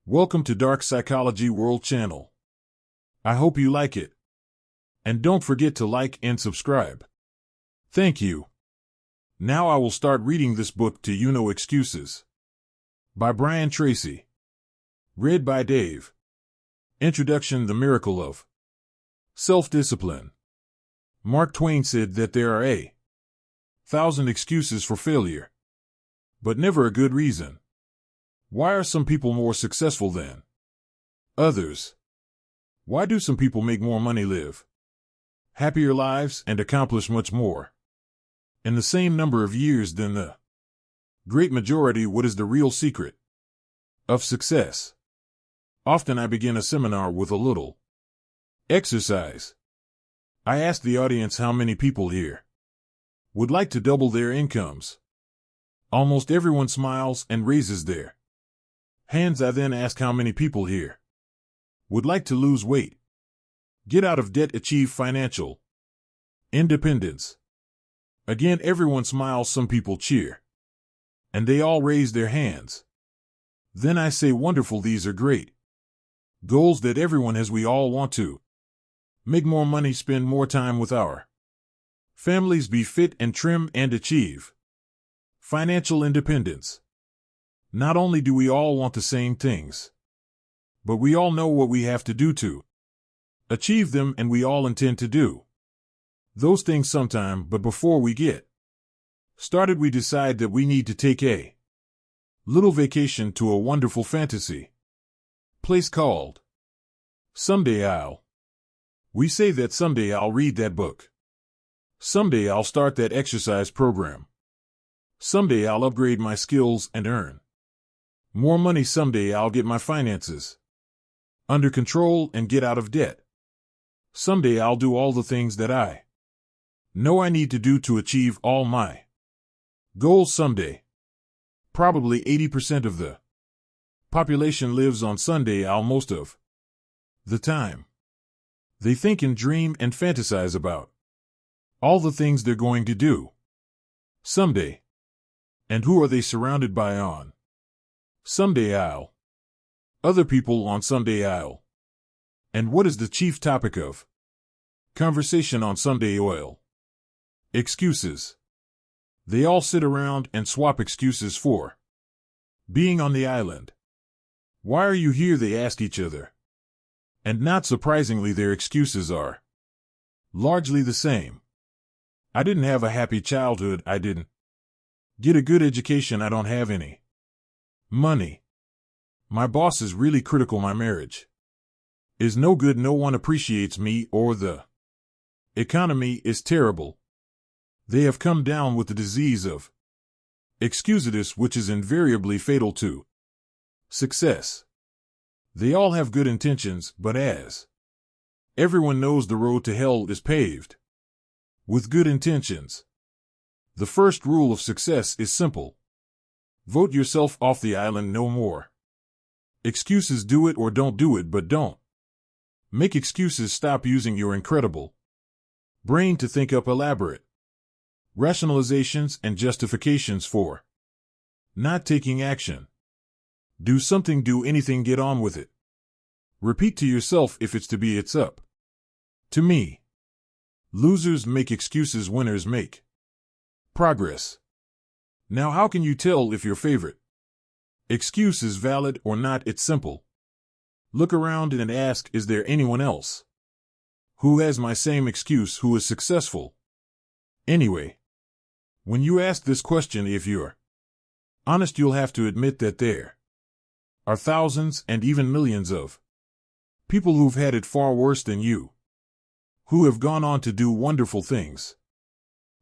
Welcome to DarkPsychologyWorld channel. I hope you like it. And don't forget to like and subscribe. Thank you. Now I will start reading this book to you. No Excuses by Brian Tracy. Read by Dave. Introduction: The Miracle of Self-Discipline. Mark Twain said that there are 1,000 excuses for failure, but never a good reason. Why are some people more successful than others? Why do some people make more money, live happier lives, and accomplish much more in the same number of years than the great majority? What is the real secret of success? Often I begin a seminar with a little exercise. I ask the audience how many people here would like to double their incomes. Almost everyone smiles and raises their hands. I then ask how many people here would like to lose weight, get out of debt, achieve financial independence. Again, everyone smiles, some people cheer, and they all raise their hands. Then I say, wonderful, these are great goals that everyone has. We all want to make more money, spend more time with our families, be fit and trim, and achieve financial independence. Not only do we all want the same things, but we all know what we have to do to achieve them, and we all intend to do those things sometime. But before we get started, we decide that we need to take a little vacation to a wonderful fantasy place called Someday I'll. We say that someday I'll read that book. Someday I'll start that exercise program. Someday I'll upgrade my skills and earn more money. Someday I'll get my finances under control and get out of debt. Someday I'll do all the things that I know I need to do to achieve all my goals someday. Probably 80% of the population lives on Sunday I'll most of the time. They think and dream and fantasize about all the things they're going to do someday. And who are they surrounded by on Someday I'll? Other people on Someday I'll. And what is the chief topic of conversation on Someday I'll? Excuses. They all sit around and swap excuses for being on the island. Why are you here? They ask each other. And not surprisingly, their excuses are largely the same. I didn't have a happy childhood. I didn't get a good education. I don't have any money. My boss is really critical. My marriage is no good. No one appreciates me, or the economy is terrible. They have come down with the disease of excusitis, which is invariably fatal to success. They all have good intentions, but as everyone knows, the road to hell is paved with good intentions. The first rule of success is simple. Vote yourself off the island. No more excuses. Do it or don't do it, but don't make excuses. Stop using your incredible brain to think up elaborate rationalizations and justifications for not taking action. Do something, do anything, get on with it. Repeat to yourself, if it's to be, it's up to me. Losers make excuses, winners make progress. Now, how can you tell if your favorite excuse is valid or not? It's simple. Look around and ask, is there anyone else who has my same excuse, who is successful anyway? When you ask this question, if you're honest, you'll have to admit that there are thousands and even millions of people who've had it far worse than you, who have gone on to do wonderful things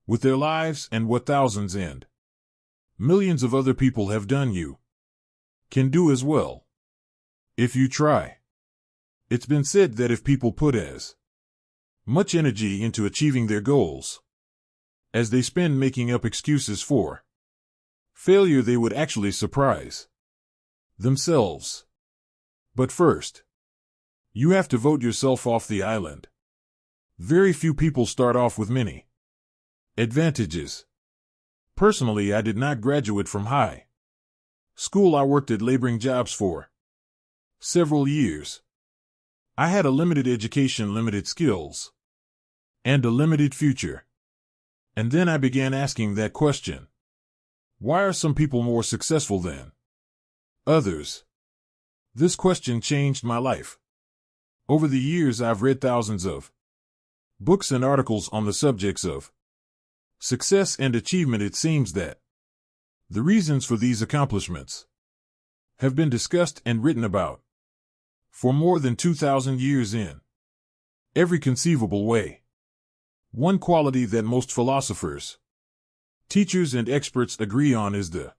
with their lives, and what thousands and millions of other people have done, you can do as well if you try. It's been said that if people put as much energy into achieving their goals as they spend making up excuses for failure, they would actually surprise themselves. But first, you have to vote yourself off the island. Very few people start off with many advantages. Personally, I did not graduate from high school. I worked at laboring jobs for Several years. I had a limited education, limited skills, and a limited future. And then I began asking that question. Why are some people more successful than others? This question changed my life. Over the years, I've read thousands of books and articles on the subjects of success and achievement. It seems that the reasons for these accomplishments have been discussed and written about for more than 2,000 years in every conceivable way. One quality that most philosophers, teachers, and experts agree on is the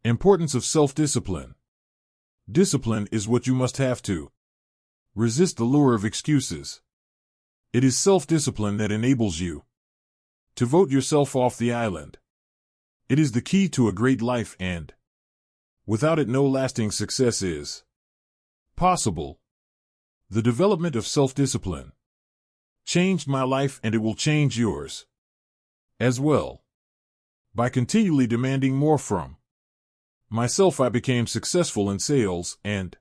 importance of self-discipline. Discipline is what you must have to resist the lure of excuses. It is self-discipline that enables you to vote yourself off the island. It is the key to a great life, and without it, no lasting success is possible. The development of self-discipline changed my life, and it will change yours as well. By continually demanding more from myself, I became successful in sales and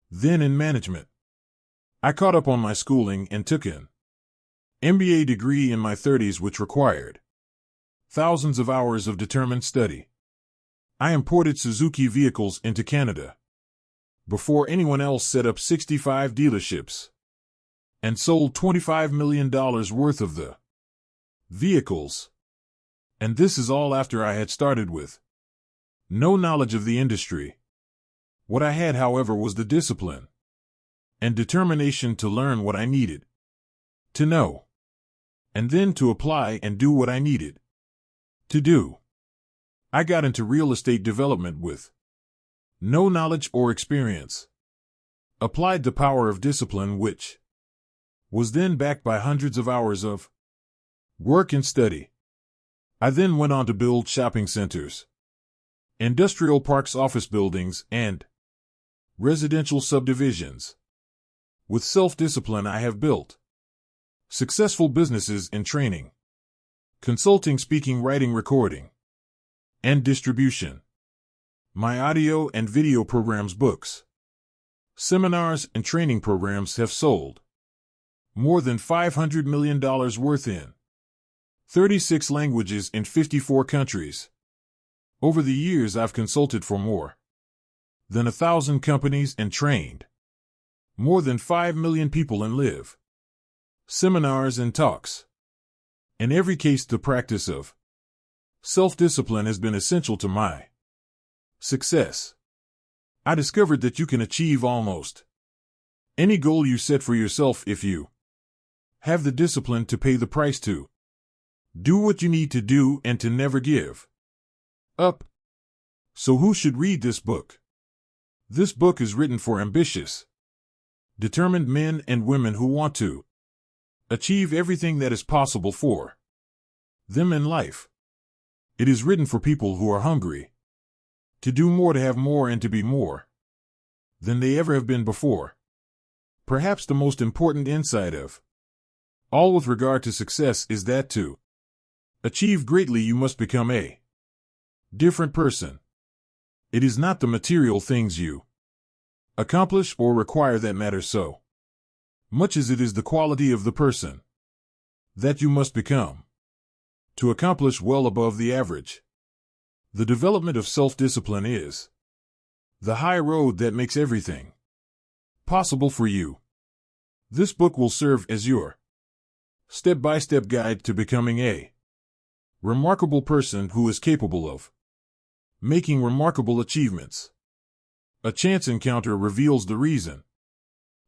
then in management. I caught up on my schooling and took an MBA degree in my 30s, which required thousands of hours of determined study. I imported Suzuki vehicles into Canada before anyone else, set up 65 dealerships, and sold $25 million worth of the vehicles. And this is all after I had started with no knowledge of the industry. What I had, however, was the discipline and determination to learn what I needed to know, and then to apply and do what I needed to do. I got into real estate development with no knowledge or experience, applied the power of discipline, which was then backed by hundreds of hours of work and study. I then went on to build shopping centers, industrial parks, office buildings, and residential subdivisions. With self-discipline, I have built successful businesses in training, consulting, speaking, writing, recording, and distribution. My audio and video programs, books, seminars, and training programs have sold more than $500 million worth in 36 languages in 54 countries. Over the years, I've consulted for more than 1,000 companies and trained more than 5 million people and live seminars and talks. In every case, the practice of self-discipline has been essential to my success. I discovered that you can achieve almost any goal you set for yourself if you have the discipline to pay the price to do what you need to do and to never give up. So who should read this book? This book is written for ambitious, determined men and women who want to achieve everything that is possible for them in life. It is written for people who are hungry to do more, to have more, and to be more than they ever have been before. Perhaps the most important insight of all with regard to success is that to achieve greatly, you must become a different person. It is not the material things you accomplish or require that matter so much as it is the quality of the person that you must become to accomplish well above the average. The development of self-discipline is the high road that makes everything possible for you. This book will serve as your step-by-step guide to becoming a remarkable person who is capable of making remarkable achievements. A chance encounter reveals the reason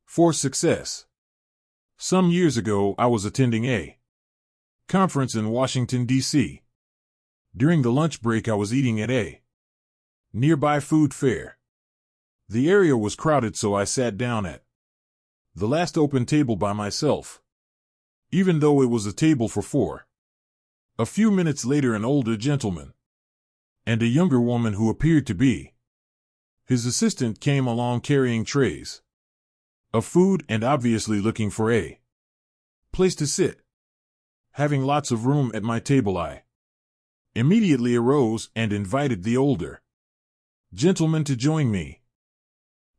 for success. Some years ago, I was attending a conference in Washington, D.C. During the lunch break, I was eating at a nearby food fair. The area was crowded, so I sat down at the last open table by myself, even though it was a table for four. A few minutes later, an older gentleman and a younger woman who appeared to be his assistant came along carrying trays of food and obviously looking for a place to sit. Having lots of room at my table, I immediately arose and invited the older gentleman to join me.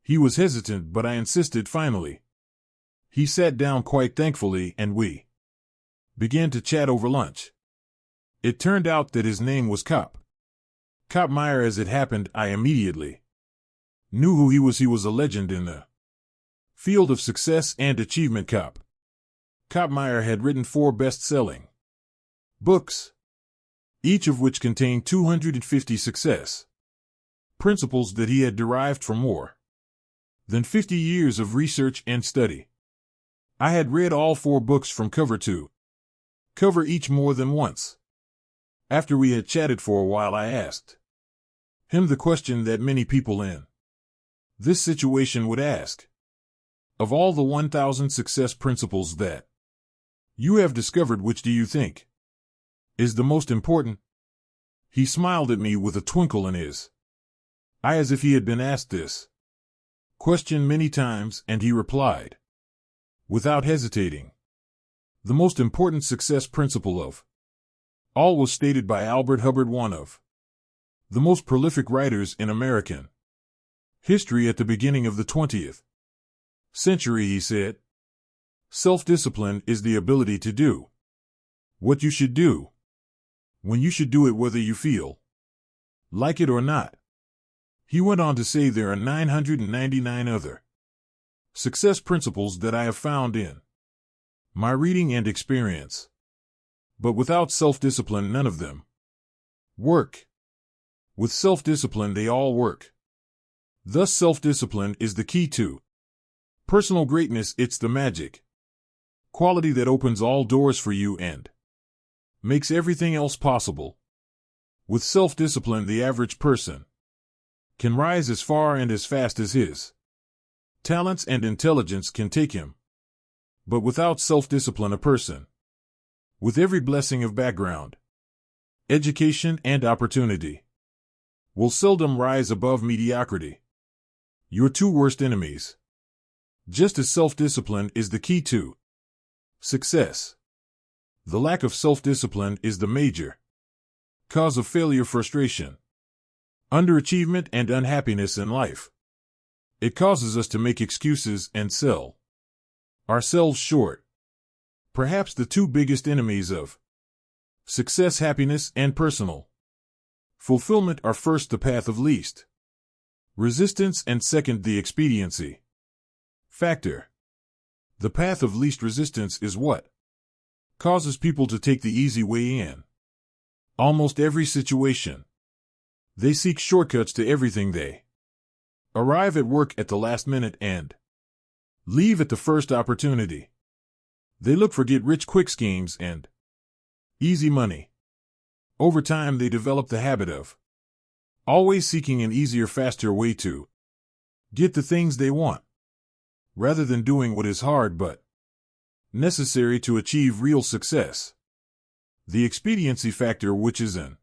He was hesitant, but I insisted finally. He sat down quite thankfully, and we began to chat over lunch. It turned out that his name was Cop Meyer. As it happened, I immediately knew who he was. He was a legend in the field of success and achievement. Cop Meyer had written 4 best-selling books, each of which contained 250 success principles that he had derived from more than 50 years of research and study. I had read all 4 books from cover to cover, each more than once. After we had chatted for a while, I asked him the question that many people in this situation would ask. Of all the 1,000 success principles that you have discovered, which do you think is the most important? He smiled at me with a twinkle in his eye, as if he had been asked this question many times, and he replied, without hesitating, the most important success principle of all was stated by Albert Hubbard, one of the most prolific writers in American history at the beginning of the 20th century. He said, self-discipline is the ability to do what you should do, when you should do it, whether you feel like it or not. He went on to say there are 999 other success principles that I have found in my reading and experience, but without self-discipline, none of them work. With self-discipline, they all work. Thus, self-discipline is the key to personal greatness. It's the magic quality that opens all doors for you and makes everything else possible. With self-discipline, the average person can rise as far and as fast as his talents and intelligence can take him. But without self-discipline, a person, with every blessing of background, education, and opportunity, will seldom rise above mediocrity. Your 2 worst enemies. Just as self-discipline is the key to success, the lack of self-discipline is the major cause of failure, frustration, underachievement, and unhappiness in life. It causes us to make excuses and sell ourselves short. Perhaps the 2 biggest enemies of success, happiness, and personal fulfillment, are first the path of least resistance, and second the expediency factor. The path of least resistance is what causes people to take the easy way in almost every situation. They seek shortcuts to everything. They arrive at work at the last minute and leave at the first opportunity. They look for get-rich-quick schemes and easy money. Over time, they develop the habit of always seeking an easier, faster way to get the things they want, rather than doing what is hard but necessary to achieve real success. The expediency factor, which is an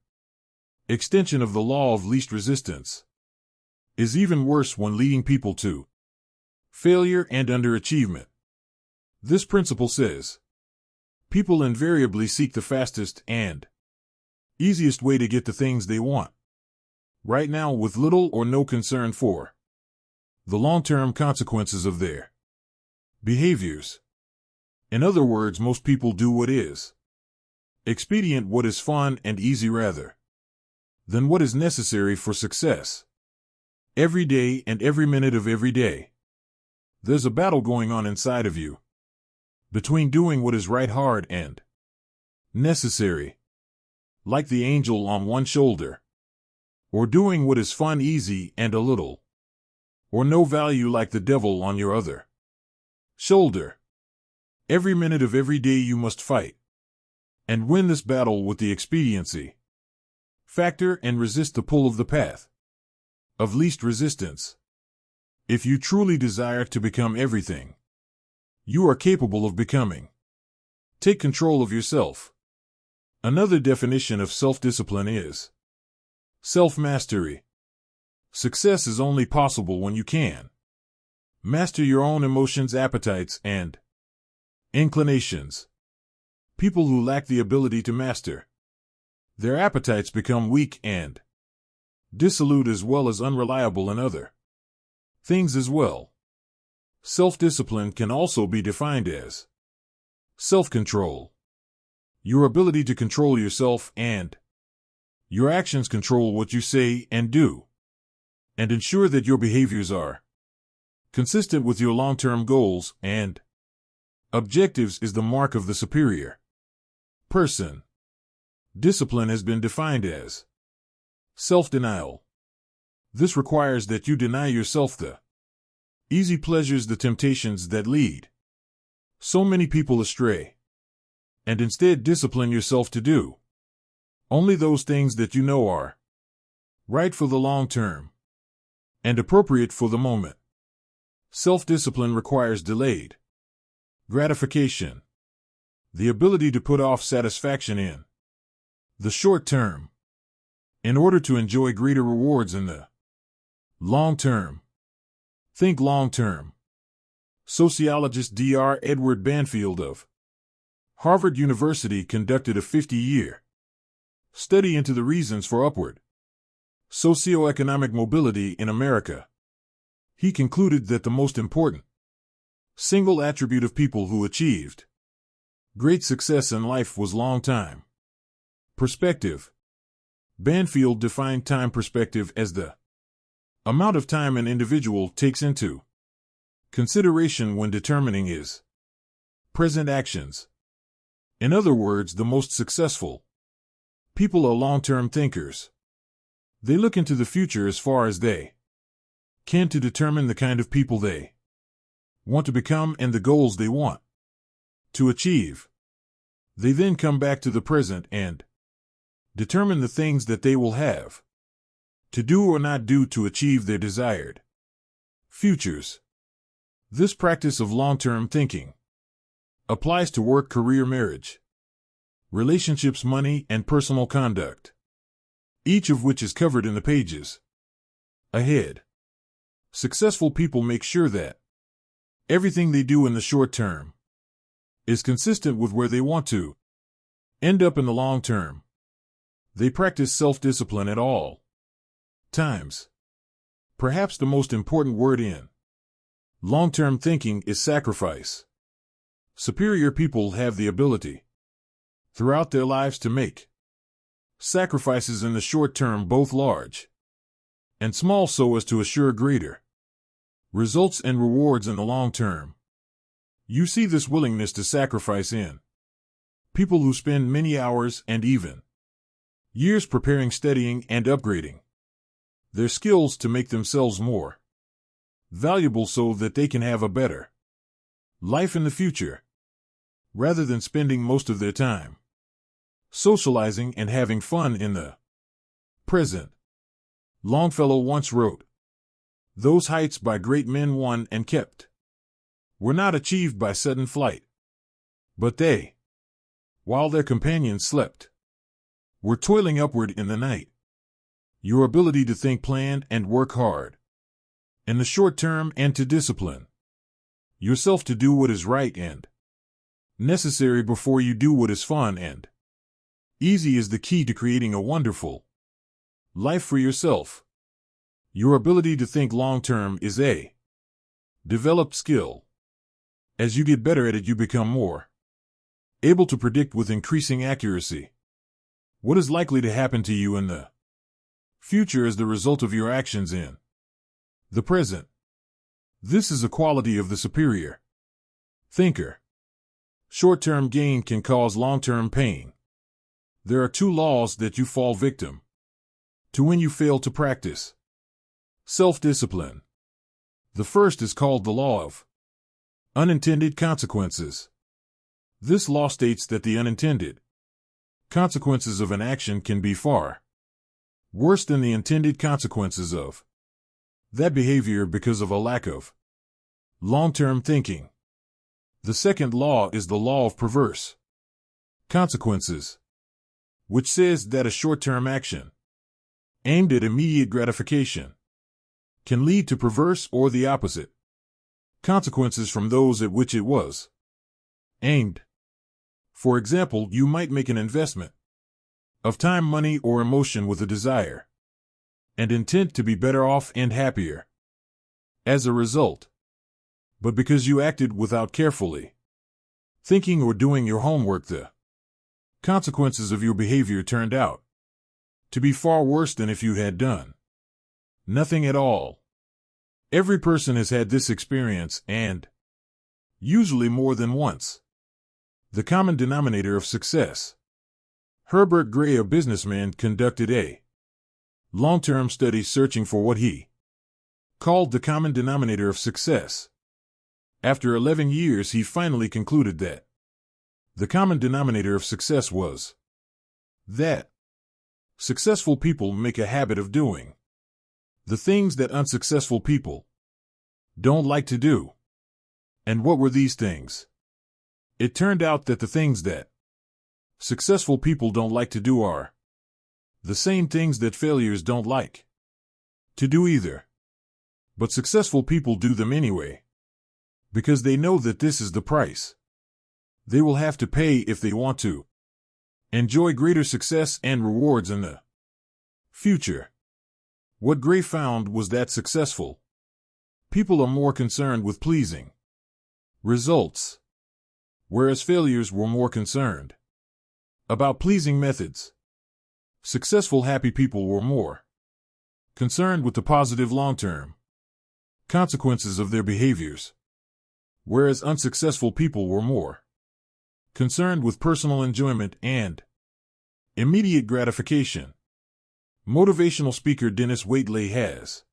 extension of the law of least resistance, is even worse when leading people to failure and underachievement. This principle says people invariably seek the fastest and easiest way to get the things they want right now, with little or no concern for the long-term consequences of their behaviors. In other words, most people do what is expedient, what is fun and easy, rather than what is necessary for success. Every day and every minute of every day, there's a battle going on inside of you between doing what is right, hard, and necessary, like the angel on one shoulder, or doing what is fun, easy, and a little or no value, like the devil on your other shoulder. Every minute of every day you must fight and win this battle with the expediency factor and resist the pull of the path of least resistance. If you truly desire to become everything you are capable of becoming, take control of yourself. Another definition of self-discipline is self-mastery. Success is only possible when you can master your own emotions, appetites, and inclinations. People who lack the ability to master their appetites become weak and dissolute, as well as unreliable in other things as well. Self-discipline can also be defined as self-control. Your ability to control yourself and your actions control what you say and do, and ensure that your behaviors are consistent with your long-term goals and objectives is the mark of the superior person. Discipline has been defined as self-denial. This requires that you deny yourself the easy pleasures, the temptations that lead so many people astray, and instead discipline yourself to do only those things that you know are right for the long term and appropriate for the moment. Self-discipline requires delayed gratification, the ability to put off satisfaction in the short term in order to enjoy greater rewards in the long term. Think long term. Sociologist Dr. Edward Banfield of Harvard University conducted a 50-year study into the reasons for upward socioeconomic mobility in America. He concluded that the most important single attribute of people who achieved great success in life was long time perspective. Banfield defined time perspective as the amount of time an individual takes into consideration when determining his present actions. In other words, the most successful people are long-term thinkers. They look into the future as far as they can to determine the kind of people they want to become and the goals they want to achieve. They then come back to the present and determine the things that they will have to do or not do to achieve their desired futures. This practice of long-term thinking applies to work, career, marriage, relationships, money, and personal conduct, each of which is covered in the pages ahead. Successful people make sure that everything they do in the short term is consistent with where they want to end up in the long term. They practice self-discipline at all times. Perhaps the most important word in long-term thinking is sacrifice. Superior people have the ability throughout their lives to make sacrifices in the short term, both large and small, so as to assure greater results and rewards in the long term. You see this willingness to sacrifice in people who spend many hours and even years preparing, studying, and upgrading their skills to make themselves more valuable so that they can have a better life in the future, rather than spending most of their time socializing and having fun in the present. Longfellow once wrote, "Those heights by great men won and kept were not achieved by sudden flight, but they, while their companions slept, were toiling upward in the night." Your ability to think, plan, and work hard in the short term and to discipline yourself to do what is right and necessary before you do what is fun and easy is the key to creating a wonderful life for yourself. Your ability to think long term is a developed skill. As you get better at it, you become more able to predict with increasing accuracy what is likely to happen to you in the future as the result of your actions in the present. This is a quality of the superior thinker. Short-term gain can cause long-term pain. There are two laws that you fall victim to when you fail to practice self-discipline. The first is called the law of unintended consequences. This law states that the unintended consequences of an action can be far worse than the intended consequences of that behavior because of a lack of long-term thinking. The second law is the law of perverse consequences, which says that a short-term action aimed at immediate gratification can lead to perverse or the opposite consequences from those at which it was aimed. For example, you might make an investment of time, money, or emotion with a desire and intent to be better off and happier. as a result, but because you acted without carefully thinking or doing your homework. The consequences of your behavior turned out to be far worse than if you had done nothing at all. Every person has had this experience, and usually more than once. The common denominator of success. Herbert Gray, a businessman, conducted a long-term study searching for what he called the common denominator of success. After 11 years, he finally concluded that the common denominator of success was that successful people make a habit of doing the things that unsuccessful people don't like to do. And what were these things? It turned out that the things that successful people don't like to do are the same things that failures don't like to do either. But successful people do them anyway, because they know that this is the price they will have to pay if they want to enjoy greater success and rewards in the future. What Gray found was that successful people are more concerned with pleasing results, whereas failures were more concerned about pleasing methods. Successful, happy people were more concerned with the positive long-term consequences of their behaviors, whereas unsuccessful people were more concerned with personal enjoyment and immediate gratification. Motivational speaker Dennis Waitley has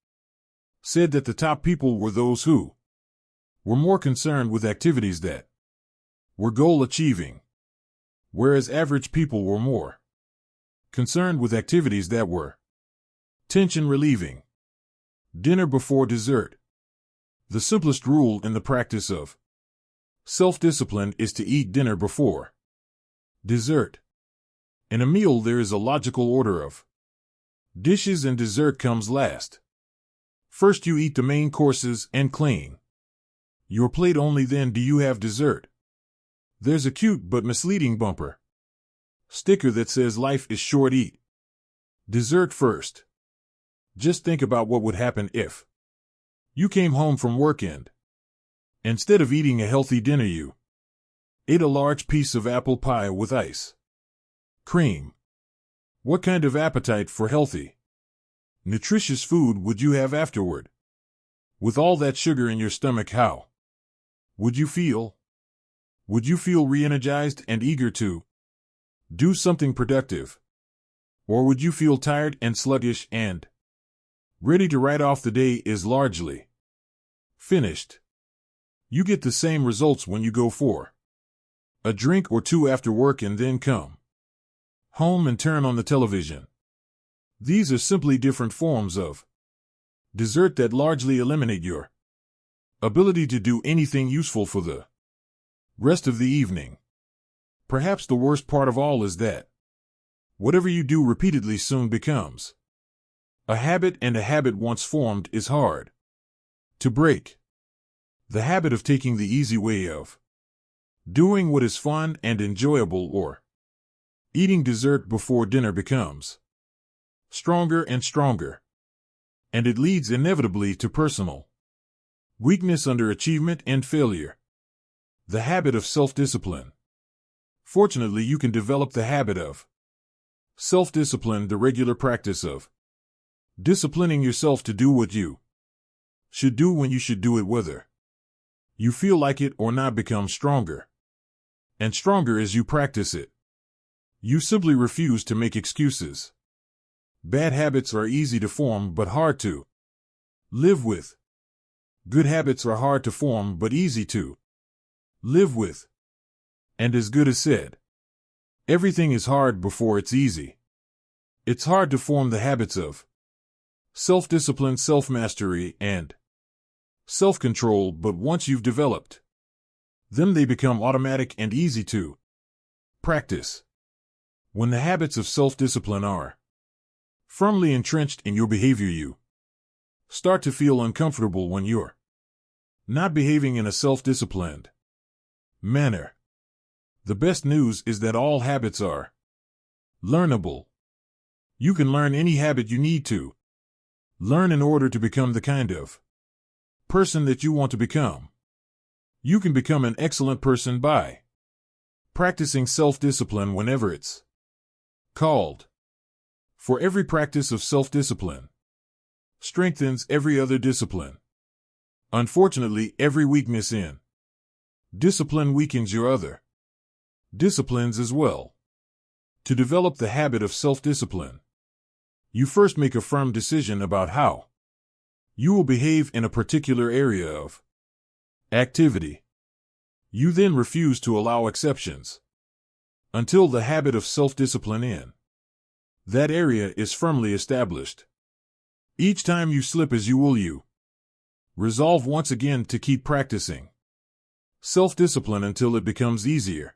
said that the top people were those who were more concerned with activities that were goal-achieving, whereas average people were more concerned with activities that were tension-relieving. Dinner before dessert. The simplest rule in the practice of self-discipline is to eat dinner before dessert. In a meal, there is a logical order of dishes, and dessert comes last. First you eat the main courses and clean your plate, only then do you have dessert. There's a cute but misleading bumper sticker that says life is short, eat dessert first. Just think about what would happen if you came home from work and instead of eating a healthy dinner, you ate a large piece of apple pie with ice cream. What kind of appetite for healthy, nutritious food would you have afterward? With all that sugar in your stomach, how would you feel? Would you feel re-energized and eager to do something productive? Or would you feel tired and sluggish and ready to write off the day is largely finished? You get the same results when you go for a drink or two after work and then come home and turn on the television. These are simply different forms of dessert that largely eliminate your ability to do anything useful for the rest of the evening. Perhaps the worst part of all is that whatever you do repeatedly soon becomes a habit, and a habit once formed is hard to break. The habit of taking the easy way of doing what is fun and enjoyable, or eating dessert before dinner, becomes stronger and stronger, and it leads inevitably to personal weakness, underachievement, and failure. The habit of self-discipline. Fortunately, you can develop the habit of self-discipline, the regular practice of disciplining yourself to do what you should do when you should do it, whether you feel like it or not, becomes stronger and stronger as you practice it. You simply refuse to make excuses. Bad habits are easy to form but hard to live with. Good habits are hard to form but easy to live with. And as Good has said, everything is hard before it's easy. It's hard to form the habits of self-discipline, self-mastery, and self-control, but once you've developed them, they become automatic and easy to practice. When the habits of self-discipline are firmly entrenched in your behavior, you start to feel uncomfortable when you're not behaving in a self-disciplined manner. The best news is that all habits are learnable. You can learn any habit you need to learn in order to become the kind of person that you want to become. You can become an excellent person by practicing self-discipline whenever it's called. For every practice of self-discipline strengthens every other discipline. Unfortunately, every weakness in discipline weakens your other disciplines as well. To develop the habit of self-discipline, you first make a firm decision about how you will behave in a particular area of activity. You then refuse to allow exceptions until the habit of self-discipline in that area is firmly established. Each time you slip as you resolve once again to keep practicing self-discipline until it becomes easier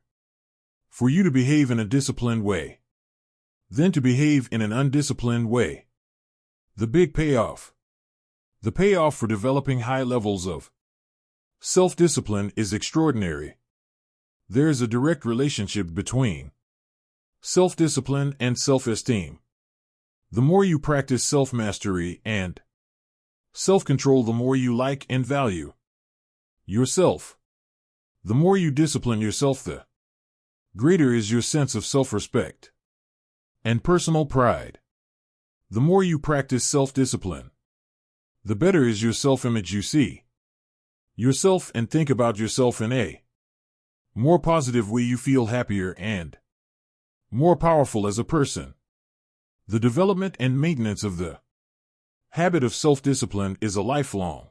for you to behave in a disciplined way than to behave in an undisciplined way. The big payoff. The payoff for developing high levels of self-discipline is extraordinary. There is a direct relationship between self-discipline and self-esteem. The more you practice self-mastery and self-control, the more you like and value yourself. The more you discipline yourself, the greater is your sense of self-respect and personal pride. The more you practice self-discipline, the better is your self-image. You see yourself and think about yourself in a more positive way. You feel happier and more powerful as a person. The development and maintenance of the habit of self-discipline is a lifelong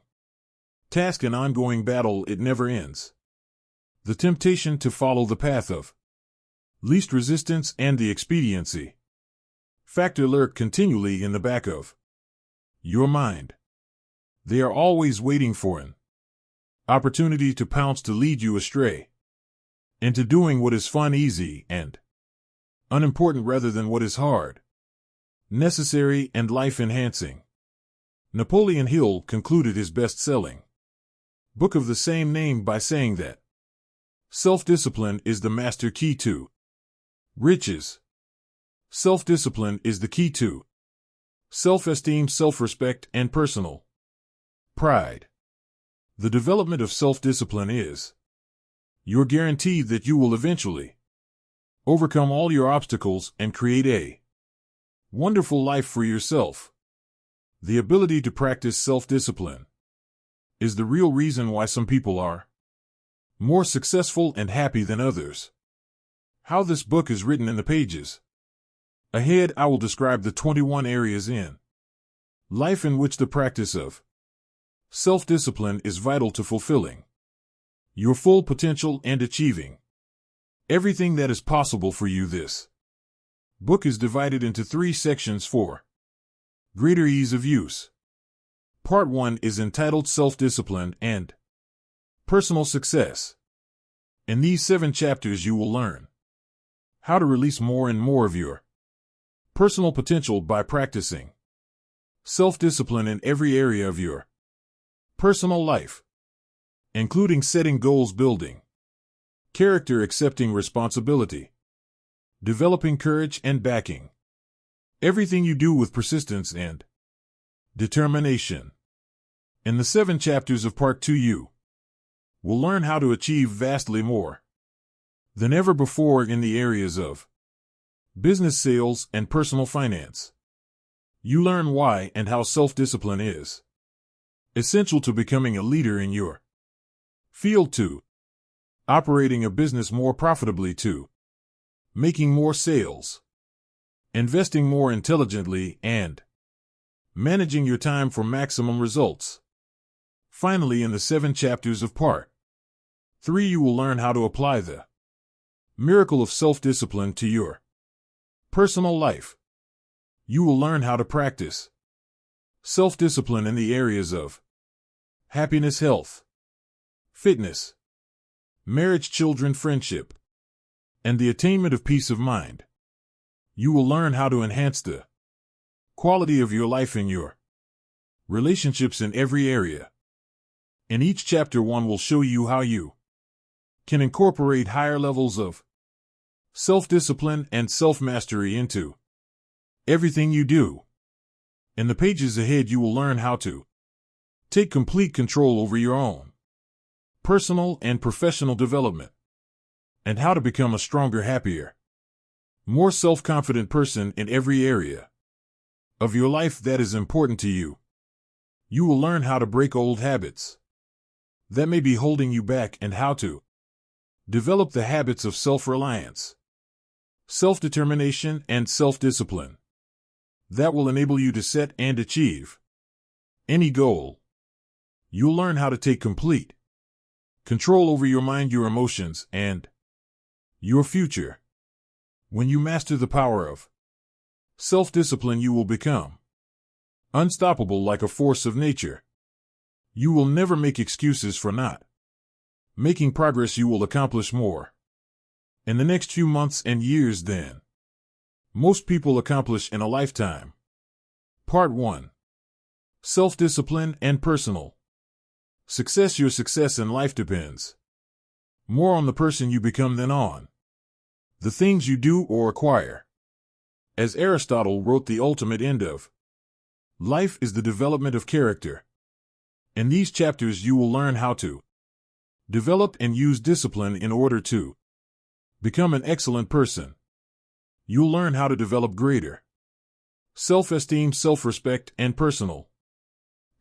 task, an ongoing battle. It never ends. The temptation to follow the path of least resistance and the expediency factor lurk continually in the back of your mind. They are always waiting for an opportunity to pounce, to lead you astray into doing what is fun, easy, and unimportant rather than what is hard, necessary, and life-enhancing. Napoleon Hill concluded his best-selling book of the same name by saying that self-discipline is the master key to riches. Self-discipline is the key to self-esteem, self-respect, and personal pride. The development of self-discipline is your guarantee that you will eventually overcome all your obstacles and create a wonderful life for yourself. The ability to practice self-discipline is the real reason why some people are more successful and happy than others. How this book is written in the pages ahead, I will describe the 21 areas in life in which the practice of self-discipline is vital to fulfilling your full potential and achieving everything that is possible for you. This book is divided into 3 sections for greater ease of use. Part 1 is entitled Self-Discipline and Personal Success. In these 7 chapters you will learn how to release more and more of your personal potential by practicing self-discipline in every area of your personal life, including setting goals, building character, accepting responsibility, developing courage, and backing everything you do with persistence and determination. In the 7 chapters of Part 2 you will learn how to achieve vastly more than ever before in the areas of business, sales, and personal finance. You learn why and how self-discipline is essential to becoming a leader in your field, to operating a business more profitably, to making more sales, investing more intelligently, and managing your time for maximum results. Finally, in the 7 chapters of Part 3 you will learn how to apply the miracle of self-discipline to your personal life. You will learn how to practice self-discipline in the areas of happiness, health, fitness, marriage, children, friendship, and the attainment of peace of mind. You will learn how to enhance the quality of your life in your relationships in every area. In each chapter, one will show you how you can incorporate higher levels of self-discipline and self-mastery into everything you do. In the pages ahead, you will learn how to Take complete control over your own personal and professional development, and how to become a stronger, happier, more self-confident person in every area of your life that is important to you. You will learn how to break old habits that may be holding you back and how to develop the habits of self-reliance, self-determination, and self-discipline that will enable you to set and achieve any goal. You'll learn how to take complete control over your mind, your emotions, and your future. When you master the power of self-discipline, you will become unstoppable like a force of nature. You will never make excuses for not making progress. You will accomplish more in the next few months and years than most people accomplish in a lifetime. Part 1. Self-discipline and personal success. Your success in life depends more on the person you become than on the things you do or acquire. As Aristotle wrote, the ultimate end of life is the development of character. In these chapters, you will learn how to develop and use discipline in order to become an excellent person. You'll learn how to develop greater self-esteem, self-respect, and personal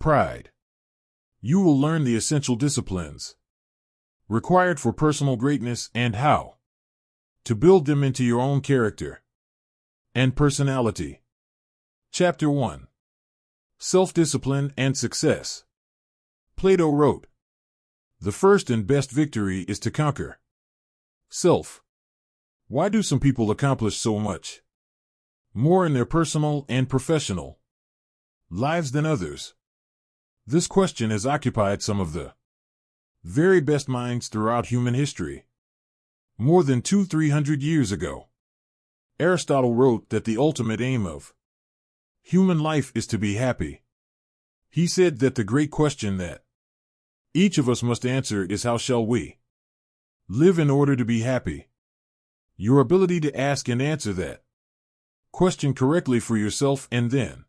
pride. You will learn the essential disciplines required for personal greatness and how to build them into your own character and personality. Chapter 1. Self-discipline and success. Plato wrote, "The first and best victory is to conquer self." Why do some people accomplish so much more in their personal and professional lives than others? This question has occupied some of the very best minds throughout human history. More than 200-300 years ago, Aristotle wrote that the ultimate aim of human life is to be happy. He said that the great question that each of us must answer is, how shall we live in order to be happy? Your ability to ask and answer that question correctly for yourself and then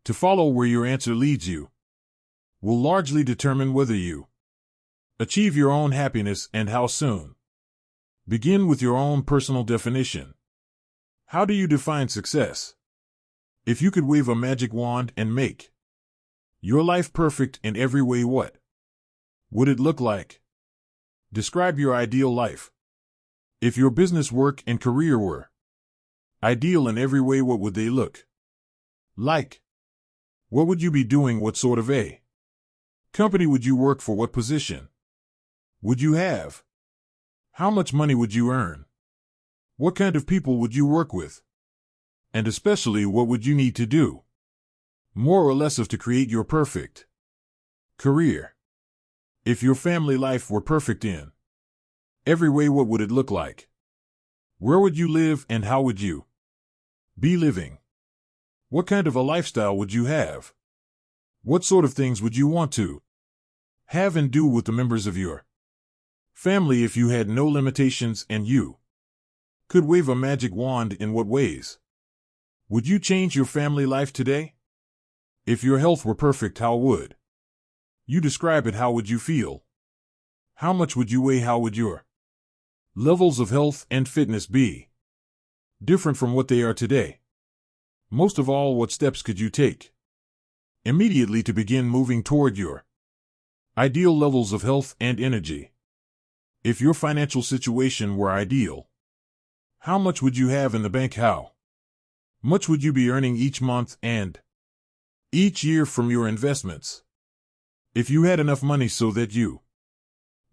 to follow where your answer leads you will largely determine whether you achieve your own happiness and how soon. Begin with your own personal definition. How do you define success? If you could wave a magic wand and make your life perfect in every way, what would it look like? Describe your ideal life. If your business, work, and career were ideal in every way, what would they look like? What would you be doing? What sort of a company would you work for? What position would you have? How much money would you earn? What kind of people would you work with? And especially, what would you need to do more or less of to create your perfect career? If your family life were perfect in every way, what would it look like? Where would you live and how would you be living? What kind of a lifestyle would you have? What sort of things would you want to have and do with the members of your family if you had no limitations and you could wave a magic wand? In what ways would you change your family life today? If your health were perfect, how would you describe it? How would you feel? How much would you weigh? How would your levels of health and fitness be different from what they are today? Most of all, what steps could you take immediately to begin moving toward your ideal levels of health and energy? If your financial situation were ideal, how much would you have in the bank? How much would you be earning each month and each year from your investments? If you had enough money so that you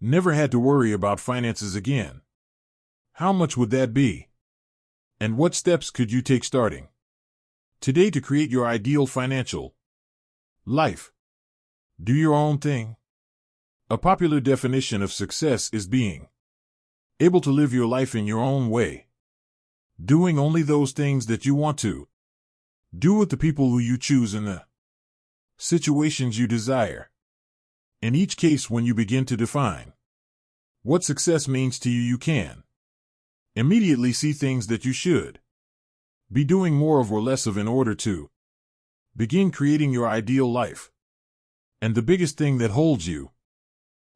never had to worry about finances again, how much would that be? And what steps could you take starting today to create your ideal financial life? Do your own thing. A popular definition of success is being able to live your life in your own way, doing only those things that you want to do with the people who you choose in the situations you desire. In each case, when you begin to define what success means to you, you can immediately see things that you should be doing more of or less of in order to begin creating your ideal life. And the biggest thing that holds you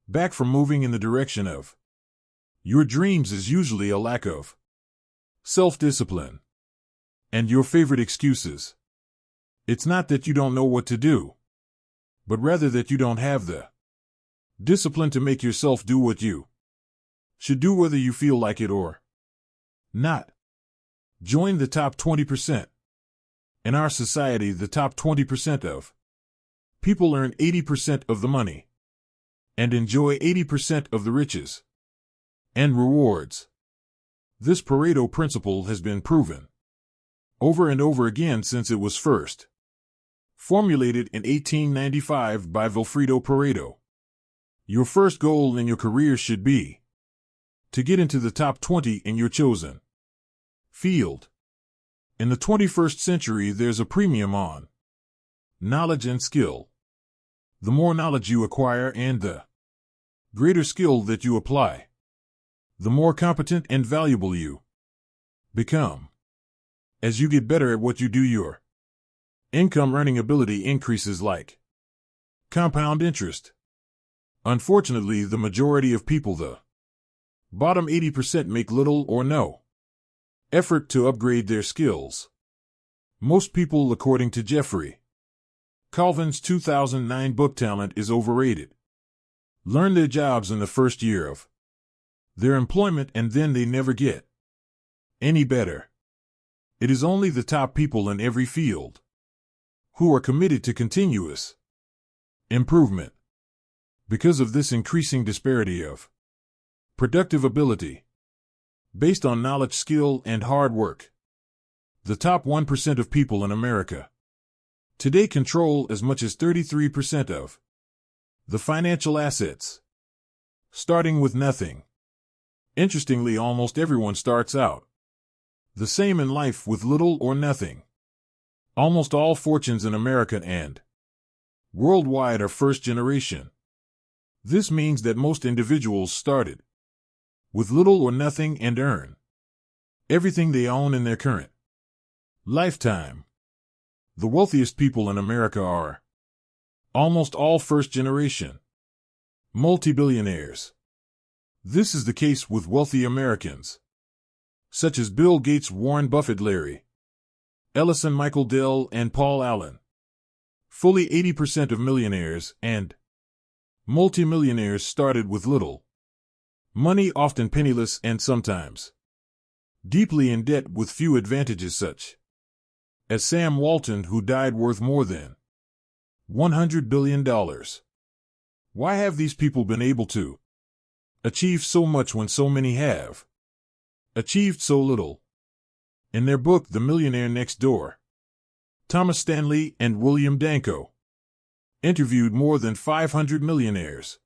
back from moving in the direction of your dreams is usually a lack of self-discipline. And your favorite excuses. It's not that you don't know what to do, but rather that you don't have the discipline to make yourself do what you should do whether you feel like it or not. Join the top 20%. In our society, the top 20% of people earn 80% of the money and enjoy 80% of the riches and rewards. This Pareto principle has been proven over and over again since it was first formulated in 1895 by Vilfredo Pareto. Your first goal in your career should be to get into the top 20 in your chosen field. In the 21st century, there's a premium on knowledge and skill. The more knowledge you acquire and the greater skill that you apply, the more competent and valuable you become. As you get better at what you do, your income earning ability increases like compound interest. Unfortunately, the majority of people, the bottom 80%, make little or no effort to upgrade their skills. Most people, according to Jeffrey Colvin's 2009 book, Talent is Overrated, learn their jobs in the first year of their employment and then they never get any better. It is only the top people in every field who are committed to continuous improvement. Because of this increasing disparity of productive ability based on knowledge, skill, and hard work, the top 1% of people in America today control as much as 33% of the financial assets, starting with nothing. Interestingly, almost everyone starts out the same in life with little or nothing. Almost all fortunes in America and worldwide are first generation. This means that most individuals started with little or nothing and earn everything they own in their current lifetime. The wealthiest people in America are almost all first-generation multi-billionaires. This is the case with wealthy Americans, such as Bill Gates, Warren Buffett, Larry Ellison, Michael Dell, and Paul Allen. Fully 80% of millionaires and multimillionaires started with little money, often penniless and sometimes deeply in debt with few advantages, such as Sam Walton, who died worth more than $100 billion. Why have these people been able to achieve so much when so many have achieved so little? In their book, The Millionaire Next Door, Thomas Stanley and William Danko interviewed more than 500 millionaires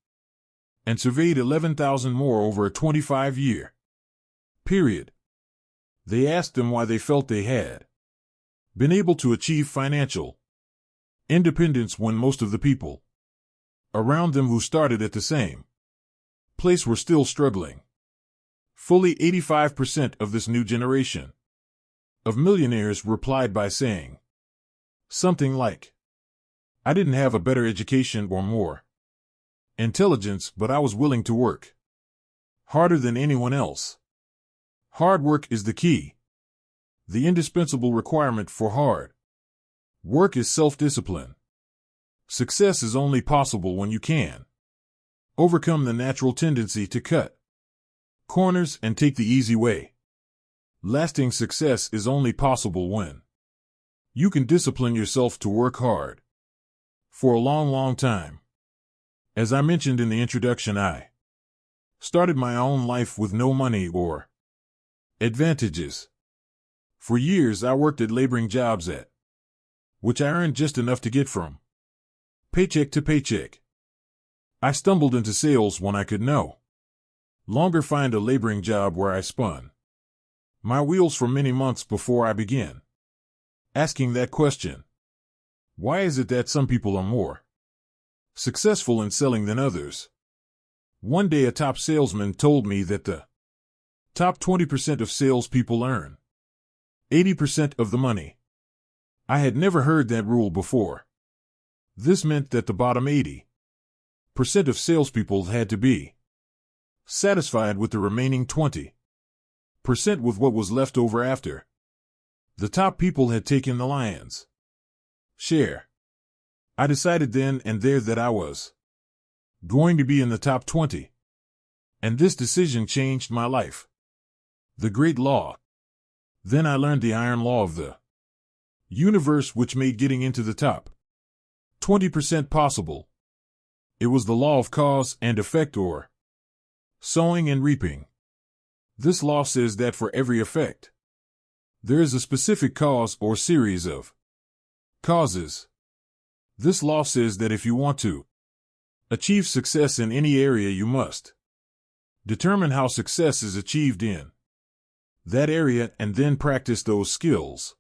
and surveyed 11,000 more over a 25-year period. They asked them why they felt they had been able to achieve financial independence when most of the people around them who started at the same place were still struggling. Fully 85% of this new generation of millionaires replied by saying something like, "I didn't have a better education or more intelligence, but I was willing to work harder than anyone else." Hard work is the key. The indispensable requirement for hard work is self-discipline. Success is only possible when you can overcome the natural tendency to cut corners and take the easy way. Lasting success is only possible when you can discipline yourself to work hard for a long, long time. As I mentioned in the introduction, I started my own life with no money or advantages. For years, I worked at laboring jobs at which I earned just enough to get from paycheck to paycheck. I stumbled into sales when I could no longer find a laboring job where I spun my wheels for many months before I began asking that question. Why is it that some people are more successful in selling than others? One day, a top salesman told me that the top 20% of salespeople earn 80% of the money. I had never heard that rule before. This meant that the bottom 80% of salespeople had to be satisfied with the remaining 20% with what was left over after the top people had taken the lion's share. I decided then and there that I was going to be in the top 20. And this decision changed my life. The great law. Then I learned the iron law of the universe, which made getting into the top 20% possible. It was the law of cause and effect, or sowing and reaping. This law says that for every effect, there is a specific cause or series of causes. This law says that if you want to achieve success in any area, you must determine how success is achieved in that area and then practice those skills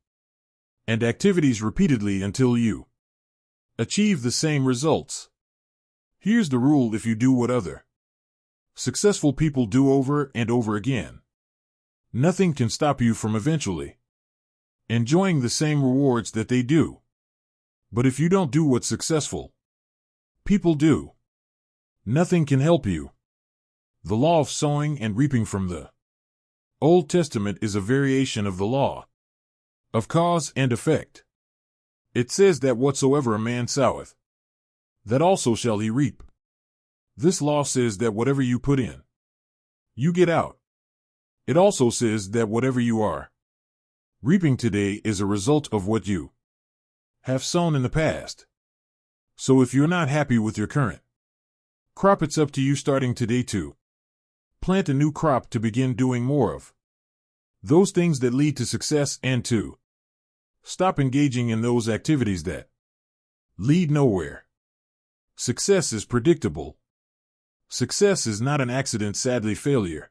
and activities repeatedly until you achieve the same results. Here's the rule: if you do what other successful people do over and over again, nothing can stop you from eventually enjoying the same rewards that they do. But if you don't do what successful people do, nothing can help you. The law of sowing and reaping from the Old Testament is a variation of the law of cause and effect. It says that whatsoever a man soweth, that also shall he reap. This law says that whatever you put in, you get out. It also says that whatever you are reaping today is a result of what you have sown in the past. So if you're not happy with your current crop, it's up to you starting today to plant a new crop to begin doing more of those things that lead to success and to stop engaging in those activities that lead nowhere. Success is predictable. Success is not an accident. Sadly, failure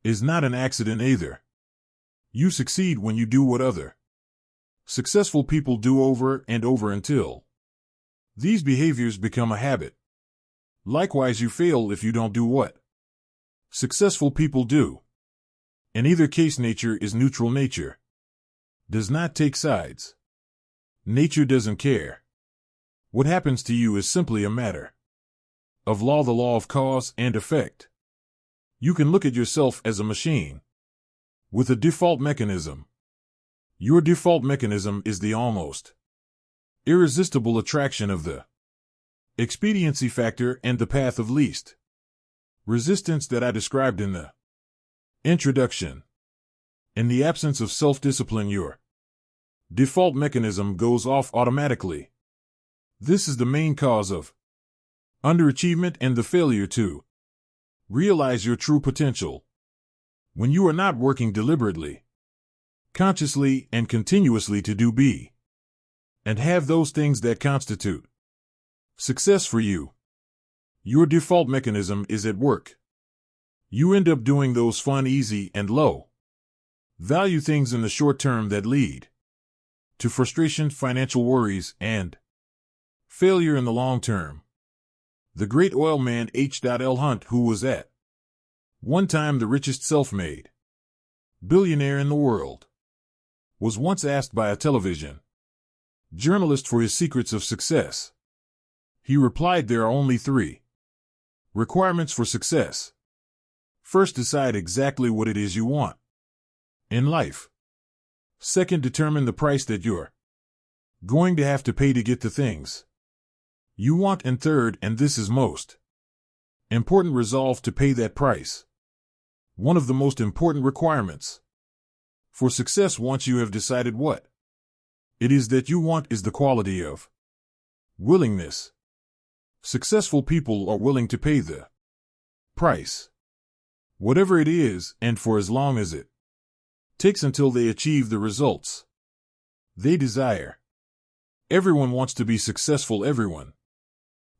is not an accident either. You succeed when you do what other successful people do over and over until these behaviors become a habit. Likewise, you fail if you don't do what successful people do. In either case, nature is neutral. Nature does not take sides. Nature doesn't care. What happens to you is simply a matter of law, the law of cause and effect. You can look at yourself as a machine with a default mechanism. Your default mechanism is the almost irresistible attraction of the expediency factor and the path of least resistance that I described in the introduction. In the absence of self-discipline, your default mechanism goes off automatically. This is the main cause of underachievement and the failure to realize your true potential. When you are not working deliberately, consciously, and continuously to do be and have those things that constitute success for you, your default mechanism is at work. You end up doing those fun, easy, and low value things in the short term that lead to frustration, financial worries, and failure in the long term. The great oil man H.L. Hunt, who was at one time the richest self-made billionaire in the world, was once asked by a television journalist for his secrets of success. He replied, "There are only 3 requirements for success. First, decide exactly what it is you want in life. Second, determine the price that you're going to have to pay to get the things you want. And third, and this is most important, resolve to pay that price." One of the most important requirements for success, once you have decided what it is that you want, is the quality of willingness. Successful people are willing to pay the price, whatever it is, and for as long as it takes until they achieve the results they desire. Everyone wants to be successful. Everyone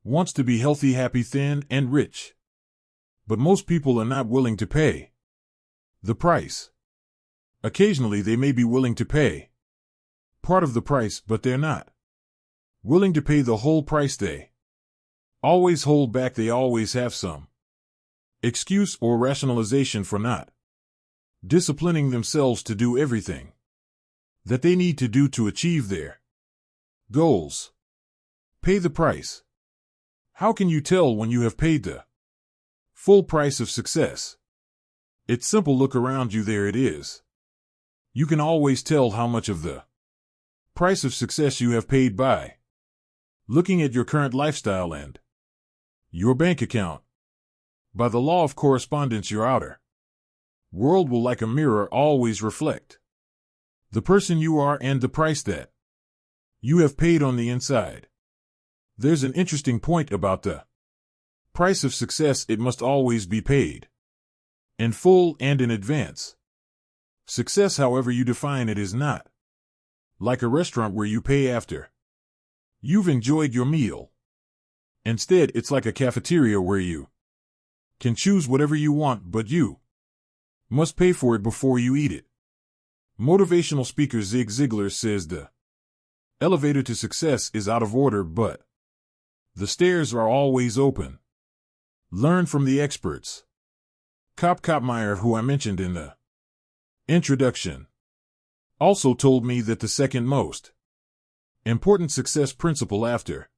wants to be healthy, happy, thin, and rich. But most people are not willing to pay the price. Occasionally they may be willing to pay part of the price, but they're not willing to pay the whole price. They always hold back. They always have some excuse or rationalization for not disciplining themselves to do everything that they need to do to achieve their goals. Pay the price. How can you tell when you have paid the full price of success? It's simple. Look around you. There it is. You can always tell how much of the price of success you have paid by looking at your current lifestyle and your bank account. By the law of correspondence, your outer world will, like a mirror, always reflect the person you are and the price that you have paid on the inside. There's an interesting point about the price of success. It must always be paid in full and in advance. Success, however you define it, is not like a restaurant where you pay after you've enjoyed your meal. Instead, it's like a cafeteria where you can choose whatever you want, but you must pay for it before you eat it. Motivational speaker Zig Ziglar says the elevator to success is out of order, but the stairs are always open. Learn from the experts. Kopmeyer, who I mentioned in the introduction, also told me that the second most important success principle after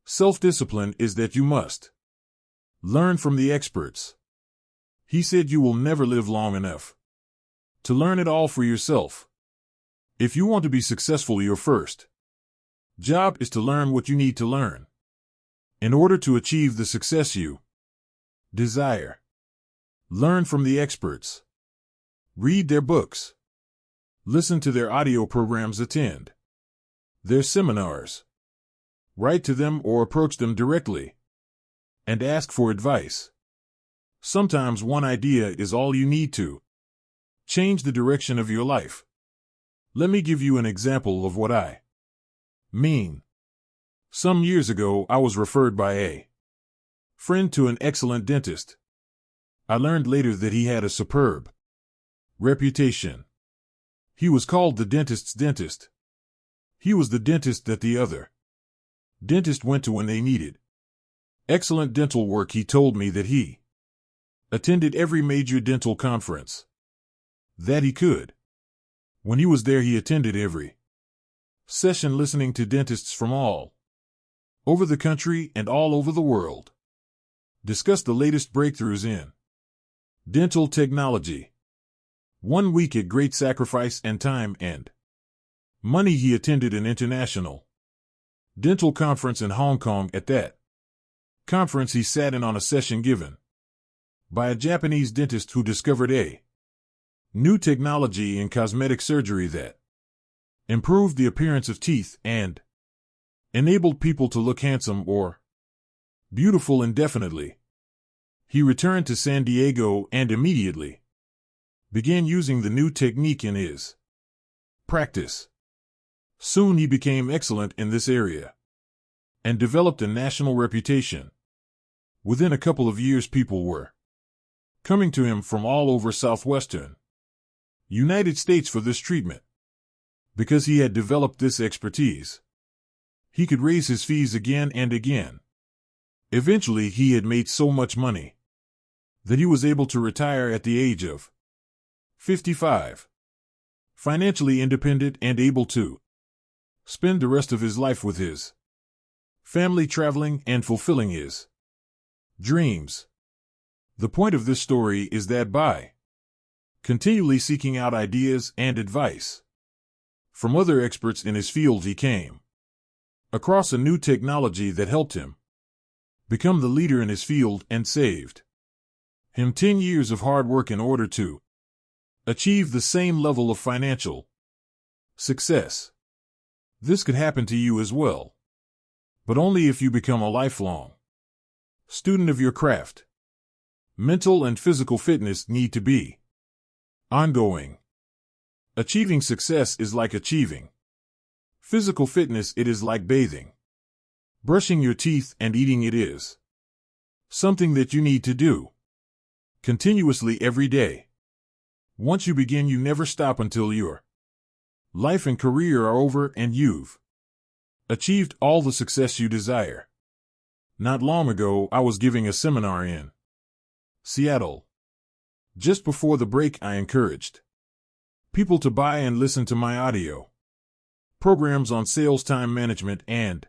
self-discipline is that you must learn from the experts. He said you will never live long enough to learn it all for yourself. If you want to be successful, your first job is to learn what you need to learn in order to achieve the success you desire. Learn from the experts. Read their books. Listen to their audio programs. Attend their seminars. Write to them or approach them directly and ask for advice. Sometimes one idea is all you need to change the direction of your life. Let me give you an example of what I mean. Some years ago, I was referred by a friend to an excellent dentist. I learned later that he had a superb reputation. He was called the dentist's dentist. He was the dentist that the other dentist went to when they needed excellent dental work. He told me that he attended every major dental conference that he could. When he was there, he attended every session, listening to dentists from all over the country and all over the world discuss the latest breakthroughs in dental technology. 1 week, at great sacrifice and time and money, he attended an international dental conference in Hong Kong. At that conference, he sat in on a session given by a Japanese dentist who discovered a new technology in cosmetic surgery that improved the appearance of teeth and enabled people to look handsome or beautiful indefinitely. He returned to San Diego and immediately began using the new technique in his practice. Soon he became excellent in this area and developed a national reputation. Within a couple of years, people were coming to him from all over southwestern United States for this treatment. Because he had developed this expertise, he could raise his fees again and again. Eventually, he had made so much money that he was able to retire at the age of 55, financially independent and able to spend the rest of his life with his family, traveling and fulfilling his dreams. The point of this story is that by continually seeking out ideas and advice from other experts in his field, he came across a new technology that helped him become the leader in his field and saved him 10 years of hard work in order to achieve the same level of financial success. This could happen to you as well, but only if you become a lifelong student of your craft. Mental and physical fitness need to be ongoing. Achieving success is like achieving physical fitness. It is like bathing. Brushing your teeth and eating. It is something that you need to do continuously every day. Once you begin, you never stop until your life and career are over and you've achieved all the success you desire. Not long ago, I was giving a seminar in Seattle. Just before the break, I encouraged people to buy and listen to my audio programs on sales, time management, and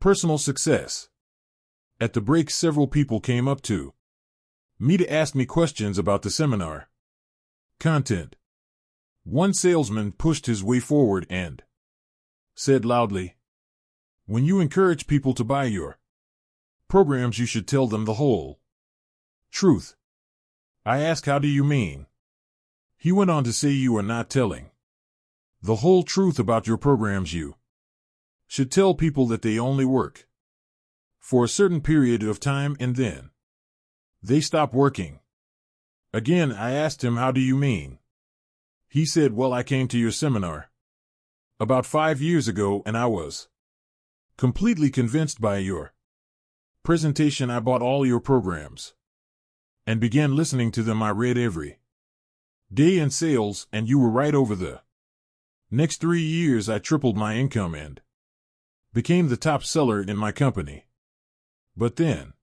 Personal success. At the break, several people came up to me to ask me questions about the seminar content. One salesman pushed his way forward and said loudly, "When you encourage people to buy your programs, you should tell them the whole truth." I asked, "How do you mean?" He went on to say, "You are not telling the whole truth about your programs. You should tell people that they only work for a certain period of time and then they stop working." Again, I asked him, "How do you mean?" He said, "Well, I came to your seminar about 5 years ago and I was completely convinced by your presentation. I bought all your programs and began listening to them. I read every day in sales, and you were right. Over the next 3 years, I tripled my income and became the top seller in my company. But then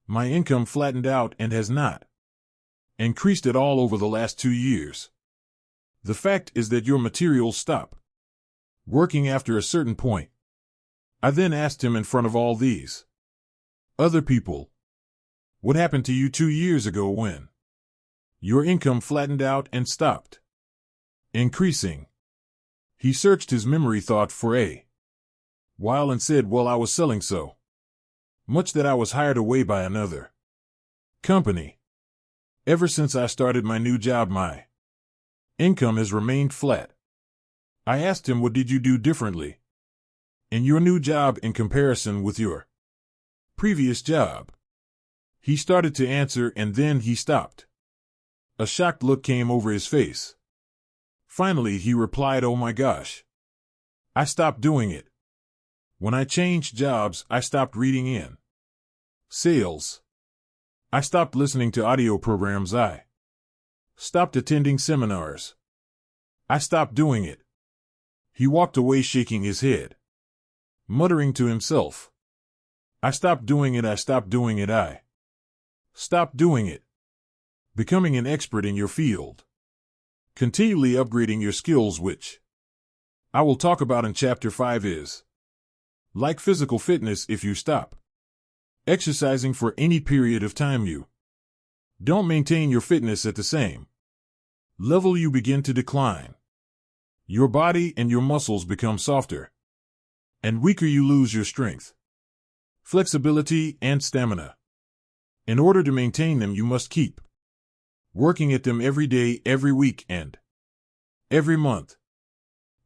my income flattened out and has not increased at all over the last 2 years. The fact is that your materials stop working after a certain point." I then asked him in front of all these other people, "What happened to you 2 years ago when your income flattened out and stopped increasing?" He searched his memory, thought for a while, and said, "Well, I was selling so much that I was hired away by another company. Ever since I started my new job, my income has remained flat." I asked him, "What did you do differently in your new job in comparison with your previous job?" He started to answer and then he stopped. A shocked look came over his face. Finally, he replied, "Oh my gosh. I stopped doing it. When I changed jobs, I stopped reading in sales. I stopped listening to audio programs. I stopped attending seminars. I stopped doing it." He walked away shaking his head, muttering to himself, "I stopped doing it. I stopped doing it. I stopped doing it." Becoming an expert in your field. Continually upgrading your skills, which I will talk about in Chapter 5, is like physical fitness. If you stop exercising for any period of time, you don't maintain your fitness at the same level. You begin to decline. Your body and your muscles become softer and weaker. You lose your strength, flexibility, and stamina. In order to maintain them, you must keep working at them every day, every week, and every month.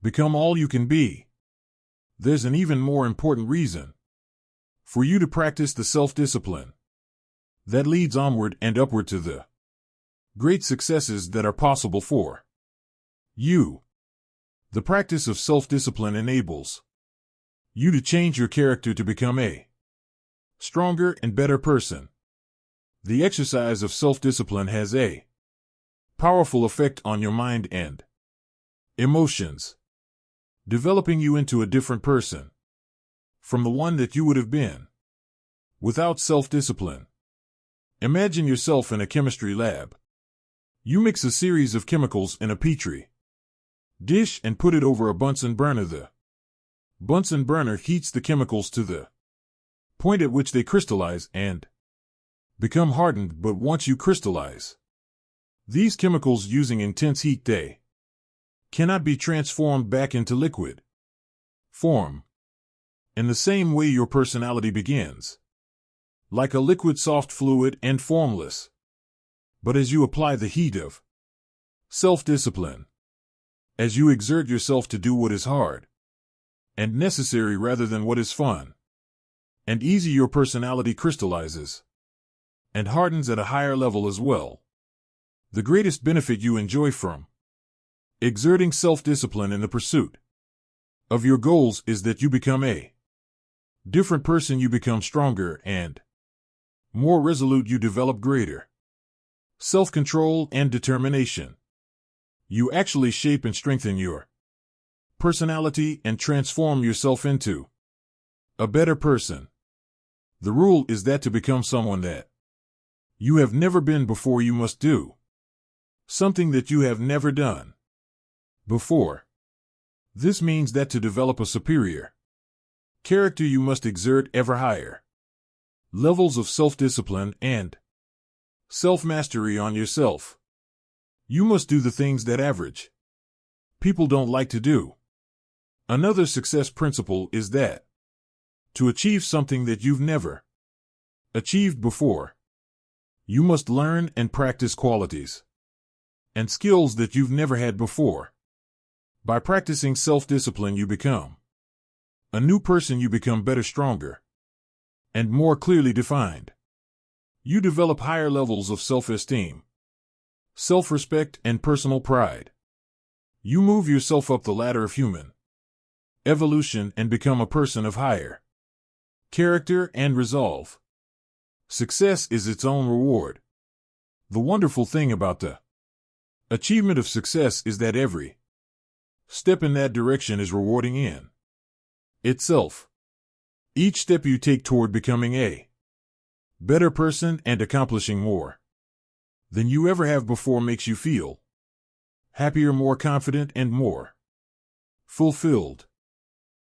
Become all you can be. There's an even more important reason for you to practice the self-discipline that leads onward and upward to the great successes that are possible for you. The practice of self-discipline enables you to change your character to become a stronger and better person. The exercise of self-discipline has a powerful effect on your mind and emotions, developing you into a different person from the one that you would have been without self-discipline. Imagine yourself in a chemistry lab. You mix a series of chemicals in a petri dish and put it over a Bunsen burner. The Bunsen burner heats the chemicals to the point at which they crystallize and become hardened. But once you crystallize these chemicals using intense heat, they cannot be transformed back into liquid form. In the same way, your personality begins like a liquid, soft fluid, and formless. But as you apply the heat of self-discipline, as you exert yourself to do what is hard and necessary rather than what is fun and easy, your personality crystallizes and hardens at a higher level as well. The greatest benefit you enjoy from exerting self-discipline in the pursuit of your goals is that you become a different person. You become stronger and more resolute. You develop greater self-control and determination. You actually shape and strengthen your personality and transform yourself into a better person. The rule is that to become someone that you have never been before, you must do something that you have never done before. This means that to develop a superior Character you must exert ever higher. Levels of self-discipline and self-mastery on yourself. You must do the things that average people don't like to do. Another success principle is that to achieve something that you've never achieved before, you must learn and practice qualities and skills that you've never had before. By practicing self-discipline, you become a new person. You become better, stronger, and more clearly defined. You develop higher levels of self-esteem, self-respect, and personal pride. You move yourself up the ladder of human evolution and become a person of higher character and resolve. Success is its own reward. The wonderful thing about the achievement of success is that every step in that direction is rewarding in itself. Each step you take toward becoming a better person and accomplishing more than you ever have before makes you feel happier, more confident, and more fulfilled.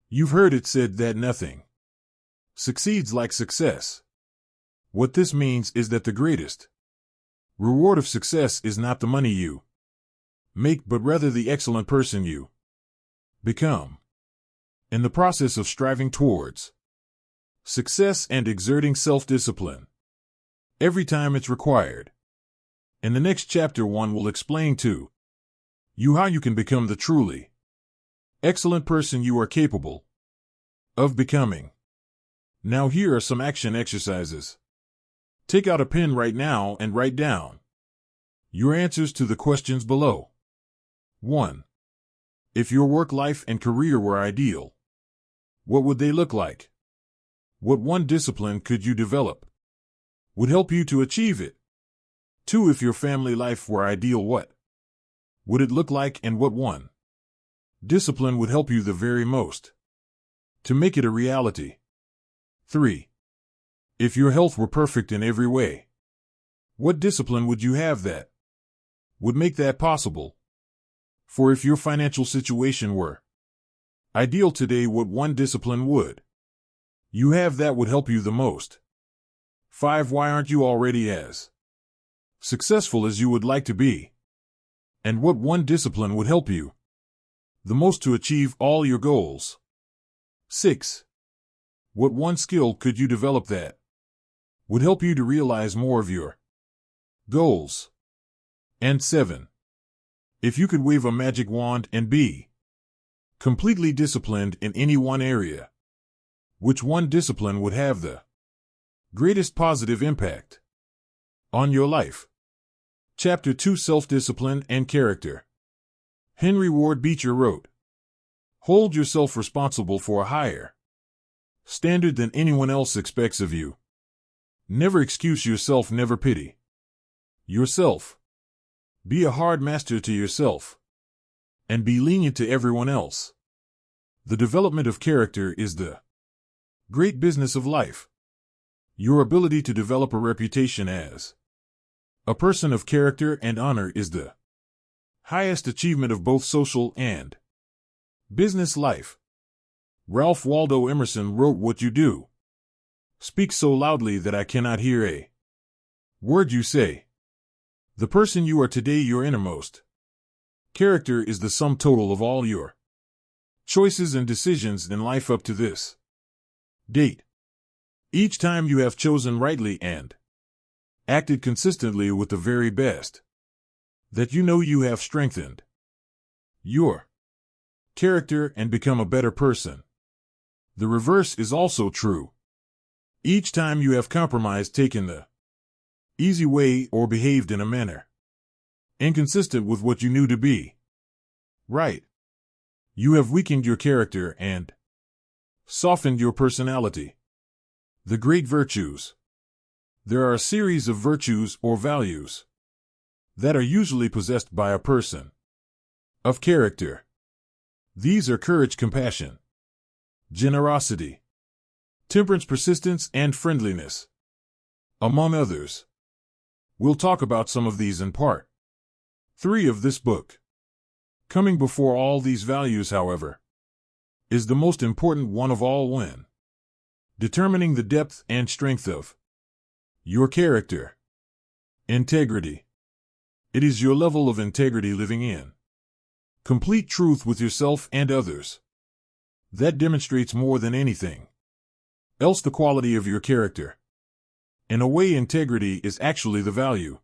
You've heard it said that nothing succeeds like success. What this means is that the greatest reward of success is not the money you make, but rather the excellent person you become in the process of striving towards success and exerting self-discipline every time it's required. In the next chapter, one will explain to you how you can become the truly excellent person you are capable of becoming. Now here are some action exercises. Take out a pen right now and write down your answers to the questions below. 1. If your work life and career were ideal, what would they look like? What one discipline could you develop would help you to achieve it? 2. If your family life were ideal, what would it look like, and what one discipline would help you the very most to make it a reality? 3. If your health were perfect in every way, what discipline would you have that would make that possible? 4. If your financial situation were ideal today, what one discipline would you have that would help you the most? 5. Why aren't you already as successful as you would like to be? And what one discipline would help you the most to achieve all your goals? 6. What one skill could you develop that would help you to realize more of your goals? And 7. If you could wave a magic wand and be completely disciplined in any one area, which one discipline would have the greatest positive impact on your life? Chapter 2: Self-Discipline and Character. Henry Ward Beecher wrote, "Hold yourself responsible for a higher standard than anyone else expects of you. Never excuse yourself, never pity yourself. Be a hard master to yourself, and be lenient to everyone else. The development of character is the great business of life. Your ability to develop a reputation as a person of character and honor is the highest achievement of both social and business life." Ralph Waldo Emerson wrote, "What you do speaks so loudly that I cannot hear a word you say. The person you are today, your innermost character, is the sum total of all your choices and decisions in life up to this date. Each time you have chosen rightly and acted consistently with the very best that you know, you have strengthened your character and become a better person. The reverse is also true. Each time you have compromised, taken the easy way, or behaved in a manner inconsistent with what you knew to be right, you have weakened your character and softened your personality." The great virtues. There are a series of virtues or values that are usually possessed by a person of character. These are courage, compassion, generosity, temperance, persistence, and friendliness, among others. We'll talk about some of these in part 3 of this book. Coming before all these values, however, is the most important one of all. When Determining the depth and strength of your character. Integrity. It is your level of integrity living in complete truth with yourself and others that demonstrates more than anything else the quality of your character. In a way, integrity is actually the value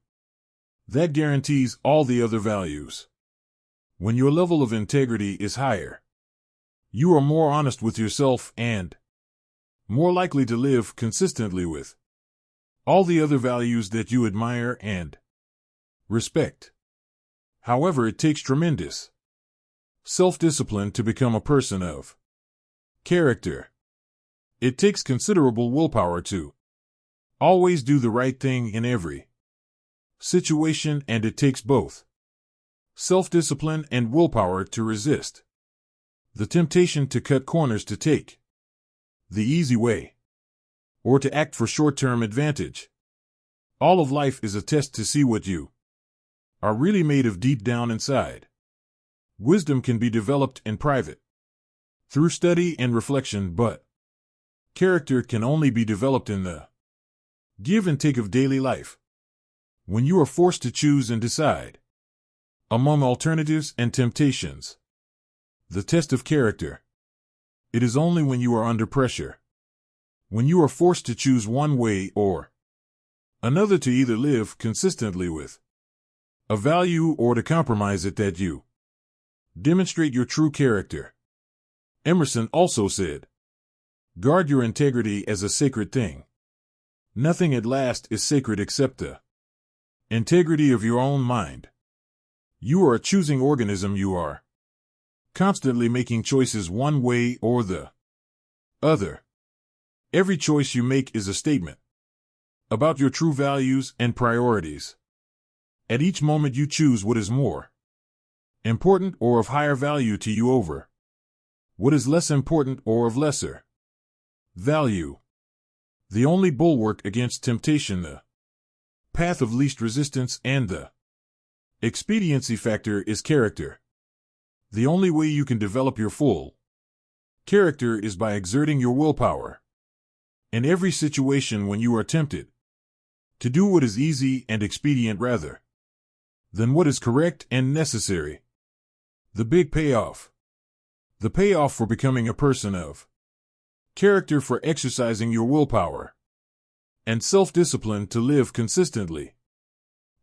that guarantees all the other values. When your level of integrity is higher, you are more honest with yourself and more likely to live consistently with all the other values that you admire and respect. However, it takes tremendous self-discipline to become a person of character. It takes considerable willpower to always do the right thing in every situation, and it takes both self-discipline and willpower to resist the temptation to cut corners, to take the easy way, or to act for short-term advantage. All of life is a test to see what you are really made of deep down inside. Wisdom can be developed in private through study and reflection, but character can only be developed in the give and take of daily life. When you are forced to choose and decide among alternatives and temptations, the test of character. It is only when you are under pressure, when you are forced to choose one way or another, to either live consistently with a value or to compromise it, that you demonstrate your true character. Emerson also said, "Guard your integrity as a sacred thing. Nothing at last is sacred except the integrity of your own mind." You are a choosing organism. You are constantly making choices one way or the other. Every choice you make is a statement about your true values and priorities. At each moment you choose what is more important or of higher value to you over what is less important or of lesser value. The only bulwark against temptation, the path of least resistance, and the expediency factor is character. The only way you can develop your full character is by exerting your willpower in every situation when you are tempted to do what is easy and expedient rather than what is correct and necessary. The big payoff. The payoff for becoming a person of character, for exercising your willpower and self-discipline to live consistently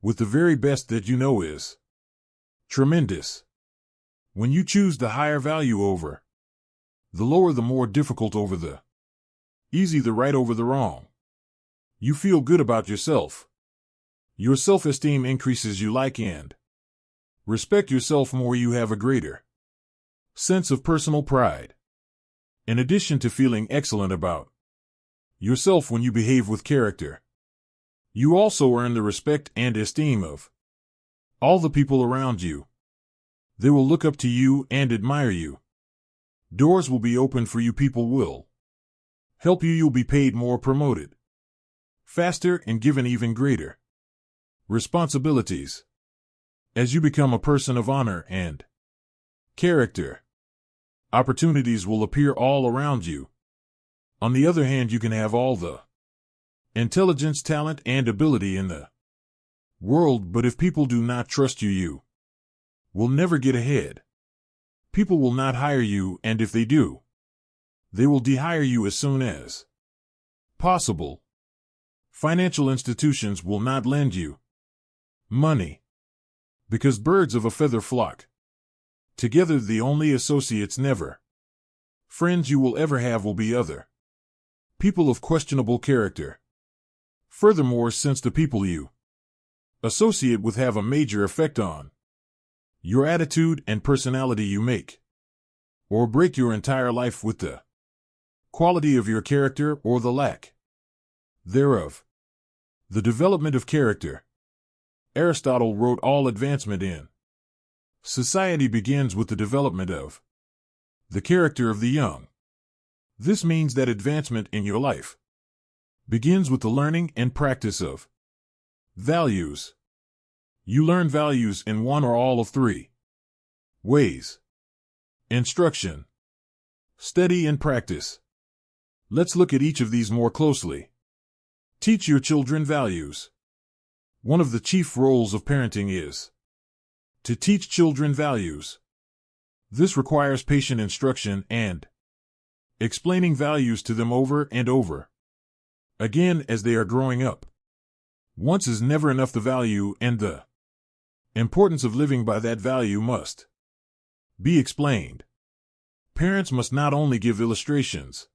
with the very best that you know, is tremendous. When you choose the higher value over the lower, the more difficult over the easy, the right over the wrong, you feel good about yourself. Your self-esteem increases. You like and respect yourself more. You have a greater sense of personal pride. In addition to feeling excellent about yourself when you behave with character, you also earn the respect and esteem of all the people around you. They will look up to you and admire you. Doors will be open for you. People will help you. You'll be paid more, promoted faster, and given even greater responsibilities. As you become a person of honor and character, opportunities will appear all around you. On the other hand, you can have all the intelligence, talent, and ability in the world, but if people do not trust you, you will never get ahead. People will not hire you, and if they do, they will dehire you as soon as possible. Financial institutions will not lend you money, because birds of a feather flock together. The only associates, never friends, you will ever have will be other people of questionable character. Furthermore, since the people you associate with have a major effect on your attitude and personality, you make or break your entire life with the quality of your character or the lack thereof. The development of character. Aristotle wrote, all advancement in society begins with the development of the character of the young. This means that advancement in your life begins with the learning and practice of values. You learn values in one or all of three ways: instruction, study, and practice. Let's look at each of these more closely. Teach your children values. One of the chief roles of parenting is to teach children values. This requires patient instruction and explaining values to them over and over again as they are growing up. Once is never enough. The value and the importance of living by that value must be explained. Parents must not only give illustrations,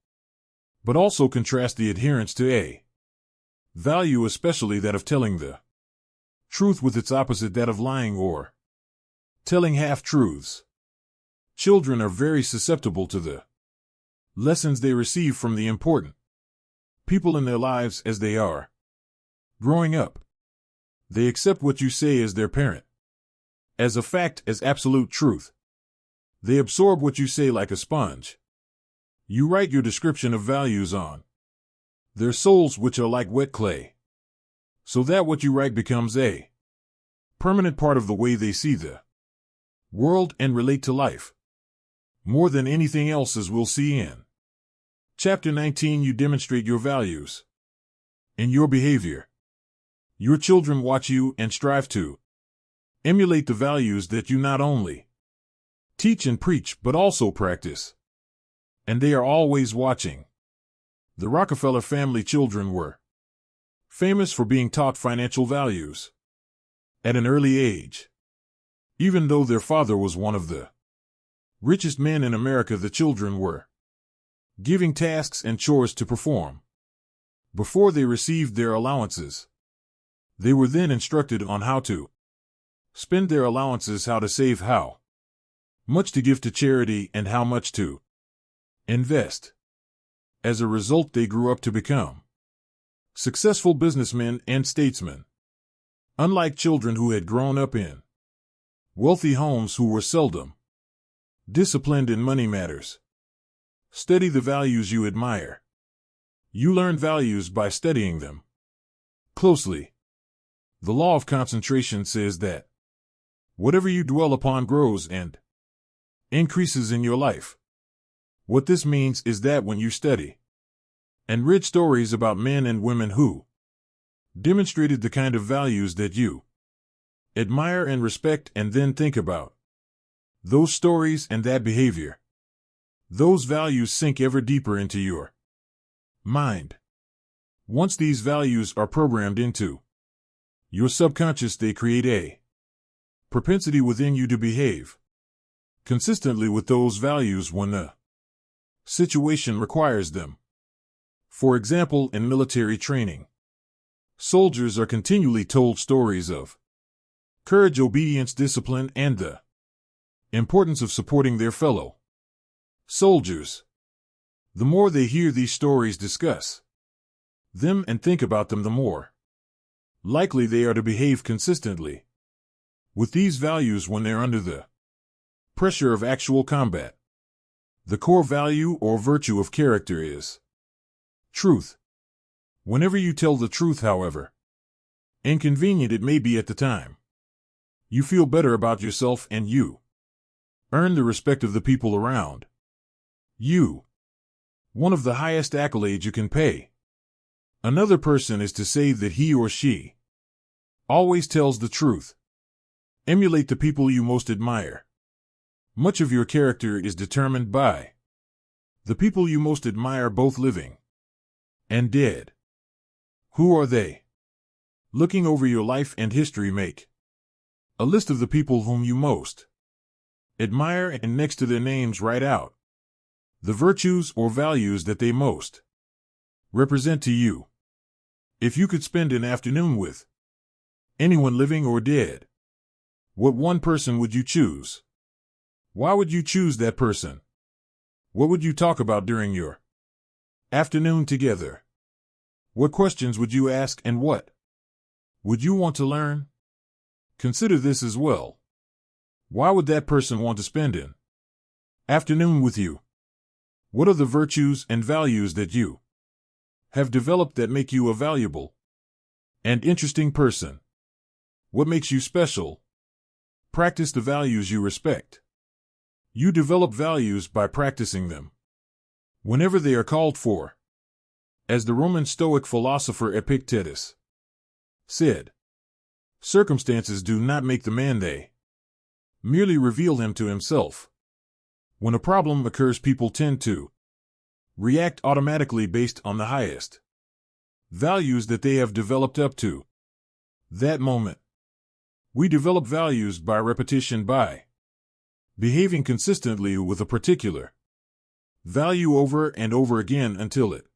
but also contrast the adherence to a value, especially that of telling the truth, with its opposite, that of lying or telling half-truths. Children are very susceptible to the lessons they receive from the important people in their lives as they are growing up. They accept what you say as their parent, as a fact, as absolute truth. They absorb what you say like a sponge. You write your description of values on their souls, which are like wet clay, so that what you write becomes a permanent part of the way they see the world and relate to life. More than anything else, as we'll see in Chapter 19, you demonstrate your values in your behavior. Your children watch you and strive to emulate the values that you not only teach and preach but also practice. And they are always watching. The Rockefeller family children were famous for being taught financial values at an early age. Even though their father was one of the richest men in America, the children were given tasks and chores to perform before they received their allowances. They were then instructed on how to spend their allowances, how to save, how much to give to charity, and how much to invest. As a result, they grew up to become successful businessmen and statesmen. Unlike children who had grown up in wealthy homes, who were seldom disciplined in money matters. Study the values you admire. You learn values by studying them closely. The law of concentration says that whatever you dwell upon grows and increases in your life. What this means is that when you study and read stories about men and women who demonstrated the kind of values that you admire and respect, and then think about those stories and that behavior, those values sink ever deeper into your mind. Once these values are programmed into your subconscious, they create a propensity within you to behave consistently with those values when the situation requires them. For example, in military training, soldiers are continually told stories of courage, obedience, discipline, and the importance of supporting their fellow soldiers. The more they hear these stories, discuss them, and think about them, the more likely they are to behave consistently with these values when they're under the pressure of actual combat. The core value or virtue of character is truth. Whenever you tell the truth, however inconvenient it may be at the time, you feel better about yourself and you earn the respect of the people around you. One of the highest accolades you can pay another person is to say that he or she always tells the truth. Emulate the people you most admire. Much of your character is determined by the people you most admire, both living and dead. Who are they? Looking over your life and history, make a list of the people whom you most admire, and next to their names write out the virtues or values that they most represent to you. If you could spend an afternoon with anyone living or dead, what one person would you choose? Why would you choose that person? What would you talk about during your afternoon together? What questions would you ask, and what would you want to learn? Consider this as well. Why would that person want to spend an afternoon with you? What are the virtues and values that you have developed that make you a valuable and interesting person? What makes you special? Practice the values you respect. You develop values by practicing them whenever they are called for. As the Roman Stoic philosopher Epictetus said, circumstances do not make the man, they merely reveal him to himself. When a problem occurs, people tend to react automatically based on the highest values that they have developed up to that moment. We develop values by repetition, by behaving consistently with a particular value over and over again until it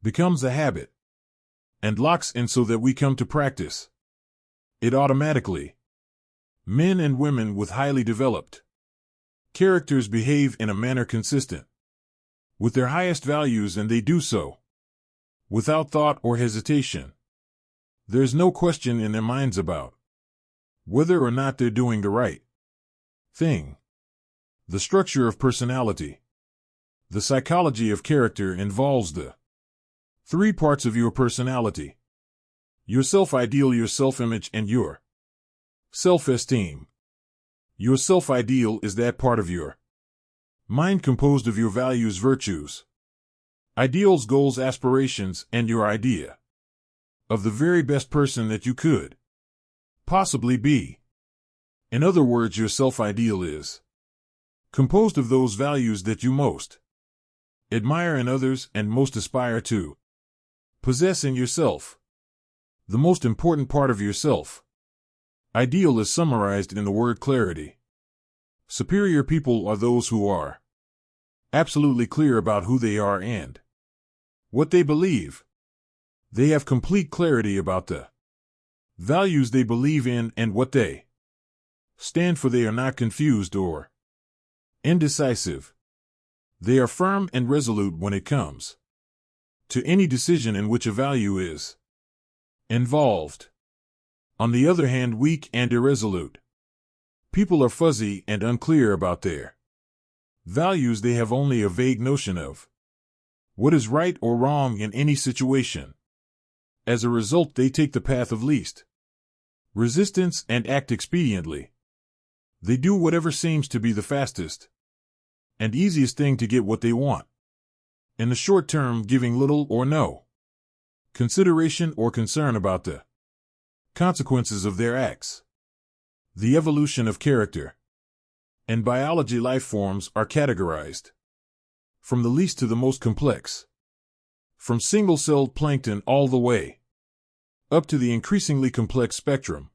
becomes a habit and locks in, so that we come to practice it automatically. Men and women with highly developed characters behave in a manner consistent with their highest values, and they do so without thought or hesitation. There's no question in their minds about whether or not they're doing the right thing. The structure of personality. The psychology of character involves the three parts of your personality: your self-ideal, your self-image, and your self-esteem. Your self-ideal is that part of your mind composed of your values, virtues, ideals, goals, aspirations, and your idea of the very best person that you could possibly be. In other words, your self-ideal is composed of those values that you most admire in others and most aspire to possess in yourself. The most important part of yourself ideal is summarized in the word clarity. Superior people are those who are absolutely clear about who they are and what they believe. They have complete clarity about the values they believe in and what they stand for. They are not confused or indecisive. They are firm and resolute when it comes to any decision in which a value is involved. On the other hand, weak and irresolute people are fuzzy and unclear about their values. They have only a vague notion of what is right or wrong in any situation. As a result, they take the path of least resistance and act expediently. They do whatever seems to be the fastest and easiest thing to get what they want in the short term, giving little or no consideration or concern about the consequences of their acts. The evolution of character. In biology, life forms are categorized from the least to the most complex, from single-celled plankton all the way up to the increasingly complex spectrum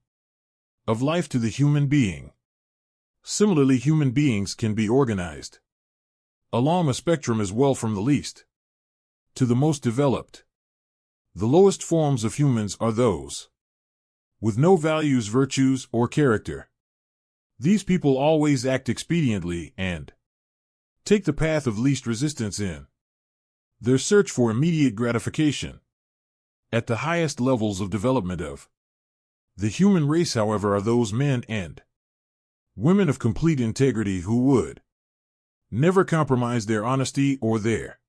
of life to the human being. Similarly, human beings can be organized along a spectrum as well, from the least to the most developed. The lowest forms of humans are those with no values, virtues, or character. These people always act expediently and take the path of least resistance in their search for immediate gratification. At the highest levels of development of the human race, however, are those men and women of complete integrity who would never compromise their honesty or their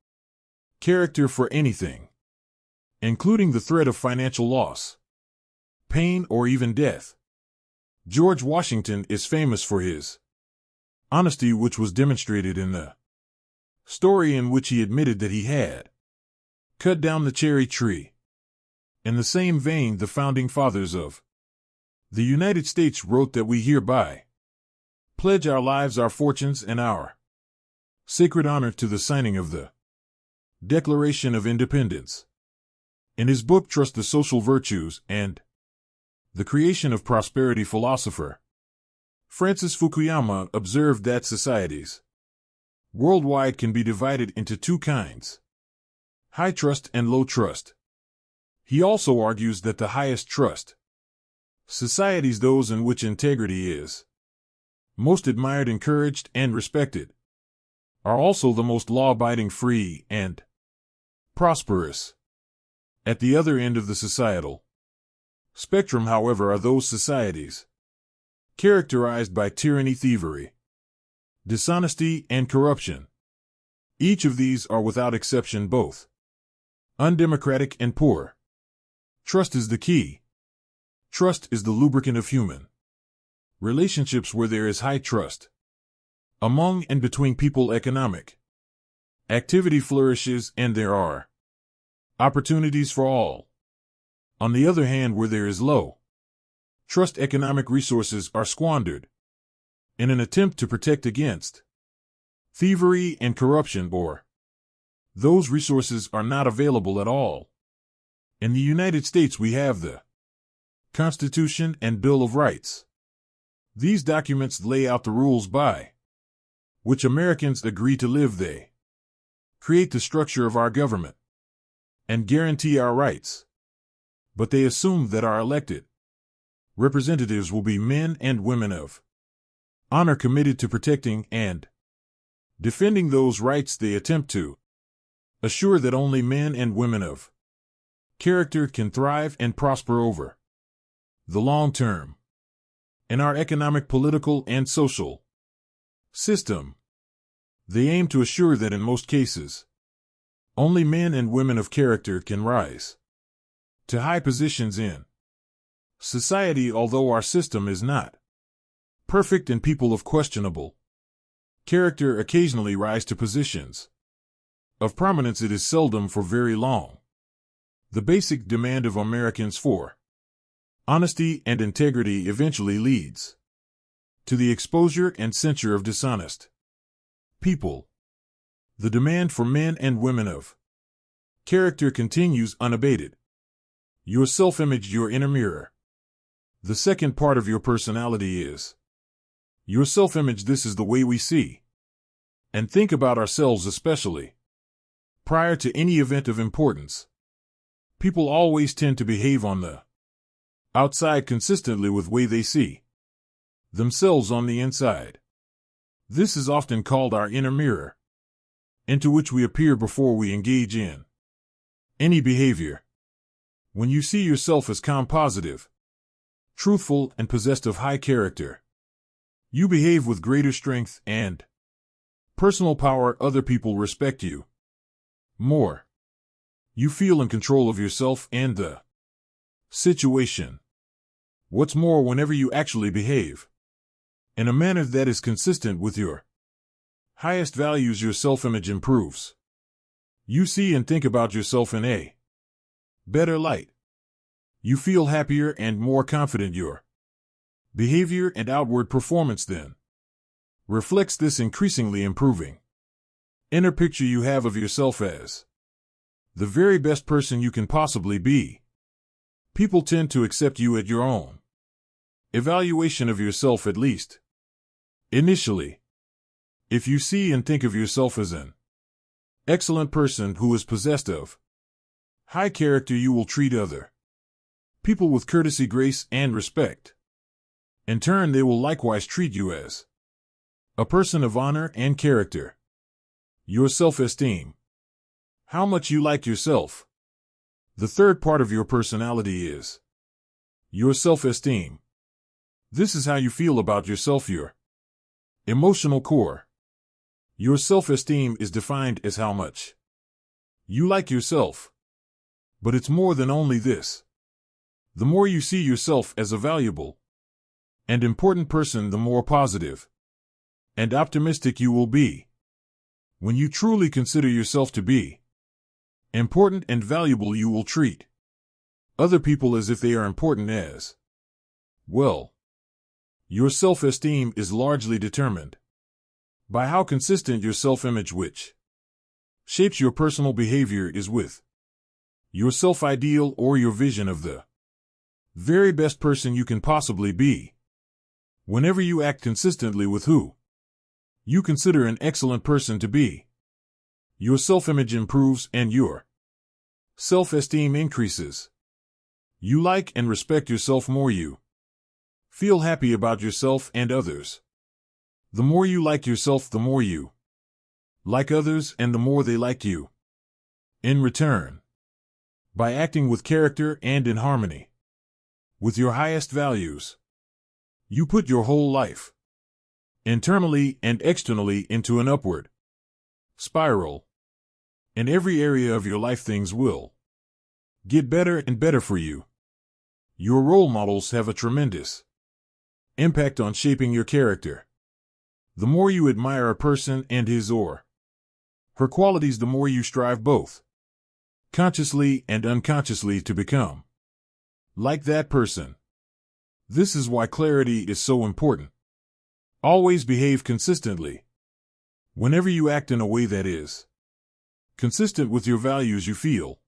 character for anything, including the threat of financial loss, pain, or even death. George Washington is famous for his honesty, which was demonstrated in the story in which he admitted that he had cut down the cherry tree. In the same vein, the founding fathers of the United States wrote that we hereby pledge our lives, our fortunes, and our sacred honor to the signing of the Declaration of Independence. In his book Trust, the Social Virtues and the Creation of Prosperity, philosopher Francis Fukuyama observed that societies worldwide can be divided into two kinds: high trust and low trust. He also argues that the highest trust societies, those in which integrity is most admired, encouraged, and respected, are also the most law-abiding, free, and prosperous. At the other end of the societal spectrum, however, are those societies characterized by tyranny, thievery, dishonesty, and corruption. Each of these are without exception both undemocratic and poor. Trust is the key. Trust is the lubricant of human relationships. Where there is high trust among and between people, economic activity flourishes, and there are opportunities for all. On the other hand, where there is low trust, economic resources are squandered in an attempt to protect against thievery and corruption, or those resources are not available at all. In the United States, we have the Constitution and Bill of Rights. These documents lay out the rules by which Americans agree to live. They create the structure of our government and guarantee our rights. But they assume that our elected representatives will be men and women of honor, committed to protecting and defending those rights. They attempt to assure that only men and women of character can thrive and prosper over the long term. In our economic, political, and social system, they aim to assure that in most cases, only men and women of character can rise to high positions in society. Although our system is not perfect and people of questionable character occasionally rise to positions of prominence, it is seldom for very long. The basic demand of Americans for honesty and integrity eventually leads to the exposure and censure of dishonest people. The demand for men and women of character continues unabated. Your self-image, your inner mirror. The second part of your personality is your self-image. This is the way we see and think about ourselves, especially prior to any event of importance. People always tend to behave on the outside consistently with the way they see themselves on the inside. This is often called our inner mirror, into which we appear before we engage in any behavior. When you see yourself as calm, positive, truthful, and possessed of high character, you behave with greater strength and personal power. Other people respect you more. You feel in control of yourself and the situation. What's more, whenever you actually behave in a manner that is consistent with your highest values, your self-image improves. You see and think about yourself in a better light. You feel happier and more confident. Your behavior and outward performance then reflects this increasingly improving inner picture you have of yourself as the very best person you can possibly be. People tend to accept you at your own evaluation of yourself, at least initially. If you see and think of yourself as an excellent person who is possessed of high character, you will treat other people with courtesy, grace, and respect. In turn, they will likewise treat you as a person of honor and character. Your self-esteem. How much you like yourself. The third part of your personality is your self-esteem. This is how you feel about yourself, your emotional core. Your self-esteem is defined as how much you like yourself. But it's more than only this. The more you see yourself as a valuable and important person, the more positive and optimistic you will be. When you truly consider yourself to be important and valuable, you will treat other people as if they are important as well. Your self-esteem is largely determined by how consistent your self-image, which shapes your personal behavior, is with your self-ideal or your vision of the very best person you can possibly be. Whenever you act consistently with who you consider an excellent person to be, your self-image improves and your self-esteem increases. You like and respect yourself more. You feel happy about yourself and others. The more you like yourself, the more you like others, and the more they like you in return. By acting with character and in harmony with your highest values, you put your whole life, internally and externally, into an upward spiral. In every area of your life, things will get better and better for you. Your role models have a tremendous impact on shaping your character. The more you admire a person and his or her qualities, the more you strive both consciously and unconsciously to become like that person. This is why clarity is so important. Always behave consistently. Whenever you act in a way that is consistent with your values, you feel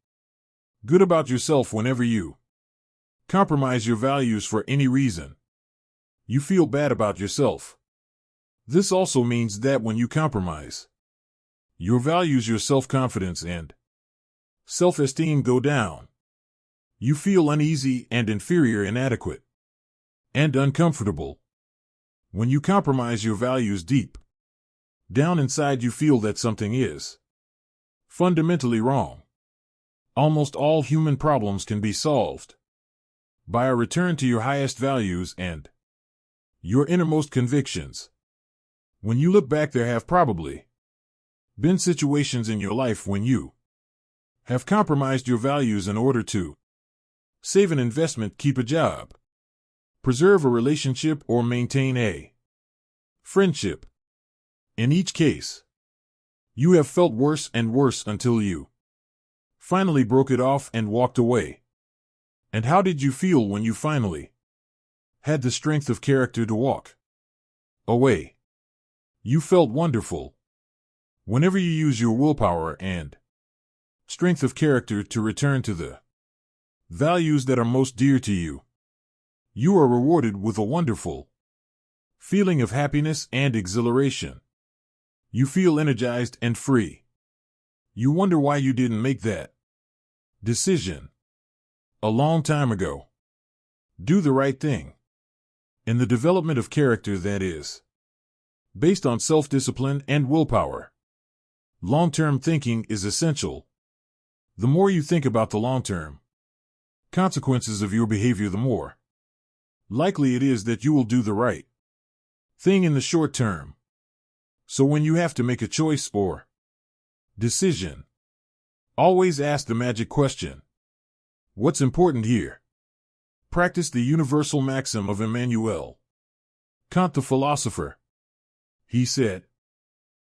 good about yourself. Whenever you compromise your values for any reason, you feel bad about yourself. This also means that when you compromise your values, your self-confidence and self-esteem go down. You feel uneasy and inferior, inadequate, and uncomfortable. When you compromise your values deep down inside, you feel that something is fundamentally wrong. Almost all human problems can be solved by a return to your highest values and your innermost convictions. When you look back, there have probably been situations in your life when you have compromised your values in order to save an investment, keep a job, preserve a relationship, or maintain a friendship. In each case, you have felt worse and worse until you finally broke it off and walked away. And how did you feel when you finally had the strength of character to walk away? You felt wonderful. Whenever you use your willpower and strength of character to return to the values that are most dear to you, you are rewarded with a wonderful feeling of happiness and exhilaration. You feel energized and free. You wonder why you didn't make that decision a long time ago. Do the right thing. In the development of character that is based on self-discipline and willpower, long-term thinking is essential. The more you think about the long-term consequences of your behavior, the more likely it is that you will do the right thing in the short term. So when you have to make a choice or decision, always ask the magic question: what's important here? Practice the universal maxim of Immanuel Kant the philosopher. He said,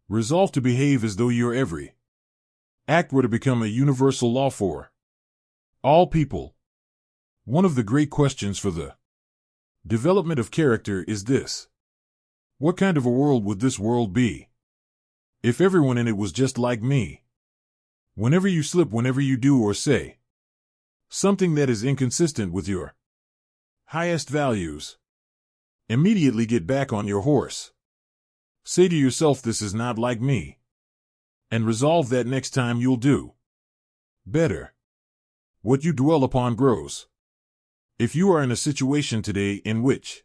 "Resolve to behave as though your every act were to become a universal law for all people." One of the great questions for the development of character is this: what kind of a world would this world be if everyone in it was just like me? Whenever you slip, whenever you do or say something that is inconsistent with your highest values, immediately get back on your horse. Say to yourself, "This is not like me," and resolve that next time you'll do better. What you dwell upon grows. If you are in a situation today in which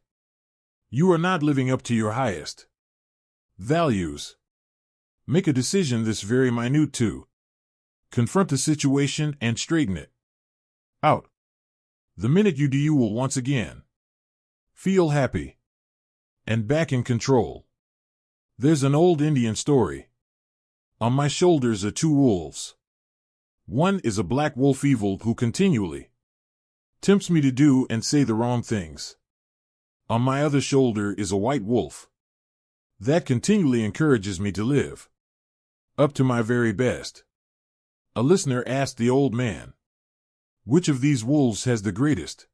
you are not living up to your highest values, make a decision this very minute to confront the situation and straighten it out. The minute you do, you will once again feel happy and back in control. There's an old Indian story. On my shoulders are two wolves. One is a black wolf, evil, who continually tempts me to do and say the wrong things. On my other shoulder is a white wolf that continually encourages me to live up to my very best. A listener asked the old man, "Which of these wolves has the greatest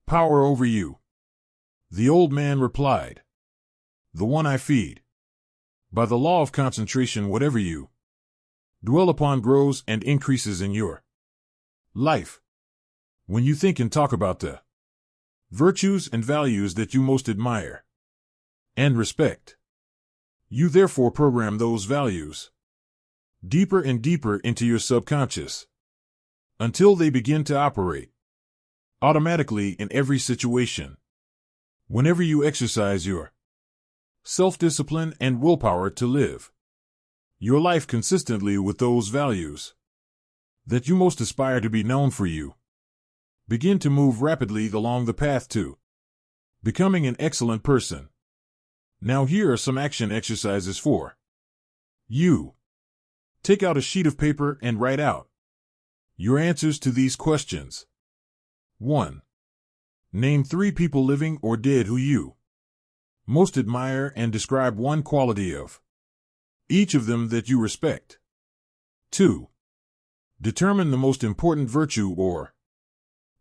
power over you?" The old man replied, "The one I feed." By the law of concentration, whatever you dwell upon grows and increases in your life. When you think and talk about the virtues and values that you most admire and respect, you therefore program those values deeper and deeper into your subconscious until they begin to operate automatically in every situation. Whenever you exercise your self-discipline and willpower to live your life consistently with those values that you most aspire to be known for, you begin to move rapidly along the path to becoming an excellent person. Now here are some action exercises for you. Take out a sheet of paper and write out your answers to these questions. 1. Name 3 people living or dead who you most admire and describe one quality of each of them that you respect. 2. Determine the most important virtue or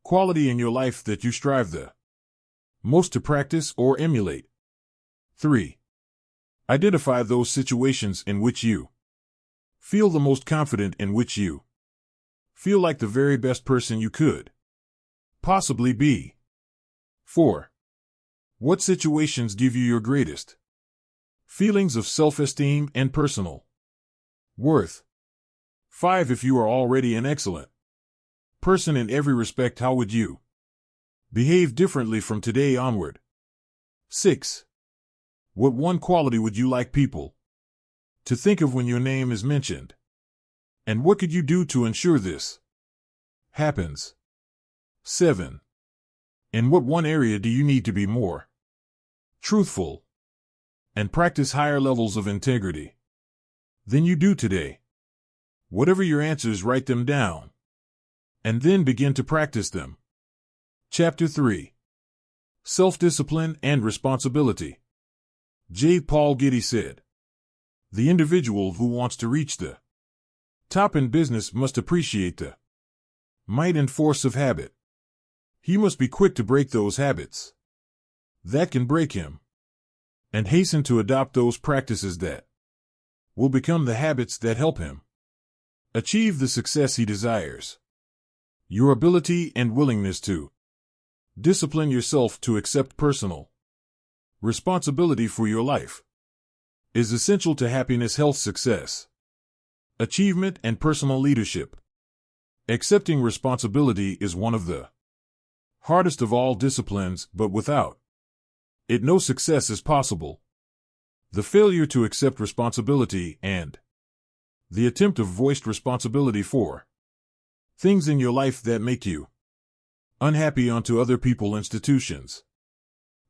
quality in your life that you strive the most to practice or emulate. 3. Identify those situations in which you feel the most confident, in which you feel like the very best person you could possibly be. 4. What situations give you your greatest feelings of self-esteem and personal worth? 5. If you are already an excellent person in every respect, how would you behave differently from today onward? 6. What one quality would you like people to think of when your name is mentioned? And what could you do to ensure this happens? 7. In what one area do you need to be more truthful and practice higher levels of integrity than you do today? Whatever your answers, write them down and then begin to practice them. Chapter 3. Self-discipline and responsibility. J. Paul Getty said, "The individual who wants to reach the top in business must appreciate the might and force of habit. He must be quick to break those habits that can break him, and hasten to adopt those practices that will become the habits that help him achieve the success he desires." Your ability and willingness to discipline yourself to accept personal responsibility for your life is essential to happiness, health, success, achievement, and personal leadership. Accepting responsibility is one of the hardest of all disciplines, but without it, no success is possible. The failure to accept responsibility and the attempt of voiced responsibility for things in your life that make you unhappy onto other people, institutions,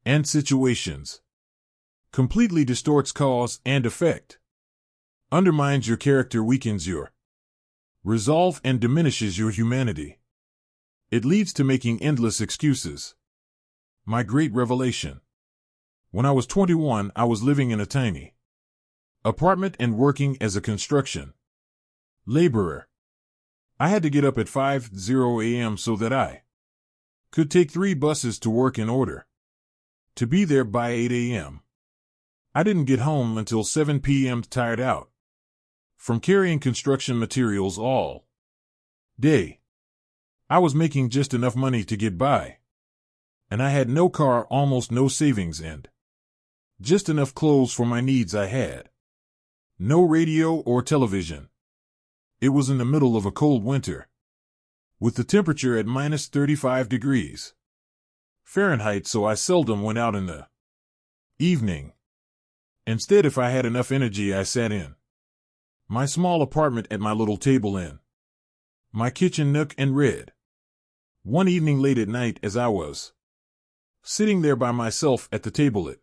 and situations completely distorts cause and effect, undermines your character, weakens your resolve, and diminishes your humanity. It leads to making endless excuses. My great revelation. When I was 21, I was living in a tiny apartment and working as a construction laborer. I had to get up at 5:00 a.m. so that I could take 3 buses to work in order to be there by 8 a.m. I didn't get home until 7 p.m. tired out from carrying construction materials all day. I was making just enough money to get by, and I had no car, almost no savings, and just enough clothes for my needs. I had no radio or television. It was in the middle of a cold winter, with the temperature at -35 degrees Fahrenheit, so I seldom went out in the evening. Instead, if I had enough energy, I sat in my small apartment at my little table in my kitchen nook and read. One evening late at night, as I was sitting there by myself at the table, it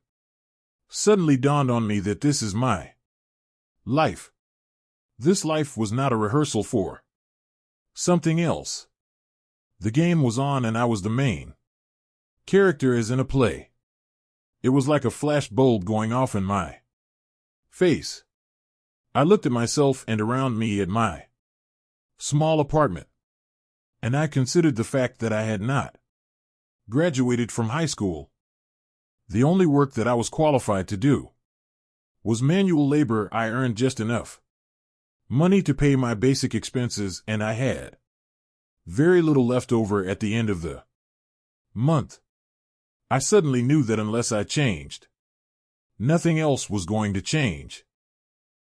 suddenly dawned on me that this is my life. This life was not a rehearsal for something else. The game was on, and I was the main character as in a play. It was like a flash bulb going off in my face. I looked at myself and around me at my small apartment, and I considered the fact that I had not graduated from high school. The only work that I was qualified to do was manual labor. I earned just enough money to pay my basic expenses, and I had very little left over at the end of the month. I suddenly knew that unless I changed, nothing else was going to change.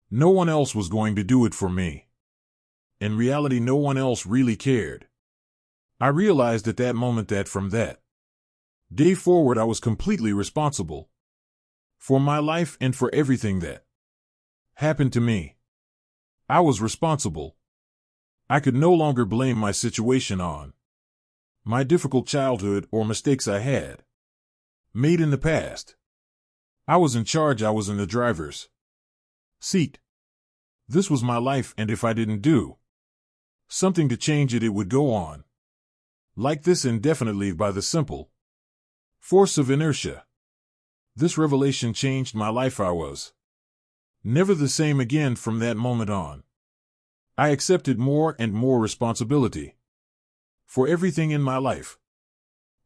No one else was going to do it for me. In reality, no one else really cared. I realized at that moment that from that day forward, I was completely responsible for my life and for everything that happened to me. I was responsible. I could no longer blame my situation on my difficult childhood or mistakes I had made in the past. I was in charge. I was in the driver's seat. This was my life, and if I didn't do something to change it, it would go on like this indefinitely by the simple force of inertia. This revelation changed my life. I was never the same again from that moment on. I accepted more and more responsibility for everything in my life.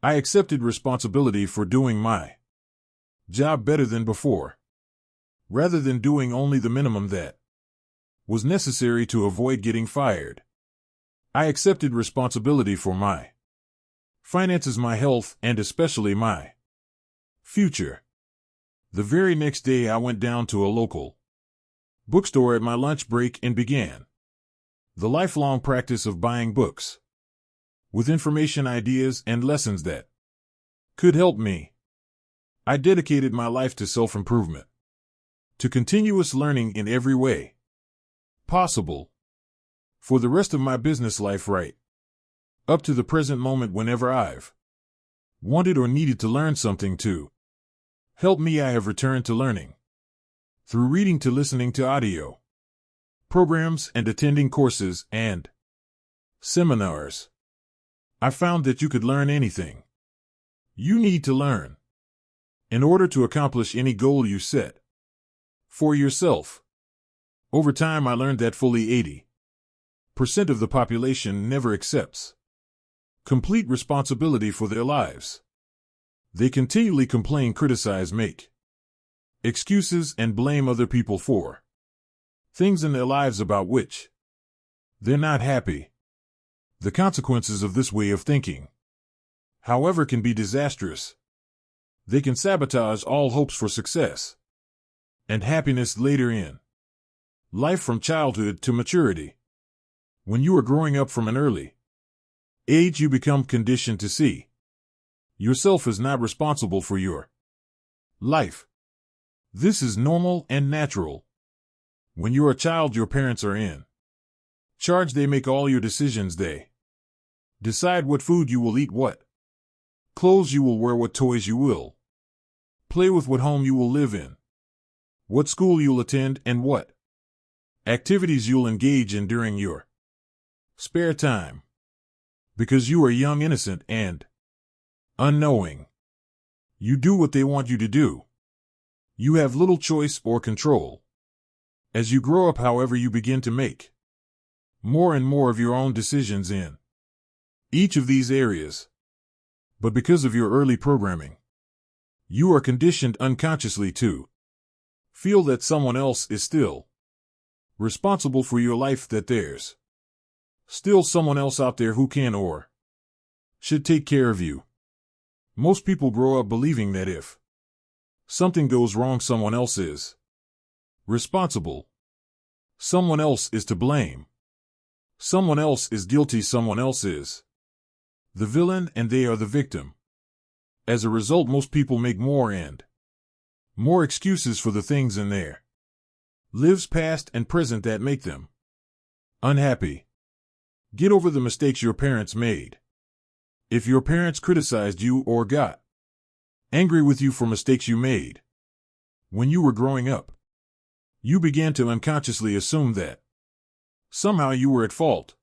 I accepted responsibility for doing my job better than before, rather than doing only the minimum that was necessary to avoid getting fired. I accepted responsibility for my finances, my health, and especially my future. The very next day, I went down to a local bookstore at my lunch break and began the lifelong practice of buying books with information, ideas, and lessons that could help me. I dedicated my life to self-improvement, to continuous learning in every way possible, for the rest of my business life, right up to the present moment. Whenever I've wanted or needed to learn something to help me, I have returned to learning. Through reading to listening to audio programs and attending courses and seminars, I found that you could learn anything you need to learn in order to accomplish any goal you set for yourself. Over time, I learned that fully 80% of the population never accepts complete responsibility for their lives. They continually complain, criticize, make excuses, and blame other people for things in their lives about which they're not happy. The consequences of this way of thinking, however, can be disastrous. They can sabotage all hopes for success and happiness later in life, from childhood to maturity. When you are growing up from an early age, you become conditioned to see yourself as not responsible for your life. This is normal and natural. When you're a child, your parents are in charge. They make all your decisions. They decide what food you will eat, what clothes you will wear, what toys you will play with, what home you will live in, what school you'll attend, and what activities you'll engage in during your spare time. Because you are young, innocent, and unknowing, you do what they want you to do. You have little choice or control. As you grow up, however, you begin to make more and more of your own decisions in each of these areas. But because of your early programming, you are conditioned unconsciously to feel that someone else is still responsible for your life, that there's still someone else out there who can or should take care of you. Most people grow up believing that if something goes wrong, someone else is responsible. Someone else is to blame. Someone else is guilty. Someone else is the villain, and they are the victim. As a result, most people make more and more excuses for the things in their lives, past and present, that make them unhappy. Get over the mistakes your parents made. If your parents criticized you or got angry with you for mistakes you made when you were growing up, you began to unconsciously assume that somehow you were at fault.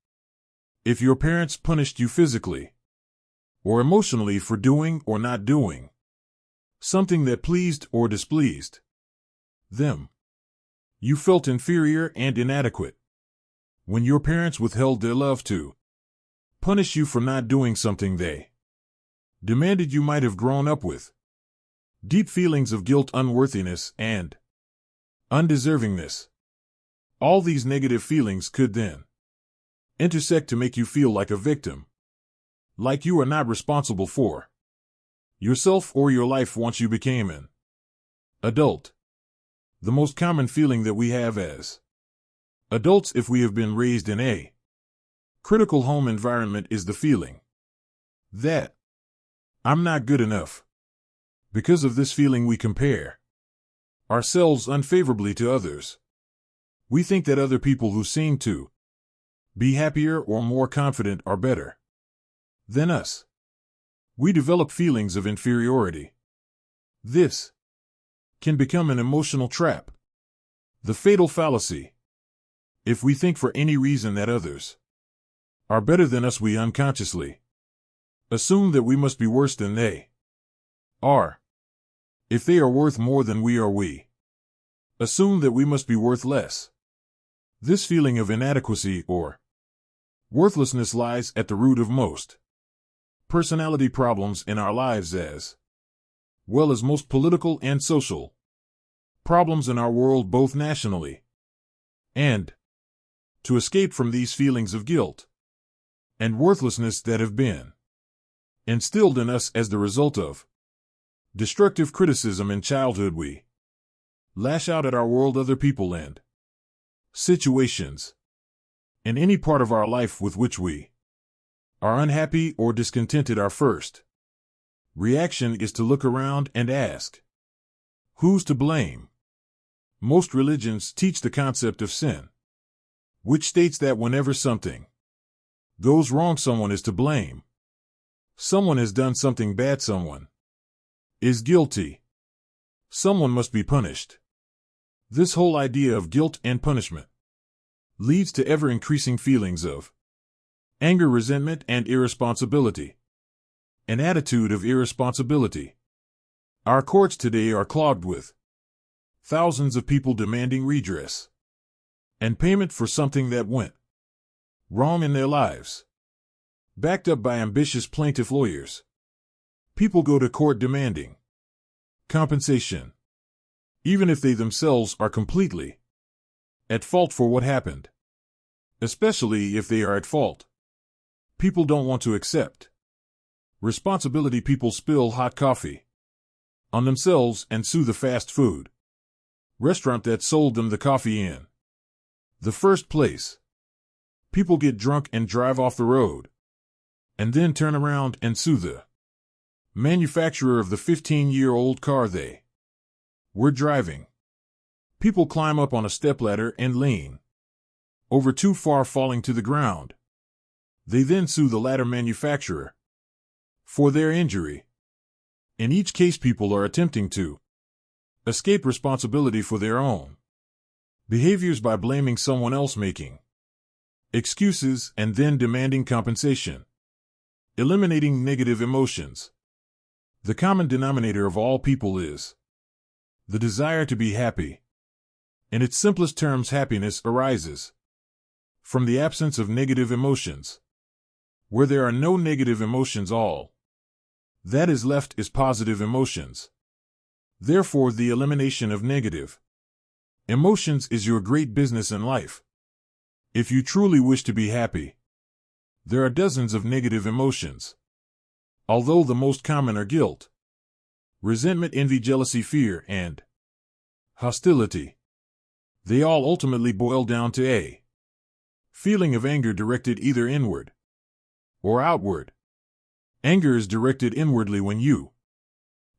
If your parents punished you physically or emotionally for doing or not doing something that pleased or displeased them, you felt inferior and inadequate. When your parents withheld their love to punish you for not doing something they demanded, you might have grown up with deep feelings of guilt, unworthiness, and undeservingness. All these negative feelings could then intersect to make you feel like a victim, like you are not responsible for yourself or your life once you became an adult. The most common feeling that we have as adults, if we have been raised in a critical home environment, is the feeling that I'm not good enough. Because of this feeling, we compare ourselves unfavorably to others. We think that other people who seem to be happier or more confident are better than us. We develop feelings of inferiority. This can become an emotional trap, the fatal fallacy. If we think for any reason that others are better than us, we unconsciously assume that we must be worse than they are. If they are worth more than we are, we assume that we must be worth less This feeling of inadequacy or worthlessness lies at the root of most personality problems in our lives, as well as most political and social problems in our world, both nationally and to escape from these feelings of guilt and worthlessness that have been instilled in us as the result of destructive criticism in childhood, we lash out at our world, other people, and situations in any part of our life with which we are unhappy or discontented. Our first reaction is to look around and ask, who's to blame? Most religions teach the concept of sin, which states that whenever something goes wrong, someone is to blame. Someone has done something bad, someone is guilty. Someone must be punished. This whole idea of guilt and punishment leads to ever-increasing feelings of anger, resentment, and irresponsibility. An attitude of irresponsibility. Our courts today are clogged with thousands of people demanding redress and payment for something that went wrong in their lives. Backed up by ambitious plaintiff lawyers, people go to court demanding compensation, even if they themselves are completely at fault for what happened. Especially if they are at fault, people don't want to accept responsibility. People spill hot coffee on themselves and sue the fast food restaurant that sold them the coffee in the first place. People get drunk and drive off the road, and then turn around and sue the manufacturer of the 15-year-old car they were driving. People climb up on a stepladder and lean over too far, falling to the ground. They then sue the ladder manufacturer for their injury. In each case, people are attempting to escape responsibility for their own behaviors by blaming someone else, making excuses, and then demanding compensation. Eliminating negative emotions. The common denominator of all people is the desire to be happy. In its simplest terms, happiness arises from the absence of negative emotions. Where there are no negative emotions, all that is left is positive emotions. Therefore, the elimination of negative emotions is your great business in life. If you truly wish to be happy, there are dozens of negative emotions. Although the most common are guilt, resentment, envy, jealousy, fear, and hostility, they all ultimately boil down to a feeling of anger directed either inward or outward. Anger is directed inwardly when you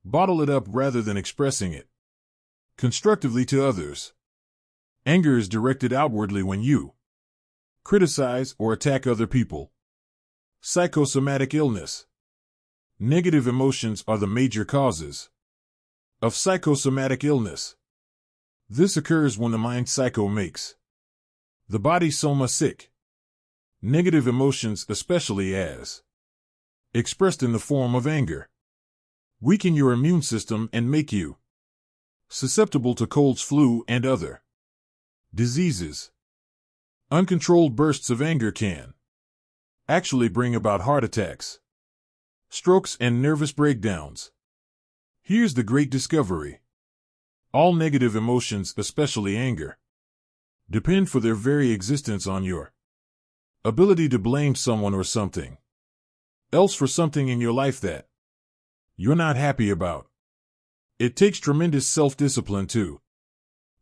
bottle it up rather than expressing it constructively to others. Anger is directed outwardly when you criticize or attack other people. Psychosomatic illness. Negative emotions are the major causes of psychosomatic illness. This occurs when the mind psycho makes the body soma sick. Negative emotions, especially as expressed in the form of anger, weaken your immune system and make you susceptible to colds, flu, and other diseases. Uncontrolled bursts of anger can actually bring about heart attacks, strokes, and nervous breakdowns. Here's the great discovery. All negative emotions, especially anger, depend for their very existence on your ability to blame someone or something else for something in your life that you're not happy about. It takes tremendous self-discipline to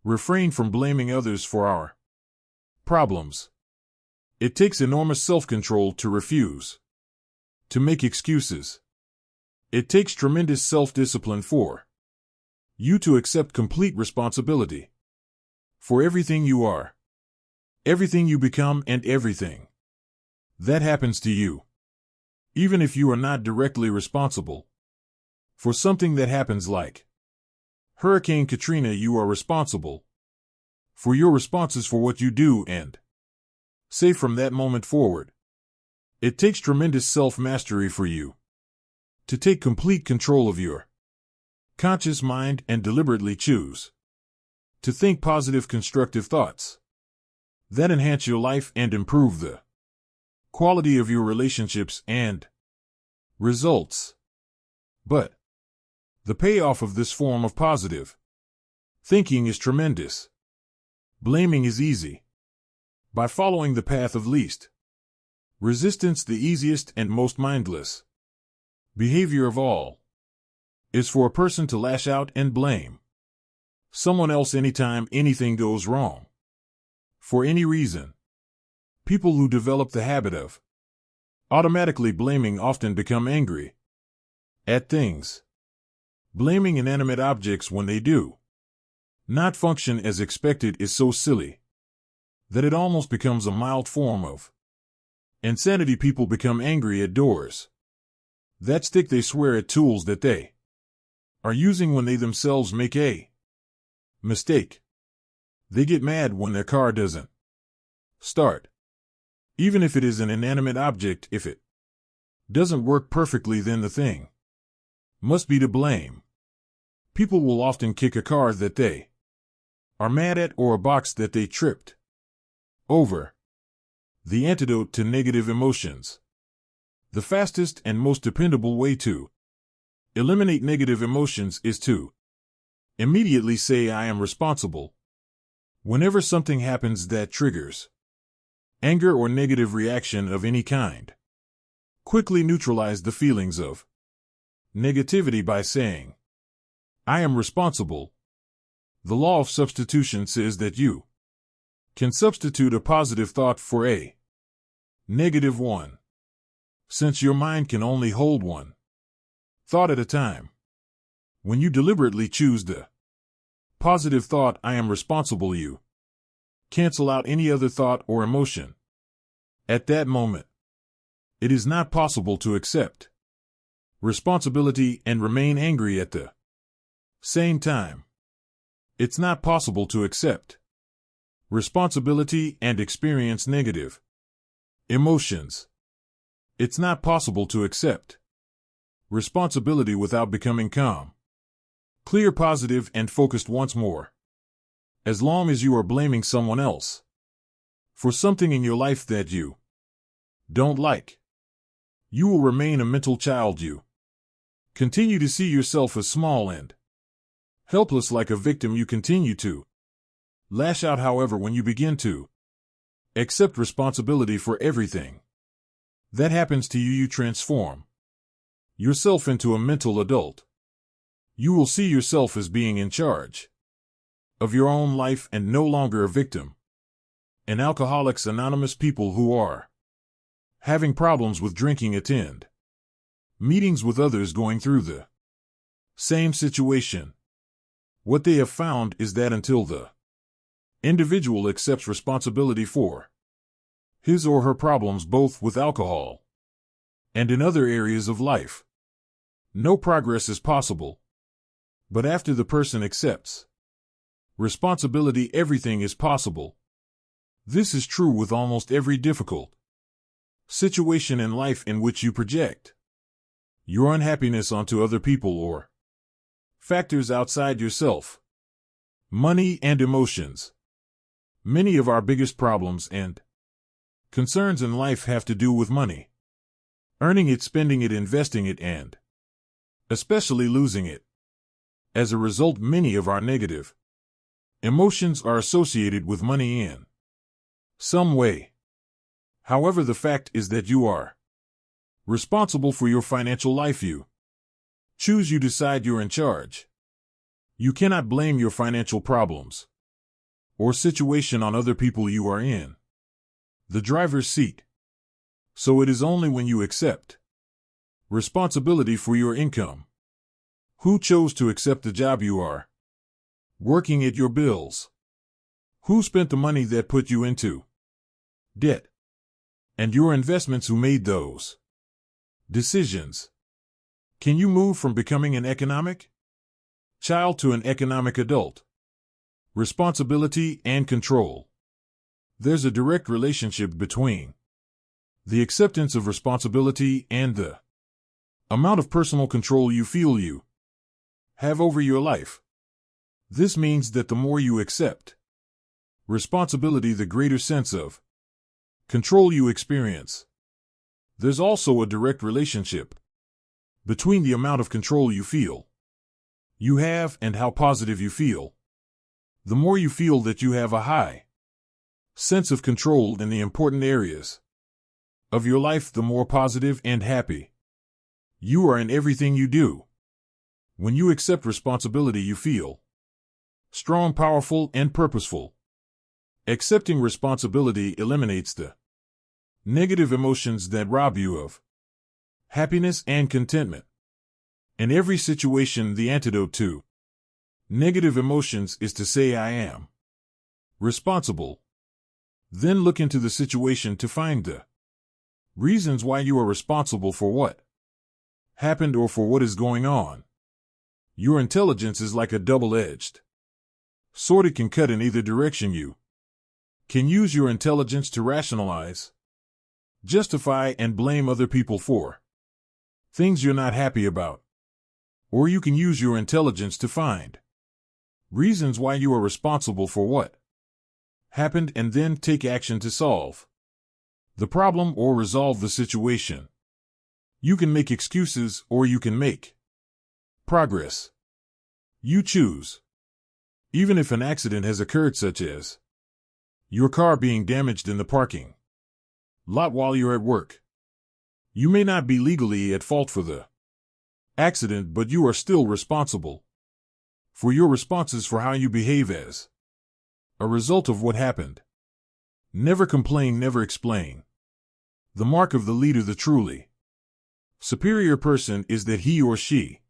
refrain from blaming others for our problems. It takes enormous self-control to refuse to make excuses. It takes tremendous self-discipline for you to accept complete responsibility for everything you are, everything you become, and everything that happens to you. Even if you are not directly responsible for something that happens, like Hurricane Katrina, you are responsible for your responses for what you do and say from that moment forward. It takes tremendous self-mastery for you to take complete control of your conscious mind and deliberately choose to think positive, constructive thoughts. that enhance your life and improve the quality of your relationships and results. But the payoff of this form of positive thinking is tremendous. Blaming is easy. By following the path of least resistance, the easiest and most mindless behavior of all is for a person to lash out and blame someone else anytime anything goes wrong. For any reason, people who develop the habit of automatically blaming often become angry at things. Blaming inanimate objects when they do not function as expected is so silly that it almost becomes a mild form of insanity. People become angry at doors that stick. They swear at tools that they are using when they themselves make a mistake. They get mad when their car doesn't start, even if it is an inanimate object. If it doesn't work perfectly, then the thing must be to blame. People will often kick a car that they are mad at or a box that they tripped over. The antidote to negative emotions. The fastest and most dependable way to eliminate negative emotions is to immediately say, "I am responsible." Whenever something happens that triggers anger or negative reaction of any kind, quickly neutralize the feelings of negativity by saying, "I am responsible." The law of substitution says that you can substitute a positive thought for a negative one. Since your mind can only hold one thought at a time, when you deliberately choose the positive thought, "I am responsible," you cancel out any other thought or emotion. At that moment, it is not possible to accept responsibility and remain angry at the same time. It's not possible to accept responsibility and experience negative emotions. It's not possible to accept responsibility without becoming calm, clear, positive, and focused once more. As long as you are blaming someone else for something in your life that you don't like, you will remain a mental child. You continue to see yourself as small and helpless, like a victim. You continue to lash out. However, when you begin to accept responsibility for everything that happens to you, you transform yourself into a mental adult. You will see yourself as being in charge of your own life and no longer a victim. In Alcoholics Anonymous, people who are having problems with drinking attend meetings with others going through the same situation. What they have found is that until the individual accepts responsibility for his or her problems, both with alcohol and in other areas of life, no progress is possible. But after the person accepts responsibility, everything is possible. This is true with almost every difficult situation in life in which you project your unhappiness onto other people or factors outside yourself. Money and emotions. Many of our biggest problems and concerns in life have to do with money. Earning it, spending it, investing it, and especially losing it. As a result, many of our negative emotions are associated with money in some way. However, the fact is that you are responsible for your financial life. You choose, you decide, you're in charge. You cannot blame your financial problems or situation on other people. You are in the driver's seat. So it is only when you accept responsibility for your income. Who chose to accept the job you are working at, your bills? Who spent the money that put you into debt? And your investments, who made those decisions? Can you move from becoming an economic child to an economic adult? Responsibility and control. There's a direct relationship between the acceptance of responsibility and the amount of personal control you feel you have over your life. This means that the more you accept responsibility, the greater sense of control you experience. There's also a direct relationship between the amount of control you have and how positive you feel. The more you feel that you have a high sense of control in the important areas of your life, the more positive and happy you are in everything you do. When you accept responsibility, you feel strong, powerful, and purposeful. Accepting responsibility eliminates the negative emotions that rob you of happiness and contentment. In every situation, the antidote to negative emotions is to say, I am responsible. Then look into the situation to find the reasons why you are responsible for what happened or for what is going on. Your intelligence is like a double-edged sword. It can cut in either direction. You can use your intelligence to rationalize, justify, and blame other people for things you're not happy about. Or you can use your intelligence to find reasons why you are responsible for what happened and then take action to solve the problem or resolve the situation. You can make excuses or you can make progress. You choose. Even if an accident has occurred, such as your car being damaged in the parking lot while you're at work, you may not be legally at fault for the accident, but you are still responsible for your responses, for how you behave as a result of what happened. Never complain, never explain. The mark of the leader, the truly superior person, is that he or she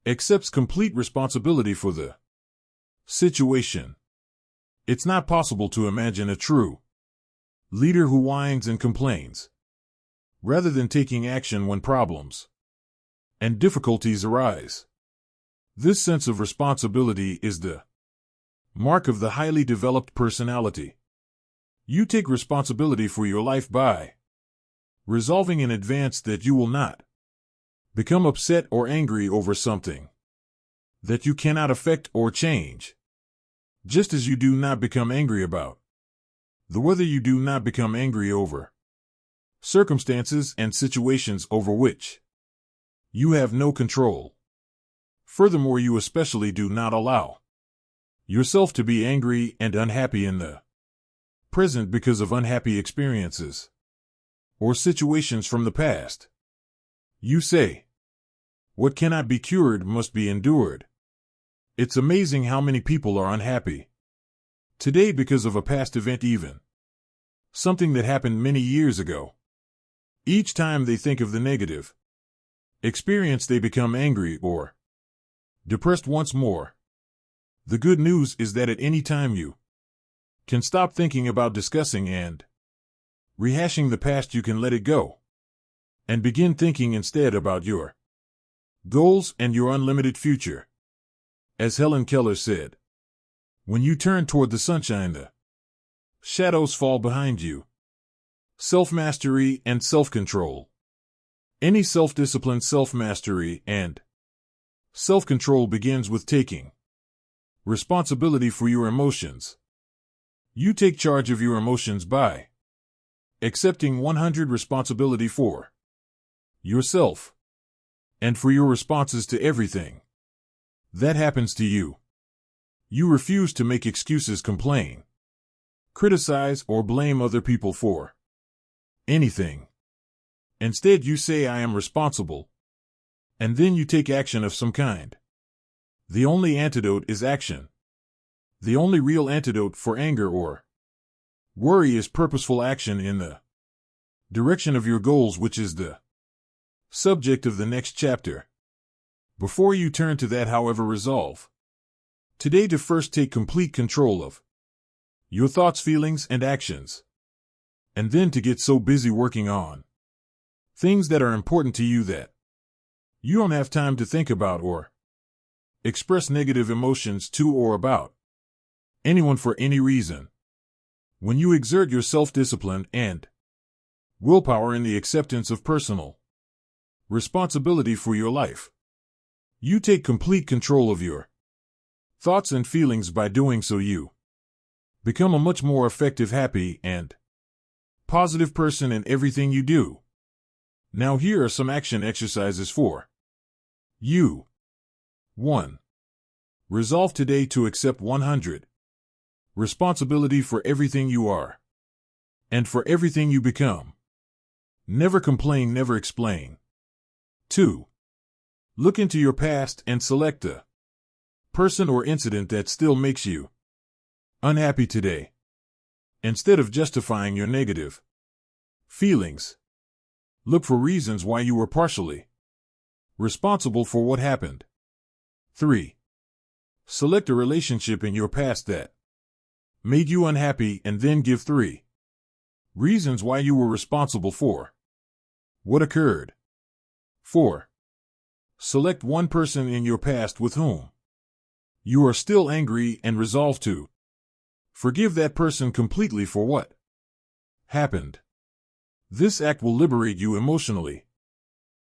accepts complete responsibility for the situation. It's not possible to imagine a true leader who whines and complains, rather than taking action when problems and difficulties arise. This sense of responsibility is the mark of the highly developed personality. You take responsibility for your life by resolving in advance that you will not become upset or angry over something that you cannot affect or change. Just as you do not become angry about the weather, you do not become angry over circumstances and situations over which you have no control. Furthermore, you especially do not allow yourself to be angry and unhappy in the present because of unhappy experiences or situations from the past. You say, what cannot be cured must be endured. It's amazing how many people are unhappy today because of a past event, even something that happened many years ago. Each time they think of the negative experience, they become angry or depressed once more. The good news is that at any time you can stop thinking about discussing and rehashing the past. You can let it go and begin thinking instead about your goals and your unlimited future. As Helen Keller said, when you turn toward the sunshine, the shadows fall behind you. Self-mastery and self-control. Any self-discipline, self-mastery, and self-control begins with taking responsibility for your emotions. You take charge of your emotions by accepting 100% responsibility for yourself and for your responses to everything that happens to you. You refuse to make excuses, complain, criticize, or blame other people for anything. Instead, you say, I am responsible, and then you take action of some kind. The only antidote is action. The only real antidote for anger or worry is purposeful action in the direction of your goals, which is the subject of the next chapter. Before you turn to that, however, resolve today to first take complete control of your thoughts, feelings, and actions, and then to get so busy working on things that are important to you that you don't have time to think about or express negative emotions to or about anyone for any reason. When you exert your self-discipline and willpower in the acceptance of personal responsibility for your life, you take complete control of your thoughts and feelings. By doing so, you Become a much more effective, happy, and positive person in everything you do. Now here are some action exercises for you. 1. Resolve today to accept 100% responsibility for everything you are and for everything you become. Never complain, never explain. 2. Look into your past and select a person or incident that still makes you unhappy today. Instead of justifying your negative feelings, look for reasons why you were partially responsible for what happened. 3. Select a relationship in your past that made you unhappy and then give 3 reasons why you were responsible for what occurred. 4. Select one person in your past with whom you are still angry and resolve to forgive that person completely for what happened. This act will liberate you emotionally.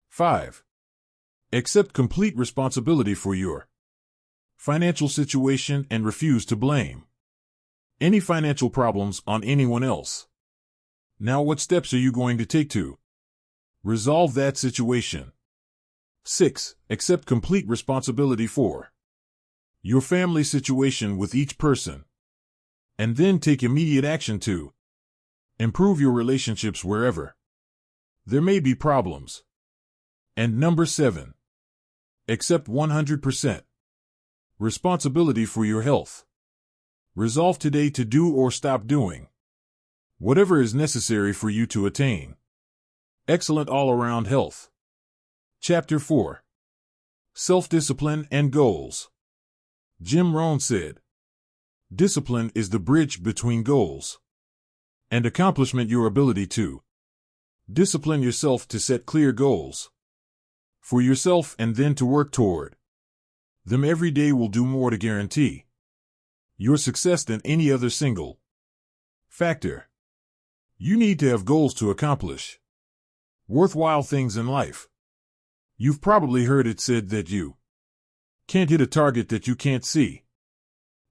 5. Accept complete responsibility for your financial situation and refuse to blame any financial problems on anyone else. Now, what steps are you going to take to resolve that situation? 6. Accept complete responsibility for your family situation with each person, and then take immediate action to improve your relationships wherever there may be problems. And number 7. Accept 100% responsibility for your health. Resolve today to do or stop doing whatever is necessary for you to attain excellent all-around health. Chapter 4. Self-discipline and goals. Jim Rohn said, "Discipline is the bridge between goals and accomplishment, your ability to discipline yourself to set clear goals for yourself and then to work toward them every day will do more to guarantee your success than any other single factor. You need to have goals to accomplish worthwhile things in life. You've probably heard it said that you can't hit a target that you can't see.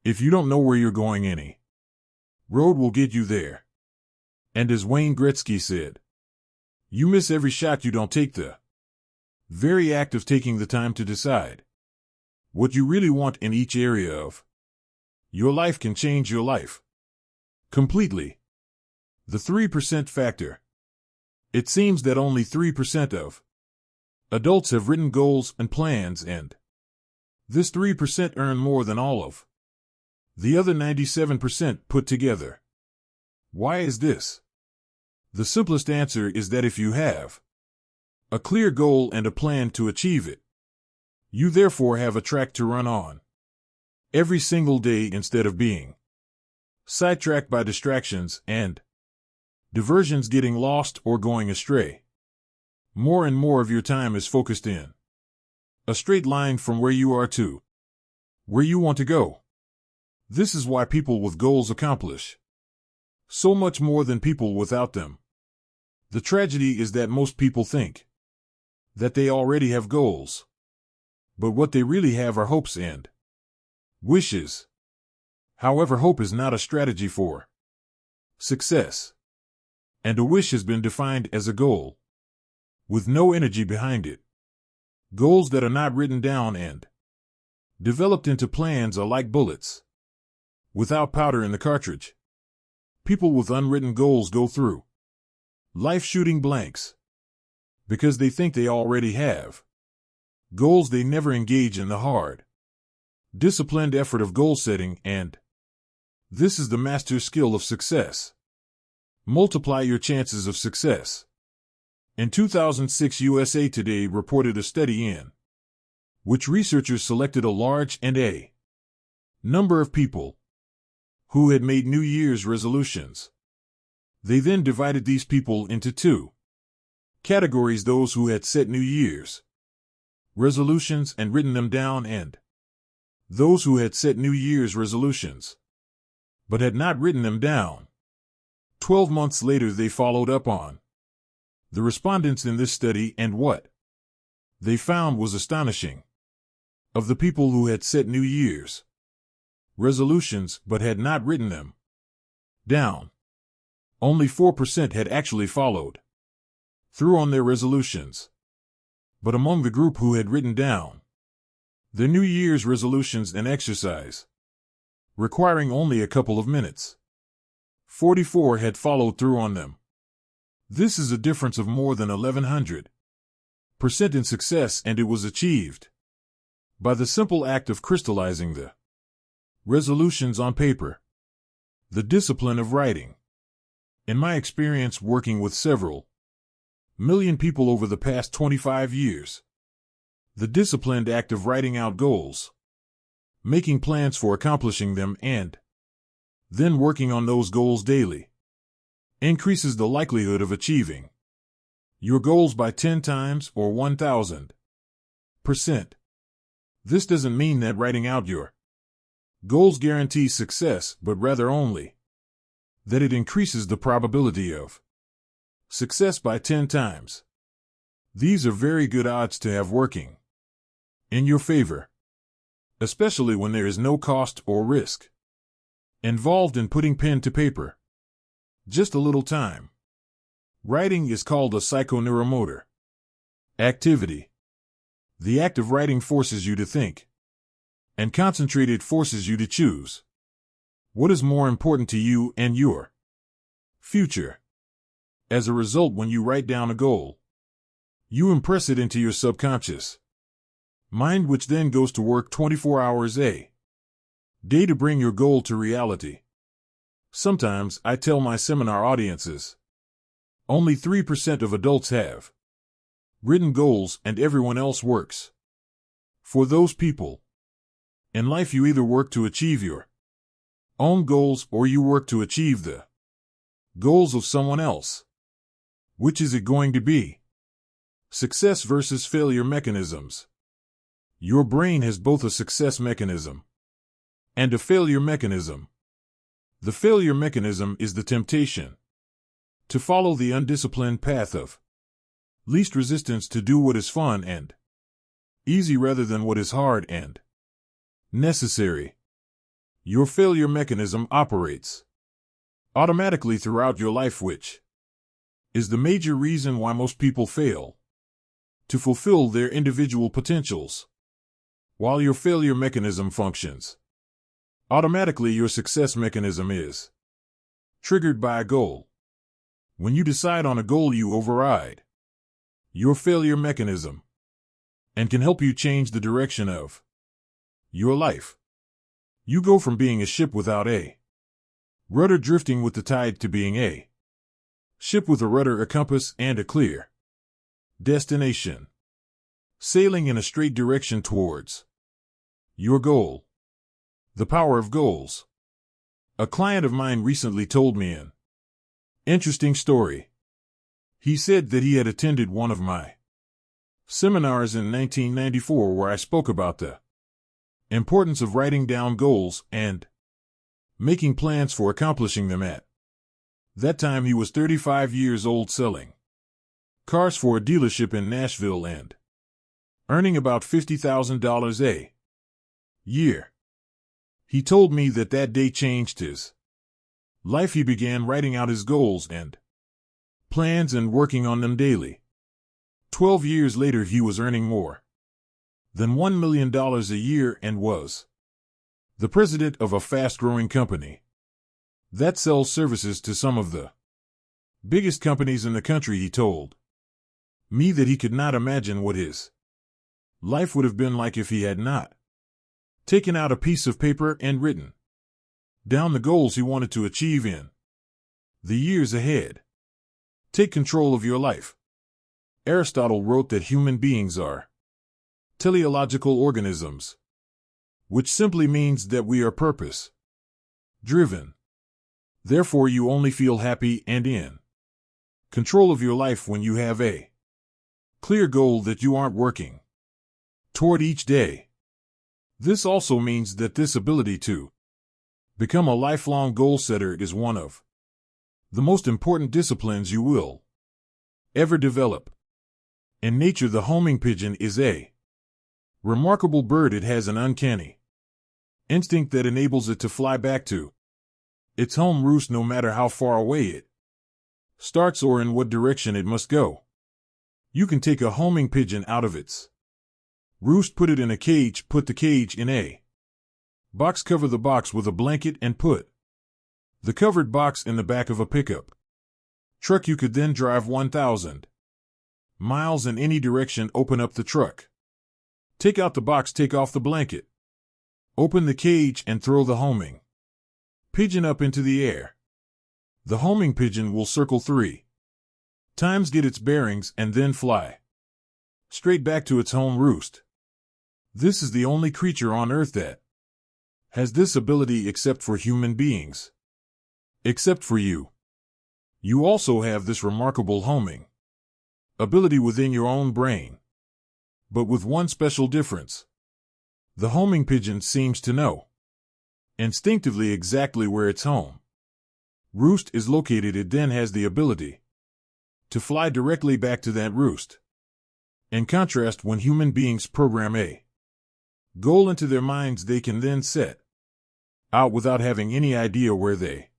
If you don't know where you're going, any road will get you there. And as Wayne Gretzky said, you miss every shot you don't take. The very act of taking the time to decide what you really want in each area of your life can change your life completely. The 3% factor. It seems that only 3% of adults have written goals and plans, and this 3% earn more than all of the other 97% put together. Why is this? The simplest answer is that if you have a clear goal and a plan to achieve it, you therefore have a track to run on every single day instead of being sidetracked by distractions and diversions, getting lost or going astray. More and more of your time is focused in a straight line from where you are to where you want to go. This is why people with goals accomplish so much more than people without them. The tragedy is that most people think that they already have goals, but what they really have are hopes and wishes. However, hope is not a strategy for success, and a wish has been defined as a goal with no energy behind it. Goals that are not written down and developed into plans are like bullets without powder in the cartridge. People with unwritten goals go through life shooting blanks because they think they already have goals. They never engage in the hard, disciplined effort of goal setting, and this is the master skill of success. Multiply your chances of success. In 2006, USA Today reported a study in which researchers selected a large and a number of people who had made New Year's resolutions. They then divided these people into 2 categories: those who had set New Year's resolutions and written them down, and those who had set New Year's resolutions but had not written them down. 12 months later, they followed up on the respondents in this study, and what they found was astonishing. Of the people who had set New Year's resolutions but had not written them, down. Only 4% had actually followed through on their resolutions. But among the group who had written down their New Year's resolutions and exercise, requiring only a couple of minutes, 44 had followed through on them. This is a difference of more than 1,100% in success, and it was achieved by the simple act of crystallizing the resolutions on paper. The discipline of writing. In my experience working with several million people over the past 25 years, the disciplined act of writing out goals, making plans for accomplishing them, and then working on those goals daily, increases the likelihood of achieving your goals by 10 times or 1,000%. This doesn't mean that writing out your goals guarantees success, but rather only that it increases the probability of success by 10 times. These are very good odds to have working in your favor, especially when there is no cost or risk involved in putting pen to paper. Just a little time. Writing is called a psychoneuromotor activity. The act of writing forces you to think, and concentrate it forces you to choose what is more important to you and your future. As a result, when you write down a goal, you impress it into your subconscious mind, which then goes to work 24 hours a day to bring your goal to reality. Sometimes I tell my seminar audiences, only 3% of adults have written goals, and everyone else works for those people. In life, you either work to achieve your own goals or you work to achieve the goals of someone else. Which is it going to be? Success versus failure mechanisms. Your brain has both a success mechanism and a failure mechanism. The failure mechanism is the temptation to follow the undisciplined path of least resistance, to do what is fun and easy rather than what is hard and necessary. Your failure mechanism operates automatically throughout your life, which is the major reason why most people fail to fulfill their individual potentials. While your failure mechanism functions automatically, your success mechanism is triggered by a goal. When you decide on a goal, you override your failure mechanism and can help you change the direction of your life. You go from being a ship without a rudder drifting with the tide to being a ship with a rudder, a compass, and a clear destination, sailing in a straight direction towards your goal. The power of goals. A client of mine recently told me an interesting story. He said that he had attended one of my seminars in 1994 where I spoke about the importance of writing down goals and making plans for accomplishing them. At that time, he was 35 years old, selling cars for a dealership in Nashville and earning about $50,000 a year. He told me that that day changed his life. He began writing out his goals and plans and working on them daily. 12 years later, he was earning more than $1 million a year and was the president of a fast-growing company that sells services to some of the biggest companies in the country. He told me that he could not imagine what his life would have been like if he had not taken out a piece of paper and written down the goals he wanted to achieve in the years ahead. Take control of your life. Aristotle wrote that human beings are teleological organisms, which simply means that we are purpose-driven. Therefore, you only feel happy and in control of your life when you have a clear goal that you aren't working toward each day. This also means that this ability to become a lifelong goal setter is one of the most important disciplines you will ever develop. In nature, the homing pigeon is a remarkable bird. It has an uncanny instinct that enables it to fly back to its home roost no matter how far away it starts or in what direction it must go. You can take a homing pigeon out of its roost, put it in a cage, put the cage in a box, cover the box with a blanket, and put the covered box in the back of a pickup truck. You could then drive 1,000 miles in any direction, open up the truck, take out the box, take off the blanket, open the cage, and throw the homing pigeon up into the air. The homing pigeon will circle 3 times, get its bearings, and then fly straight back to its home roost. This is the only creature on Earth that has this ability except for human beings. Except for you. You also have this remarkable homing ability within your own brain. But with one special difference. The homing pigeon seems to know instinctively exactly where its home roost is located. It then has the ability to fly directly back to that roost. In contrast, when human beings program a goal into their minds, they can then set out without having any idea where they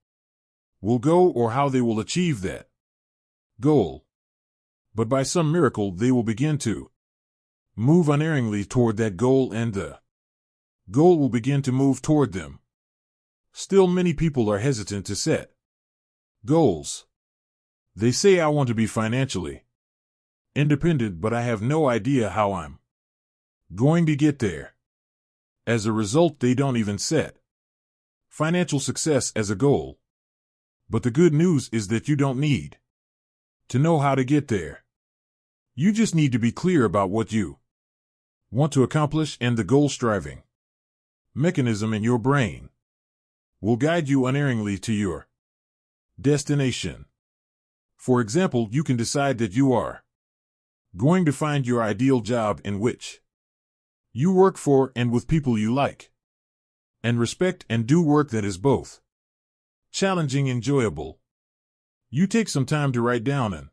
will go or how they will achieve that goal. But by some miracle, they will begin to move unerringly toward that goal, and the goal will begin to move toward them. Still, many people are hesitant to set goals. They say, I want to be financially independent, but I have no idea how I'm going to get there. As a result, they don't even set financial success as a goal. But the good news is that you don't need to know how to get there. You just need to be clear about what you want to accomplish, and the goal-striving mechanism in your brain will guide you unerringly to your destination. For example, you can decide that you are going to find your ideal job in which you work for and with people you like and respect, and do work that is both challenging and enjoyable. You take some time to write down an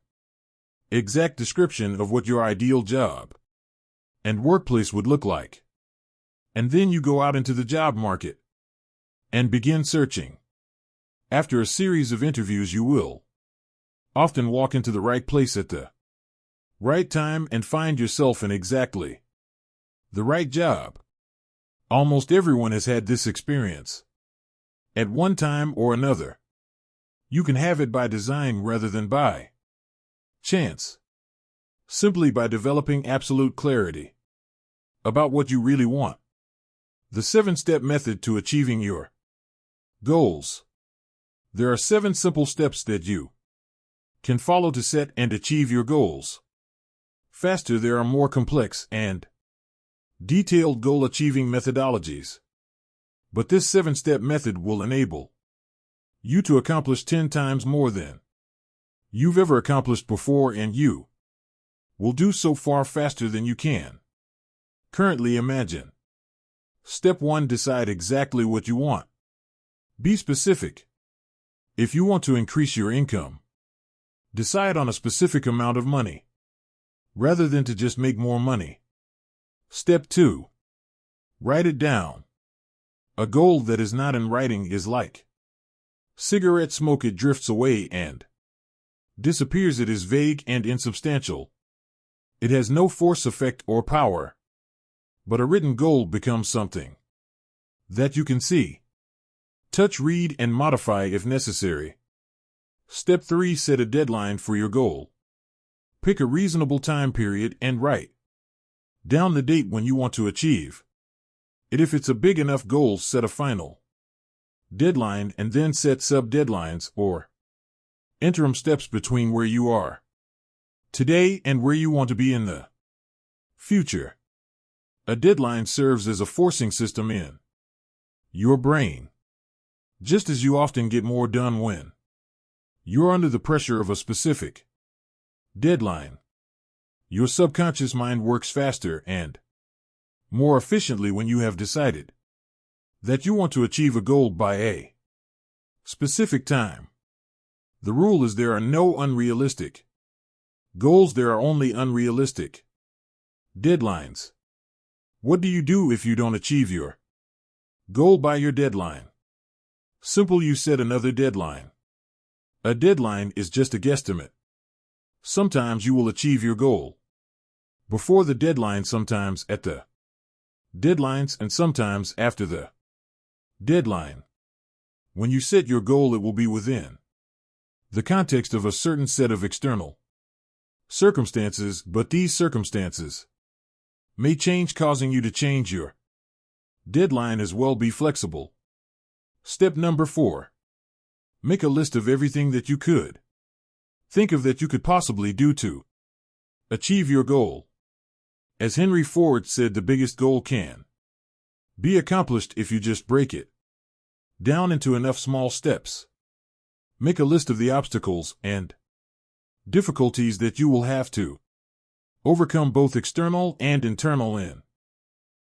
exact description of what your ideal job and workplace would look like. And then you go out into the job market and begin searching. After a series of interviews, you will often walk into the right place at the right time and find yourself in exactly the right job. Almost everyone has had this experience at one time or another. You can have it by design rather than by chance, simply by developing absolute clarity about what you really want. The 7-step method to achieving your goals. There are 7 simple steps that you can follow to set and achieve your goals faster. There are more complex and detailed goal-achieving methodologies, but this 7-step method will enable you to accomplish 10 times more than you've ever accomplished before, and you will do so far faster than you can currently imagine. Step 1. Decide exactly what you want. Be specific. If you want to increase your income, decide on a specific amount of money, rather than to just make more money. Step 2. Write it down. A goal that is not in writing is like cigarette smoke. It drifts away and disappears. It is vague and insubstantial. It has no force, effect, or power. But a written goal becomes something that you can see, touch, read, and modify if necessary. Step 3. Set a deadline for your goal. Pick a reasonable time period and write down the date when you want to achieve it. If it's a big enough goal, set a final deadline and then set sub-deadlines or interim steps between where you are today and where you want to be in the future. A deadline serves as a forcing system in your brain, just as you often get more done when you're under the pressure of a specific deadline. Your subconscious mind works faster and more efficiently when you have decided that you want to achieve a goal by a specific time. The rule is there are no unrealistic goals, there are only unrealistic deadlines. What do you do if you don't achieve your goal by your deadline? Simple, you set another deadline. A deadline is just a guesstimate. Sometimes you will achieve your goal before the deadline, sometimes at the deadlines, and sometimes after the deadline. When you set your goal, it will be within the context of a certain set of external circumstances, but these circumstances may change, causing you to change your deadline as well. Be flexible. Step number 4. Make a list of everything that you could think of that you could possibly do to achieve your goal. As Henry Ford said, the biggest goal can be accomplished if you just break it down into enough small steps. Make a list of the obstacles and difficulties that you will have to overcome, both external and internal, in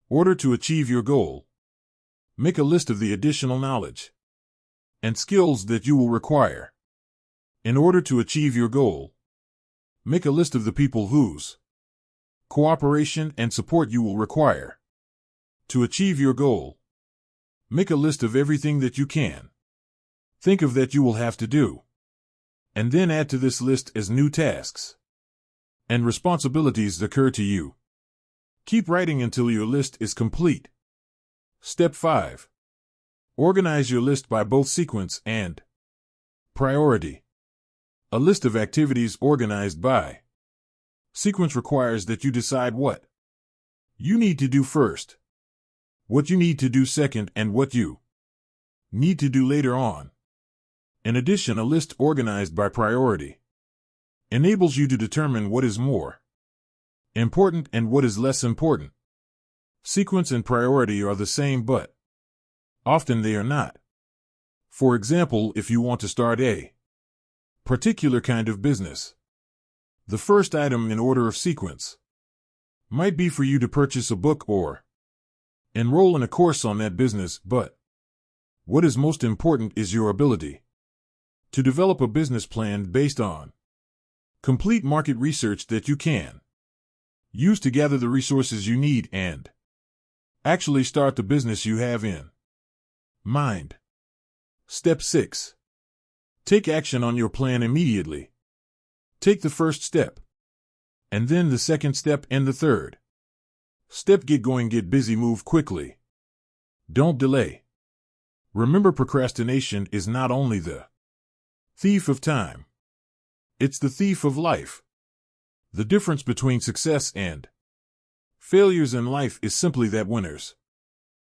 order to achieve your goal. Make a list of the additional knowledge and skills that you will require in order to achieve your goal. Make a list of the people whose cooperation and support you will require to achieve your goal. Make a list of everything that you can think of that you will have to do, and then add to this list as new tasks and responsibilities occur to you. Keep writing until your list is complete. Step 5. Organize your list by both sequence and priority. A list of activities organized by sequence requires that you decide what you need to do first, what you need to do second, and what you need to do later on. In addition, a list organized by priority enables you to determine what is more important and what is less important. Sequence and priority are the same, but often they are not. For example, if you want to start a particular kind of business, the first item in order of sequence might be for you to purchase a book or enroll in a course on that business, but what is most important is your ability to develop a business plan based on complete market research that you can use to gather the resources you need and actually start the business you have in mind. Step 6. Take action on your plan immediately. Take the first step, and then the second step, and the third step. Get going, get busy, move quickly. Don't delay. Remember, procrastination is not only the thief of time, it's the thief of life. The difference between success and failures in life is simply that winners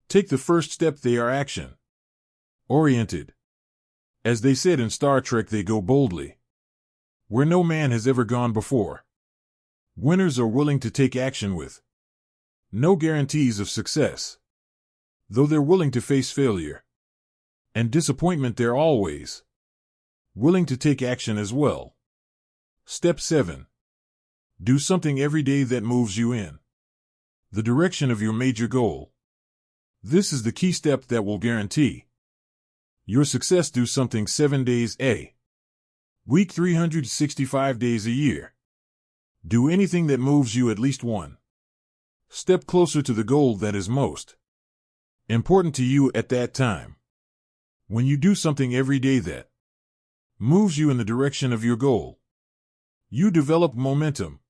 take the first step. They are action-oriented. As they said in Star Trek, they go boldly where no man has ever gone before. Winners are willing to take action with no guarantees of success. Though they're willing to face failure and disappointment, they're always willing to take action as well. Step 7. Do something every day that moves you in the direction of your major goal. This is the key step that will guarantee your success. Do something 7 days a week, 365 days a year. Do anything that moves you at least one step closer to the goal that is most important to you at that time. When you do something every day that moves you in the direction of your goal, you develop momentum.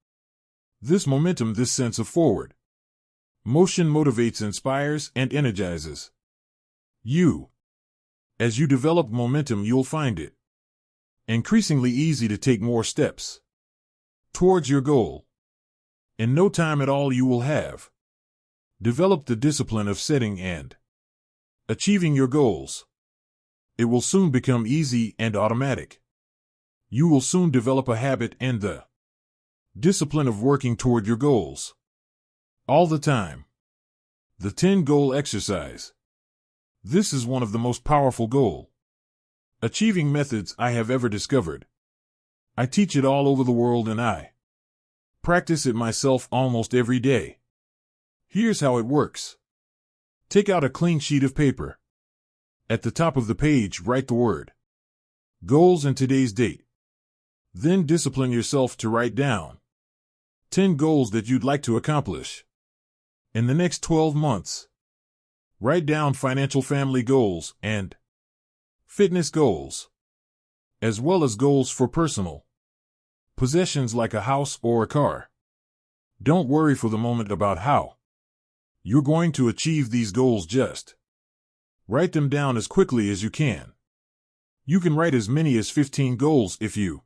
This momentum, this sense of forward motion, motivates, inspires, and energizes you. As you develop momentum, you'll find it increasingly easy to take more steps towards your goal. In no time at all, you will have developed the discipline of setting and achieving your goals. It will soon become easy and automatic. You will soon develop a habit and the discipline of working toward your goals all the time. The 10-goal exercise. This is one of the most powerful goal achieving methods I have ever discovered. I teach it all over the world and I practice it myself almost every day. Here's how it works. Take out a clean sheet of paper. At the top of the page, write the word goals and today's date. Then discipline yourself to write down 10 goals that you'd like to accomplish in the next 12 months. Write down financial, family goals, and fitness goals, as well as goals for personal possessions like a house or a car. Don't worry for the moment about how you're going to achieve these goals. Just write them down as quickly as you can. You can write as many as 15 goals if you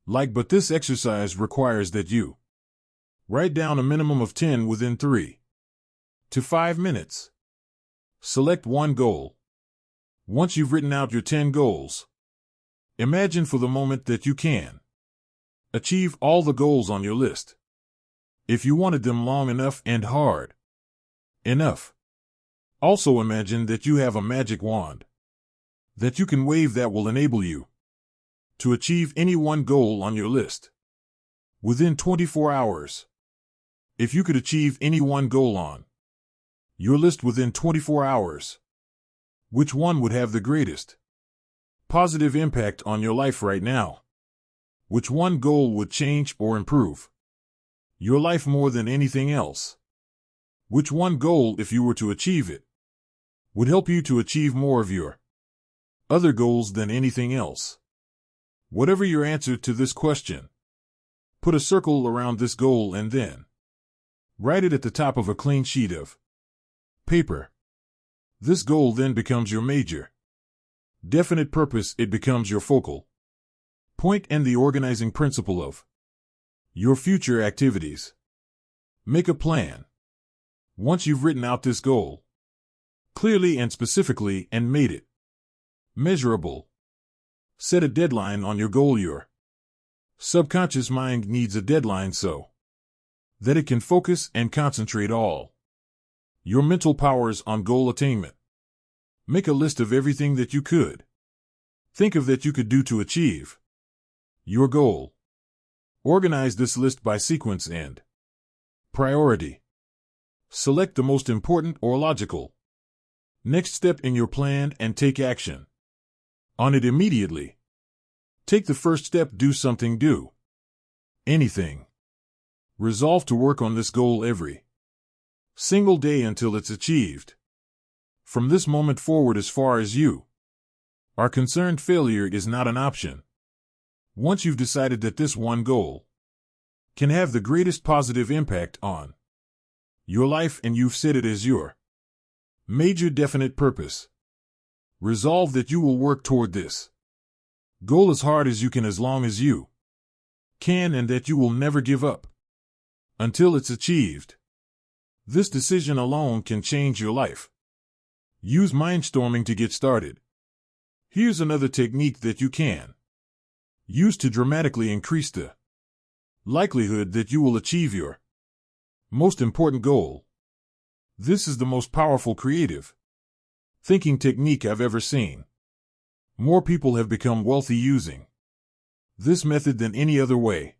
like, but this exercise requires that you write down a minimum of 10 within 3 to 5 minutes. Select one goal. Once you've written out your 10 goals, imagine for the moment that you can achieve all the goals on your list. If you wanted them long enough and hard enough, also imagine that you have a magic wand that you can wave that will enable you to achieve any one goal on your list within 24 hours. If you could achieve any one goal on your list within 24 hours, which one would have the greatest positive impact on your life right now? Which one goal would change or improve your life more than anything else? Which one goal, if you were to achieve it, would help you to achieve more of your other goals than anything else? Whatever your answer to this question, put a circle around this goal and then write it at the top of a clean sheet of paper. This goal then becomes your major definite purpose. It becomes your focal point and the organizing principle of your future activities. Make a plan. Once you've written out this goal clearly and specifically and made it measurable, set a deadline on your goal. Your subconscious mind needs a deadline so that it can focus and concentrate all your mental powers on goal attainment. Make a list of everything that you could think of that you could do to achieve your goal. Organize this list by sequence and priority. Select the most important or logical next step in your plan and take action on it immediately. Take the first step. Do something. Do anything. Resolve to work on this goal every single day until it's achieved. From this moment forward, as far as you are concerned, failure is not an option. Once you've decided that this one goal can have the greatest positive impact on your life and you've set it as your major definite purpose, resolve that you will work toward this goal as hard as you can, as long as you can, and that you will never give up until it's achieved. This decision alone can change your life. Use mindstorming to get started. Here's another technique that you can use to dramatically increase the likelihood that you will achieve your most important goal. This is the most powerful creative thinking technique I've ever seen. More people have become wealthy using this method than any other way.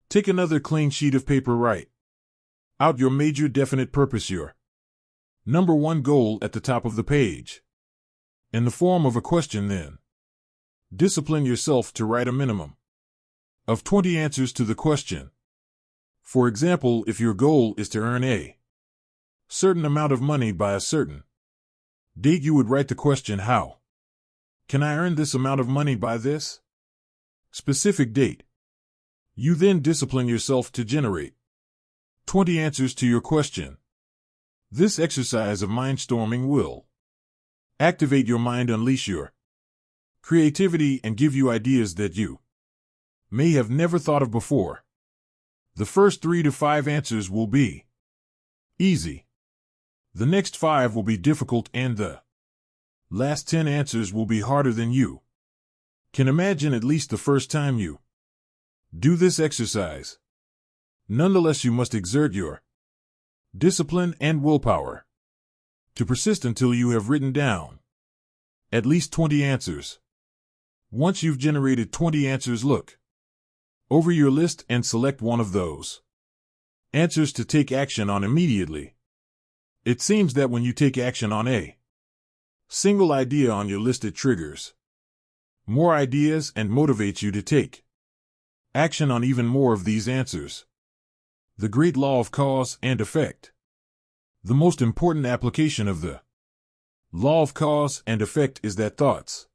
Take another clean sheet of paper, write out your major definite purpose, your number one goal, at the top of the page in the form of a question. Then discipline yourself to write a minimum of 20 answers to the question. For example, if your goal is to earn a certain amount of money by a certain date, you would write the question, how can I earn this amount of money by this specific date? You then discipline yourself to generate 20 answers to your question. This exercise of mindstorming will activate your mind, unleash your creativity, and give you ideas that you may have never thought of before. The first 3 to 5 answers will be easy. The next 5 will be difficult, and the last 10 answers will be harder than you can imagine, at least the first time you do this exercise. Nonetheless, you must exert your discipline and willpower to persist until you have written down at least 20 answers. Once you've generated 20 answers, look over your list and select one of those answers to take action on immediately. It seems that when you take action on a single idea on your list, it triggers more ideas and motivates you to take action on even more of these answers. The great law of cause and effect. The most important application of the Law of cause and effect is that thoughts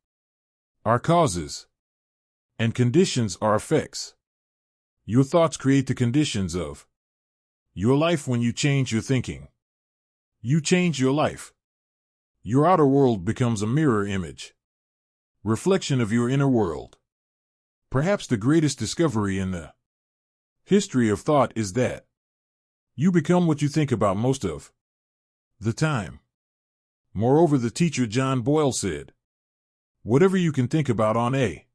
are causes and conditions are effects. Your thoughts create the conditions of your life. When you change your thinking, you change your life. Your outer world becomes a mirror image, reflection of your inner world. Perhaps the greatest discovery in the history of thought is that you become what you think about most of the time. Moreover, the teacher John Boyle said, whatever you can think about on a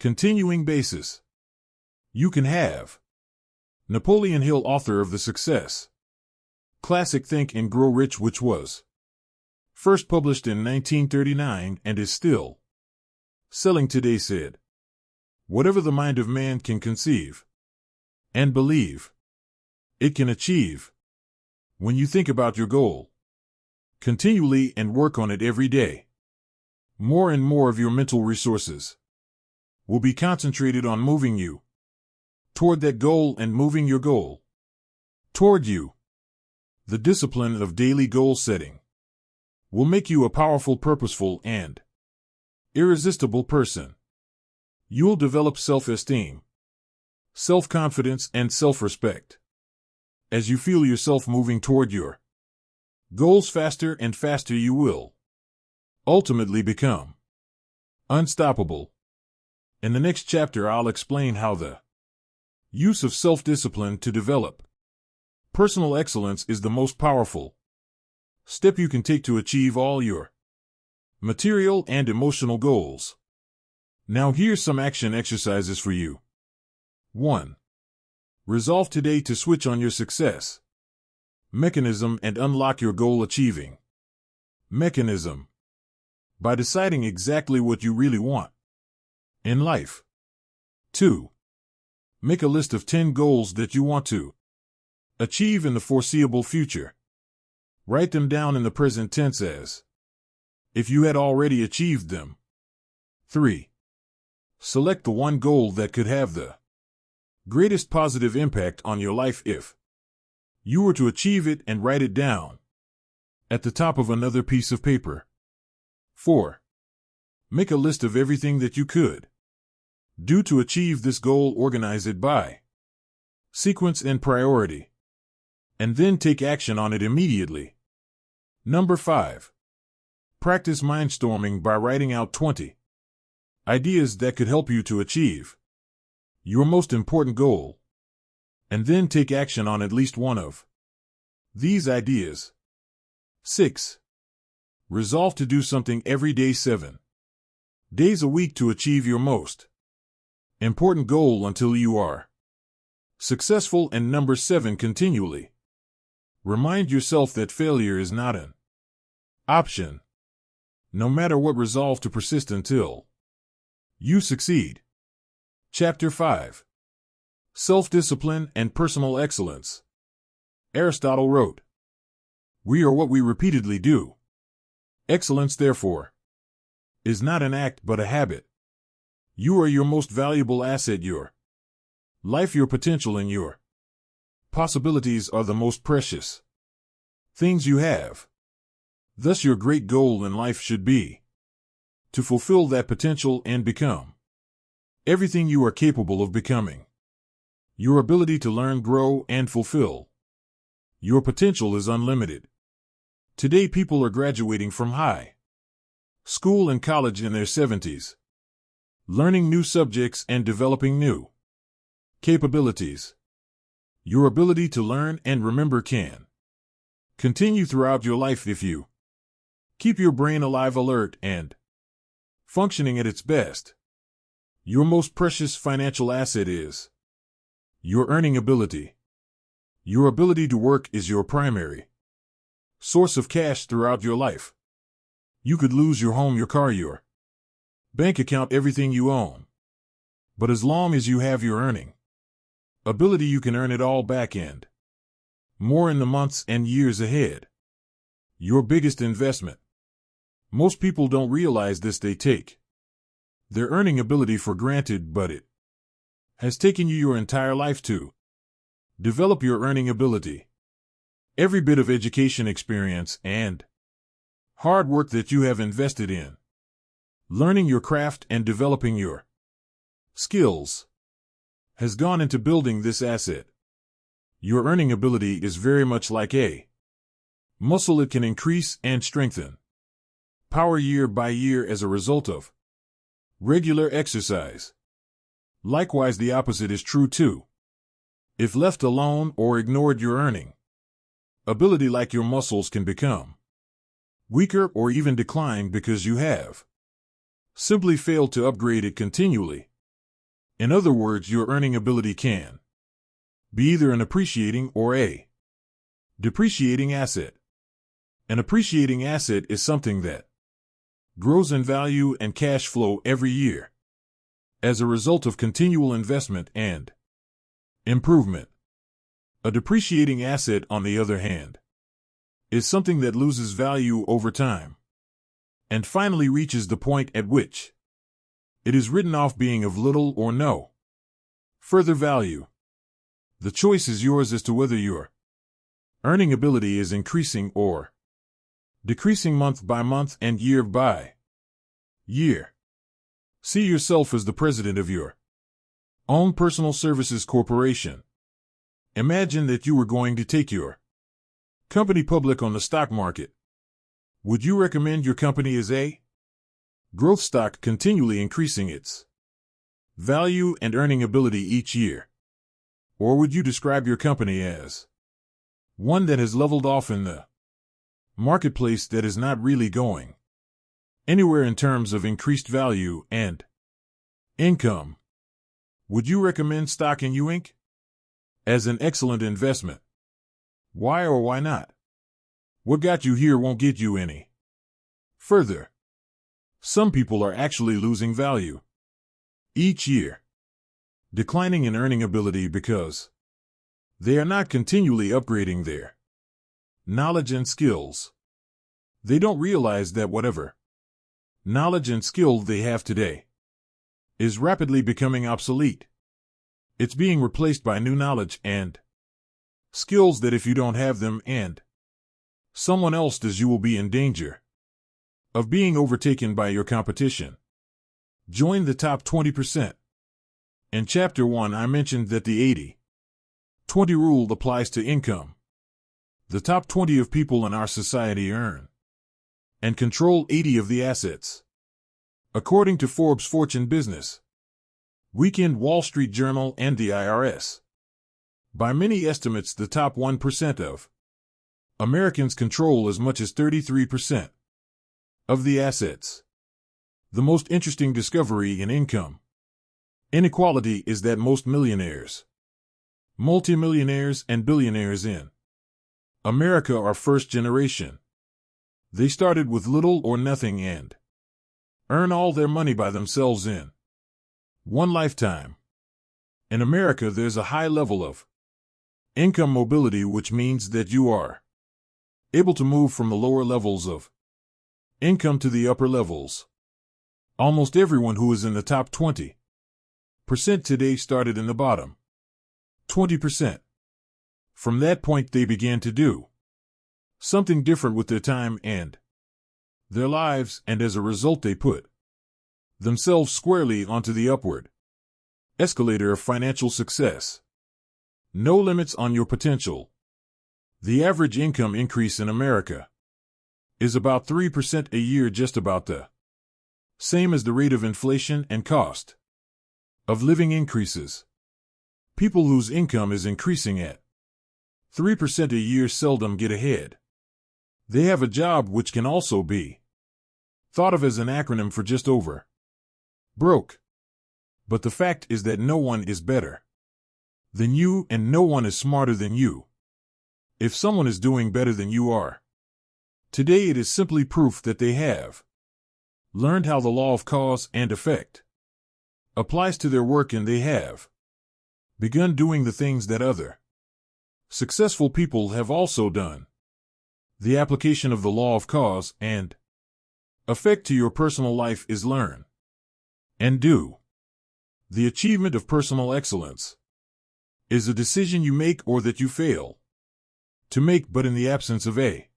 continuing basis, you can have. Napoleon Hill, author of the success classic Think and Grow Rich, which was first published in 1939 and is still selling today, said, whatever the mind of man can conceive and believe, it can achieve. When you think about your goal continually and work on it every day, more and more of your mental resources will be concentrated on moving you toward that goal and moving your goal toward you. The discipline of daily goal setting will make you a powerful, purposeful, and irresistible person. You'll develop self-esteem, self-confidence, and self-respect as you feel yourself moving toward your goals faster and faster. You will ultimately become unstoppable. In the next chapter, I'll explain how the use of self-discipline to develop personal excellence is the most powerful step you can take to achieve all your material and emotional goals. Now here's some action exercises for you. 1. Resolve today to switch on your success mechanism and unlock your goal achieving mechanism by deciding exactly what you really want in life. 2. Make a list of 10 goals that you want to achieve in the foreseeable future. Write them down in the present tense as if you had already achieved them. 3. Select the one goal that could have the greatest positive impact on your life if you were to achieve it, and write it down at the top of another piece of paper. 4. Make a list of everything that you could do to achieve this goal. Organize it by sequence and priority, and then take action on it immediately. 5. Practice mindstorming by writing out 20 ideas that could help you to achieve your most important goal, and then take action on at least one of these ideas. 6. Resolve to do something every day 7 days a week to achieve your most important goal until you are successful. And 7. Continually remind yourself that failure is not an option. No matter what, resolve to persist until you succeed. Chapter 5. Self-discipline and personal excellence. Aristotle wrote, we are what we repeatedly do. Excellence, therefore, is not an act but a habit. You are your most valuable asset. Your life, your potential, and your possibilities are the most precious things you have. Thus, your great goal in life should be to fulfill that potential and become everything you are capable of becoming. Your ability to learn, grow, and fulfill your potential is unlimited. Today, people are graduating from high school and college in their 70s, learning new subjects and developing new capabilities. Your ability to learn and remember can continue throughout your life if you keep your brain alive, alert, and functioning at its best. Your most precious financial asset is your earning ability. Your ability to work is your primary source of cash throughout your life. You could lose your home, your car, your bank account, everything you own. But as long as you have your earning ability, you can earn it all back and more in the months and years ahead. Your biggest investment. Most people don't realize this. They take their earning ability for granted, but it has taken you your entire life to develop your earning ability. Every bit of education, experience, and hard work that you have invested in, learning your craft and developing your skills, has gone into building this asset. Your earning ability is very much like a muscle. It can increase and strengthen power year by year as a result of regular exercise. Likewise, the opposite is true too. If left alone or ignored, your earning ability, like your muscles, can become weaker or even decline because you have simply failed to upgrade it continually. In other words, your earning ability can be either an appreciating or a depreciating asset. An appreciating asset is something that grows in value and cash flow every year as a result of continual investment and improvement. A depreciating asset, on the other hand, is something that loses value over time and finally reaches the point at which it is written off, being of little or no further value. The choice is yours as to whether your earning ability is increasing or decreasing month by month and year by year. See yourself as the president of your own personal services corporation. Imagine that you were going to take your company public on the stock market. Would you recommend your company as a growth stock, continually increasing its value and earning ability each year? Or would you describe your company as one that has leveled off in the marketplace, that is not really going anywhere in terms of increased value and income? Would you recommend stock in you Inc. as an excellent investment? Why or why not? What got you here won't get you any further. Some people are actually losing value each year, declining in earning ability because they are not continually upgrading their knowledge and skills. They don't realize that whatever knowledge and skill they have today is rapidly becoming obsolete. It's being replaced by new knowledge and skills that, if you don't have them and someone else does, you will be in danger of being overtaken by your competition. Join the top 20%. In Chapter 1, I mentioned that the 80-20 rule applies to income. The top 20 of people in our society earn and control 80 of the assets. According to Forbes, Fortune Business Weekend, Wall Street Journal, and the IRS. By many estimates, the top 1% of Americans control as much as 33% of the assets. The most interesting discovery in income inequality is that most millionaires, multimillionaires, and billionaires in America are first generation. They started with little or nothing and earn all their money by themselves in one lifetime. In America, there's a high level of income mobility, which means that you are able to move from the lower levels of income to the upper levels. Almost everyone who is in the top 20% today started in the bottom 20%. From that point, they began to do something different with their time and their lives, and as a result, they put themselves squarely onto the upward escalator of financial success. No limits on your potential. The average income increase in America is about 3% a year, just about the same as the rate of inflation and cost of living increases. People whose income is increasing at 3% a year seldom get ahead. They have a job which can also be thought of as an acronym for just over broke. But the fact is that no one is better than you, and no one is smarter than you. If someone is doing better than you are today, it is simply proof that they have learned how the law of cause and effect applies to their work, and they have begun doing the things that other successful people have also done. The application of the law of cause and effect to your personal life is learn and do. The achievement of personal excellence is a decision you make or that you fail to make, but in the absence of a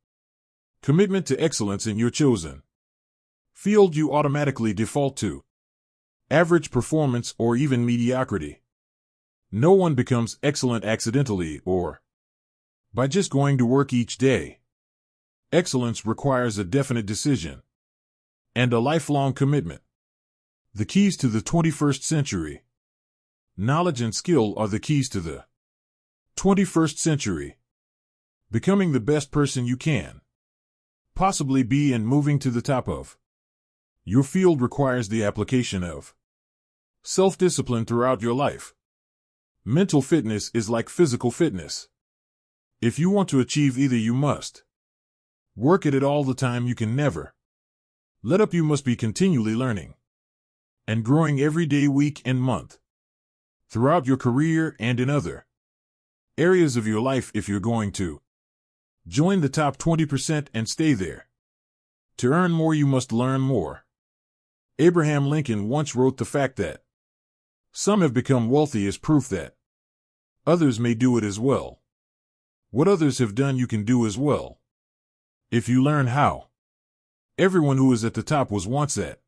Commitment to excellence in your chosen field you automatically default to. Average performance or even mediocrity. No one becomes excellent accidentally or by just going to work each day. Excellence requires a definite decision and a lifelong commitment. The keys to the 21st century. Knowledge and skill are the keys to the 21st century. Becoming the best person you can possibly be and moving to the top of your field requires the application of self-discipline throughout your life. Mental fitness is like physical fitness. If you want to achieve either, you must work at it all the time. You can never let up. You must be continually learning and growing every day, week, and month throughout your career and in other areas of your life if you're going to join the top 20% and stay there. To earn more, you must learn more. Abraham Lincoln once wrote, "The fact that some have become wealthy is proof that others may do it as well. What others have done, you can do as well, if you learn how." Everyone who is at the top was once at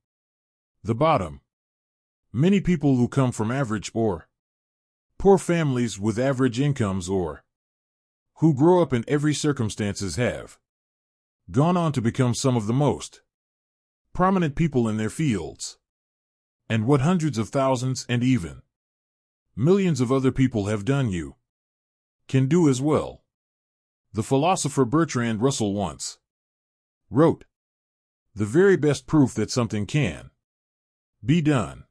the bottom. Many people who come from average or poor families with average incomes or who grow up in every circumstances have gone on to become some of the most prominent people in their fields. And what hundreds of thousands and even millions of other people have done, you can do as well. The philosopher Bertrand Russell once wrote, "The very best proof that something can be done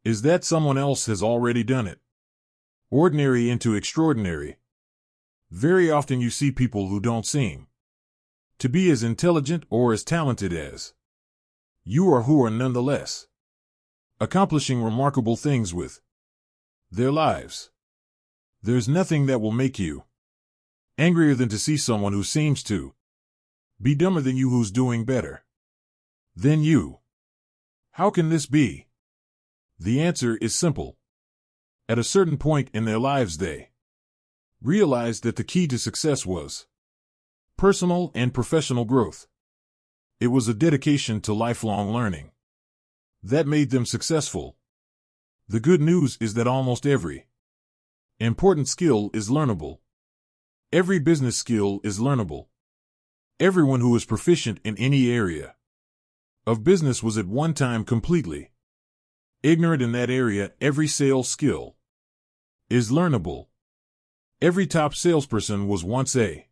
is that someone else has already done it." Ordinary into extraordinary. Very often you see people who don't seem to be as intelligent or as talented as you are, who are nonetheless accomplishing remarkable things with their lives. There's nothing that will make you angrier than to see someone who seems to be dumber than you, who's doing better than you. How can this be? The answer is simple. At a certain point in their lives, they realized that the key to success was personal and professional growth. It was a dedication to lifelong learning that made them successful. The good news is that almost every important skill is learnable. Every business skill is learnable. Everyone who is proficient in any area of business was at one time completely ignorant in that area. Every sales skill is learnable. Every top salesperson was once a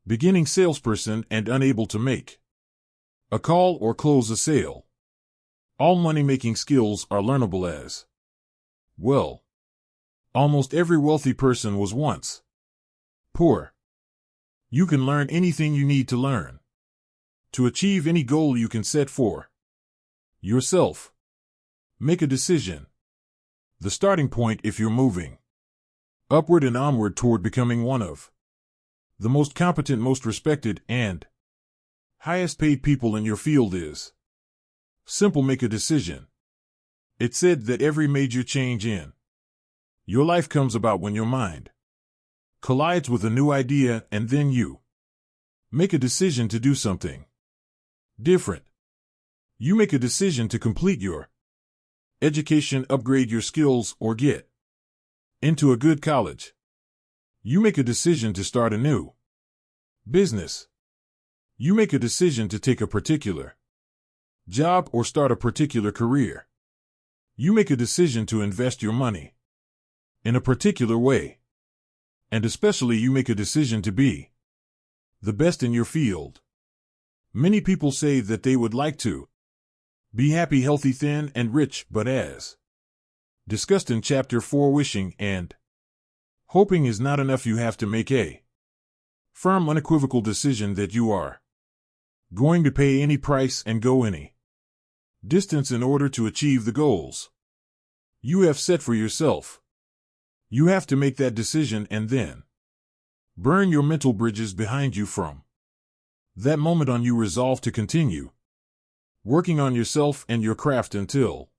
beginning salesperson and unable to make a call or close a sale. All money-making skills are learnable as well. Almost every wealthy person was once poor. You can learn anything you need to learn to achieve any goal you can set for yourself. Make a decision. The starting point if you're moving upward and onward toward becoming one of the most competent, most respected, and highest paid people in your field is simple. Make a decision. It's said that every major change in your life comes about when your mind collides with a new idea, and then you make a decision to do something different. You make a decision to complete your education, upgrade your skills, or get into a good college. You make a decision to start a new business. You make a decision to take a particular job or start a particular career. You make a decision to invest your money in a particular way. And especially you make a decision to be the best in your field. Many people say that they would like to be happy, healthy, thin, and rich, but as discussed in Chapter 4, wishing and hoping is not enough. You have to make a firm, unequivocal decision that you are going to pay any price and go any distance in order to achieve the goals you have set for yourself. You have to make that decision and then burn your mental bridges behind you. From that moment on, you resolve to continue working on yourself and your craft until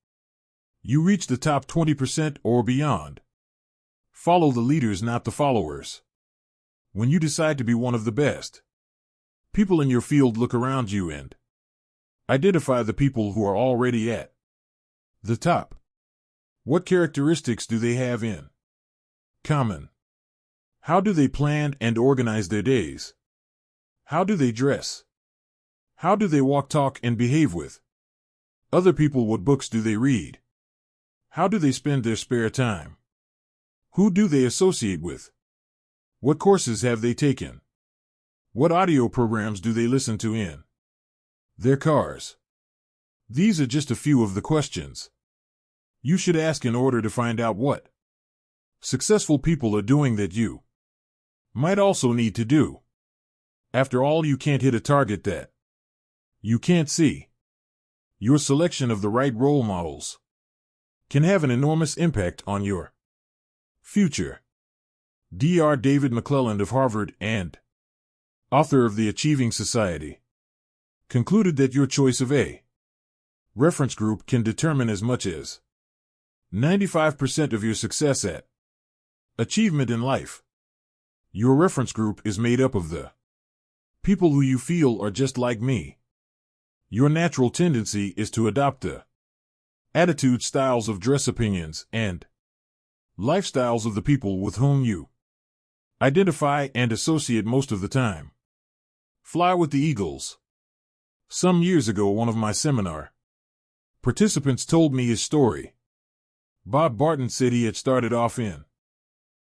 you reach the top 20% or beyond. Follow the leaders, not the followers. When you decide to be one of the best People in your field look around you and identify the people who are already at the top. What characteristics do they have in common? How do they plan and organize their days? How do they dress? How do they walk, talk, and behave with other people? What books do they read? How do they spend their spare time? Who do they associate with? What courses have they taken? What audio programs do they listen to in their cars? These are just a few of the questions you should ask in order to find out what successful people are doing that you might also need to do. After all, you can't hit a target that you can't see. Your selection of the right role models can have an enormous impact on your future. Dr. David McClelland of Harvard and author of The Achieving Society concluded that your choice of a reference group can determine as much as 95% of your success at achievement in life. Your reference group is made up of the people who you feel are just like me. Your natural tendency is to adopt the attitude, styles of dress, opinions, and lifestyles of the people with whom you identify and associate most of the time. Fly with the Eagles. Some years ago, one of my seminar participants told me his story. Bob Barton said he had started off in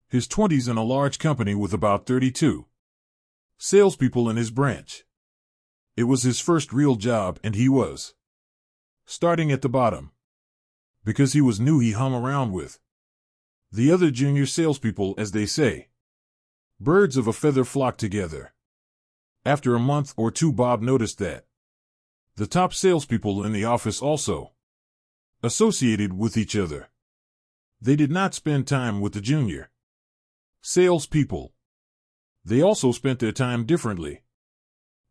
his 20s in a large company with about 32 salespeople in his branch. It was his first real job, and he was starting at the bottom because he was new. He hung around with the other junior salespeople, as they say. Birds of a feather flock together. After a month or two, Bob noticed that the top salespeople in the office also associated with each other. They did not spend time with the junior salespeople. They also spent their time differently.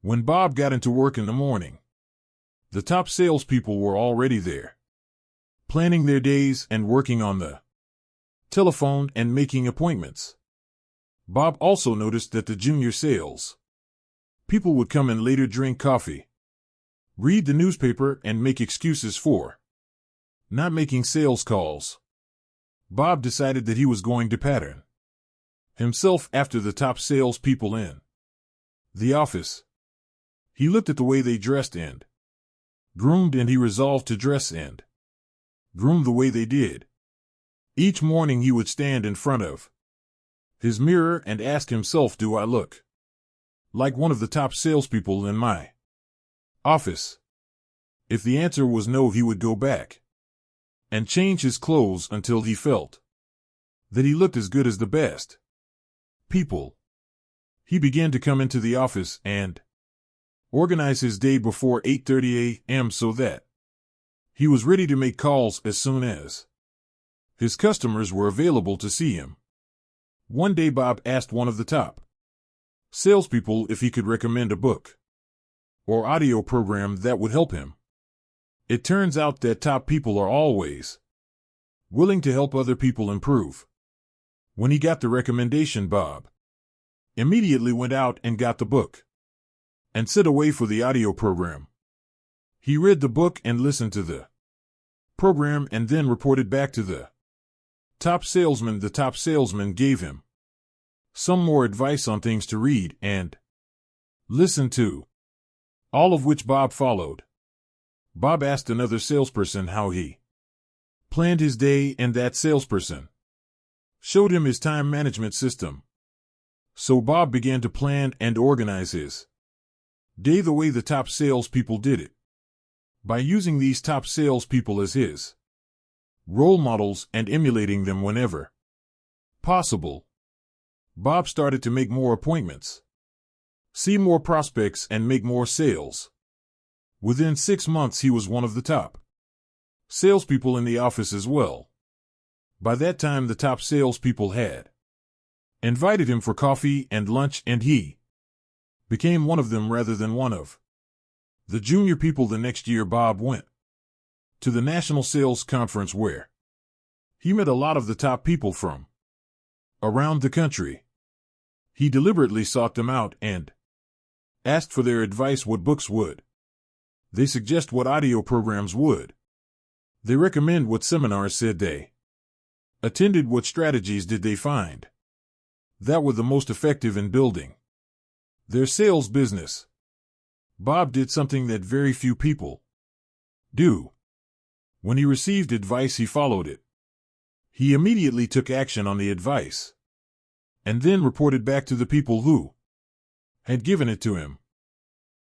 When Bob got into work in the morning, the top salespeople were already there, planning their days and working on the telephone and making appointments. Bob also noticed that the junior sales people would come in later, drink coffee, read the newspaper, and make excuses for not making sales calls. Bob decided that he was going to pattern himself after the top salespeople in the office. He looked at the way they dressed and groomed, and he resolved to dress and groom the way they did. Each morning he would stand in front of his mirror and ask himself, do I look like one of the top salespeople in my office? If the answer was no, he would go back and change his clothes until he felt that he looked as good as the best people. He began to come into the office and organize his day before 8:30 a.m. so that he was ready to make calls as soon as his customers were available to see him. One day, Bob asked one of the top salespeople if he could recommend a book or audio program that would help him. It turns out that top people are always willing to help other people improve. When he got the recommendation, Bob immediately went out and got the book and set away for the audio program. He read the book and listened to the program and then reported back to the top salesman. The top salesman gave him some more advice on things to read and listen to, all of which Bob followed. Bob asked another salesperson how he planned his day, and that salesperson showed him his time management system. So Bob began to plan and organize his day the way the top salespeople did it, by using these top salespeople as his role models and emulating them whenever possible. Bob started to make more appointments, see more prospects, and make more sales. Within 6 months, he was one of the top salespeople in the office as well. By that time, the top salespeople had invited him for coffee and lunch, and he became one of them rather than one of the junior people. The next year, Bob went to the National Sales Conference, where he met a lot of the top people from around the country. He deliberately sought them out and Asked for their advice what books would. They suggest what audio programs would. They recommend what seminars said they attended. What strategies did they find that were the most effective in building their sales business? Bob did something that very few people do. When he received advice, he followed it. He immediately took action on the advice and then reported back to the people who had given it to him.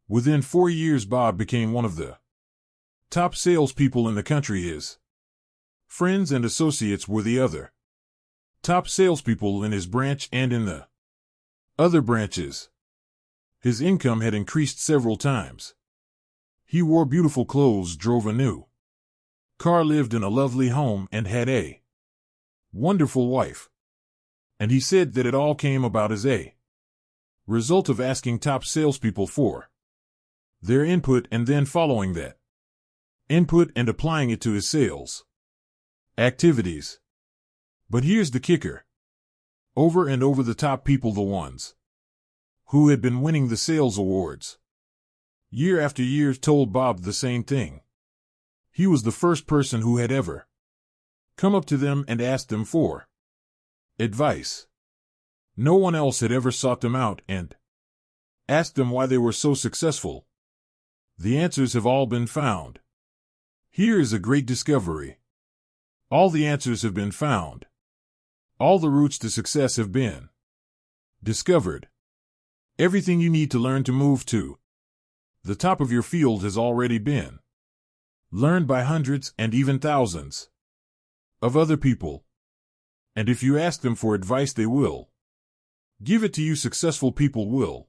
Within 4 years, Bob became one of the top salespeople in the country. His friends and associates were the other top salespeople in his branch and in the other branches. His income had increased several times. He wore beautiful clothes, drove a new car, lived in a lovely home, and had a wonderful wife. And he said that it all came about as a result of asking top salespeople for their input and then following that input and applying it to his sales activities. But here's the kicker. Over and over, the top people, the ones who had been winning the sales awards year after year, told Bob the same thing. He was the first person who had ever come up to them and asked them for advice. No one else had ever sought them out and asked them why they were so successful. The answers have all been found. Here is a great discovery. All the answers have been found. All the routes to success have been discovered. Everything you need to learn to move to the top of your field has already been learned by hundreds and even thousands of other people. And if you ask them for advice, they will give it to you. Successful people will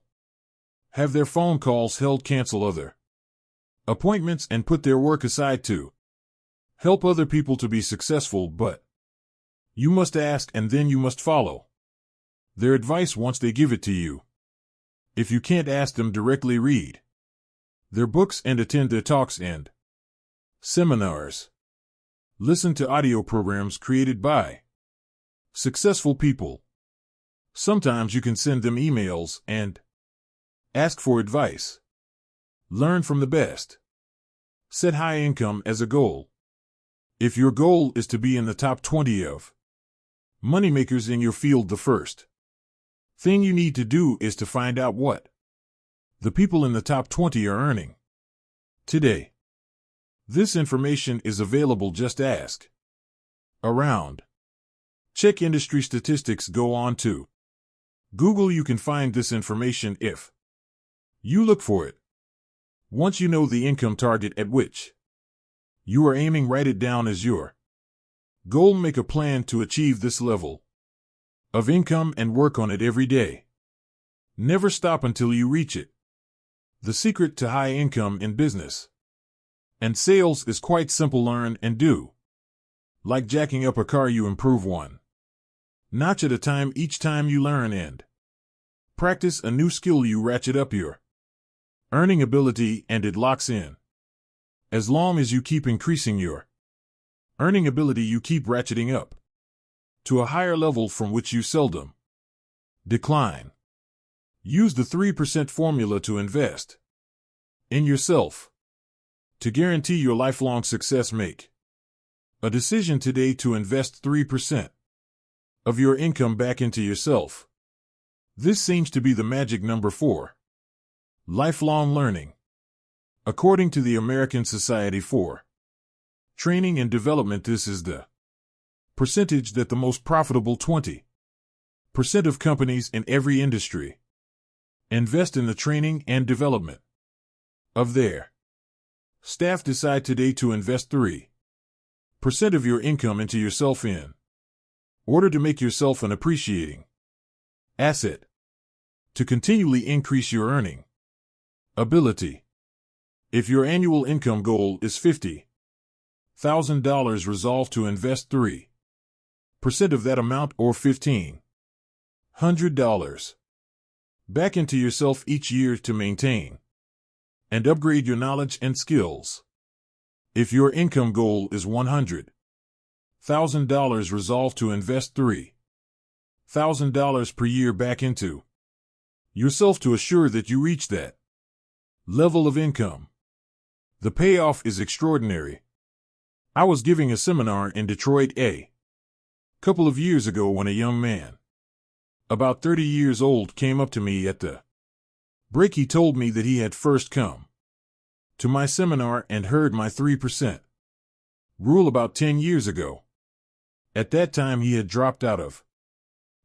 have their phone calls held, cancel other appointments, and put their work aside to help other people to be successful, but you must ask and then you must follow their advice once they give it to you. If you can't ask them directly, read their books and attend their talks and seminars. Listen to audio programs created by successful people. Sometimes you can send them emails and ask for advice. Learn from the best. Set high income as a goal. If your goal is to be in the top 20 of moneymakers in your field, the first thing you need to do is to find out what the people in the top 20 are earning today. This information is available. Just ask around. Check industry statistics. Go on to Google. You can find this information if you look for it. Once you know the income target at which you are aiming, write it down as your goal. Make a plan to achieve this level of income and work on it every day. Never stop until you reach it. The secret to high income in business and sales is quite simple. Learn and do. Like jacking up a car, you improve one notch at a time. Each time you learn and practice a new skill, you ratchet up your earning ability and it locks in. As long as you keep increasing your earning ability, you keep ratcheting up to a higher level from which you seldom decline. Use the 3% formula to invest in yourself. To guarantee your lifelong success, make a decision today to invest 3% of your income back into yourself. This seems to be the magic number for lifelong learning. According to the American Society for Training and Development, this is the percentage that the most profitable 20% of companies in every industry invest in the training and development of their staff. Decide today to invest 3% of your income into yourself in order to make yourself an appreciating asset, to continually increase your earning ability. If your annual income goal is $50,000, resolve to invest 3% of that amount, or $1,500, back into yourself each year to maintain and upgrade your knowledge and skills. If your income goal is $100,000, resolve to invest $3,000 per year back into yourself to assure that you reach that Level of income. The payoff is extraordinary. I was giving a seminar in Detroit, a couple of years ago when a young man, about 30 years old, came up to me at the break. He told me that he had first come to my seminar and heard my 3% rule about 10 years ago. At that time he had dropped out of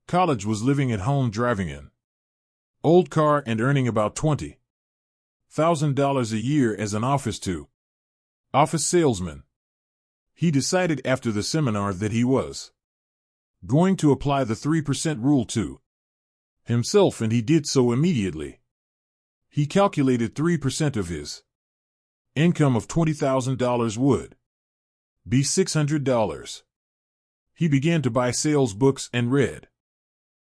college, was living at home, driving an old car and earning about $20,000 a year as an office salesman. He decided after the seminar that he was going to apply the 3% rule to himself, and he did so immediately. He calculated 3% of his income of $20,000 would be $600. He began to buy sales books and read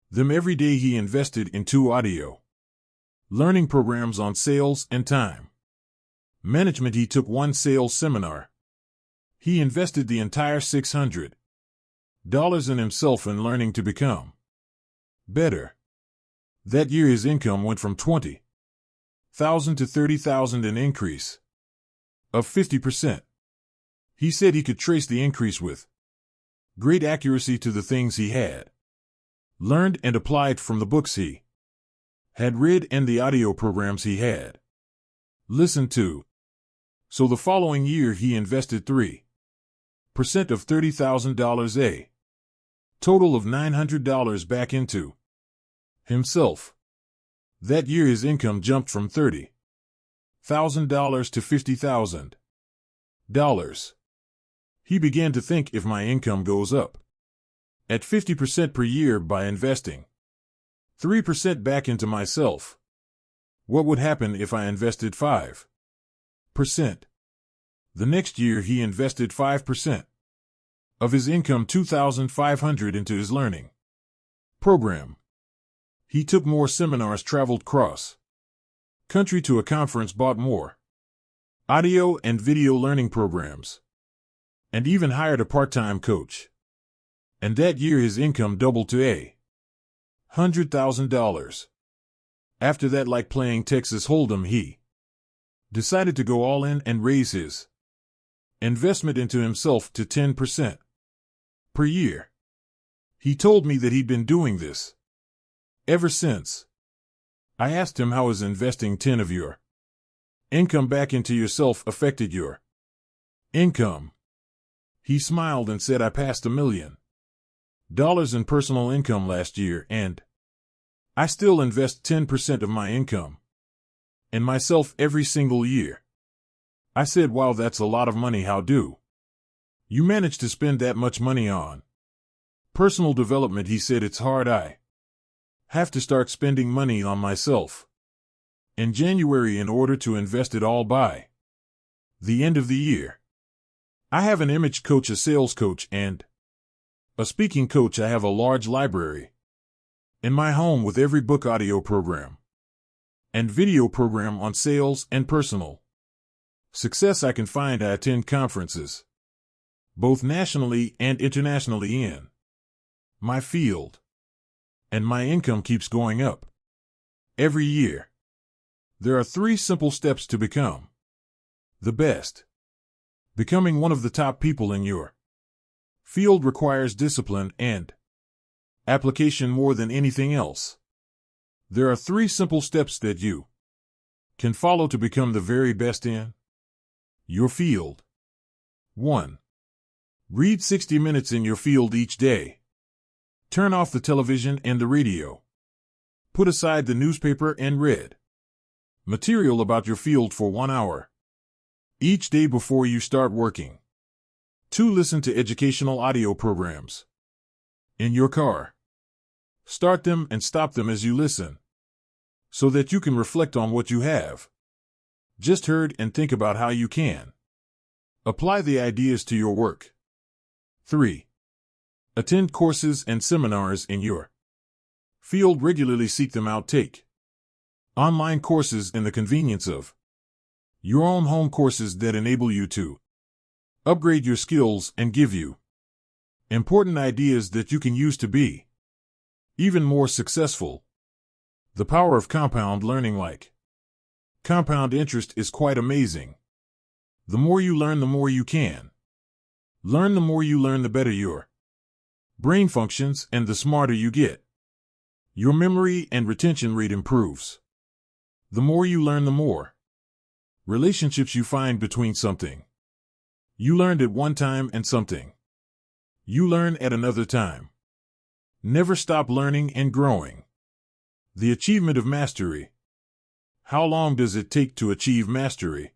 them every day. He invested in 2 audio learning programs on sales and time management. He took 1 sales seminar. He invested the entire $600 in himself and learning to become better. That year his income went from $20,000 to $30,000, an increase of 50%. He said he could trace the increase with great accuracy to the things he had learned and applied from the books he had read and the audio programs he had listened to. So the following year he invested 3% of $30,000, a total of $900 back into himself. That year his income jumped from $30,000 to $50,000. He began to think, if my income goes up at 50% per year by investing 3% back into myself, what would happen if I invested 5%? The next year he invested 5% of his income, $2,500, into his learning program. He took more seminars, traveled cross country to a conference, bought more audio and video learning programs, and even hired a part-time coach. And that year his income doubled to $100,000. After that, like playing Texas Hold'em, he decided to go all in and raise his investment into himself to 10% per year. He told me that he'd been doing this ever since. I asked him, how has investing 10% of your income back into yourself affected your income? He smiled and said, I passed $1 million in personal income last year, and I still invest 10% of my income in myself every single year. I said, wow, that's a lot of money. How do you manage to spend that much money on personal development? He said, it's hard. I have to start spending money on myself in January in order to invest it all by the end of the year. I have an image coach, a sales coach, and a speaking coach. I have a large library in my home with every book, audio program, and video program on sales and personal success I can find. I attend conferences, both nationally and internationally, in my field, and my income keeps going up every year. There are 3 simple steps to become the best. Becoming one of the top people in your field requires discipline and application more than anything else. There are 3 simple steps that you can follow to become the very best in your field. 1. Read 60 minutes in your field each day. Turn off the television and the radio. Put aside the newspaper and read material about your field for 1 hour each day before you start working. 2. Listen to educational audio programs in your car. Start them and stop them as you listen, so that you can reflect on what you have just heard and think about how you can apply the ideas to your work. 3. Attend courses and seminars in your field regularly. Seek them out. Take online courses in the convenience of your own home, courses that enable you to upgrade your skills and give you important ideas that you can use to be even more successful. The power of compound learning. Like Compound interest is quite amazing. The more you learn, the more you can learn. The more you learn, the better your brain functions, and the smarter you get. Your memory and retention rate improves. The more you learn, the more relationships you find between something you learned at one time and something you learn at another time. Never stop learning and growing. The achievement of mastery. How long does it take to achieve mastery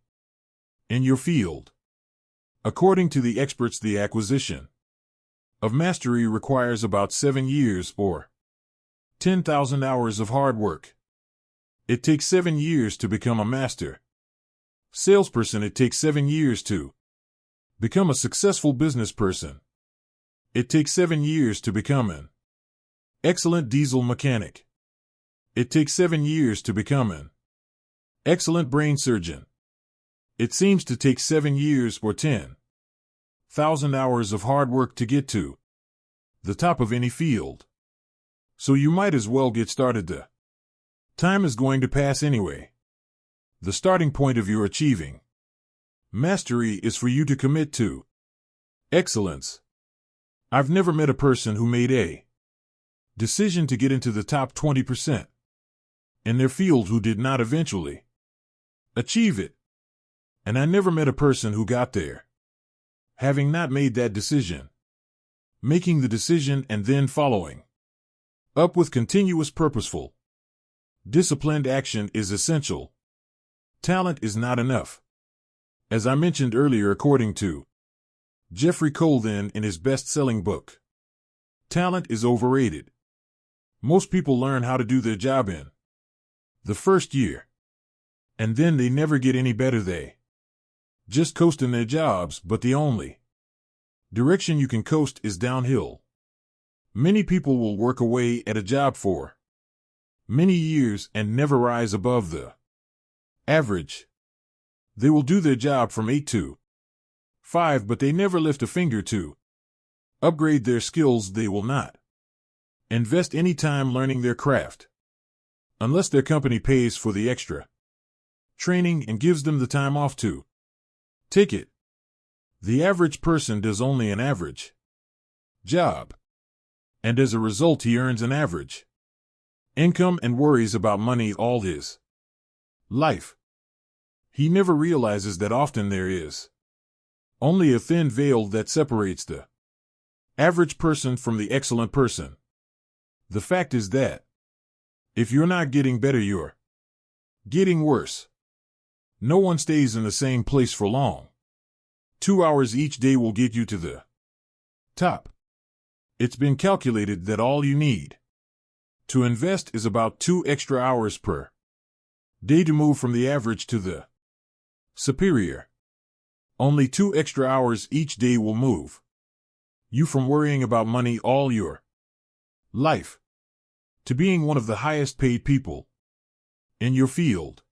in your field? According to the experts, the acquisition of mastery requires about 7 years or 10,000 hours of hard work. It takes 7 years to become a master salesperson. It takes 7 years to become a successful business person. It takes 7 years to become an excellent diesel mechanic. It takes 7 years to become an excellent brain surgeon. It seems to take 7 years or 10,000 hours of hard work to get to the top of any field. So you might as well get started. The time is going to pass anyway. The starting point of your achieving mastery is for you to commit to excellence. I've never met a person who made a decision to get into the top 20% in their field who did not eventually achieve it. And I never met a person who got there having not made that decision. Making the decision and then following up with continuous purposeful, disciplined action is essential. Talent is not enough. As I mentioned earlier, according to Jeffrey Colvin in his best-selling book, talent is overrated. Most people learn how to do their job in the first year, and then they never get any better. They just coast in their jobs, but the only direction you can coast is downhill. Many people will work away at a job for many years and never rise above the average. They will do their job from 8 to 5, but they never lift a finger to upgrade their skills. They will not invest any time learning their craft unless their company pays for the extra training and gives them the time off to take it. The average person does only an average job, and as a result he earns an average income and worries about money all his life. He never realizes that often there is only a thin veil that separates the average person from the excellent person. The fact is that if you're not getting better, you're getting worse. No one stays in the same place for long. 2 hours each day will get you to the top. It's been calculated that all you need to invest is about 2 extra hours per day to move from the average to the superior. Only 2 extra hours each day will move you from worrying about money all your life to being one of the highest paid people in your field.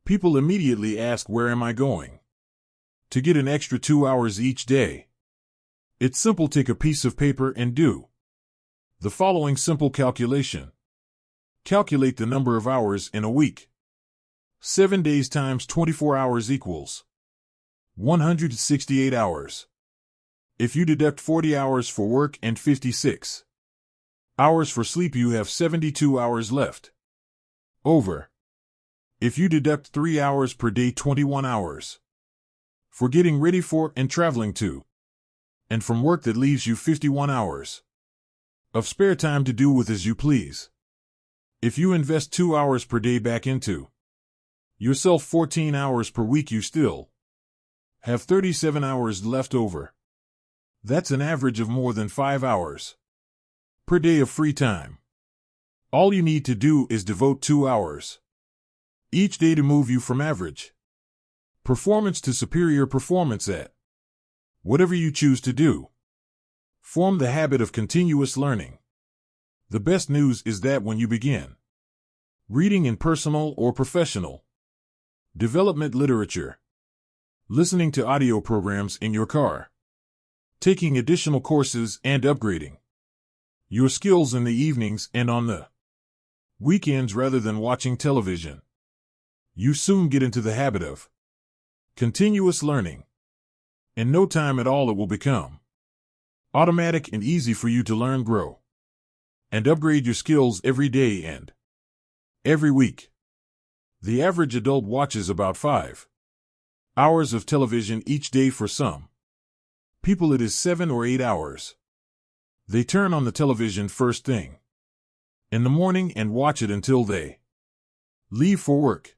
People immediately ask, where am I going to get an extra 2 hours each day? It's simple. Take a piece of paper and do the following simple calculation. Calculate the number of hours in a week. 7 days times 24 hours equals 168 hours. If you deduct 40 hours for work and 56 hours for sleep, you have 72 hours left over. If you deduct 3 hours per day, 21 hours for getting ready for and traveling to and from work, that leaves you 51 hours of spare time to do with as you please. If you invest 2 hours per day back into yourself, 14 hours per week, you still have 37 hours left over. That's an average of more than 5 hours per day of free time. All you need to do is devote 2 hours each day to move you from average performance to superior performance at whatever you choose to do. Form the habit of continuous learning. The best news is that when you begin reading in personal or professional development literature, listening to audio programs in your car, taking additional courses, and upgrading your skills in the evenings and on the weekends rather than watching television, You soon get into the habit of continuous learning. In no time at all it will become automatic and easy for you to learn, grow, and upgrade your skills every day and every week. The average adult watches about 5 hours of television each day. For some people it is 7 or 8 hours. They turn on the television first thing in the morning and watch it until they leave for work.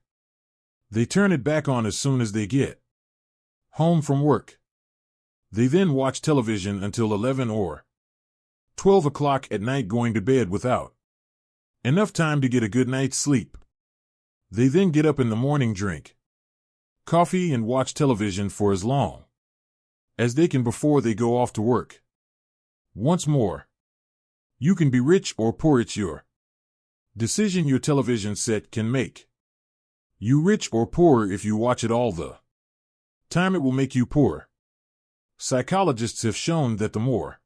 They turn it back on as soon as they get home from work. They then watch television until 11 or 12 o'clock at night, going to bed without enough time to get a good night's sleep. They then get up in the morning, drink coffee, and watch television for as long as they can before they go off to work. Once more, you can be rich or poor. It's your decision. Your television set can make you rich or poor. If you watch it all the time, it will make you poor. Psychologists have shown that the more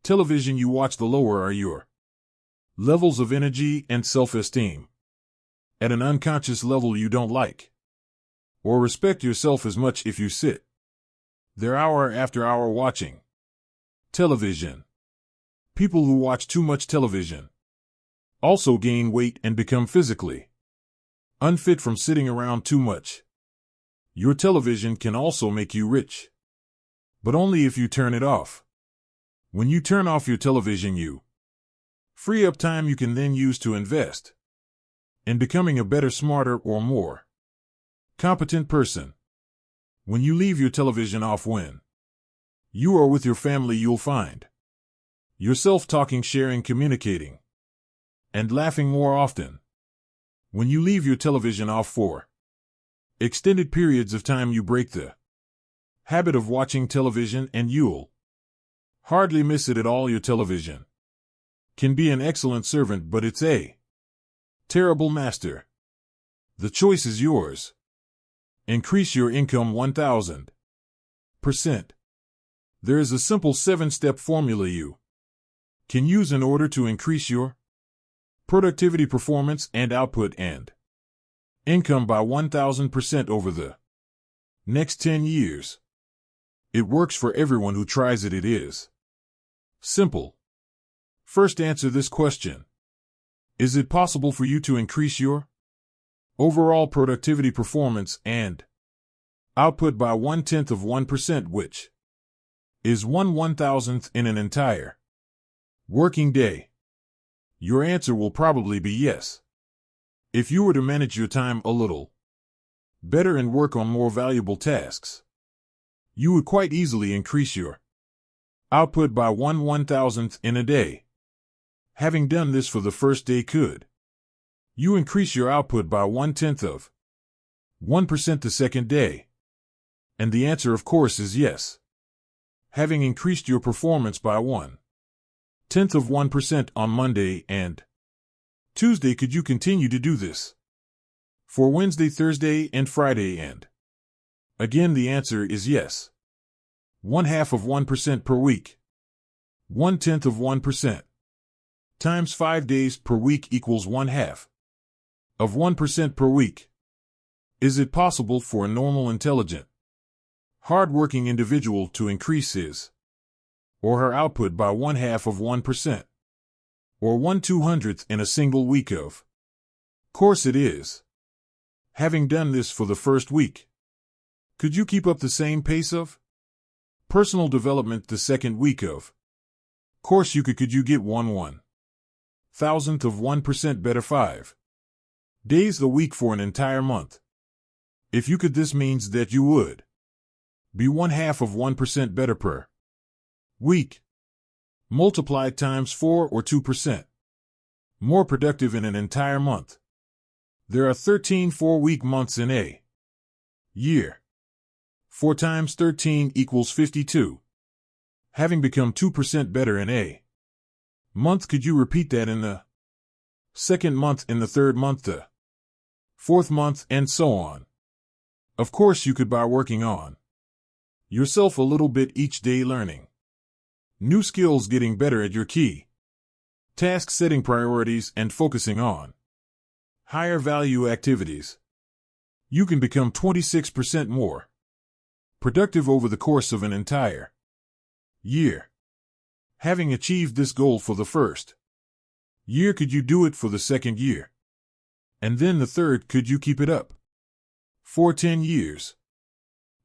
television you watch, the lower are your levels of energy and self-esteem. At an unconscious level, you don't like or respect yourself as much if you sit there hour after hour watching television. People who watch too much television also gain weight and become physically unfit from sitting around too much. Your television can also make you rich, but only if you turn it off. When you turn off your television, you free up time you can then use to invest in becoming a better, smarter, or more competent person. When you leave your television off when you are with your family, you'll find yourself talking, sharing, communicating, and laughing more often. When you leave your television off for extended periods of time, you break the habit of watching television and you'll hardly miss it at all. Your television can be an excellent servant, but it's a terrible master. The choice is yours. Increase your income 1000%. There is a simple 7-step formula you can use in order to increase your productivity, performance, and output and income by 1000% over the next 10 years. It works for everyone who tries it. It is simple. First, answer this question. Is it possible for you to increase your overall productivity, performance, and output by 0.1%, which is 1/1000th in an entire working day? Your answer will probably be yes. If you were to manage your time a little better and work on more valuable tasks, you would quite easily increase your output by 1/1000th in a day. Having done this for the first day, could you increase your output by 0.1% the second day? And the answer, of course, is yes. Having increased your performance by 0.1% on Monday and Tuesday, could you continue to do this for Wednesday, Thursday, and Friday? And again, the answer is yes. 0.5% per week. 0.1% times 5 days per week equals 0.5% per week. Is it possible for a normal, intelligent, hard-working individual to increase his or her output by 0.5% or 1/200th in a single week? Of course it is. Having done this for the first week, could you keep up the same pace of personal development the second week? Of course you could. Could you get 1/1000th% better 5 days a week for an entire month? If you could, this means that you would be 0.5% better per week. Multiplied times 4 or 2% more productive in an entire month. There are 13 4-week months in a year. 4 times 13 equals 52. Having become 2% better in a month, could you repeat that in the second month, in the third month, the fourth month, and so on? Of course you could, by working on yourself a little bit each day, learning new skills, getting better at your key task, setting priorities, and focusing on higher value activities. You can become 26% more productive over the course of an entire year. Having achieved this goal for the first year, could you do it for the second year? And then the third, could you keep it up for 10 years?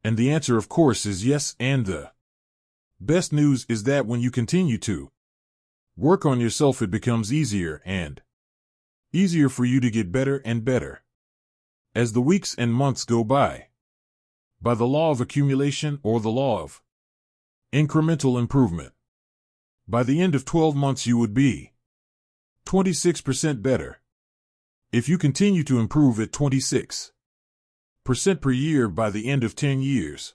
And the answer, of course, is yes, and the best news is that when you continue to work on yourself, it becomes easier and easier for you to get better and better as the weeks and months go by. By the law of accumulation, or the law of incremental improvement, by the end of 12 months you would be 26% better. If you continue to improve at 26% per year by the end of 10 years,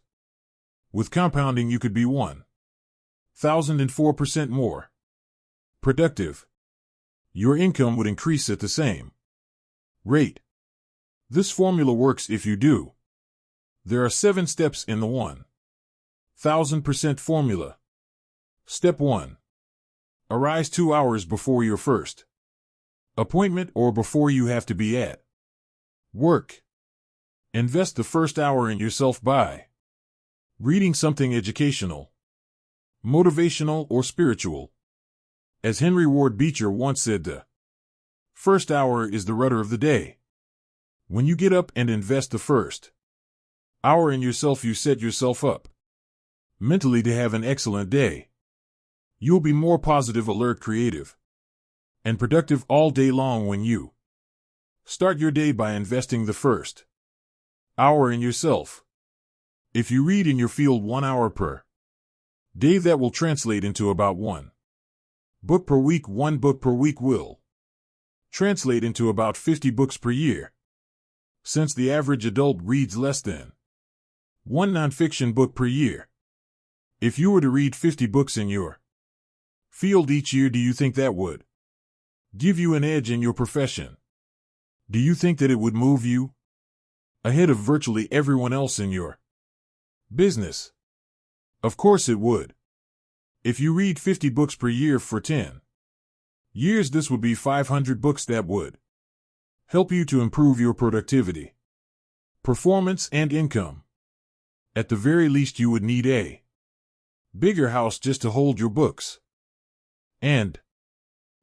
with compounding you could be 1,004% more productive. Your income would increase at the same rate. This formula works if you do. There are 7 steps in the 1,000% formula. Step 1. Arise 2 hours before your first appointment or before you have to be at work. Invest the first hour in yourself by reading something educational, motivational, or spiritual. As Henry Ward Beecher once said, the first hour is the rudder of the day. When you get up and invest the first hour in yourself, you set yourself up mentally to have an excellent day. You'll be more positive, alert, creative, and productive all day long when you start your day by investing the first hour in yourself. If you read in your field 1 hour per day, that will translate into about 1 book per week. 1 book per week will translate into about 50 books per year. Since the average adult reads less than 1 nonfiction book per year, if you were to read 50 books in your field each year, do you think that would give you an edge in your profession? Do you think that it would move you ahead of virtually everyone else in your business? Of course it would. If you read 50 books per year for 10 years, this would be 500 books that would help you to improve your productivity, performance, and income. At the very least, you would need a bigger house just to hold your books. And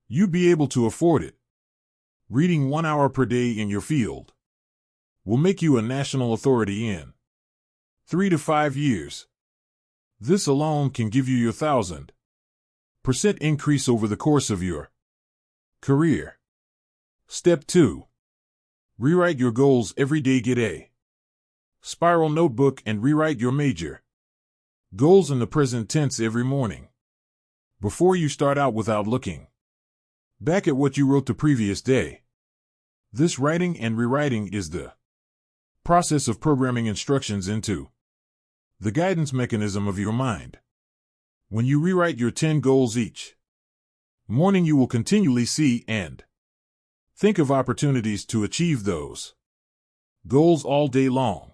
you'd be able to afford it. Reading 1 hour per day in your field will make you a national authority in 3 to 5 years. This alone can give you your 1,000% increase over the course of your career. Step 2. Rewrite your goals every day. Get a spiral notebook and rewrite your major goals in the present tense every morning before you start out, without looking back at what you wrote the previous day. This writing and rewriting is the process of programming instructions into the guidance mechanism of your mind. When you rewrite your 10 goals each morning, you will continually see and think of opportunities to achieve those goals all day long.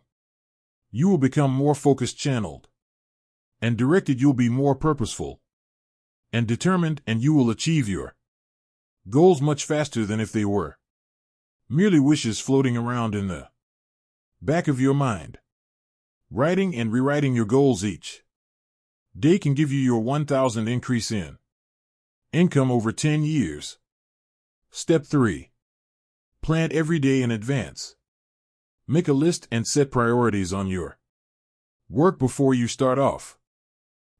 You will become more focused, channeled, and directed. You'll be more purposeful and determined, and you will achieve your goals much faster than if they were merely wishes floating around in the back of your mind. Writing and rewriting your goals each day can give you your 1,000 increase in income over 10 years. Step 3. Plan every day in advance. Make a list and set priorities on your work before you start off.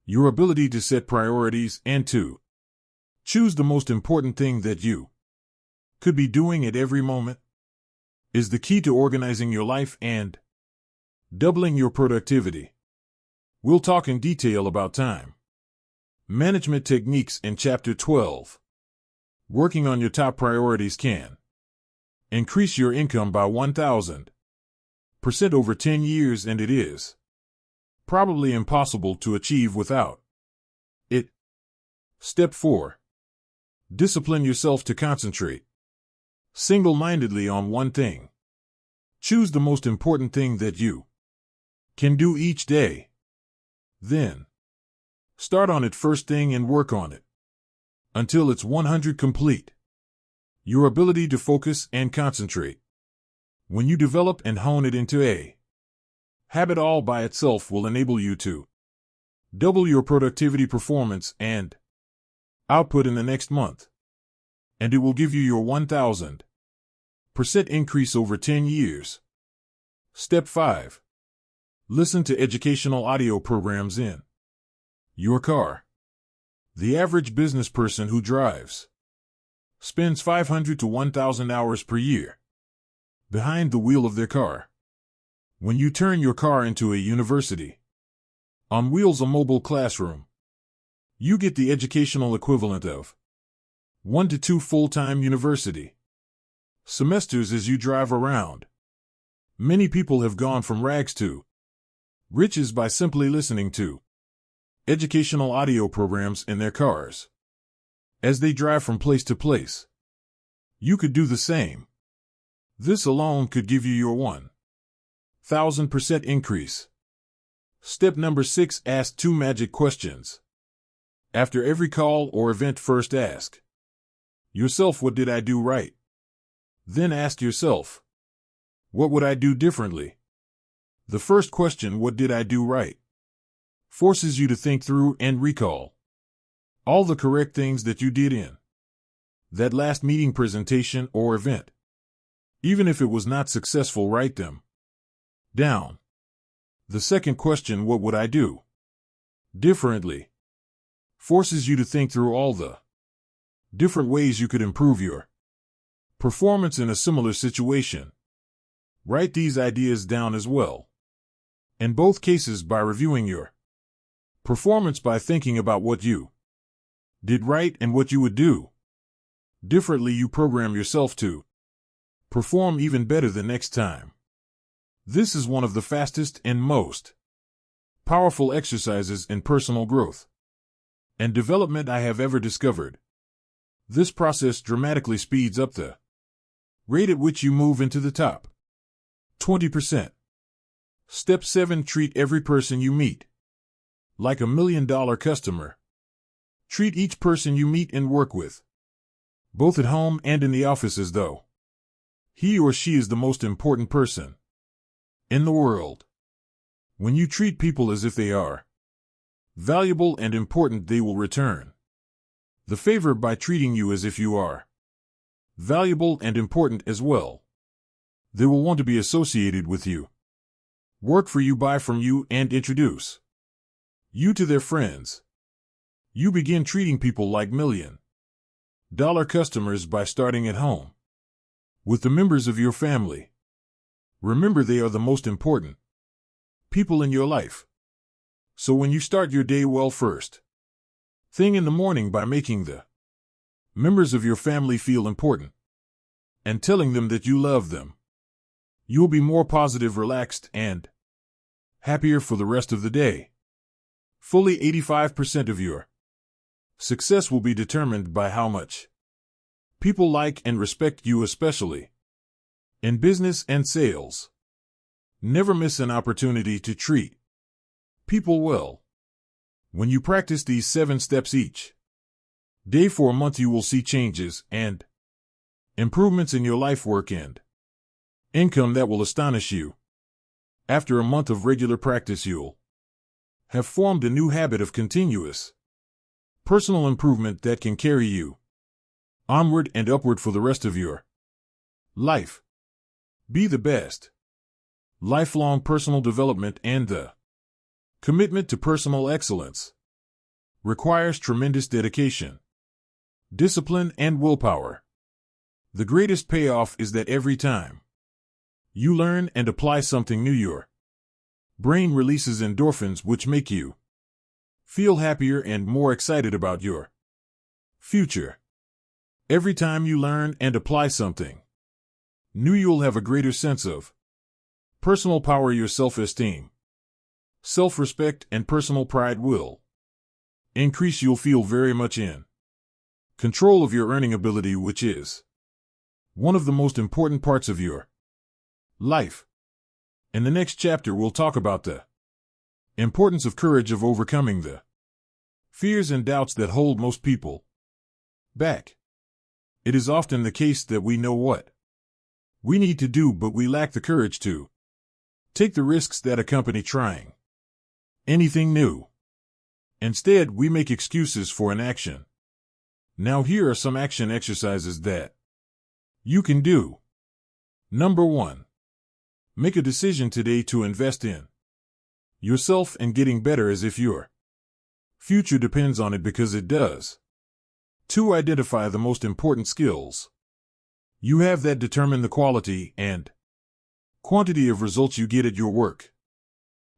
Your ability to set priorities and to choose the most important thing that you could be doing at every moment is the key to organizing your life and doubling your productivity. We'll talk in detail about time management techniques in Chapter 12. Working on your top priorities can increase your income by 1,000% over 10 years, and it is probably impossible to achieve without it. Step 4. Discipline yourself to concentrate single-mindedly on one thing. Choose the most important thing that you can do each day. Then start on it first thing and work on it until it's 100 complete. Your ability to focus and concentrate When you develop and hone it into a habit, all by itself will enable you to double your productivity, performance, and output in the next month. And it will give you your 1000% increase over 10 years. Step 5. Listen to educational audio programs in your car. The average business person who drives spends 500 to 1,000 hours per year behind the wheel of their car. When you turn your car into a university on wheels, a mobile classroom, you get the educational equivalent of 1 to 2 full-time university semesters as you drive around. Many people have gone from rags to riches by simply listening to educational audio programs in their cars as they drive from place to place. You could do the same. This alone could give you your 1000% increase. Step number 6. Ask 2 magic questions. After every call or event, first ask yourself, what did I do right? Then ask yourself, what would I do differently? The first question, what did I do right, forces you to think through and recall all the correct things that you did in that last meeting, presentation, or event. Even if it was not successful, write them down. The second question, what would I do differently, forces you to think through all the different ways you could improve your performance in a similar situation. Write these ideas down as well. In both cases, by reviewing your performance by thinking about what you did right and what you would do differently, you program yourself to perform even better the next time. This is one of the fastest and most powerful exercises in personal growth and development I have ever discovered. This process dramatically speeds up the rate at which you move into the top 20%. Step 7. Treat every person you meet like $1 million customer. Treat each person you meet and work with, both at home and in the office, as though he or she is the most important person in the world. When you treat people as if they are valuable and important, they will return the favor by treating you as if you are valuable and important as well. They will want to be associated with you, work for you, buy from you, and introduce you to their friends. You begin treating people like $1 million customers by starting at home with the members of your family. Remember, they are the most important people in your life. So when you start your day, well, first thing in the morning, by making the members of your family feel important and telling them that you love them, you'll be more positive, relaxed, and happier for the rest of the day. Fully 85% of your success will be determined by how much people like and respect you, especially in business and sales. Never miss an opportunity to treat people well. When you practice these 7 steps each day for a month, you will see changes and improvements in your life, work, and income that will astonish you. After a month of regular practice, you'll have formed a new habit of continuous personal improvement that can carry you onward and upward for the rest of your life. Be the best. Lifelong personal development and the commitment to personal excellence requires tremendous dedication, discipline, and willpower. The greatest payoff is that every time you learn and apply something new, your brain releases endorphins, which make you feel happier and more excited about your future. Every time you learn and apply something new, you'll have a greater sense of personal power. Your self-esteem, self-respect, and personal pride will increase. You'll feel very much in control of your earning ability, which is one of the most important parts of your life. In the next chapter, we'll talk about the importance of courage, of overcoming the fears and doubts that hold most people back. It is often the case that we know what We need to do, but we lack the courage to take the risks that accompany trying anything new. Instead, we make excuses for inaction. Now here are some action exercises that you can do. Number 1. Make a decision today to invest in yourself and getting better as if your future depends on it, because it does. 2. Identify the most important skills you have that determine the quality and quantity of results you get at your work,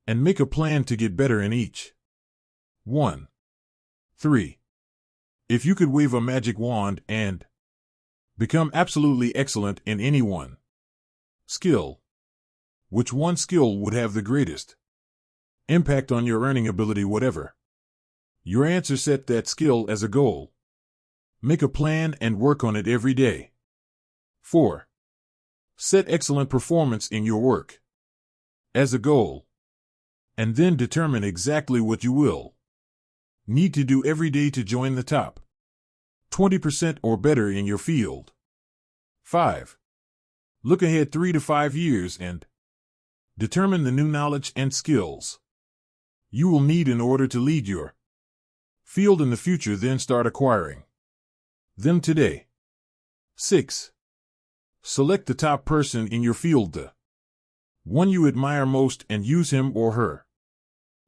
and make a plan to get better in each one. 3. If you could wave a magic wand and become absolutely excellent in any one skill, which one skill would have the greatest impact on your earning ability? Whatever your answer, set that skill as a goal. Make a plan and work on it every day. 4. Set excellent performance in your work as a goal, and then determine exactly what you will need to do every day to join the top 20% or better in your field. 5. Look ahead 3 to 5 years and determine the new knowledge and skills you will need in order to lead your field in the future, then start acquiring them today. 6. Select the top person in your field, the one you admire most, and use him or her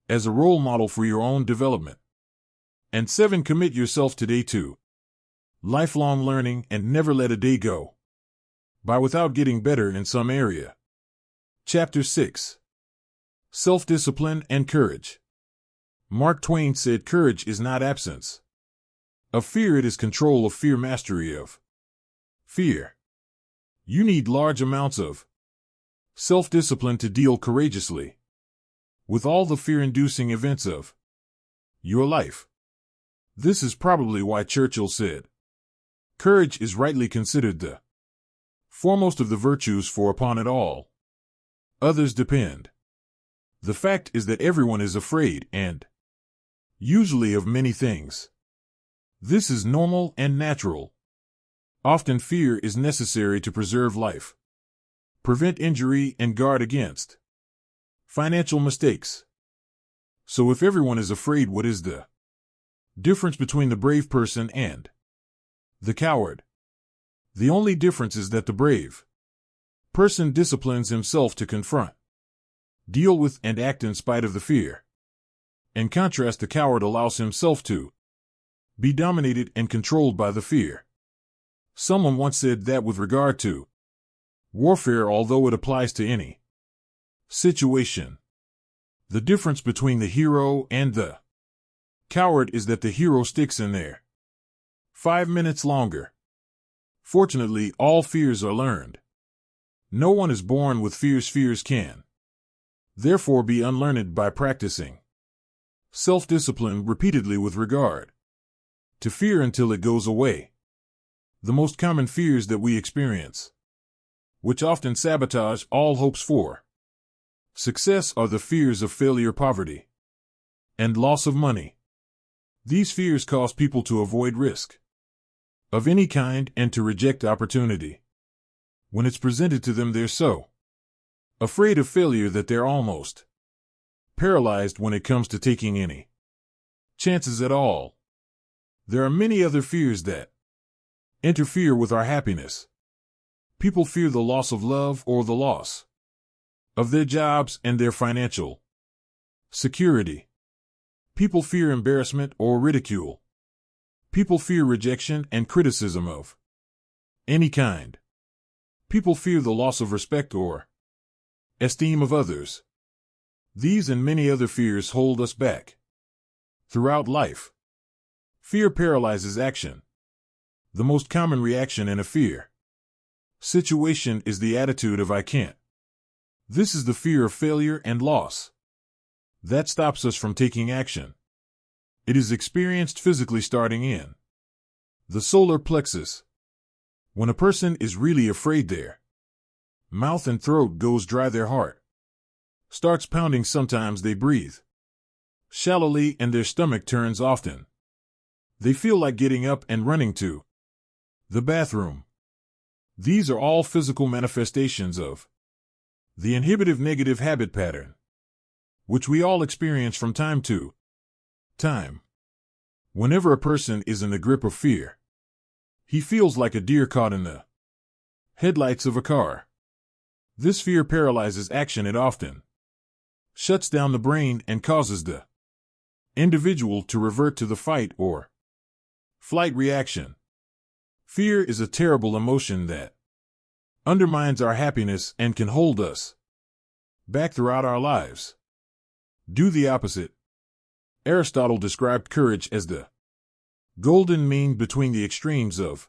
as a role model for your own development. And 7. Commit yourself today to lifelong learning and never let a day go by without getting better in some area. Chapter 6. Self-discipline and courage. Mark Twain said, "Courage is not absence of fear, it is control of fear, mastery of fear." You need large amounts of self-discipline to deal courageously with all the fear-inducing events of your life. This is probably why Churchill said, "Courage is rightly considered the foremost of the virtues, for upon it all others depend." The fact is that everyone is afraid, and usually of many things. This is normal and natural. Often fear is necessary to preserve life, prevent injury, and guard against financial mistakes. So if everyone is afraid, what is the difference between the brave person and the coward? The only difference is that the brave person disciplines himself to confront, deal with, and act in spite of the fear. In contrast, the coward allows himself to be dominated and controlled by the fear. Someone once said that with regard to warfare, although it applies to any situation, the difference between the hero and the coward is that the hero sticks in there 5 minutes longer. Fortunately, all fears are learned. No one is born with fears. Fears can therefore be unlearned by practicing self-discipline repeatedly with regard to fear until it goes away. The most common fears that we experience, which often sabotage all hopes for success, are the fears of failure, poverty, and loss of money. These fears cause people to avoid risk of any kind and to reject opportunity. When it's presented to them, they're so afraid of failure that they're almost paralyzed when it comes to taking any chances at all. There are many other fears that interfere with our happiness. People fear the loss of love or the loss of their jobs and their financial security. People fear embarrassment or ridicule. People fear rejection and criticism of any kind. People fear the loss of respect or esteem of others. These and many other fears hold us back throughout life. Fear paralyzes action. The most common reaction in a fear situation is the attitude of "I can't." This is the fear of failure and loss that stops us from taking action. It is experienced physically, starting in the solar plexus. When a person is really afraid, their mouth and throat goes dry, their heart starts pounding, sometimes they breathe shallowly, and their stomach turns often. They feel like getting up and running to the bathroom. These are all physical manifestations of the inhibitive negative habit pattern, which we all experience from time to time. Whenever a person is in the grip of fear, he feels like a deer caught in the headlights of a car. This fear paralyzes action. It often shuts down the brain and causes the individual to revert to the fight or flight reaction. Fear is a terrible emotion that undermines our happiness and can hold us back throughout our lives. Do the opposite. Aristotle described courage as the golden mean between the extremes of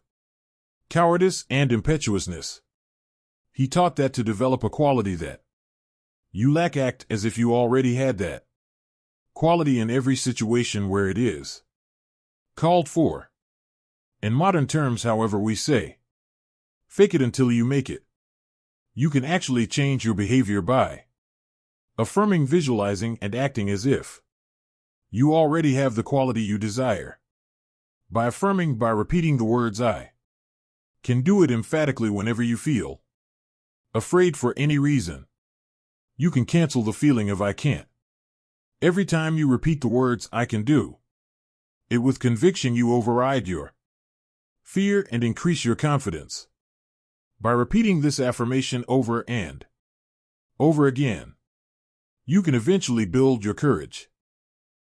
cowardice and impetuousness. He taught that to develop a quality that you lack, act as if you already had that quality in every situation where it is called for. In modern terms, however, we say, fake it until you make it. You can actually change your behavior by affirming, visualizing, and acting as if you already have the quality you desire. By affirming, by repeating the words I can do it emphatically whenever you feel afraid for any reason, you can cancel the feeling of I can't. Every time you repeat the words I can do it with conviction, you override your fear and increase your confidence. By repeating this affirmation over and over again, you can eventually build your courage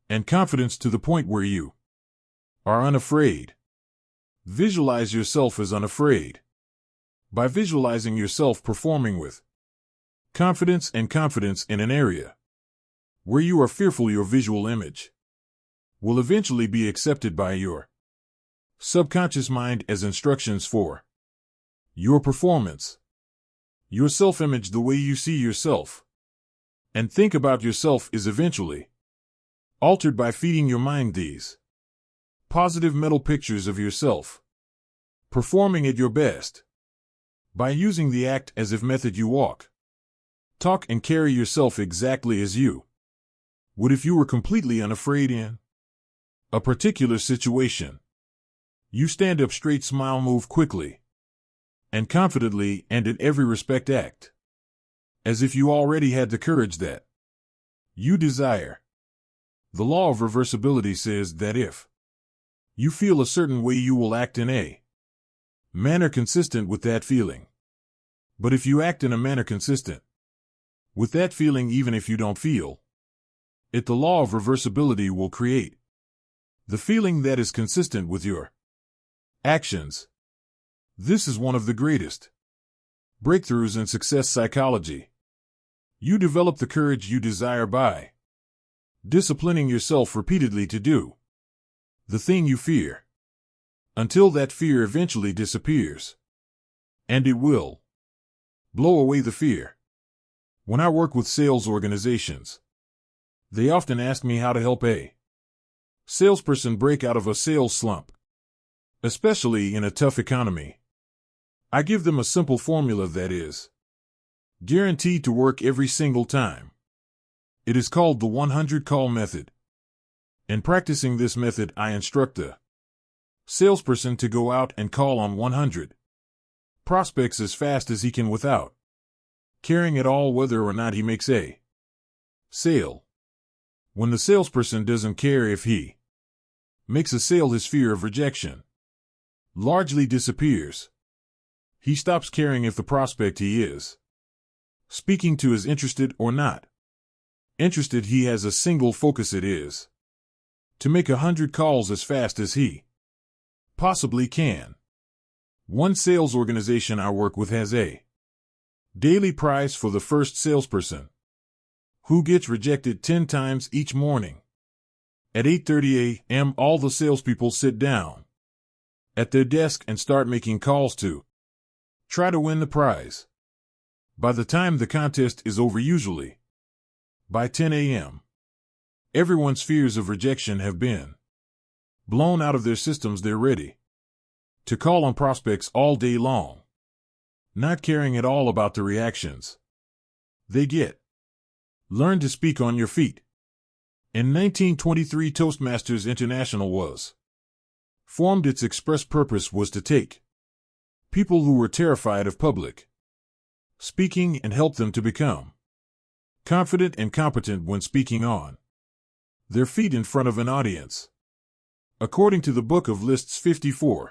and confidence to the point where you are unafraid. Visualize yourself as unafraid. By visualizing yourself performing with confidence in an area where you are fearful, your visual image will eventually be accepted by your subconscious mind as instructions for your performance. Your self-image, the way you see yourself and think about yourself, is eventually altered by feeding your mind these positive mental pictures of yourself performing at your best. By using the act as if method, you walk, talk, and carry yourself exactly as you would if you were completely unafraid in a particular situation. You stand up straight, smile, move quickly and confidently, and in every respect act as if you already had the courage that you desire. The law of reversibility says that if you feel a certain way, you will act in a manner consistent with that feeling. But if you act in a manner consistent with that feeling, even if you don't feel it, the law of reversibility will create the feeling that is consistent with your actions. This is one of the greatest breakthroughs in success psychology. You develop the courage you desire by disciplining yourself repeatedly to do the thing you fear, until that fear eventually disappears. And it will blow away the fear. When I work with sales organizations, they often ask me how to help a salesperson break out of a sales slump, especially in a tough economy. I give them a simple formula that is guaranteed to work every single time. It is called the 100 call method. In practicing this method, I instruct the salesperson to go out and call on 100 prospects as fast as he can without caring at all whether or not he makes a sale. When the salesperson doesn't care if he makes a sale, his fear of rejection largely disappears. He stops caring if the prospect he is speaking to is interested or not interested. He has a single focus. It is to make 100 calls as fast as he possibly can. One sales organization I work with has a daily prize for the first salesperson who gets rejected 10 times each morning. At 8:30 a.m., all the salespeople sit down at their desk and start making calls to try to win the prize. By the time the contest is over, usually by 10 a.m., everyone's fears of rejection have been blown out of their systems. They're ready to call on prospects all day long, not caring at all about the reactions they get. Learn to speak on your feet. In 1923, Toastmasters International was formed. Its express purpose was to take People who were terrified of public speaking and helped them to become confident and competent when speaking on their feet in front of an audience. According to the Book of Lists, 54%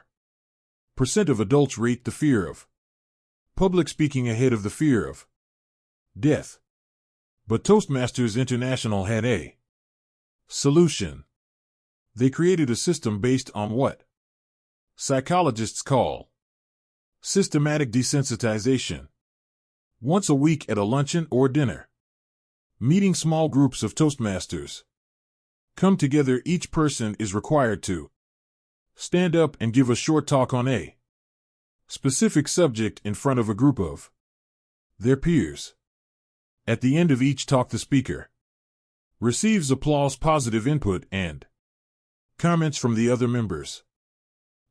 of adults rate the fear of public speaking ahead of the fear of death. But Toastmasters International had a solution. They created a system based on what psychologists call systematic desensitization. Once a week at a luncheon or dinner meeting, small groups of Toastmasters come together. Each person is required to stand up and give a short talk on a specific subject in front of a group of their peers. At the end of each talk, the speaker receives applause, positive input, and comments from the other members.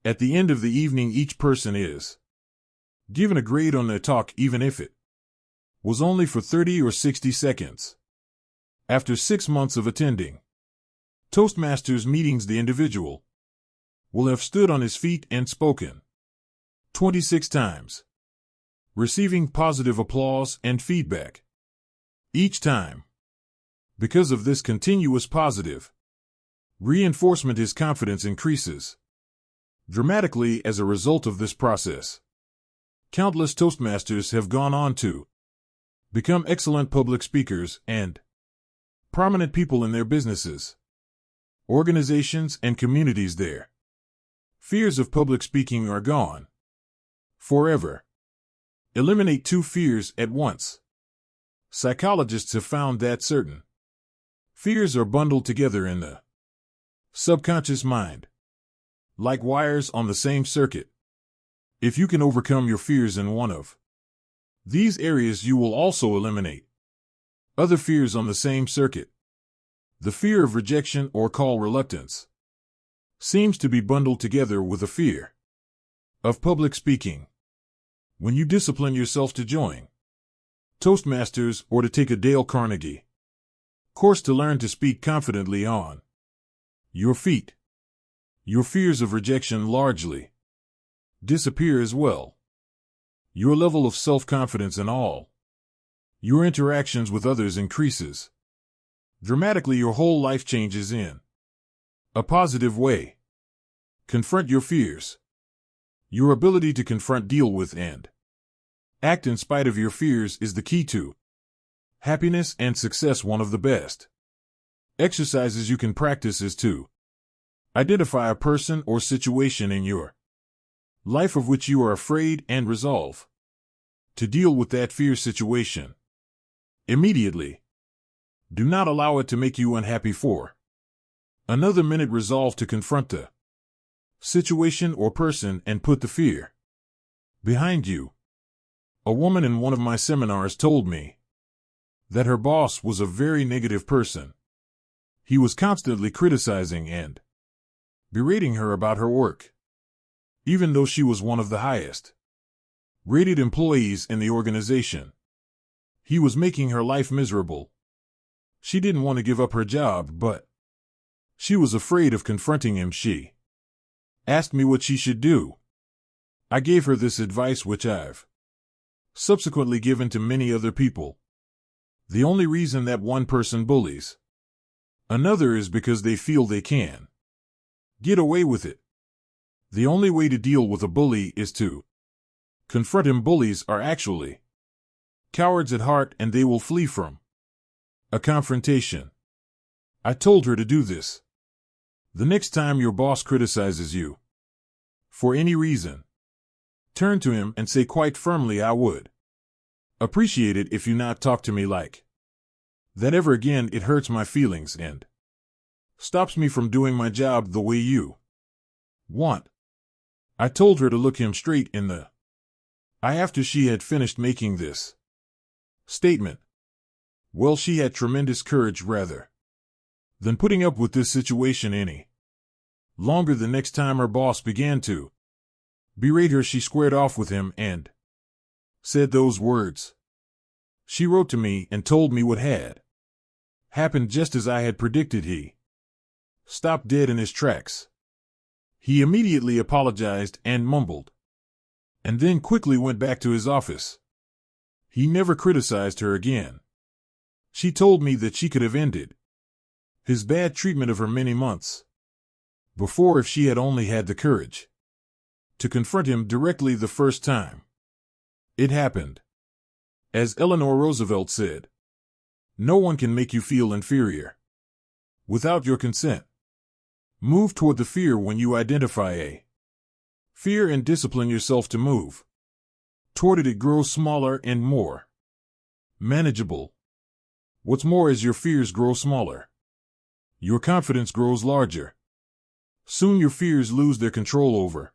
At the end of the evening, each person is given a grade on their talk, even if it was only for 30 or 60 seconds. After 6 months of attending Toastmasters meetings, the individual will have stood on his feet and spoken 26 times, receiving positive applause and feedback each time. Because of this continuous positive reinforcement, his confidence increases dramatically. As a result of this process, countless Toastmasters have gone on to become excellent public speakers and prominent people in their businesses, organizations, and communities. Their fears of public speaking are gone forever. Eliminate 2 fears at once. Psychologists have found that certain fears are bundled together in the subconscious mind, like wires on the same circuit. If you can overcome your fears in one of these areas, you will also eliminate other fears on the same circuit. The fear of rejection, or call reluctance, seems to be bundled together with a fear of public speaking. When you discipline yourself to join Toastmasters or to take a Dale Carnegie course to learn to speak confidently on your feet, your fears of rejection largely disappear as well. Your level of self-confidence in all your interactions with others increases dramatically. Your whole life changes in a positive way. Confront your fears. Your ability to confront, deal with, and act in spite of your fears is the key to happiness and success. One of the best exercises you can practice is to identify a person or situation in your life of which you are afraid and resolve to deal with that fear situation immediately. Do not allow it to make you unhappy for another minute. Resolve to confront the situation or person and put the fear behind you. A woman in one of my seminars told me that her boss was a very negative person. He was constantly criticizing and berating her about her work, even though she was one of the highest rated employees in the organization. He was making her life miserable. She didn't want to give up her job, but she was afraid of confronting him. She asked me what she should do. I gave her this advice, which I've subsequently given to many other people. The only reason that one person bullies another is because they feel they can get away with it. The only way to deal with a bully is to confront him. Bullies are actually cowards at heart, and they will flee from a confrontation. I told her to do this. The next time your boss criticizes you for any reason, turn to him and say quite firmly, "I would appreciate it if you not talk to me like that ever again. It hurts my feelings and stops me from doing my job the way you want." I told her to look him straight in the eye after she had finished making this statement. Well, she had tremendous courage. Rather than putting up with this situation any longer, the next time her boss began to berate her, she squared off with him and said those words. She wrote to me and told me what had happened just as I had predicted. He stopped dead in his tracks. He immediately apologized and mumbled, and then quickly went back to his office. He never criticized her again. She told me that she could have ended his bad treatment of her many months before if she had only had the courage to confront him directly the first time it happened. As Eleanor Roosevelt said, no one can make you feel inferior without your consent. Move toward the fear when you identify a fear and discipline yourself to move toward it. It grows smaller and more manageable. What's more, as your fears grow smaller, your confidence grows larger. Soon your fears lose their control over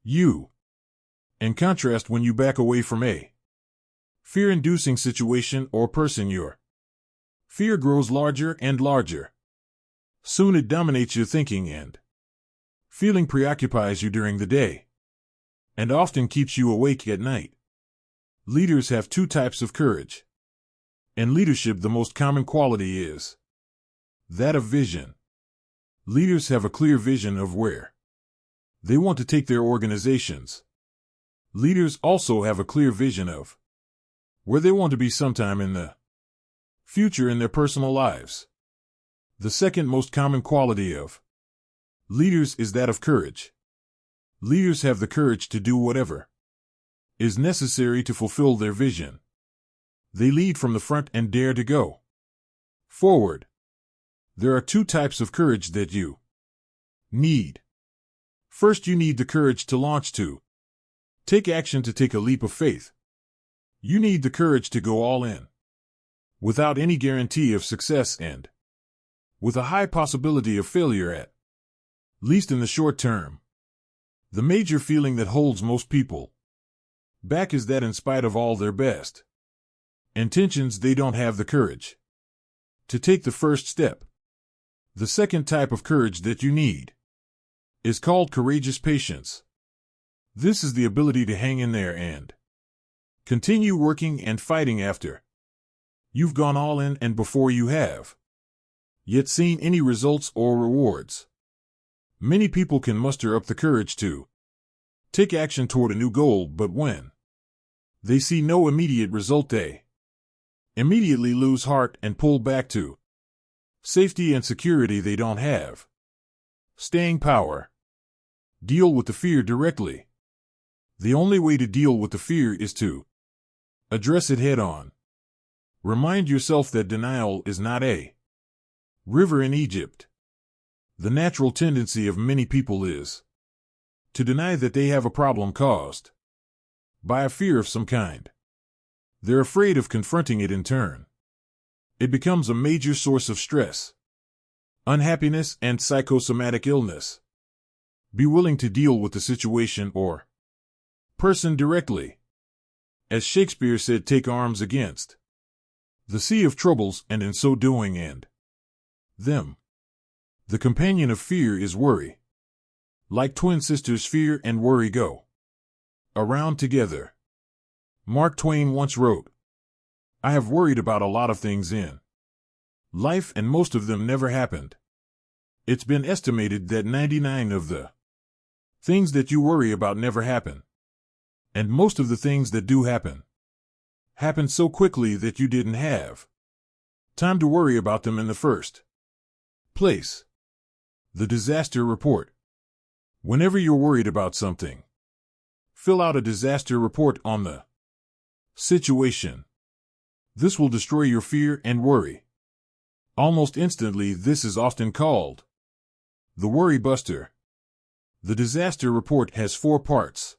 you. In contrast, when you back away from a fear-inducing situation or person, your fear grows larger and larger. Soon it dominates your thinking, and feeling preoccupies you during the day and often keeps you awake at night. Leaders have two types of courage. In leadership, the most common quality is that of vision. Leaders have a clear vision of where they want to take their organizations. Leaders also have a clear vision of where they want to be sometime in the future in their personal lives. The second most common quality of leaders is that of courage. Leaders have the courage to do whatever is necessary to fulfill their vision. They lead from the front and dare to go forward. There are two types of courage that you need. First, you need the courage to launch, to take action, to take a leap of faith. You need the courage to go all in without any guarantee of success and with a high possibility of failure, at least in the short term. The major feeling that holds most people back is that in spite of all their best intentions, they don't have the courage to take the first step. The second type of courage that you need is called courageous patience. This is the ability to hang in there and continue working and fighting after you've gone all in and before you have yet seen any results or rewards. Many people can muster up the courage to take action toward a new goal, but when they see no immediate result, they immediately lose heart and pull back to safety and security they don't have. Staying power. Deal with the fear directly. The only way to deal with the fear is to address it head on. Remind yourself that denial is not a river in Egypt. The natural tendency of many people is to deny that they have a problem caused by a fear of some kind. They're afraid of confronting it in turn. It becomes a major source of stress, unhappiness, and psychosomatic illness. Be willing to deal with the situation or person directly. As Shakespeare said, take arms against the sea of troubles, and in so doing end them. The companion of fear is worry. Like twin sisters, fear and worry go around together. Mark Twain once wrote, "I have worried about a lot of things in life, and most of them never happened." It's been estimated that 99 of the things that you worry about never happen. And most of the things that do happen so quickly that you didn't have time to worry about them in the first place. The disaster report. Whenever you're worried about something, fill out a disaster report on the situation. This will destroy your fear and worry almost instantly. This is often called the worry buster. The disaster report has 4 parts.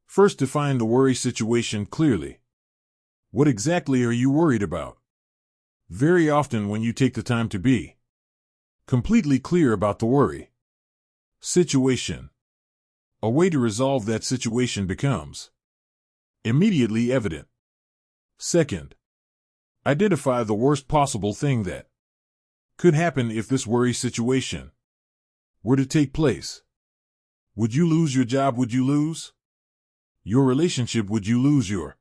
First, define the worry situation clearly. What exactly are you worried about? Very often, when you take the time to be completely clear about the worry situation, a way to resolve that situation becomes immediately evident. Second, identify the worst possible thing that could happen if this worry situation were to take place. Would you lose your job? Would you lose your relationship? Would you lose your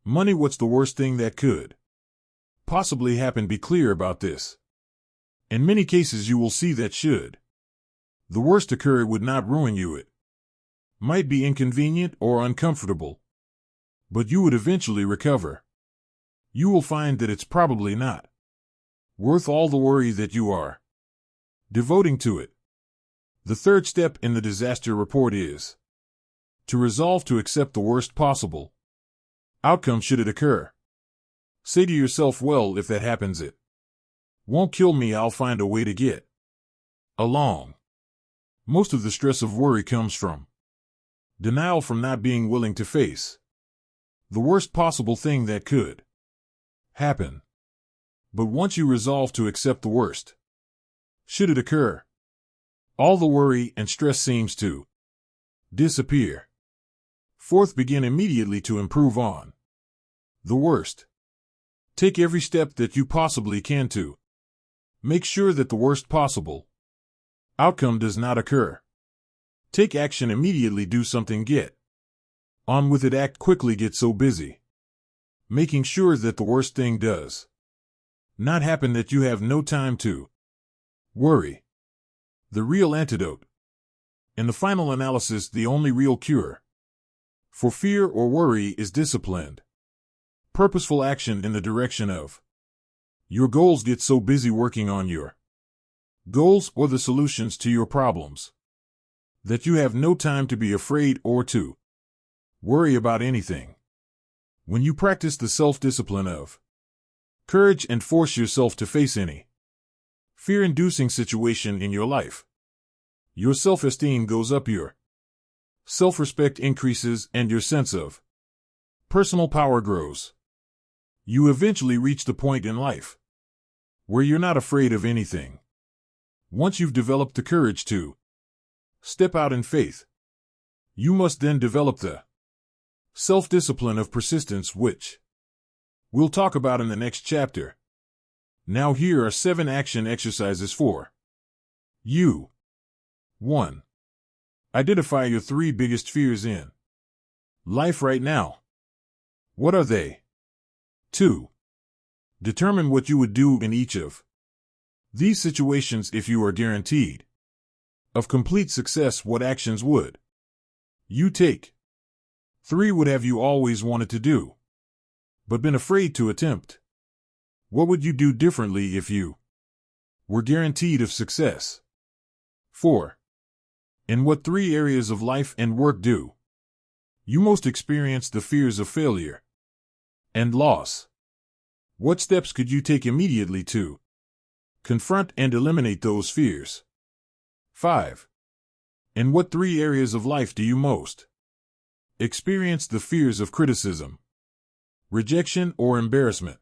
money? What's the worst thing that could possibly happen? Be clear about this. In many cases, you will see that should the worst occur, it would not ruin you. It might be inconvenient or uncomfortable, but you would eventually recover. You will find that it's probably not worth all the worry that you are devoting to it. The third step in the disaster report is to resolve to accept the worst possible outcome should it occur. Say to yourself, well, if that happens, it won't kill me, I'll find a way to get along. Most of the stress of worry comes from denial, from not being willing to face the worst possible thing that could happen. But once you resolve to accept the worst, should it occur, all the worry and stress seems to disappear. Fourth, begin immediately to improve on the worst. Take every step that you possibly can to make sure that the worst possible outcome does not occur. Take action immediately, do something, get on with it, act quickly, get so busy making sure that the worst thing does not happen that you have no time to worry. The real antidote. In the final analysis, the only real cure for fear or worry is disciplined, purposeful action in the direction of your goals. Get so busy working on your goals or the solutions to your problems that you have no time to be afraid or to worry about anything. When you practice the self-discipline of courage and force yourself to face any fear-inducing situation in your life, your self-esteem goes up, your self-respect increases, and your sense of personal power grows. You eventually reach the point in life where you're not afraid of anything. Once you've developed the courage to step out in faith, you must then develop the self-discipline of persistence, which we'll talk about in the next chapter. Now here are 7 action exercises for you. 1. Identify your 3 biggest fears in life right now. What are they? 2. Determine what you would do in each of these situations if you are guaranteed of complete success. What actions would you take? 3. What have you always wanted to do, but been afraid to attempt? What would you do differently if you were guaranteed of success? 4. In what 3 areas of life and work do you most experience the fears of failure and loss? What steps could you take immediately to confront and eliminate those fears? 5. In what 3 areas of life do you most experience the fears of criticism, rejection, or embarrassment?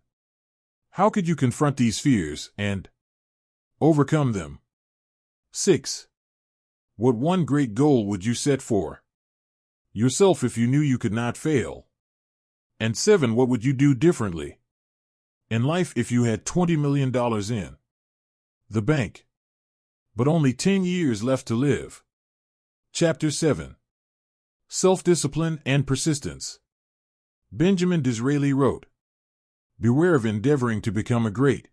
How could you confront these fears and overcome them? 6. What 1 great goal would you set for yourself if you knew you could not fail? And 7. What would you do differently in life if you had $20 million in the bank, but only 10 years left to live? Chapter 7. Self-discipline and persistence. Benjamin Disraeli wrote, "Beware of endeavoring to become a great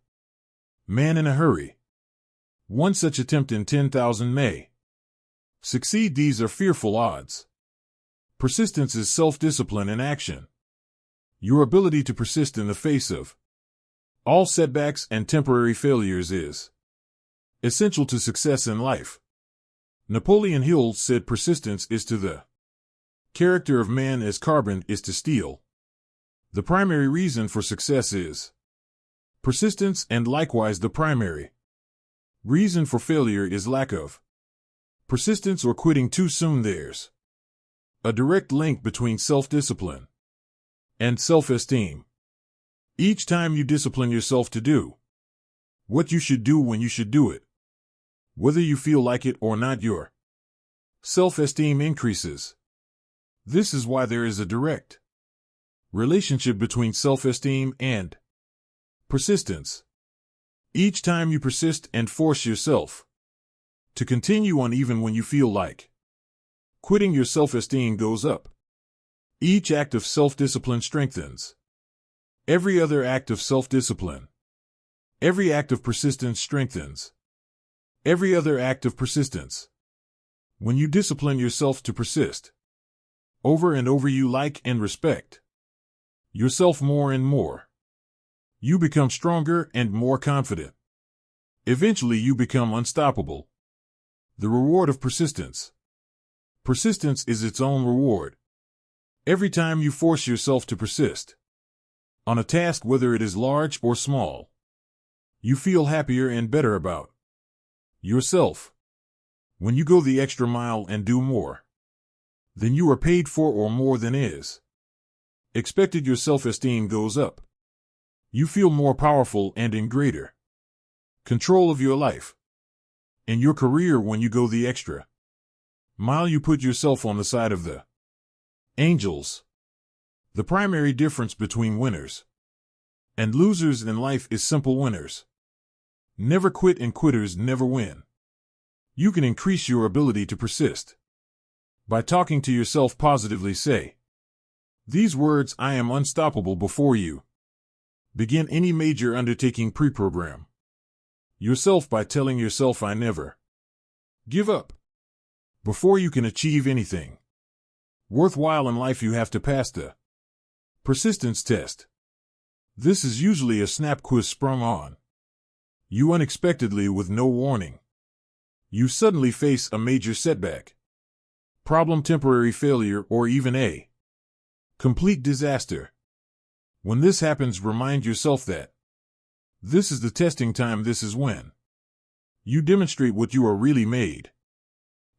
man in a hurry. One such attempt in 10,000 may succeed. These are fearful odds." Persistence is self-discipline in action. Your ability to persist in the face of all setbacks and temporary failures is essential to success in life. Napoleon Hill said persistence is to the character of man as carbon is to steel. The primary reason for success is persistence, and likewise the primary reason for failure is lack of persistence or quitting too soon. There's a direct link between self-discipline and self-esteem. Each time you discipline yourself to do what you should do when you should do it, whether you feel like it or not, your self-esteem increases. This is why there is a direct relationship between self-esteem and persistence. Each time you persist and force yourself to continue on even when you feel like quitting, your self-esteem goes up. Each act of self-discipline strengthens every other act of self-discipline. Every act of persistence strengthens every other act of persistence. When you discipline yourself to persist, over and over you like and respect yourself more and more. You become stronger and more confident. Eventually you become unstoppable. The reward of persistence. Persistence is its own reward. Every time you force yourself to persist on a task, whether it is large or small, you feel happier and better about yourself. When you go the extra mile and do more than you are paid for or more than is expected, your self-esteem goes up. You feel more powerful and in greater control of your life and your career. When you go the extra mile, you put yourself on the side of the angels. The primary difference between winners and losers in life is simple: winners never quit and quitters never win. You can increase your ability to persist by talking to yourself positively. Say these words: I am unstoppable, before you begin any major undertaking. Pre-program yourself by telling yourself, I never give up. Before you can achieve anything worthwhile in life, you have to pass the persistence test. This is usually a snap quiz sprung on you unexpectedly with no warning. You suddenly face a major setback, problem, temporary failure, or even a complete disaster. When this happens, remind yourself that this is the testing time. This is when you demonstrate what you are really made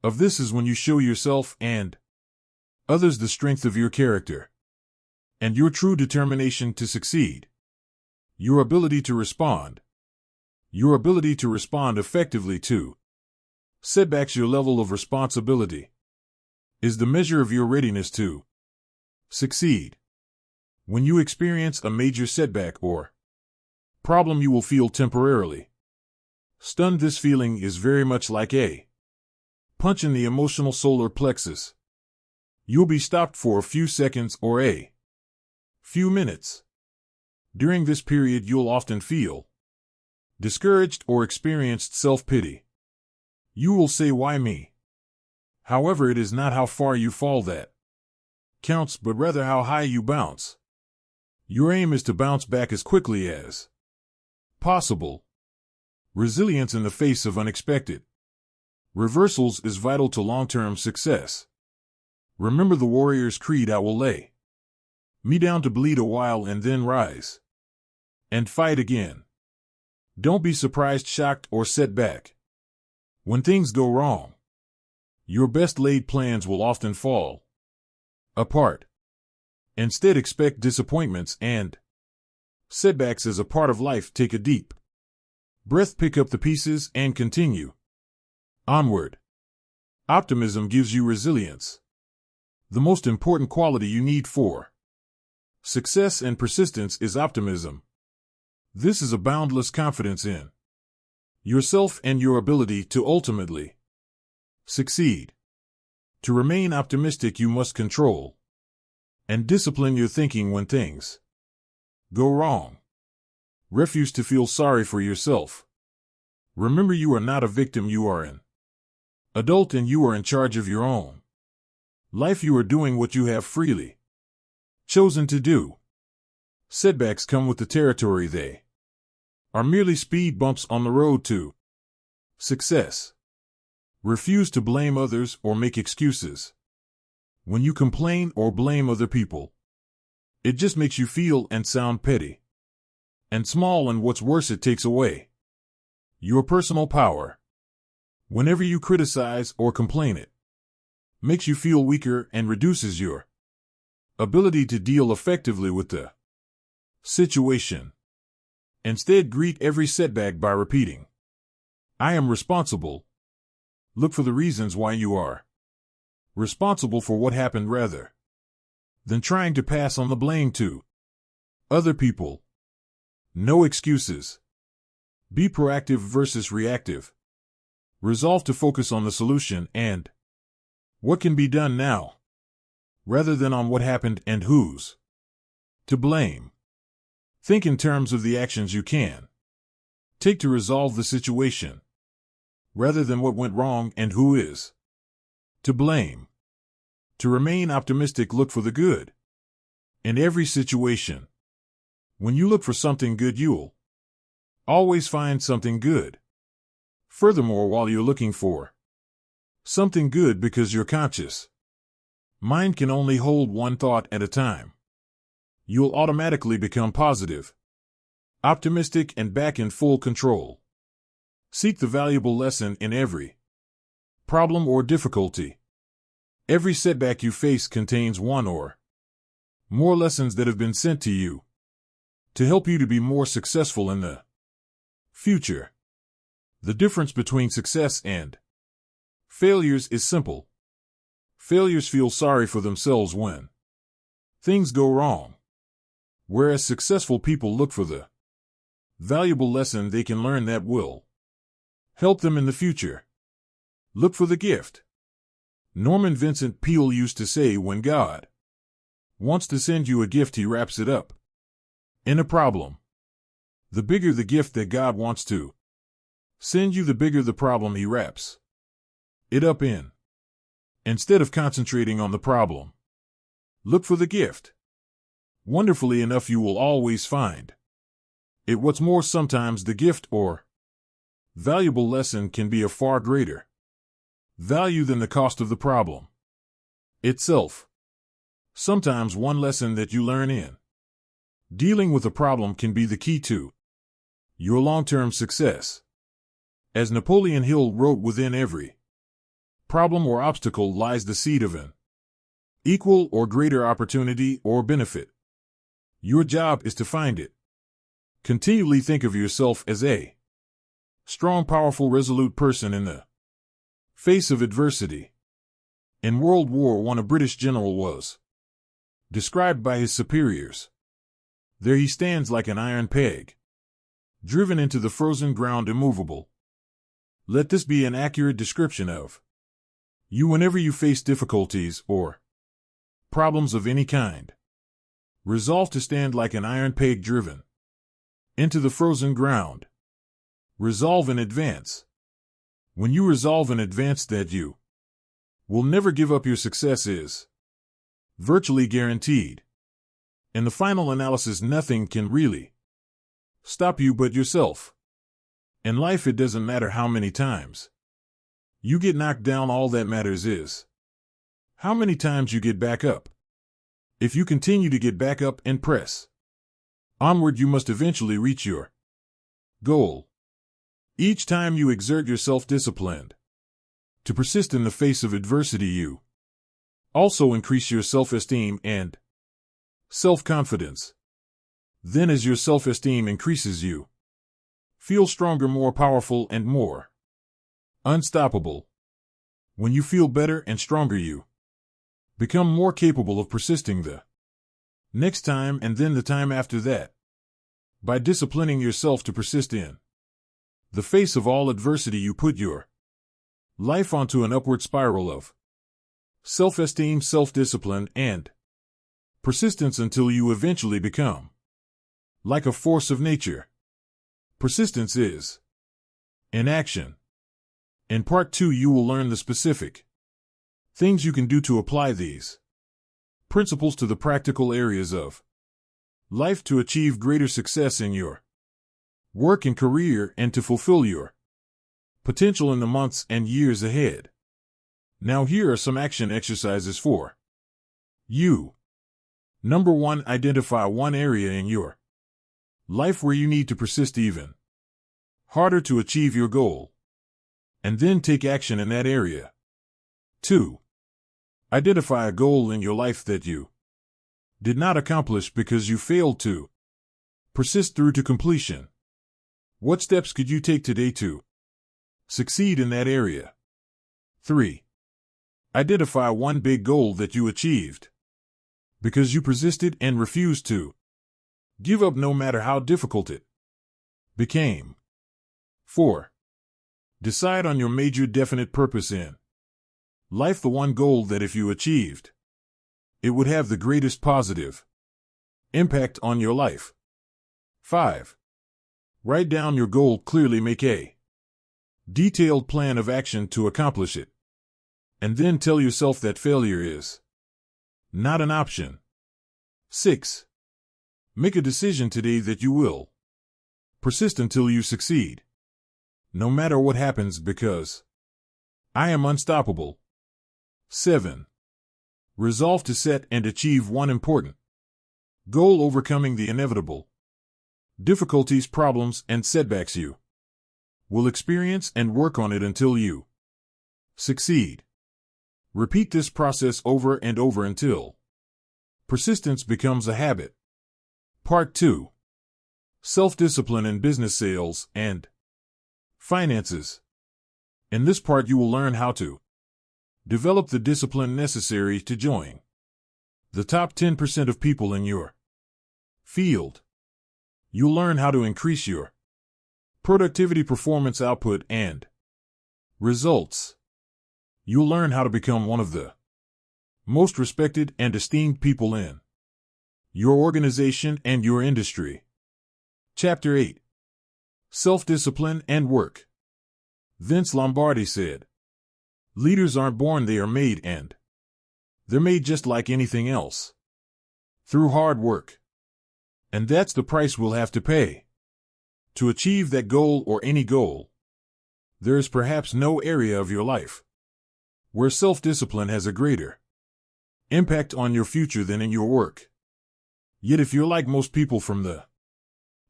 of. This is when you show yourself and others the strength of your character and your true determination to succeed. Your ability to respond. Your ability to respond effectively to setbacks. Your level of responsibility is the measure of your readiness to succeed. When you experience a major setback or problem, you will feel temporarily stunned. This feeling is very much like a punch in the emotional solar plexus. You'll be stopped for a few seconds or a few minutes. During this period, you'll often feel discouraged or experienced self-pity. You will say, why me? However, it is not how far you fall that counts, but rather how high you bounce. Your aim is to bounce back as quickly as possible. Resilience in the face of unexpected reversals is vital to long-term success. Remember the warrior's creed: I will lay me down to bleed a while and then rise and fight again. Don't be surprised, shocked, or set back when things go wrong. Your best laid plans will often fall apart. Instead, expect disappointments and setbacks as a part of life. Take a deep breath, pick up the pieces, and continue onward. Optimism gives you resilience, the most important quality you need for success and persistence is optimism. This is a boundless confidence in yourself and your ability to ultimately succeed. To remain optimistic, you must control and discipline your thinking when things go wrong. Refuse to feel sorry for yourself. Remember, you are not a victim. You are an adult and you are in charge of your own life. You are doing what you have freely chosen to do. Setbacks come with the territory. They are merely speed bumps on the road to success. Refuse to blame others or make excuses. When you complain or blame other people, it just makes you feel and sound petty and small, and what's worse, it takes away your personal power. Whenever you criticize or complain, it makes you feel weaker and reduces your ability to deal effectively with the situation. Instead, greet every setback by repeating, I am responsible. Look for the reasons why you are responsible for what happened rather than trying to pass on the blame to other people. No excuses. Be proactive versus reactive. Resolve to focus on the solution and what can be done now, rather than on what happened and who's to blame. Think in terms of the actions you can take to resolve the situation, rather than what went wrong and who is To blame. To remain optimistic, look for the good in every situation. When you look for something good, you'll always find something good. Furthermore, while you're looking for something good, because your conscious mind can only hold one thought at a time, you'll automatically become positive, optimistic, and back in full control. Seek the valuable lesson in every problem or difficulty. Every setback you face contains one or more lessons that have been sent to you to help you to be more successful in the future. The difference between success and failures is simple. Failures feel sorry for themselves when things go wrong, whereas successful people look for the valuable lesson they can learn that will help them in the future. Look for the gift. Norman Vincent Peale used to say, when God wants to send you a gift, he wraps it up in a problem. The bigger the gift that God wants to send you, the bigger the problem he wraps it up in. Instead of concentrating on the problem, look for the gift. Wonderfully enough, you will always find it. What's more, sometimes the gift or valuable lesson can be of far greater value than the cost of the problem itself. Sometimes one lesson that you learn in dealing with a problem can be the key to your long-term success. As Napoleon Hill wrote, within every problem or obstacle lies the seed of an equal or greater opportunity or benefit. Your job is to find it. Continually think of yourself as a strong, powerful, resolute person in the face of adversity. In World War I, a British general was described by his superiors. There he stands like an iron peg, driven into the frozen ground, immovable. Let this be an accurate description of you whenever you face difficulties or problems of any kind. Resolve to stand like an iron peg driven into the frozen ground. Resolve in advance. When you resolve in advance that you will never give up, your success is virtually guaranteed. In the final analysis, nothing can really stop you but yourself. In life, it doesn't matter how many times you get knocked down. All that matters is how many times you get back up. If you continue to get back up and press onward, you must eventually reach your goal. Each time you exert yourself disciplined to persist in the face of adversity, you also increase your self-esteem and self-confidence. Then as your self-esteem increases, you feel stronger, more powerful, and more unstoppable. When you feel better and stronger, you become more capable of persisting the next time and then the time after that. By disciplining yourself to persist in the face of all adversity, you put your life onto an upward spiral of self-esteem, self-discipline, and persistence until you eventually become like a force of nature. Persistence is in action. In Part 2, you will learn the specific things you can do to apply these principles to the practical areas of life to achieve greater success in your work and career and to fulfill your potential in the months and years ahead. Now, here are some action exercises for you. Number 1, identify one area in your life where you need to persist even harder to achieve your goal, and then take action in that area. 2. Identify a goal in your life that you did not accomplish because you failed to persist through to completion. What steps could you take today to succeed in that area? 3. Identify one big goal that you achieved because you persisted and refused to give up no matter how difficult it became. 4. Decide on your major definite purpose in life, the one goal that if you achieved, it would have the greatest positive impact on your life. 5. Write down your goal clearly. Make a detailed plan of action to accomplish it. And then tell yourself that failure is not an option. 6. Make a decision today that you will persist until you succeed, no matter what happens, because I am unstoppable. 7. Resolve to set and achieve one important goal, overcoming the inevitable difficulties, problems, and setbacks you will experience, and work on it until you succeed. Repeat this process over and over until persistence becomes a habit. Part 2. Self-discipline in business, sales, and finances. In this part, you will learn how to develop the discipline necessary to join the top 10% of people in your field. You'll learn how to increase your productivity, performance, output, and results. You'll learn how to become one of the most respected and esteemed people in your organization and your industry. Chapter 8. Self-discipline and work. Vince Lombardi said, "Leaders aren't born, they are made, and they're made just like anything else, through hard work. And that's the price we'll have to pay to achieve that goal, or any goal. There is perhaps no area of your life where self-discipline has a greater impact on your future than in your work. Yet if you're like most people, from the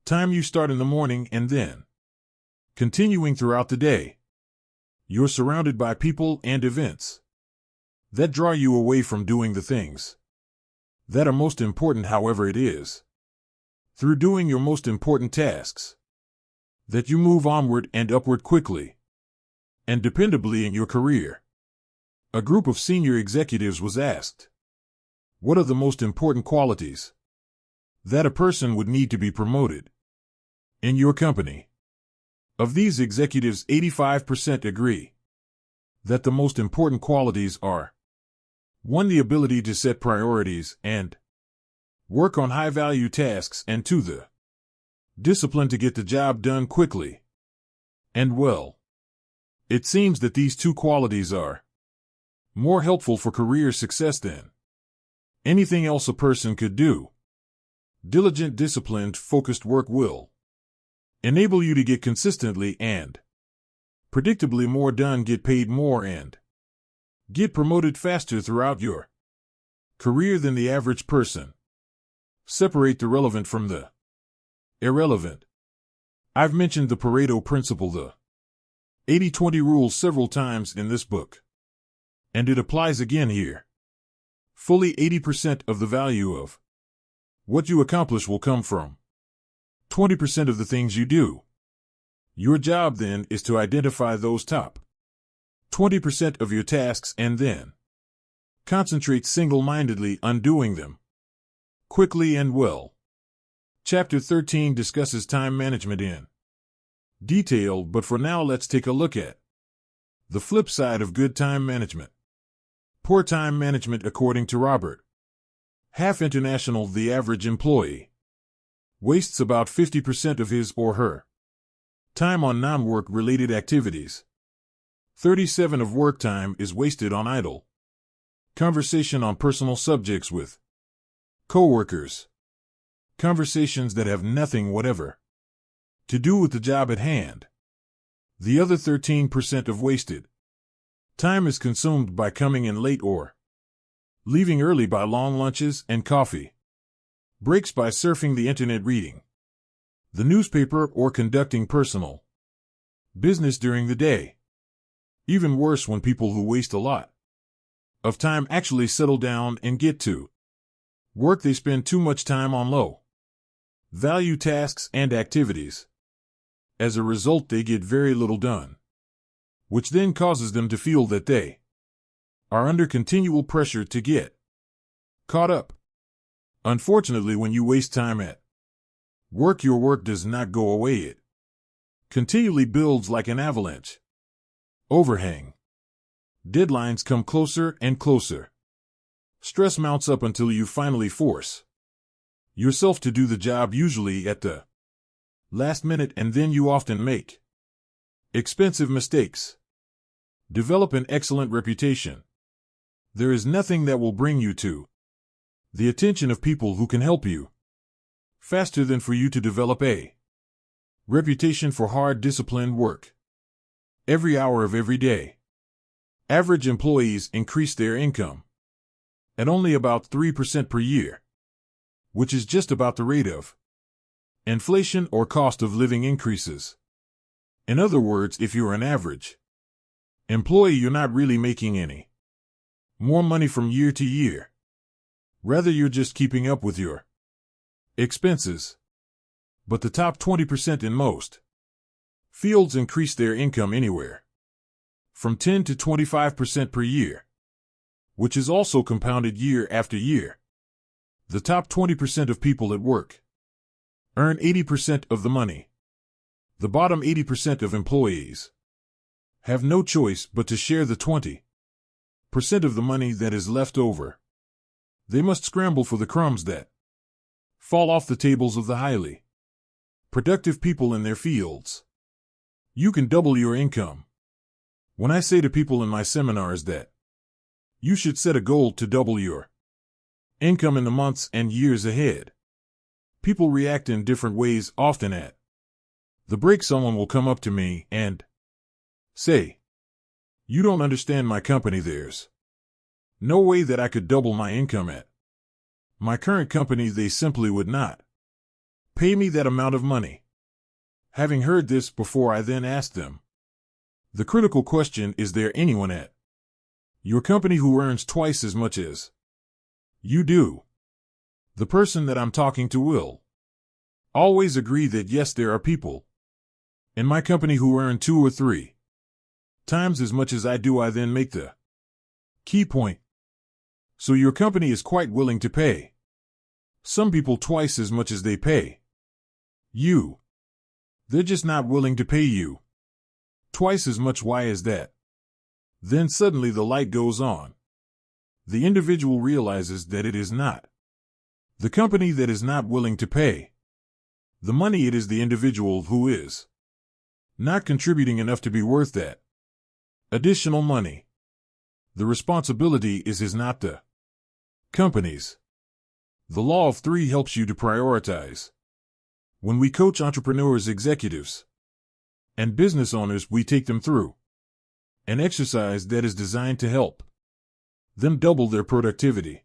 time you start in the morning and then continuing throughout the day, you're surrounded by people and events that draw you away from doing the things that are most important. However, it is through doing your most important tasks that you move onward and upward quickly and dependably in your career." A group of senior executives was asked, "What are the most important qualities that a person would need to be promoted in your company?" Of these executives, 85% agree that the most important qualities are 1. The ability to set priorities and work on high-value tasks, and 2. The discipline to get the job done quickly and well. It seems that these two qualities are more helpful for career success than anything else a person could do. Diligent, disciplined, focused work will enable you to get consistently and predictably more done, get paid more, and get promoted faster throughout your career than the average person. Separate the relevant from the irrelevant. I've mentioned the Pareto principle, the 80-20 rule, several times in this book, and it applies again here. Fully 80% of the value of what you accomplish will come from 20% of the things you do. Your job then is to identify those top 20% of your tasks and then concentrate single-mindedly on doing them quickly and well. Chapter 13 discusses time management in detail, but for now let's take a look at the flip side of good time management. Poor time management. According to Robert Half International, the average employee wastes about 50% of his or her time on non-work related activities. 37% of work time is wasted on idle conversation on personal subjects with coworkers, conversations that have nothing whatever to do with the job at hand. The other 13% of wasted time is consumed by coming in late or leaving early, by long lunches and coffee breaks, by surfing the internet, reading the newspaper, or conducting personal business during the day. Even worse, when people who waste a lot of time actually settle down and get to work, they spend too much time on low value tasks and activities. As a result, they get very little done, which then causes them to feel that they are under continual pressure to get caught up. Unfortunately, when you waste time at work, your work does not go away. It continually builds like an avalanche overhang. Deadlines come closer and closer. Stress mounts up until you finally force yourself to do the job, usually at the last minute, and then you often make expensive mistakes. Develop an excellent reputation. There is nothing that will bring you to the attention of people who can help you faster than for you to develop a reputation for hard, disciplined work. Every hour of every day. Average employees increase their income at only about 3% per year, which is just about the rate of inflation or cost of living increases. In other words, if you're an average employee, you're not really making any more money from year to year. Rather, you're just keeping up with your expenses. But the top 20% in most fields increase their income anywhere from 10 to 25% per year, which is also compounded year after year. The top 20% of people at work earn 80% of the money. The bottom 80% of employees have no choice but to share the 20% of the money that is left over. They must scramble for the crumbs that fall off the tables of the highly productive people in their fields. You can double your income. When I say to people in my seminars that you should set a goal to double your income in the months and years ahead, people react in different ways. Often at the break, someone will come up to me and say, "You don't understand my company. There's no way that I could double my income at my current company. They simply would not pay me that amount of money." Having heard this before, I then ask them the critical question: is there anyone at your company who earns twice as much as you do? The person that I'm talking to will always agree that yes, there are people in my company who earn 2 or 3 times as much as I do. I then make the key point: so your company is quite willing to pay some people twice as much as they pay you. They're just not willing to pay you twice as much. Why is that? Then suddenly the light goes on. The individual realizes that it is not the company that is not willing to pay the money. It is the individual who is not contributing enough to be worth that additional money. The responsibility is his, not the company's. The law of 3 helps you to prioritize. When we coach entrepreneurs, executives, and business owners, we take them through an exercise that is designed to help them double their productivity,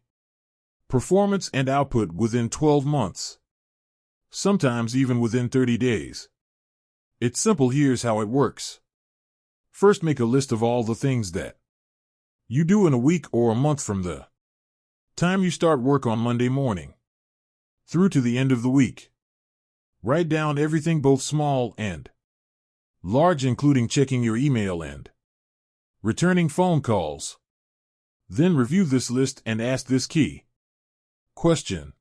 performance, and output within 12 months, sometimes even within 30 days. It's simple. Here's how it works. First, make a list of all the things that you do in a week or a month from the time you start work on Monday morning through to the end of the week. Write down everything, both small and large, including checking your email and returning phone calls. Then review this list and ask this key question: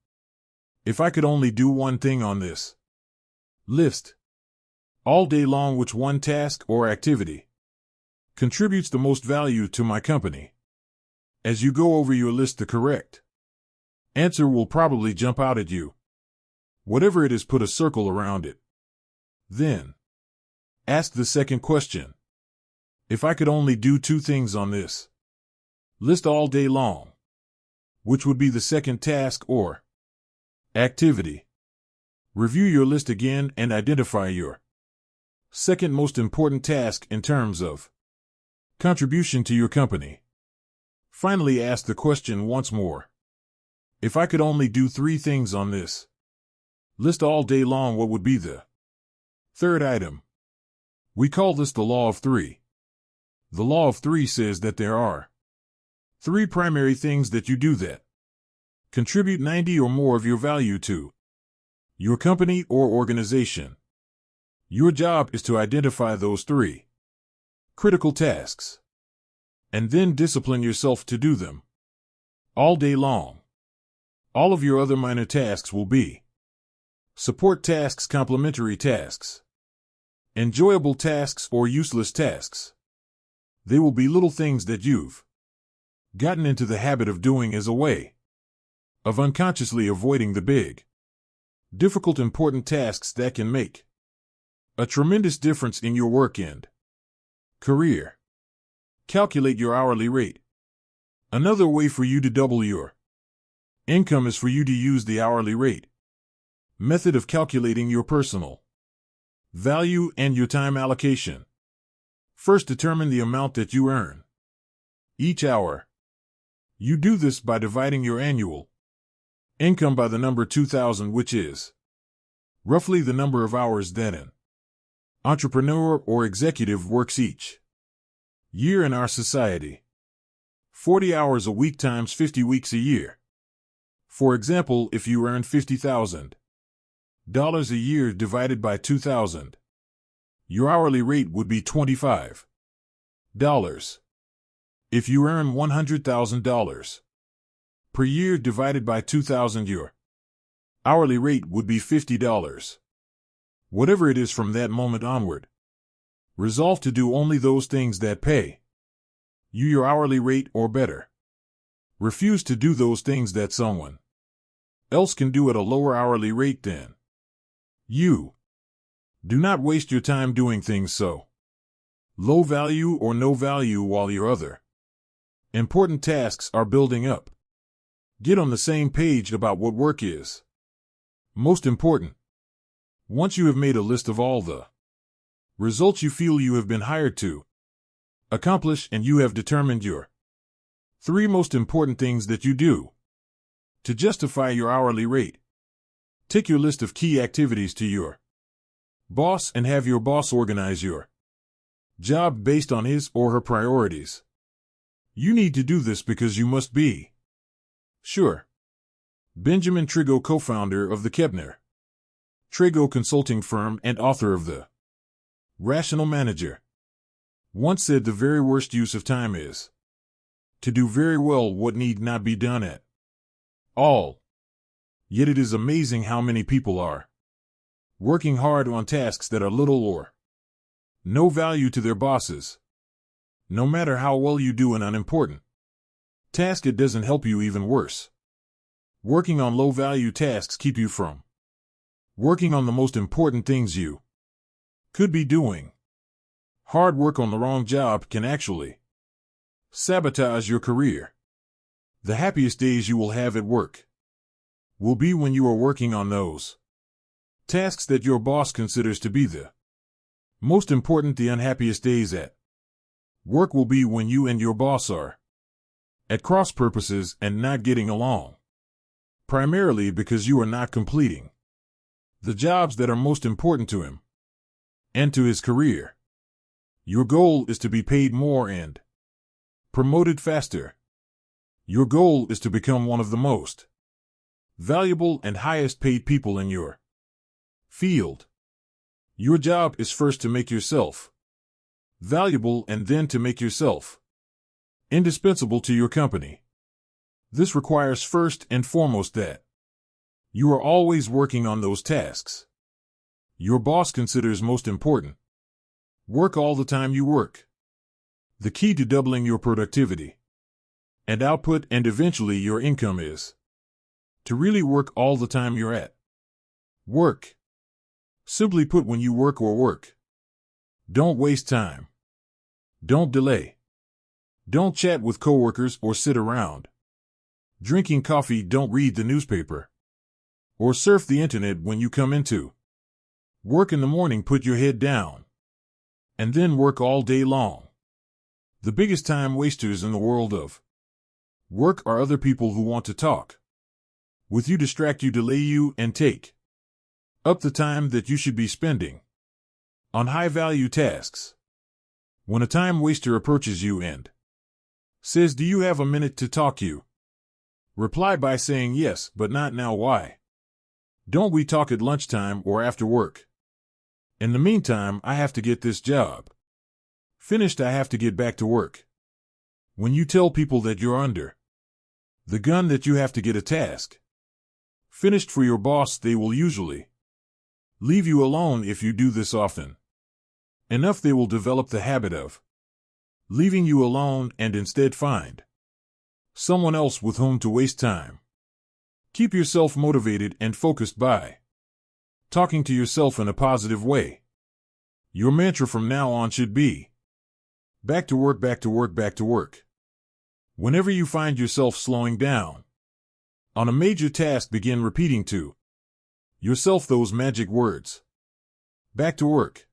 if I could only do one thing on this list all day long, which one task or activity contributes the most value to my company? As you go over your list, the correct answer will probably jump out at you. Whatever it is, put a circle around it. Then ask the second question: if I could only do 2 things on this list all day long, which would be the second task or activity? Review your list again and identify your second most important task in terms of contribution to your company. Finally, ask the question once more: if I could only do 3 things on this list all day long, what would be the third item? We call this the law of 3. The law of 3 says that there are 3 primary things that you do that contribute 90 or more of your value to your company or organization. Your job is to identify those 3 critical tasks and then discipline yourself to do them all day long. All of your other minor tasks will be support tasks, complementary tasks, enjoyable tasks, or useless tasks. They will be little things that you've gotten into the habit of doing as a way of unconsciously avoiding the big, difficult, important tasks that can make a tremendous difference in your work and career. Calculate your hourly rate. Another way for you to double your income is for you to use the hourly rate method of calculating your personal value and your time allocation. First, determine the amount that you earn each hour. You do this by dividing your annual income by the number 2,000, which is roughly the number of hours that an entrepreneur or executive works each year in our society. 40 hours a week times 50 weeks a year. For example, if you earn $50,000 a year divided by 2,000, your hourly rate would be $25. If you earn $100,000 per year divided by 2,000, your hourly rate would be $50. Whatever it is from that moment onward, resolve to do only those things that pay you your hourly rate or better. Refuse to do those things that someone else can do at a lower hourly rate than you. Do not waste your time doing things so low value or no value while your other important tasks are building up. Get on the same page about what work is most important. Once you have made a list of all the results you feel you have been hired to accomplish and you have determined your 3 most important things that you do to justify your hourly rate, take your list of key activities to your boss and have your boss organize your job based on his or her priorities. You need to do this because you must be sure. Benjamin Trigo, co-founder of the Kepner Trigo consulting firm and author of The Rational Manager, once said the very worst use of time is to do very well what need not be done at all. Yet it is amazing how many people are working hard on tasks that are little or no value to their bosses. No matter how well you do an unimportant task, it doesn't help you. Even worse, working on low-value tasks keep you from working on the most important things you could be doing. Hard work on the wrong job can actually sabotage your career. The happiest days you will have at work will be when you are working on those tasks that your boss considers to be the most important. The unhappiest days at work will be when you and your boss are at cross purposes and not getting along, primarily because you are not completing the jobs that are most important to him and to his career. Your goal is to be paid more and promoted faster. Your goal is to become one of the most valuable and highest paid people in your field. Your job is first to make yourself valuable and then to make yourself indispensable to your company. This requires first and foremost that you are always working on those tasks your boss considers most important. Work all the time you work. The key to doubling your productivity and output and eventually your income is to really work all the time you're at work. Simply put, when you work or work, don't waste time. Don't delay. Don't chat with coworkers or sit around drinking coffee. Don't read the newspaper or surf the internet when you come into work in the morning. Put your head down and then work all day long. The biggest time wasters in the world of work are other people who want to talk with you, distract you, delay you, and take up the time that you should be spending on high-value tasks. When a time waster approaches you and says, "Do you have a minute to talk?" you reply by saying, "Yes, but not now." Why? Don't we talk at lunchtime or after work? In the meantime, I have to get this job finished. I have to get back to work. When you tell people that you're under the gun, that you have to get a task finished for your boss, they will usually leave you alone. If you do this often enough, they will develop the habit of leaving you alone and instead find someone else with whom to waste time. Keep yourself motivated and focused by talking to yourself in a positive way. Your mantra from now on should be, Back to work, back to work, back to work. Whenever you find yourself slowing down on a major task, begin repeating to yourself those magic words. Back to work.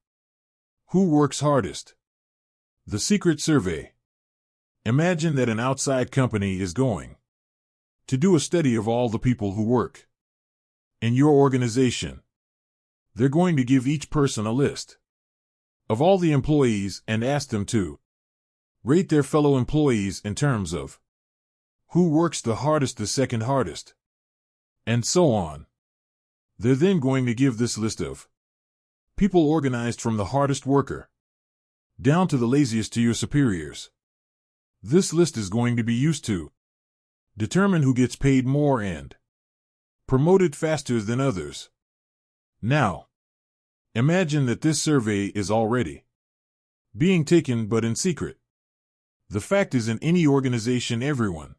Who works hardest? The Secret Survey. Imagine that an outside company is going to do a study of all the people who work in your organization. They're going to give each person a list of all the employees and ask them to rate their fellow employees in terms of who works the hardest, the second hardest, and so on. They're then going to give this list of people organized from the hardest worker down to the laziest to your superiors. This list is going to be used to determine who gets paid more and promoted faster than others. Now, imagine that this survey is already being taken, but in secret. The fact is, in any organization, everyone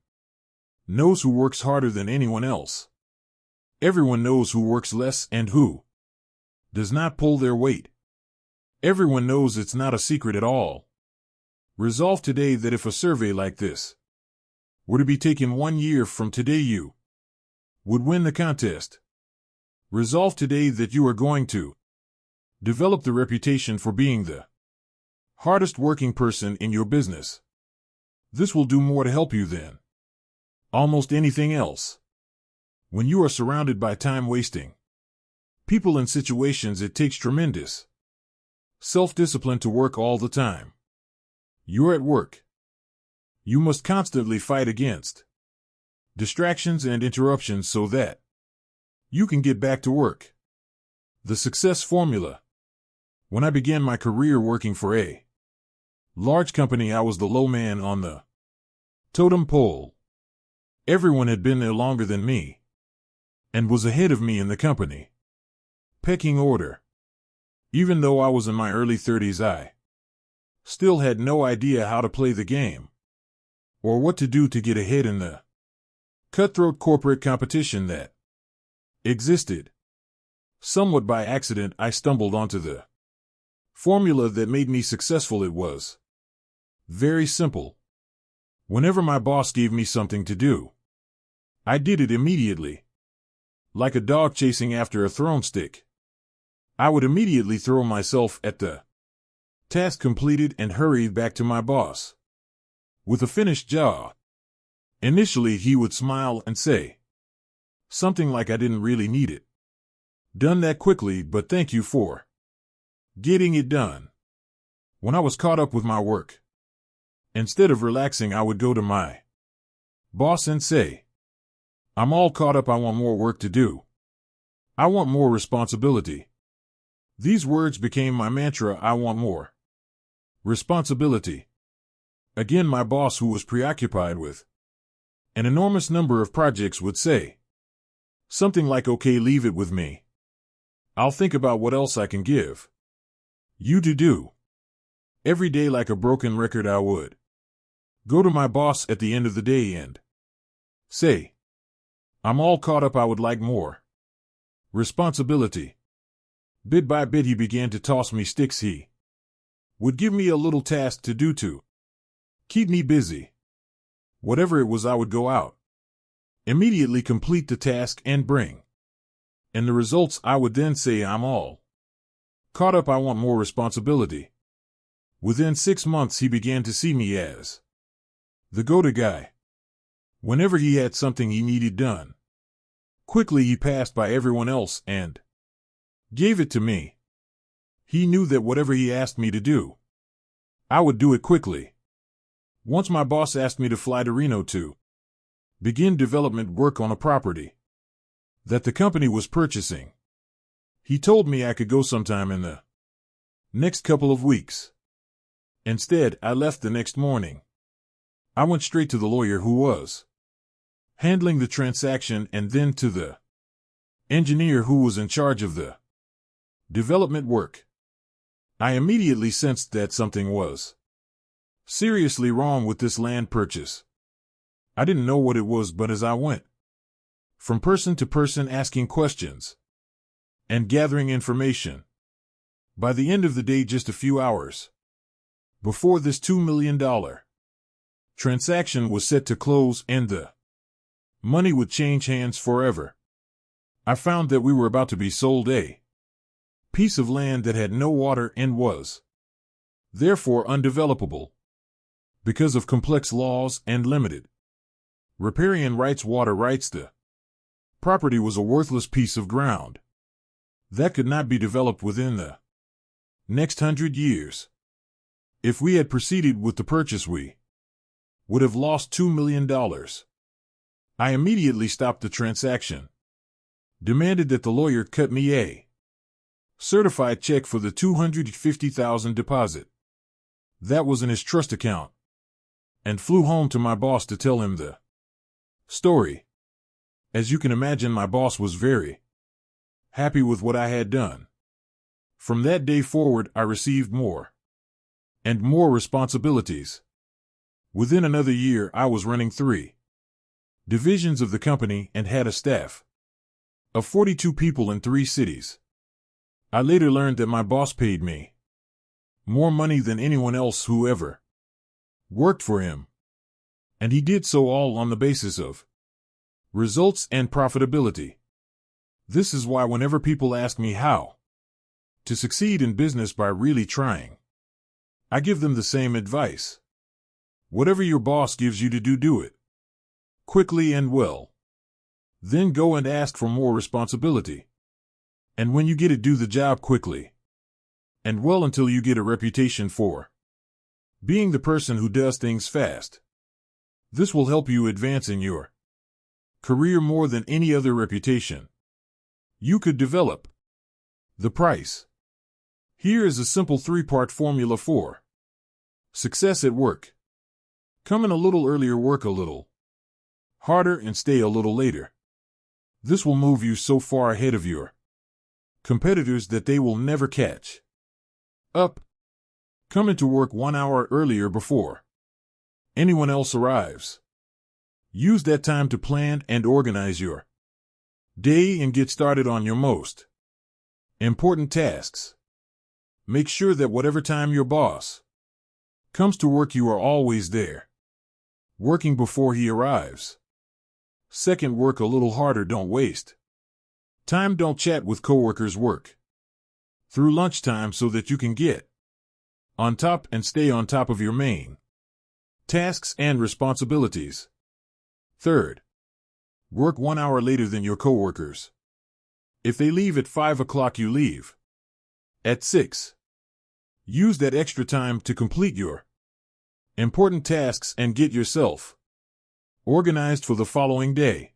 knows who works harder than anyone else. Everyone knows who works less and who does not pull their weight. Everyone knows it's not a secret at all. Resolve today that if a survey like this were to be taken 1 year from today, you would win the contest. Resolve today that you are going to develop the reputation for being the hardest working person in your business. This will do more to help you than almost anything else. When you are surrounded by time-wasting people and situations, it takes tremendous self-discipline to work all the time. You're at work. You must constantly fight against distractions and interruptions so that you can get back to work. The success formula. When I began my career working for a large company, I was the low man on the totem pole. Everyone had been there longer than me and was ahead of me in the company pecking order. Even though I was in my early 30s, I still had no idea how to play the game or what to do to get ahead in the cutthroat corporate competition that existed. Somewhat by accident, I stumbled onto the formula that made me successful. It was very simple. Whenever my boss gave me something to do, I did it immediately. Like a dog chasing after a thrown stick. I would immediately throw myself at the task completed and hurry back to my boss with a finished job. Initially, he would smile and say something like, "I didn't really need it done that quickly, but thank you for getting it done." When I was caught up with my work, instead of relaxing, I would go to my boss and say, "I'm all caught up. I want more work to do. I want more responsibility." These words became my mantra. I want more responsibility. Again, my boss, who was preoccupied with an enormous number of projects, would say something like, "Okay, leave it with me. I'll think about what else I can give you to do." Every day, like a broken record, I would go to my boss at the end of the day and say, "I'm all caught up. I would like more responsibility." Bit by bit, he began to toss me sticks. He would give me a little task to do to keep me busy. Whatever it was, I would go out, immediately complete the task, and bring in the results. I would then say, "I'm all caught up. I want more responsibility." Within 6 months, he began to see me as the go-to guy. Whenever he had something he needed done quickly, he passed by everyone else and gave it to me. He knew that whatever he asked me to do, I would do it quickly. Once my boss asked me to fly to Reno to begin development work on a property that the company was purchasing. He told me I could go sometime in the next couple of weeks. Instead, I left the next morning. I went straight to the lawyer who was handling the transaction, and then to the engineer who was in charge of the development work. I immediately sensed that something was seriously wrong with this land purchase. I didn't know what it was, but as I went from person to person asking questions and gathering information, by the end of the day, just a few hours Before this $2 million transaction was set to close and the money would change hands forever, I found that we were about to be sold a piece of land that had no water and was therefore undevelopable because of complex laws and limited riparian rights. Water rights. The property was a worthless piece of ground that could not be developed within the next 100 years. If we had proceeded with the purchase, we would have lost $2 million. I immediately stopped the transaction, demanded that the lawyer cut me a certified check for the $250,000 deposit that was in his trust account, and flew home to my boss to tell him the story. As you can imagine, my boss was very happy with what I had done. From that day forward, I received more and more responsibilities. Within another year, I was running 3 divisions of the company and had a staff of 42 people in 3 cities. I later learned that my boss paid me more money than anyone else who ever worked for him, and he did so all on the basis of results and profitability. This is why whenever people ask me how to succeed in business by really trying, I give them the same advice. Whatever your boss gives you to do, do it quickly and well. Then go and ask for more responsibility. And when you get it, do the job quickly and well until you get a reputation for being the person who does things fast. This will help you advance in your career more than any other reputation you could develop. The price. Here is a simple 3-part formula for success at work. Come in a little earlier, work a little harder, and stay a little later. This will move you so far ahead of your competitors that they will never catch up. Come into work 1 hour earlier before anyone else arrives. Use that time to plan and organize your day and get started on your most important tasks. Make sure that whatever time your boss comes to work, you are always there, working before he arrives. Second, work a little harder. Don't waste time. Don't chat with coworkers. Work through lunchtime so that you can get on top and stay on top of your main tasks and responsibilities. Third, work 1 hour later than your coworkers. If they leave at 5 o'clock, you leave at 6. Use that extra time to complete your important tasks and get yourself organized for the following day.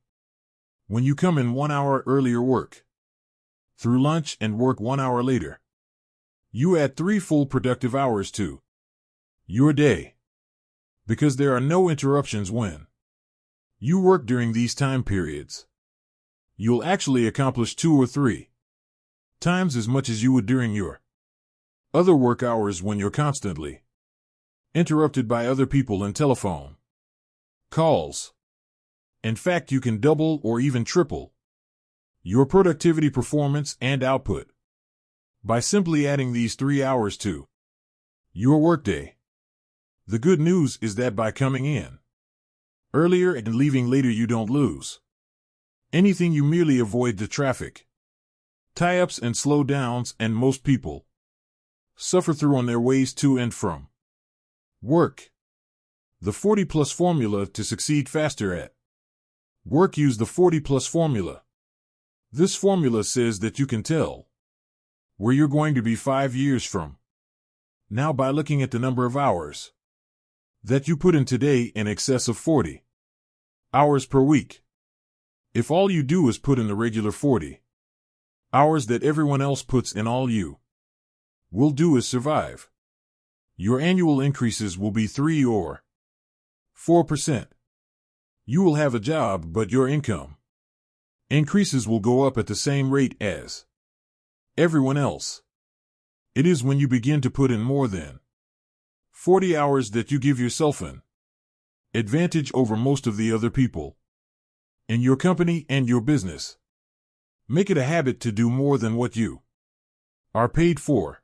When you come in 1 hour earlier, work through lunch and work 1 hour later, you add 3 full productive hours to your day, because there are no interruptions when you work during these time periods. You'll actually accomplish 2 or 3 times as much as you would during your other work hours when you're constantly interrupted by other people and telephone calls. In fact, you can double or even triple your productivity, performance, and output by simply adding these 3 hours to your workday. The good news is that by coming in earlier and leaving later, you don't lose anything. You merely avoid the traffic tie-ups and slowdowns, and most people suffer through on their ways to and from work. The 40+ formula to succeed faster at work. Use the 40+ formula. This formula says that you can tell where you're going to be 5 years from now by looking at the number of hours that you put in today in excess of 40 hours per week. If all you do is put in the regular 40 hours that everyone else puts in, all you will do is survive. Your annual increases will be 3 or 4%. You will have a job, but your income increases will go up at the same rate as everyone else. It is when you begin to put in more than 40 hours that you give yourself an advantage over most of the other people in your company and your business. Make it a habit to do more than what you are paid for.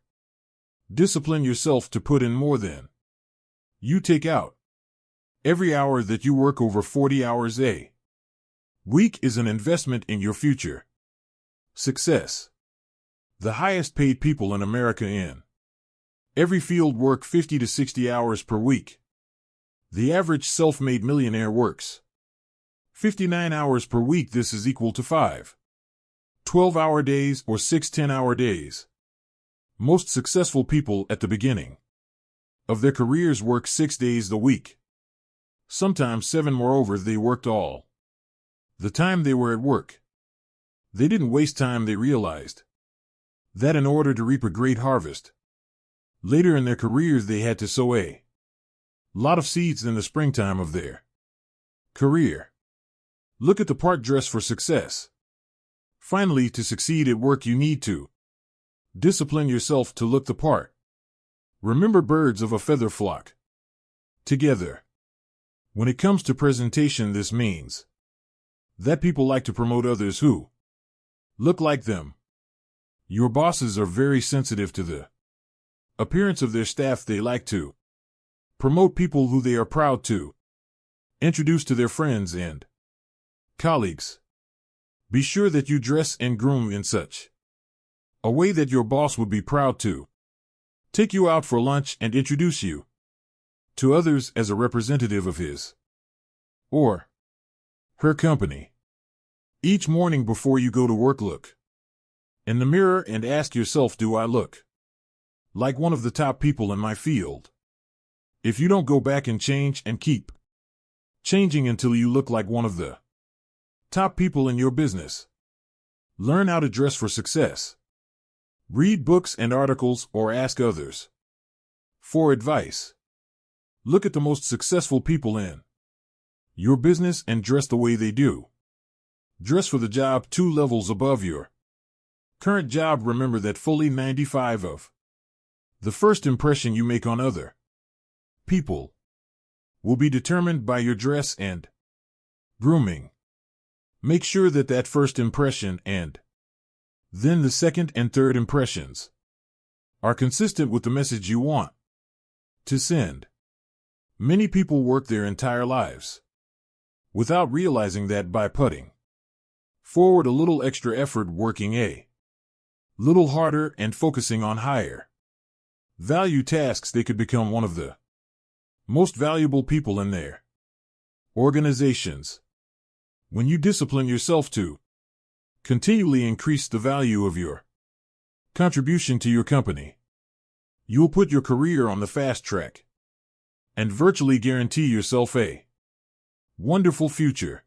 Discipline yourself to put in more than you take out. Every hour that you work over 40 hours a week is an investment in your future success. The highest paid people in America in every field work 50 to 60 hours per week. The average self-made millionaire works 59 hours per week. This is equal to 5 12-hour days or 6 10-hour days. Most successful people at the beginning of their careers work 6 days a week. Sometimes 7. Moreover, they worked all the time they were at work. They didn't waste time. They realized that in order to reap a great harvest later in their careers, they had to sow a lot of seeds in the springtime of their career. Look at the part: dress for success. Finally, to succeed at work, you need to discipline yourself to look the part. Remember, birds of a feather flock together. When it comes to presentation, this means that people like to promote others who look like them. Your bosses are very sensitive to the appearance of their staff. They like to promote people who they are proud to introduce to their friends and colleagues. Be sure that you dress and groom in such a way that your boss would be proud to take you out for lunch and introduce you to others as a representative of his or her company. Each morning before you go to work, look in the mirror and ask yourself, do I look like one of the top people in my field? If you don't, go back and change and keep changing until you look like one of the top people in your business. Learn how to dress for success. Read books and articles or ask others for advice. Look at the most successful people in your business and dress the way they do. Dress for the job 2 levels above your current job. Remember that fully 95 of the first impression you make on other people will be determined by your dress and grooming. Make sure that that first impression and then the second and third impressions are consistent with the message you want to send. Many people work their entire lives without realizing that by putting forward a little extra effort, working a little harder, and focusing on higher value tasks, they could become one of the most valuable people in their organizations. When you discipline yourself to continually increase the value of your contribution to your company, you will put your career on the fast track and virtually guarantee yourself a wonderful future.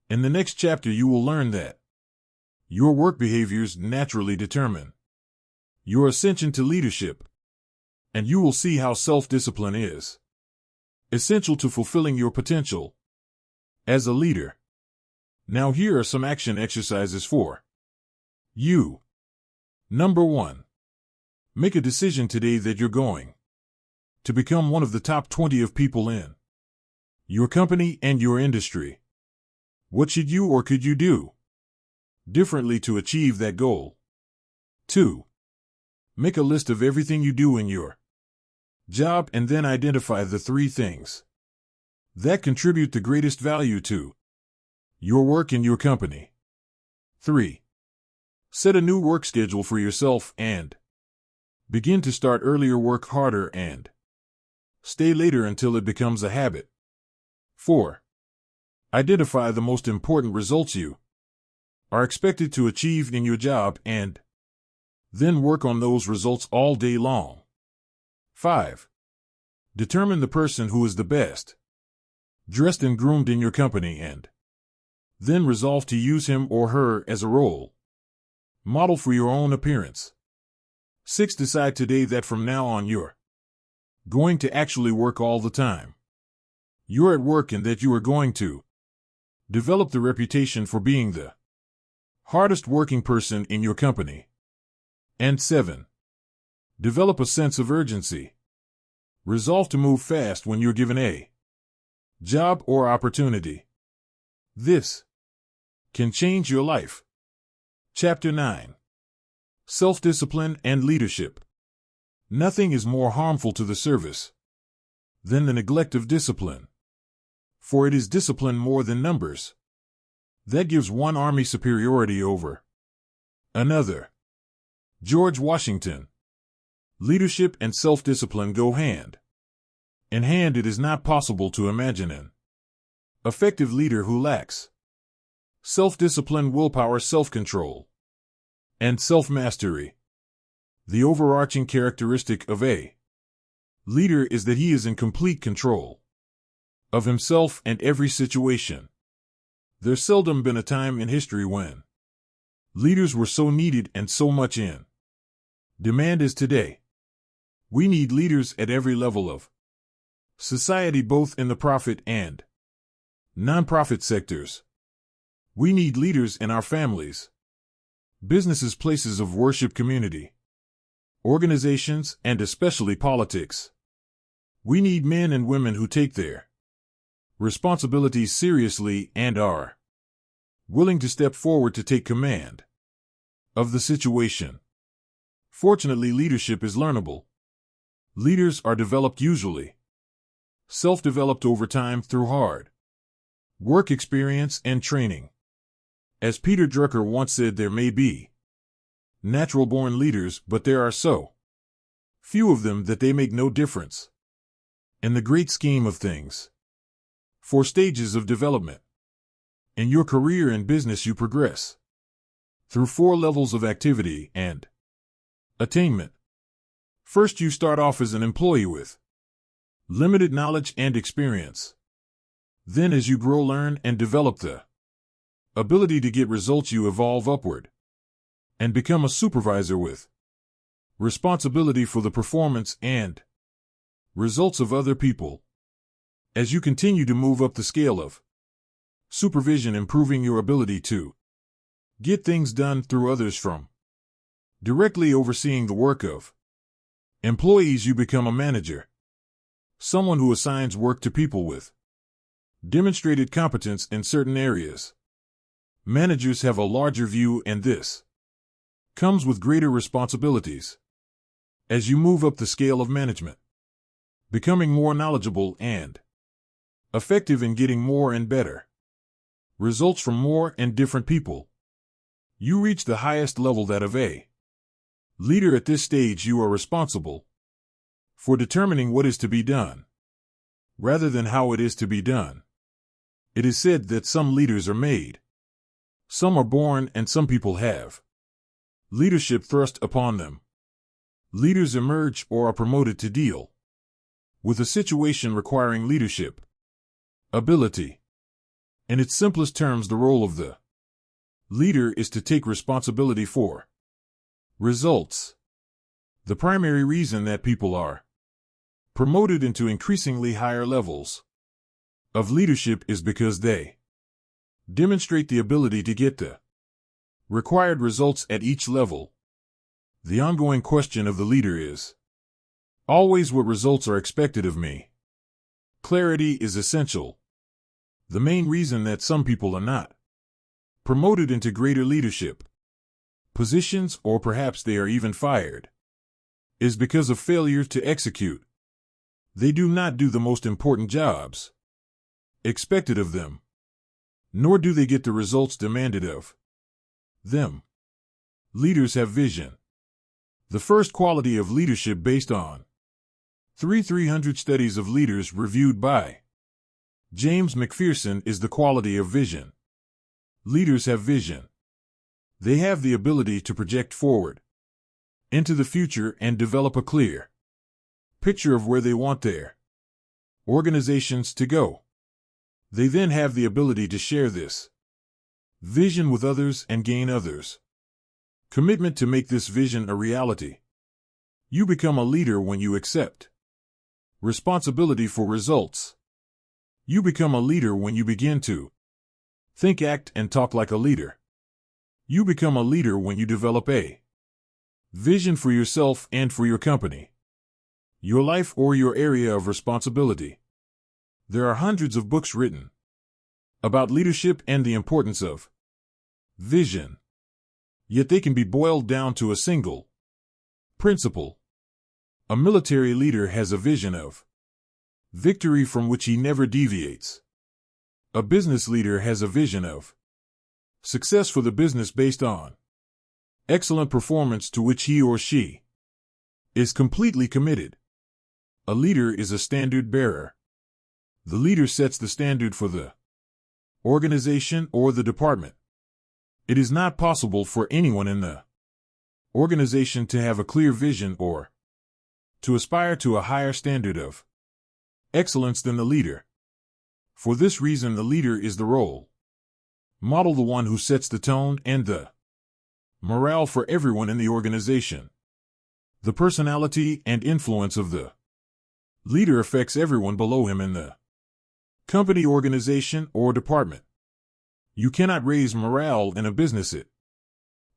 In the next chapter, you will learn that your work behaviors naturally determine your ascension to leadership, and you will see how self-discipline is essential to fulfilling your potential as a leader. Now, here are some action exercises for you. Number 1. Make a decision today that you're going to become one of the top 20 of people in your company and your industry. What should you or could you do differently to achieve that goal? 2. Make a list of everything you do in your job and then identify the 3 things that contribute the greatest value to your work in your company. 3. Set a new work schedule for yourself and begin to start earlier, work harder, and stay later until it becomes a habit. 4. Identify the most important results you are expected to achieve in your job and then work on those results all day long. 5. Determine the person who is the best dressed and groomed in your company and then resolve to use him or her as a role model for your own appearance. 6. Decide today that from now on you're going to actually work all the time you're at work and that you are going to develop the reputation for being the hardest working person in your company. And 7. Develop a sense of urgency. Resolve to move fast when you're given a job or opportunity. This can change your life. Chapter 9. Self-discipline and leadership. Nothing is more harmful to the service than the neglect of discipline. For it is discipline more than numbers that gives one army superiority over another. George Washington. Leadership and self-discipline go hand in hand. It is not possible to imagine an effective leader who lacks self-discipline, willpower, self-control, and self-mastery. The overarching characteristic of a leader is that he is in complete control of himself and every situation. There's seldom been a time in history when leaders were so needed and so much in demand as today. We need leaders at every level of society, both in the profit and nonprofit sectors. We need leaders in our families, businesses, places of worship, community organizations, and especially politics. We need men and women who take their responsibilities seriously and are willing to step forward to take command of the situation. Fortunately, leadership is learnable. Leaders are developed, usually self-developed over time through hard work, experience, and training. As Peter Drucker once said, there may be natural-born leaders, but there are so few of them that they make no difference in the great scheme of things. 4 stages of development. In your career and business, you progress through 4 levels of activity and attainment. First, you start off as an employee with limited knowledge and experience. Then, as you grow, learn, and develop the ability to get results, you evolve upward and become a supervisor with responsibility for the performance and results of other people. As you continue to move up the scale of supervision, improving your ability to get things done through others, from directly overseeing the work of employees, you become a manager, someone who assigns work to people with demonstrated competence in certain areas. Managers have a larger view, and this comes with greater responsibilities. As you move up the scale of management, becoming more knowledgeable and effective in getting more and better results from more and different people, you reach the highest level, that of a leader. At this stage, you are responsible for determining what is to be done, rather than how it is to be done. It is said that some leaders are made, some are born, and some people have leadership thrust upon them. Leaders emerge or are promoted to deal with a situation requiring leadership ability. In its simplest terms, the role of the leader is to take responsibility for results. The primary reason that people are promoted into increasingly higher levels of leadership is because they demonstrate the ability to get the required results at each level. The ongoing question of the leader is always, what results are expected of me? Clarity is essential. The main reason that some people are not promoted into greater leadership positions, or perhaps they are even fired, is because of failure to execute. They do not do the most important jobs expected of them, nor do they get the results demanded of them. Leaders have vision. The first quality of leadership, based on 300 studies of leaders reviewed by James McPherson, is the quality of vision. Leaders have vision. They have the ability to project forward into the future and develop a clear picture of where they want their organizations to go. They then have the ability to share this vision with others and gain others' commitment to make this vision a reality. You become a leader when you accept responsibility for results. You become a leader when you begin to think, act, and talk like a leader. You become a leader when you develop a vision for yourself and for your company, your life, or your area of responsibility. There are hundreds of books written about leadership and the importance of vision, yet they can be boiled down to a single principle. A military leader has a vision of victory from which he never deviates. A business leader has a vision of success for the business based on excellent performance to which he or she is completely committed. A leader is a standard bearer. The leader sets the standard for the organization or the department. It is not possible for anyone in the organization to have a clear vision or to aspire to a higher standard of excellence than the leader. For this reason, the leader is the role model, the one who sets the tone and the morale for everyone in the organization. The personality and influence of the leader affects everyone below him in the company, organization, or department. You cannot raise morale in a business. It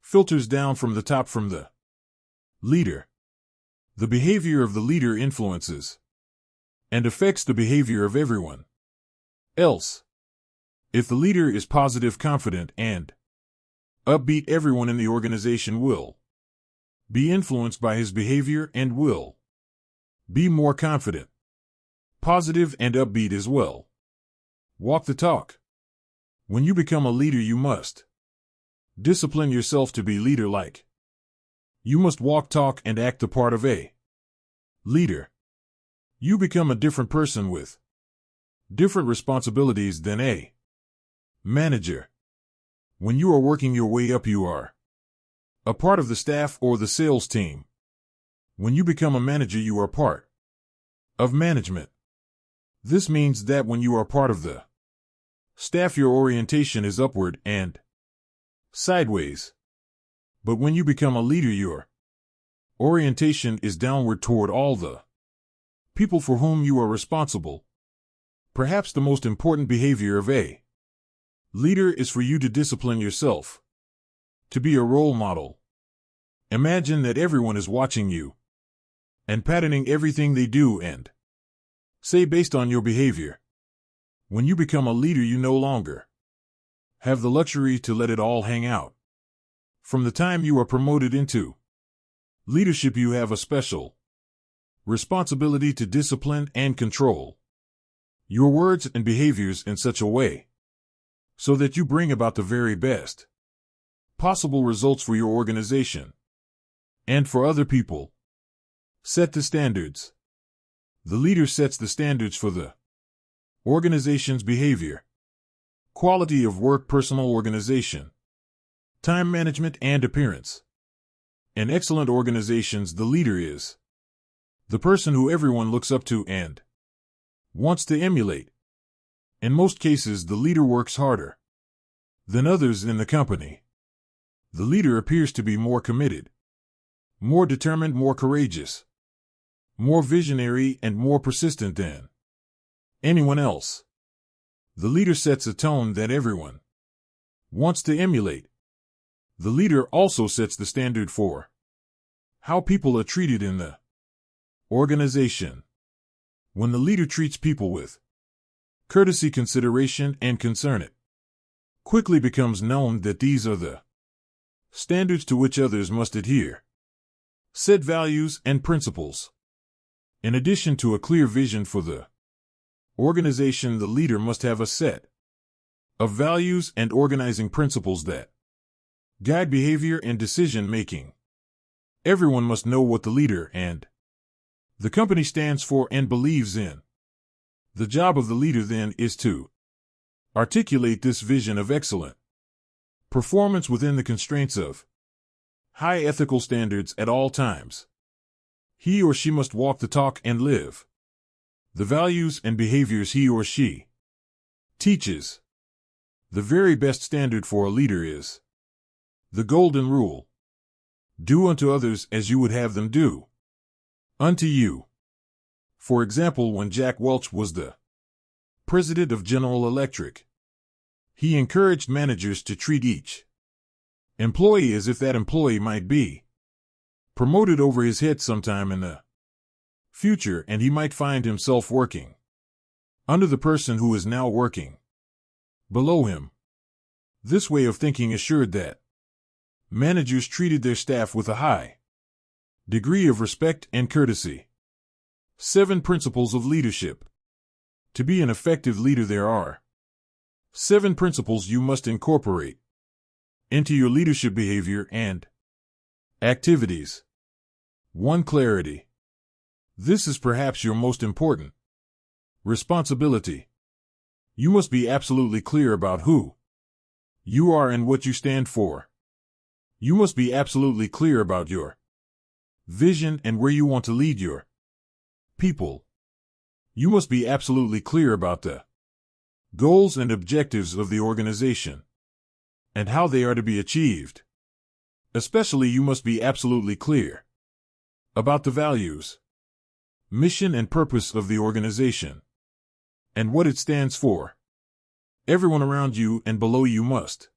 filters down from the top, from the leader. The behavior of the leader influences and affects the behavior of everyone else. If the leader is positive, confident, and upbeat, everyone in the organization will be influenced by his behavior and will be more confident, positive, and upbeat as well. Walk the talk. When you become a leader, you must discipline yourself to be leader-like. You must walk, talk, and act the part of a leader. You become a different person with different responsibilities than a manager. When you are working your way up, you are a part of the staff or the sales team. When you become a manager, you are part of management. This means that when you are part of the staff, your orientation is upward and sideways. But when you become a leader, your orientation is downward toward all the people for whom you are responsible. Perhaps the most important behavior of a leader is for you to discipline yourself, to be a role model. Imagine that everyone is watching you and patterning everything they do and say based on your behavior. When you become a leader, you no longer have the luxury to let it all hang out. From the time you are promoted into leadership, you have a special responsibility to discipline and control your words and behaviors in such a way so that you bring about the very best possible results for your organization and for other people. Set the standards. The leader sets the standards for the organization's behavior, quality of work, personal organization, time management, and appearance. In excellent organizations, the leader is the person who everyone looks up to and wants to emulate. In most cases, the leader works harder than others in the company. The leader appears to be more committed, more determined, more courageous, more visionary, and more persistent than anyone else. The leader sets a tone that everyone wants to emulate. The leader also sets the standard for how people are treated in the organization. When the leader treats people with courtesy, consideration, and concern, it quickly becomes known that these are the standards to which others must adhere. Set values and principles. In addition to a clear vision for the organization, the leader must have a set of values and organizing principles that guide behavior and decision-making. Everyone must know what the leader and the company stands for and believes in. The job of the leader, then, is to articulate this vision of excellent performance within the constraints of high ethical standards at all times. He or she must walk the talk and live the values and behaviors he or she teaches. The very best standard for a leader is the golden rule. Do unto others as you would have them do unto you. For example, when Jack Welch was the president of General Electric, he encouraged managers to treat each employee as if that employee might be promoted over his head sometime in the future, and he might find himself working under the person who is now working below him. This way of thinking assured that managers treated their staff with a high Degree of respect and courtesy. 7 principles of leadership. To be an effective leader, there are 7 principles you must incorporate into your leadership behavior and activities. 1. Clarity. This is perhaps your most important. Responsibility. You must be absolutely clear about who you are and what you stand for. You must be absolutely clear about your vision and where you want to lead your people. You must be absolutely clear about the goals and objectives of the organization and how they are to be achieved. Especially, you must be absolutely clear about the values, mission, and purpose of the organization and what it stands for. Everyone around you and below you must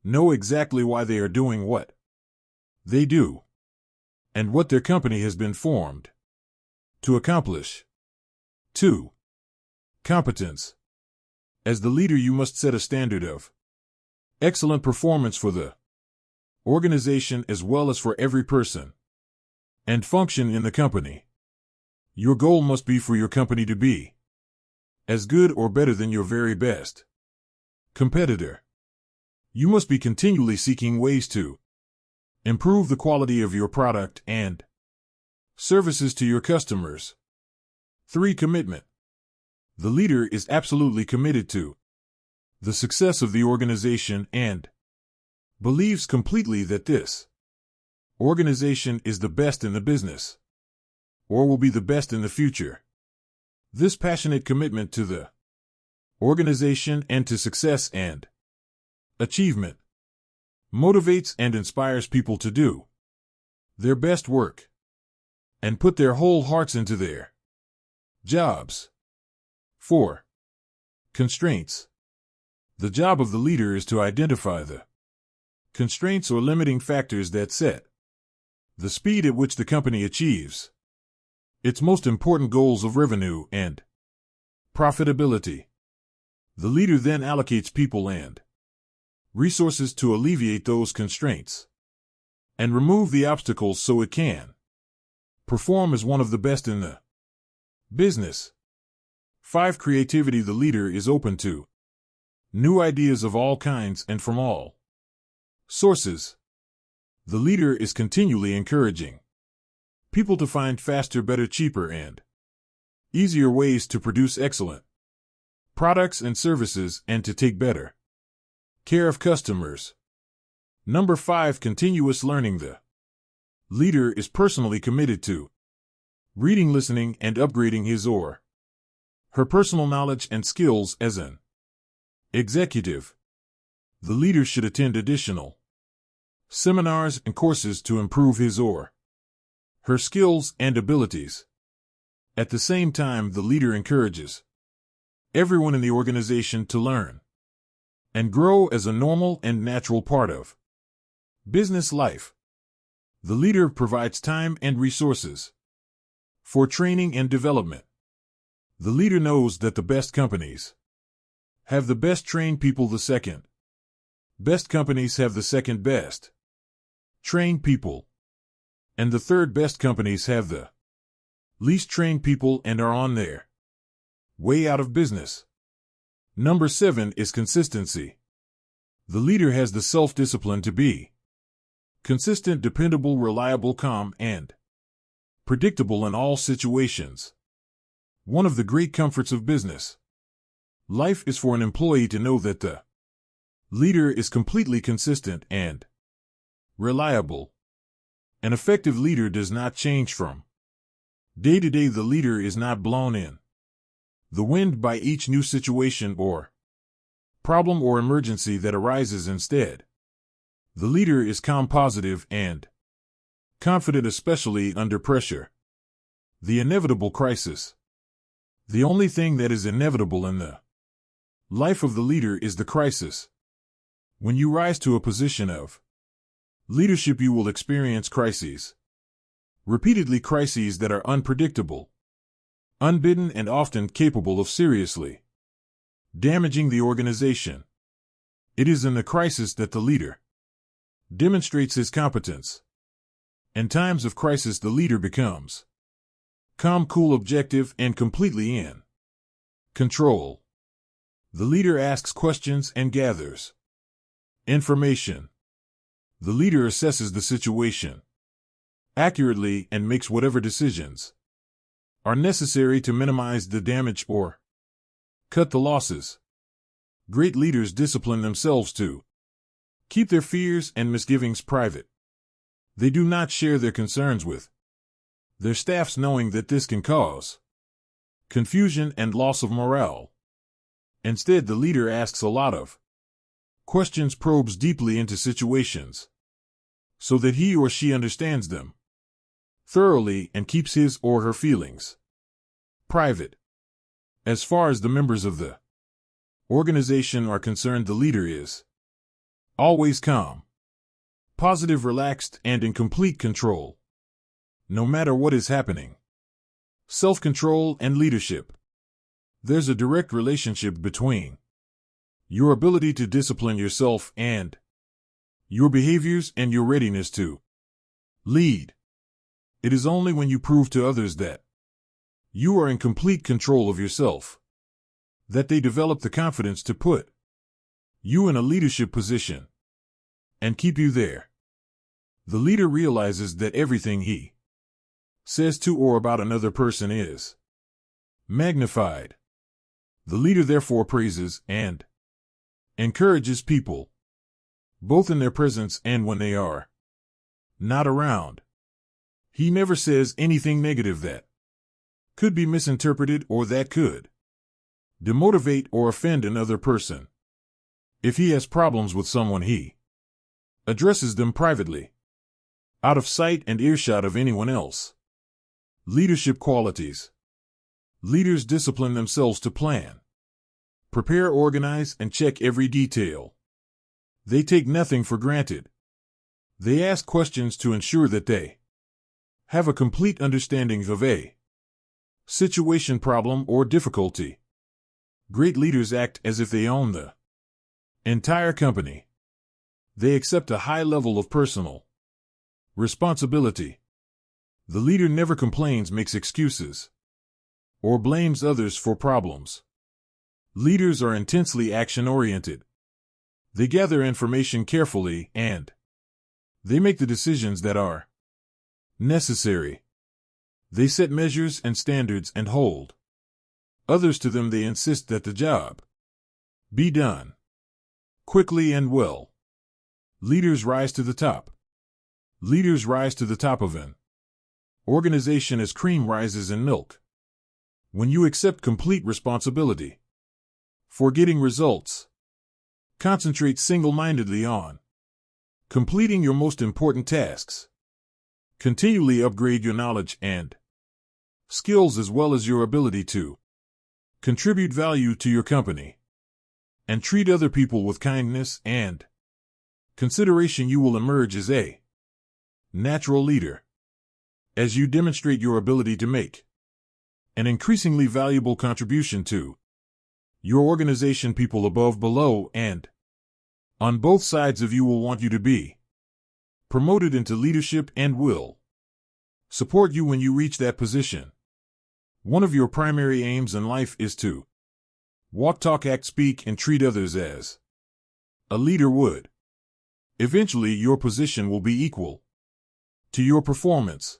know exactly why they are doing what they do and what their company has been formed to accomplish. 2. Competence. As the leader, you must set a standard of excellent performance for the organization as well as for every person and function in the company. Your goal must be for your company to be as good or better than your very best competitor. You must be continually seeking ways to improve the quality of your product and services to your customers. 3. Commitment. The leader is absolutely committed to the success of the organization and believes completely that this organization is the best in the business or will be the best in the future. This passionate commitment to the organization and to success and achievement motivates and inspires people to do their best work and put their whole hearts into their jobs. 4. Constraints. The job of the leader is to identify the constraints or limiting factors that set the speed at which the company achieves its most important goals of revenue and profitability. The leader then allocates people and resources to alleviate those constraints and remove the obstacles so it can perform as one of the best in the business. 5. Creativity. The leader is open to new ideas of all kinds and from all sources. The leader is continually encouraging people to find faster, better, cheaper, and easier ways to produce excellent products and services and to take better care of customers. 5. Continuous learning. The leader is personally committed to reading, listening, and upgrading his or her personal knowledge and skills as an executive. The leader should attend additional seminars and courses to improve his or her skills and abilities. At the same time, the leader encourages everyone in the organization to learn and grow as a normal and natural part of business life. The leader provides time and resources for training and development. The leader knows that the best companies have the best trained people. The second best companies have the second best trained people. And the third best companies have the least trained people and are on their way out of business. 7 is consistency. The leader has the self-discipline to be consistent, dependable, reliable, calm, and predictable in all situations. One of the great comforts of business life is for an employee to know that the leader is completely consistent and reliable. An effective leader does not change from day to day. The leader is not blown in the wind by each new situation or problem or emergency that arises. Instead, the leader is calm, positive, and confident, especially under pressure. The inevitable crisis. The only thing that is inevitable in the life of the leader is the crisis. When you rise to a position of leadership, you will experience crises. Repeatedly, crises that are unpredictable, unbidden, and often capable of seriously damaging the organization. It is in the crisis that the leader demonstrates his competence. In times of crisis, the leader becomes calm, cool, objective, and completely in control. The leader asks questions and gathers information. The leader assesses the situation accurately and makes whatever decisions are necessary to minimize the damage or cut the losses. Great leaders discipline themselves to keep their fears and misgivings private. They do not share their concerns with their staffs, knowing that this can cause confusion and loss of morale. Instead, the leader asks a lot of questions, probes deeply into situations so that he or she understands them thoroughly and keeps his or her feelings private. As far as the members of the organization are concerned, the leader is always calm, positive, relaxed, and in complete control, no matter what is happening. Self-control and leadership. There's a direct relationship between your ability to discipline yourself and your behaviors and your readiness to lead. It is only when you prove to others that you are in complete control of yourself that they develop the confidence to put you in a leadership position and keep you there. The leader realizes that everything he says to or about another person is magnified. The leader therefore praises and encourages people, both in their presence and when they are not around. He never says anything negative that could be misinterpreted or that could demotivate or offend another person. If he has problems with someone, he addresses them privately, out of sight and earshot of anyone else. Leadership qualities. Leaders discipline themselves to plan, prepare, organize, and check every detail. They take nothing for granted. They ask questions to ensure that they have a complete understanding of a situation, problem, or difficulty. Great leaders act as if they own the entire company. They accept a high level of personal responsibility. The leader never complains, makes excuses, or blames others for problems. Leaders are intensely action-oriented. They gather information carefully and they make the decisions that are necessary. They set measures and standards and hold others to them. They insist that the job be done quickly and well. Leaders rise to the top. Leaders rise to the top of an organization as cream rises in milk. When you accept complete responsibility for getting results, concentrate single-mindedly on completing your most important tasks. Continually upgrade your knowledge and skills as well as your ability to contribute value to your company, and treat other people with kindness and consideration. You will emerge as a natural leader as you demonstrate your ability to make an increasingly valuable contribution to your organization. People above, below, and on both sides of you will want you to be promoted into leadership and will support you when you reach that position. One of your primary aims in life is to walk, talk, act, speak, and treat others as a leader would. Eventually, your position will be equal to your performance.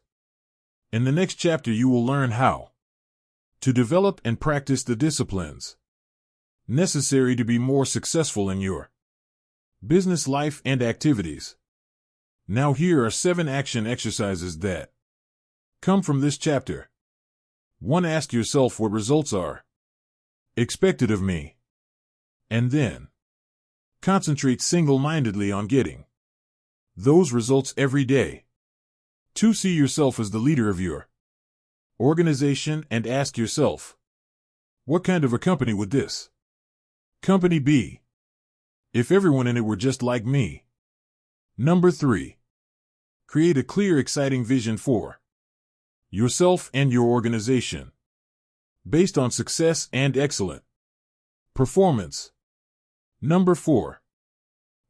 In the next chapter, you will learn how to develop and practice the disciplines necessary to be more successful in your business life and activities. Now, here are 7 action exercises that come from this chapter. 1. Ask yourself what results are expected of me, and then concentrate single-mindedly on getting those results every day. 2. See yourself as the leader of your organization and ask yourself, what kind of a company would this company be if everyone in it were just like me? Number 3. Create a clear, exciting vision for yourself and your organization based on success and excellent performance. Number 4.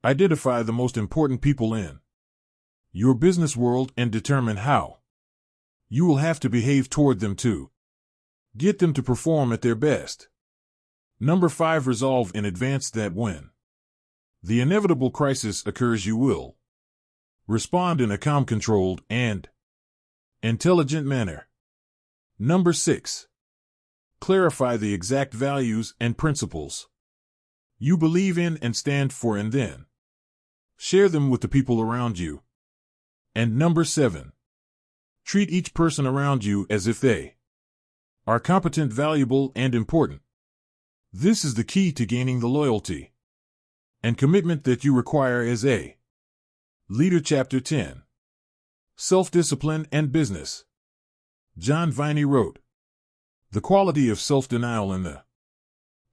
Identify the most important people in your business world and determine how. You will have to behave toward them too. Get them to perform at their best. Number 5. Resolve in advance that when the inevitable crisis occurs, you will respond in a calm, controlled, and intelligent manner. Number 6. Clarify the exact values and principles you believe in and stand for, and then share them with the people around you. And number 7. Treat each person around you as if they are competent, valuable, and important. This is the key to gaining the loyalty and commitment that you require as a leader. Chapter 10. Self-Discipline and Business. John Viney wrote, "The quality of self-denial in the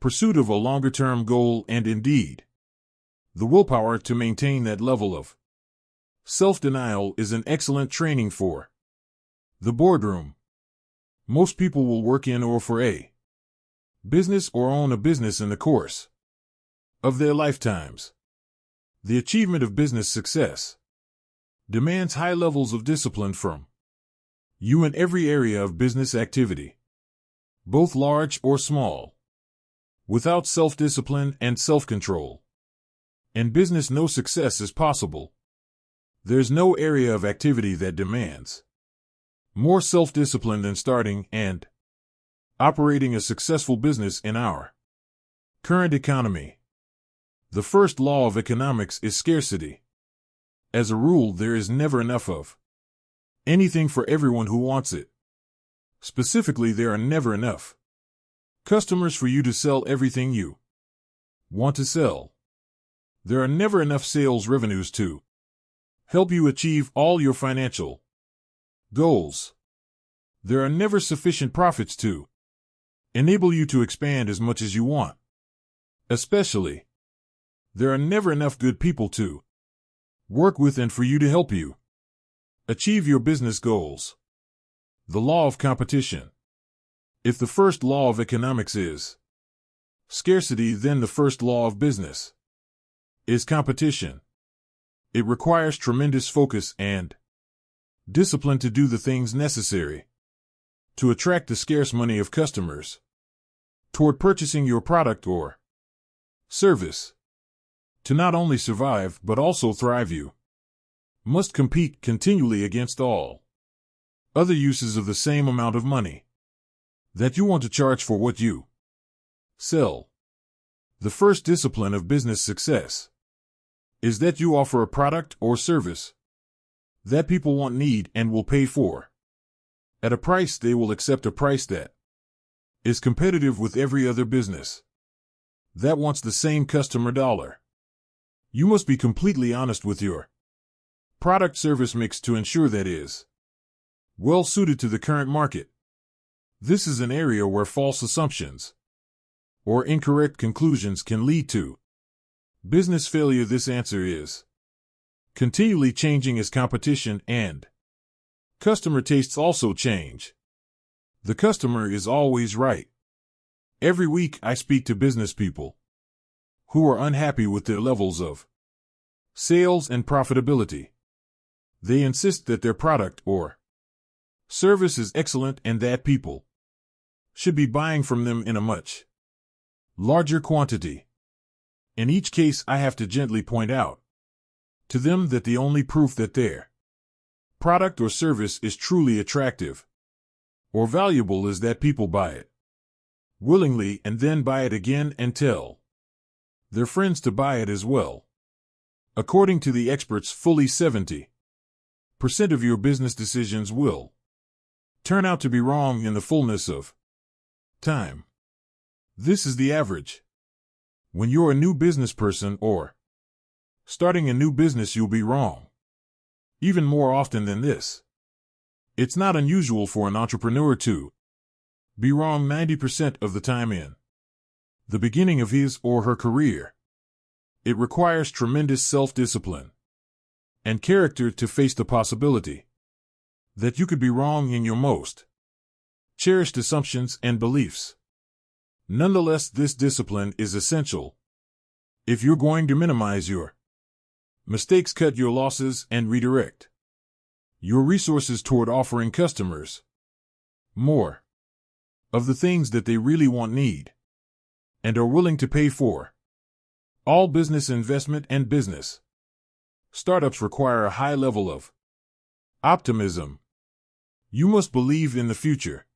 pursuit of a longer-term goal, and indeed, the willpower to maintain that level of self-denial, is an excellent training for the boardroom. Most people will work in or for a business or own a business in the course of their lifetimes. The achievement of business success demands high levels of discipline from you in every area of business activity, both large or small. Without self-discipline and self-control in business, no success is possible. There's no area of activity that demands more self-discipline than starting and operating a successful business in our current economy. The first law of economics is scarcity. As a rule, there is never enough of anything for everyone who wants it. Specifically, there are never enough customers for you to sell everything you want to sell. There are never enough sales revenues to help you achieve all your financial goals. There are never sufficient profits to enable you to expand as much as you want. Especially, there are never enough good people to work with and for you to help you achieve your business goals. The law of competition. If the first law of economics is scarcity, then the first law of business is competition. It requires tremendous focus and discipline to do the things necessary to attract the scarce money of customers toward purchasing your product or service. To not only survive but also thrive, you must compete continually against all other uses of the same amount of money that you want to charge for what you sell. The first discipline of business success is that you offer a product or service that people want, need, and will pay for at a price they will accept, a price that is competitive with every other business that wants the same customer dollar. You must be completely honest with your product-service mix to ensure that is well suited to the current market. This is an area where false assumptions or incorrect conclusions can lead to business failure. This answer is continually changing as competition and customer tastes also change. The customer is always right. Every week I speak to business people who are unhappy with their levels of sales and profitability. They insist that their product or service is excellent and that people should be buying from them in a much larger quantity. In each case, I have to gently point out to them that the only proof that their product or service is truly attractive or valuable is that people buy it willingly and then buy it again and tell their friends to buy it as well. According to the experts, fully 70% of your business decisions will turn out to be wrong in the fullness of time. This is the average. When you're a new business person or starting a new business, you'll be wrong even more often than this. It's not unusual for an entrepreneur to be wrong 90% of the time in the beginning of his or her career. It requires tremendous self-discipline and character to face the possibility that you could be wrong in your most cherished assumptions and beliefs. Nonetheless, this discipline is essential if you're going to minimize your Mistakes cut your losses and redirect your resources toward offering customers more of the things that they really need, and are willing to pay for. All business investment and business startups require a high level of optimism. You must believe in the future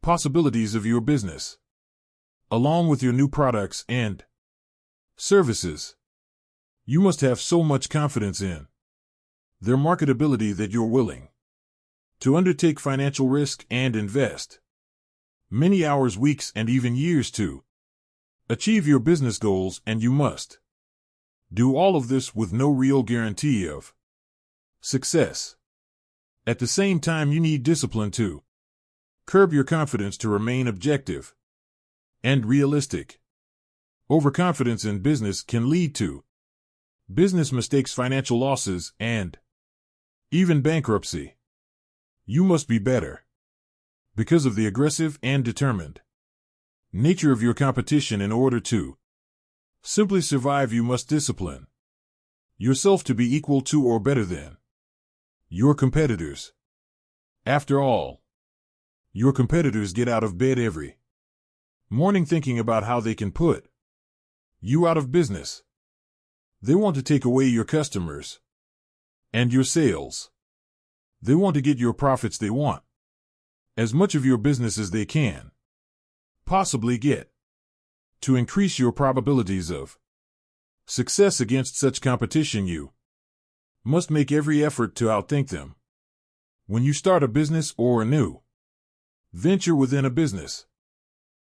possibilities of your business, along with your new products and services. You must have so much confidence in their marketability that you're willing to undertake financial risk and invest many hours, weeks, and even years to achieve your business goals, and you must do all of this with no real guarantee of success. At the same time, you need discipline to curb your confidence to remain objective and realistic. Overconfidence in business can lead to business mistakes, financial losses, and even bankruptcy. You must be better because of the aggressive and determined nature of your competition. In order to simply survive, you must discipline yourself to be equal to or better than your competitors. After all, your competitors get out of bed every morning thinking about how they can put you out of business. They want to take away your customers and your sales. They want to get your profits. They want as much of your business as they can possibly get. To increase your probabilities of success against such competition, you must make every effort to outthink them. When you start a business or a new venture within a business,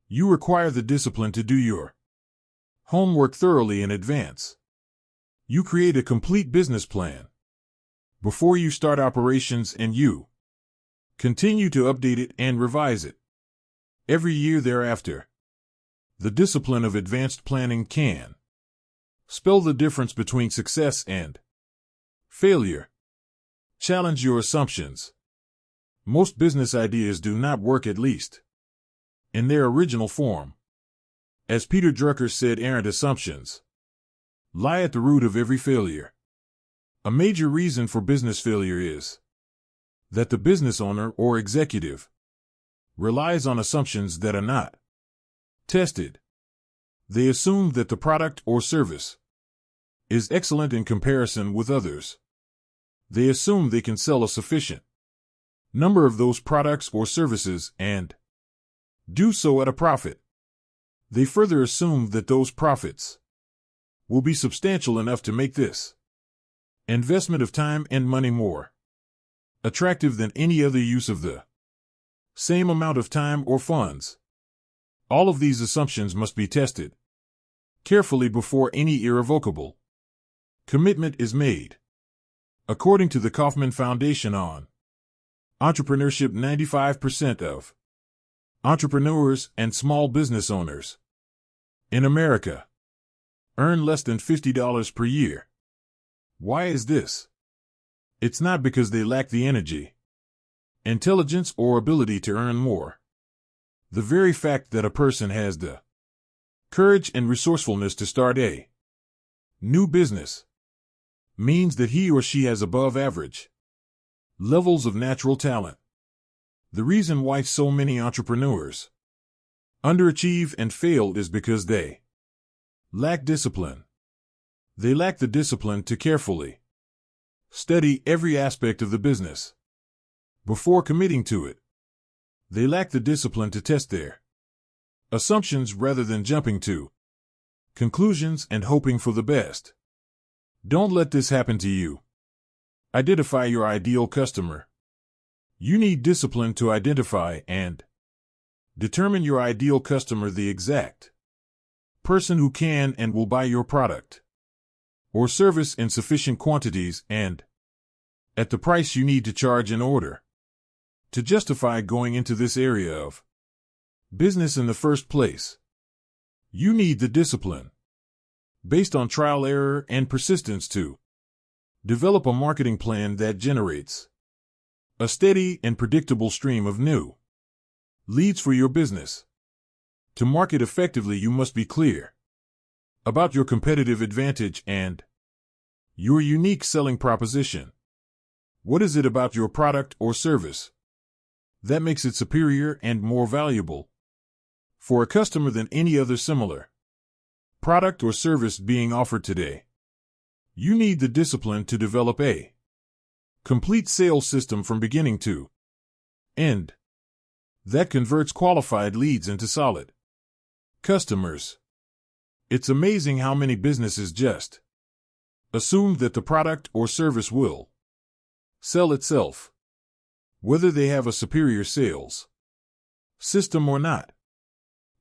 you require the discipline to do your homework thoroughly in advance. You create a complete business plan before you start operations, and you continue to update it and revise it every year thereafter. The discipline of advanced planning can spell the difference between success and failure. Challenge your assumptions. Most business ideas do not work, at least in their original form. As Peter Drucker said, errant assumptions lie at the root of every failure. A major reason for business failure is that the business owner or executive relies on assumptions that are not tested. They assume that the product or service is excellent in comparison with others. They assume they can sell a sufficient number of those products or services and do so at a profit. They further assume that those profits will be substantial enough to make this investment of time and money more attractive than any other use of the same amount of time or funds. All of these assumptions must be tested carefully before any irrevocable commitment is made. According to the Kauffman Foundation on Entrepreneurship, 95% of entrepreneurs and small business owners in America earn less than $50 per year. Why is this? It's not because they lack the energy, intelligence, or ability to earn more. The very fact that a person has the courage and resourcefulness to start a new business means that he or she has above average levels of natural talent. The reason why so many entrepreneurs underachieve and fail is because they lack discipline. They lack the discipline to carefully study every aspect of the business before committing to it. They lack the discipline to test their assumptions rather than jumping to conclusions and hoping for the best. Don't let this happen to you. Identify your ideal customer. You need discipline to identify and determine your ideal customer, the exact person who can and will buy your product or service in sufficient quantities and at the price you need to charge in order to justify going into this area of business in the first place. You need the discipline, based on trial, error, and persistence, to develop a marketing plan that generates a steady and predictable stream of new leads for your business. To market effectively, you must be clear about your competitive advantage and Your unique selling proposition. What is it about your product or service that makes it superior and more valuable for a customer than any other similar product or service being offered today? You need the discipline to develop a complete sales system from beginning to end that converts qualified leads into solid customers. It's amazing how many businesses just assume that the product or service will sell itself, whether they have a superior sales system or not.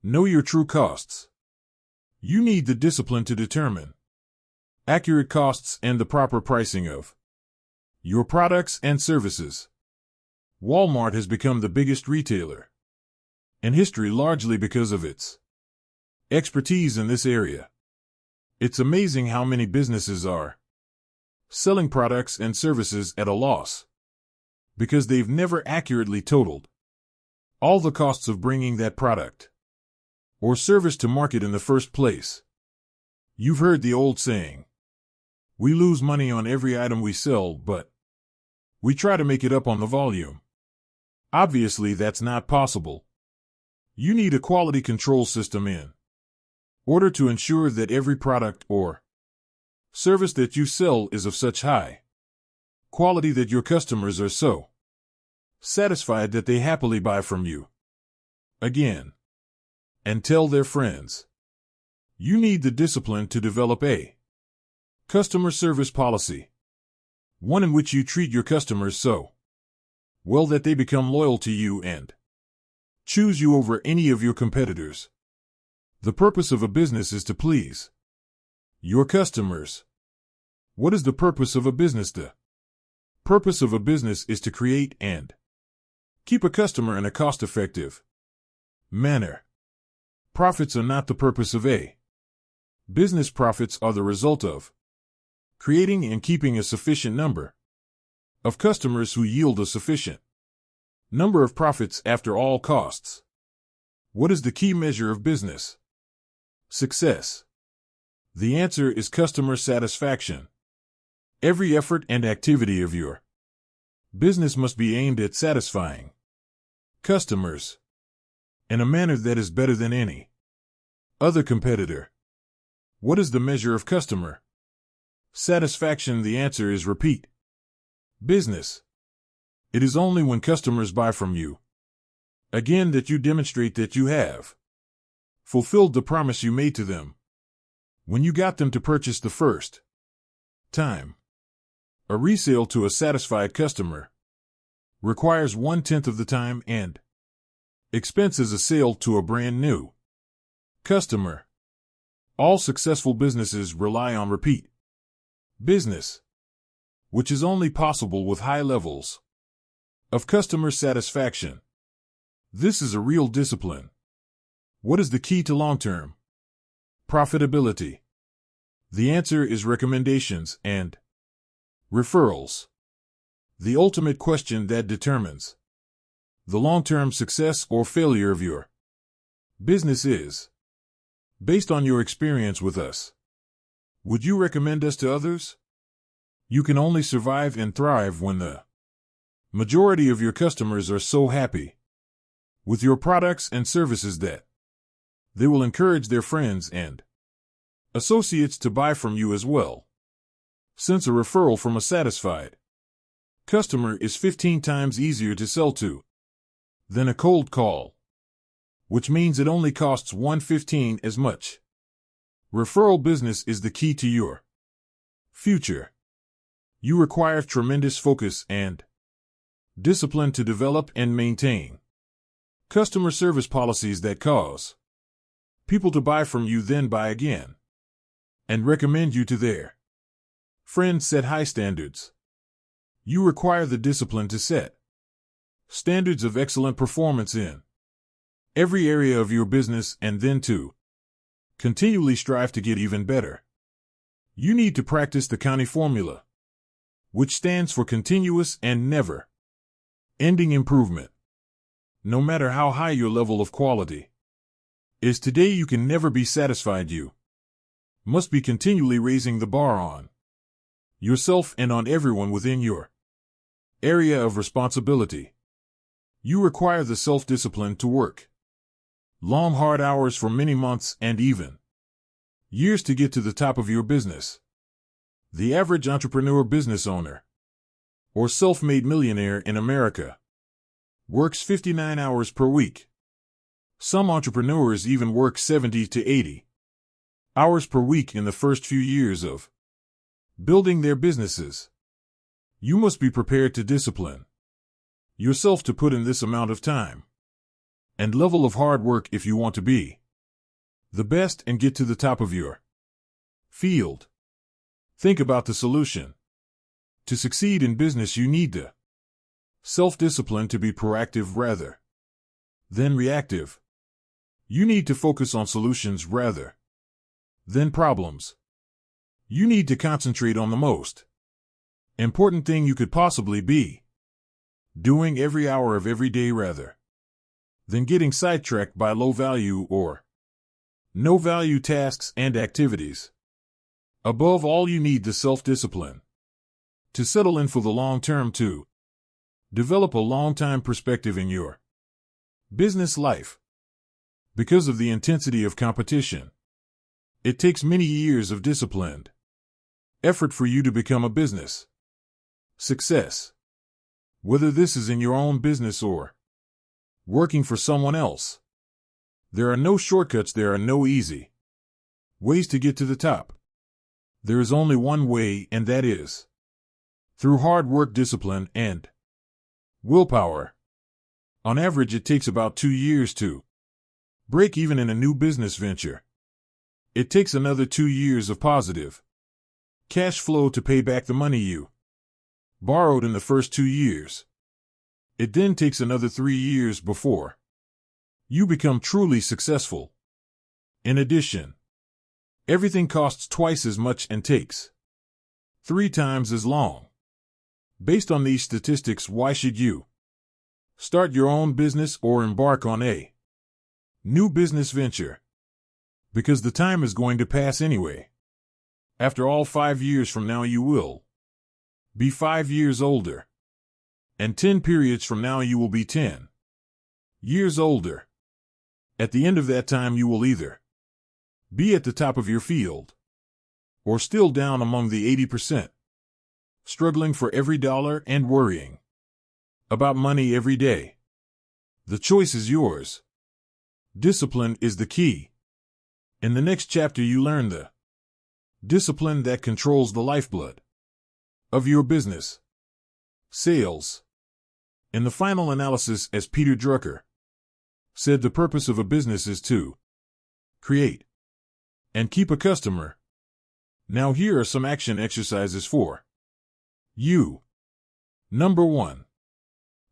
Know your true costs. You need the discipline to determine accurate costs and the proper pricing of your products and services. Walmart has become the biggest retailer in history largely because of its expertise in this area. It's amazing how many businesses are selling products and services at a loss because they've never accurately totaled all the costs of bringing that product or service to market in the first place. You've heard the old saying, we lose money on every item we sell, but we try to make it up on the volume. Obviously, that's not possible. You need a quality control system in order to ensure that every product or service that you sell is of such high quality that your customers are so satisfied that they happily buy from you again and tell their friends. You need the discipline to develop a customer service policy, one in which you treat your customers so well that they become loyal to you and choose you over any of your competitors. The purpose of a business is to please your customers. What is the purpose of a business? The purpose of a business is to create and keep a customer in a cost-effective manner. Profits are not the purpose of a business. Profits are the result of creating and keeping a sufficient number of customers who yield a sufficient number of profits after all costs. What is the key measure of business success? The answer is customer satisfaction. Every effort and activity of your business must be aimed at satisfying customers in a manner that is better than any other competitor. What is the measure of customer satisfaction? The answer is repeat business. It is only when customers buy from you again that you demonstrate that you have fulfilled the promise you made to them when you got them to purchase the first time. A resale to a satisfied customer requires 1/10 of the time and expense as a sale to a brand new customer. All successful businesses rely on repeat business, which is only possible with high levels of customer satisfaction. This is a real discipline. What is the key to long-term profitability? The answer is recommendations and referrals. The ultimate question that determines the long-term success or failure of your business is based on your experience with us. Would you recommend us to others? You can only survive and thrive when the majority of your customers are so happy with your products and services that they will encourage their friends and associates to buy from you as well. Since a referral from a satisfied customer is 15 times easier to sell to than a cold call, which means it only costs 1/15 as much. Referral business is the key to your future. You require tremendous focus and discipline to develop and maintain customer service policies that cause people to buy from you, then buy again and recommend you to their friends. Set high standards. You require the discipline to set standards of excellent performance in every area of your business and then to continually strive to get even better. You need to practice the Connie formula, which stands for continuous and never-ending improvement. No matter how high your level of quality is today, you can never be satisfied. You must be continually raising the bar on yourself and on everyone within your area of responsibility. You require the self-discipline to work long, hard hours for many months and even years to get to the top of your business. The average entrepreneur, business owner, or self-made millionaire in America works 59 hours per week. Some entrepreneurs even work 70 to 80 hours per week in the first few years of building their businesses. You must be prepared to discipline yourself to put in this amount of time and level of hard work if you want to be the best and get to the top of your field. Think about the solution. To succeed in business, you need the self-discipline to be proactive rather than reactive. You need to focus on solutions rather than problems. You need to concentrate on the most important thing you could possibly be doing every hour of every day rather than getting sidetracked by low-value or no-value tasks and activities. Above all, you need the self-discipline to settle in for the long term, to develop a long-time perspective in your business life. Because of the intensity of competition, it takes many years of disciplined effort for you to become a business success. Whether this is in your own business or working for someone else, there are no shortcuts, there are no easy ways to get to the top. There is only one way, and that is through hard work, discipline, and willpower. On average, it takes about 2 years to break even in a new business venture. It takes another 2 years of positive cash flow to pay back the money you borrowed in the first 2 years. It then takes another 3 years before you become truly successful. In addition, everything costs twice as much and takes 3 times as long. Based on these statistics, why should you start your own business or embark on a new business venture? Because the time is going to pass anyway. After all, 5 years from now you will be 5 years older. And 10 periods from now you will be 10 years older. At the end of that time you will either be at the top of your field or still down among the 80%, struggling for every dollar and worrying about money every day. The choice is yours. Discipline is the key. In the next chapter you learn the discipline that controls the lifeblood of your business, sales. In the final analysis, as Peter Drucker said, the purpose of a business is to create and keep a customer. Now here are some action exercises for you. Number 1.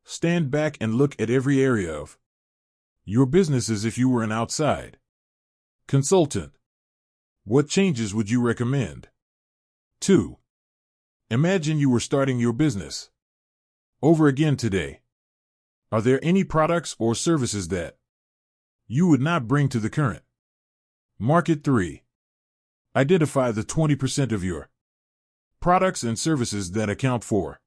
Stand back and look at every area of your business as if you were an outside consultant. What changes would you recommend? 2. Imagine you were starting your business over again today. Are there any products or services that you would not bring to the current market? 3. Identify the 20% of your products and services that account for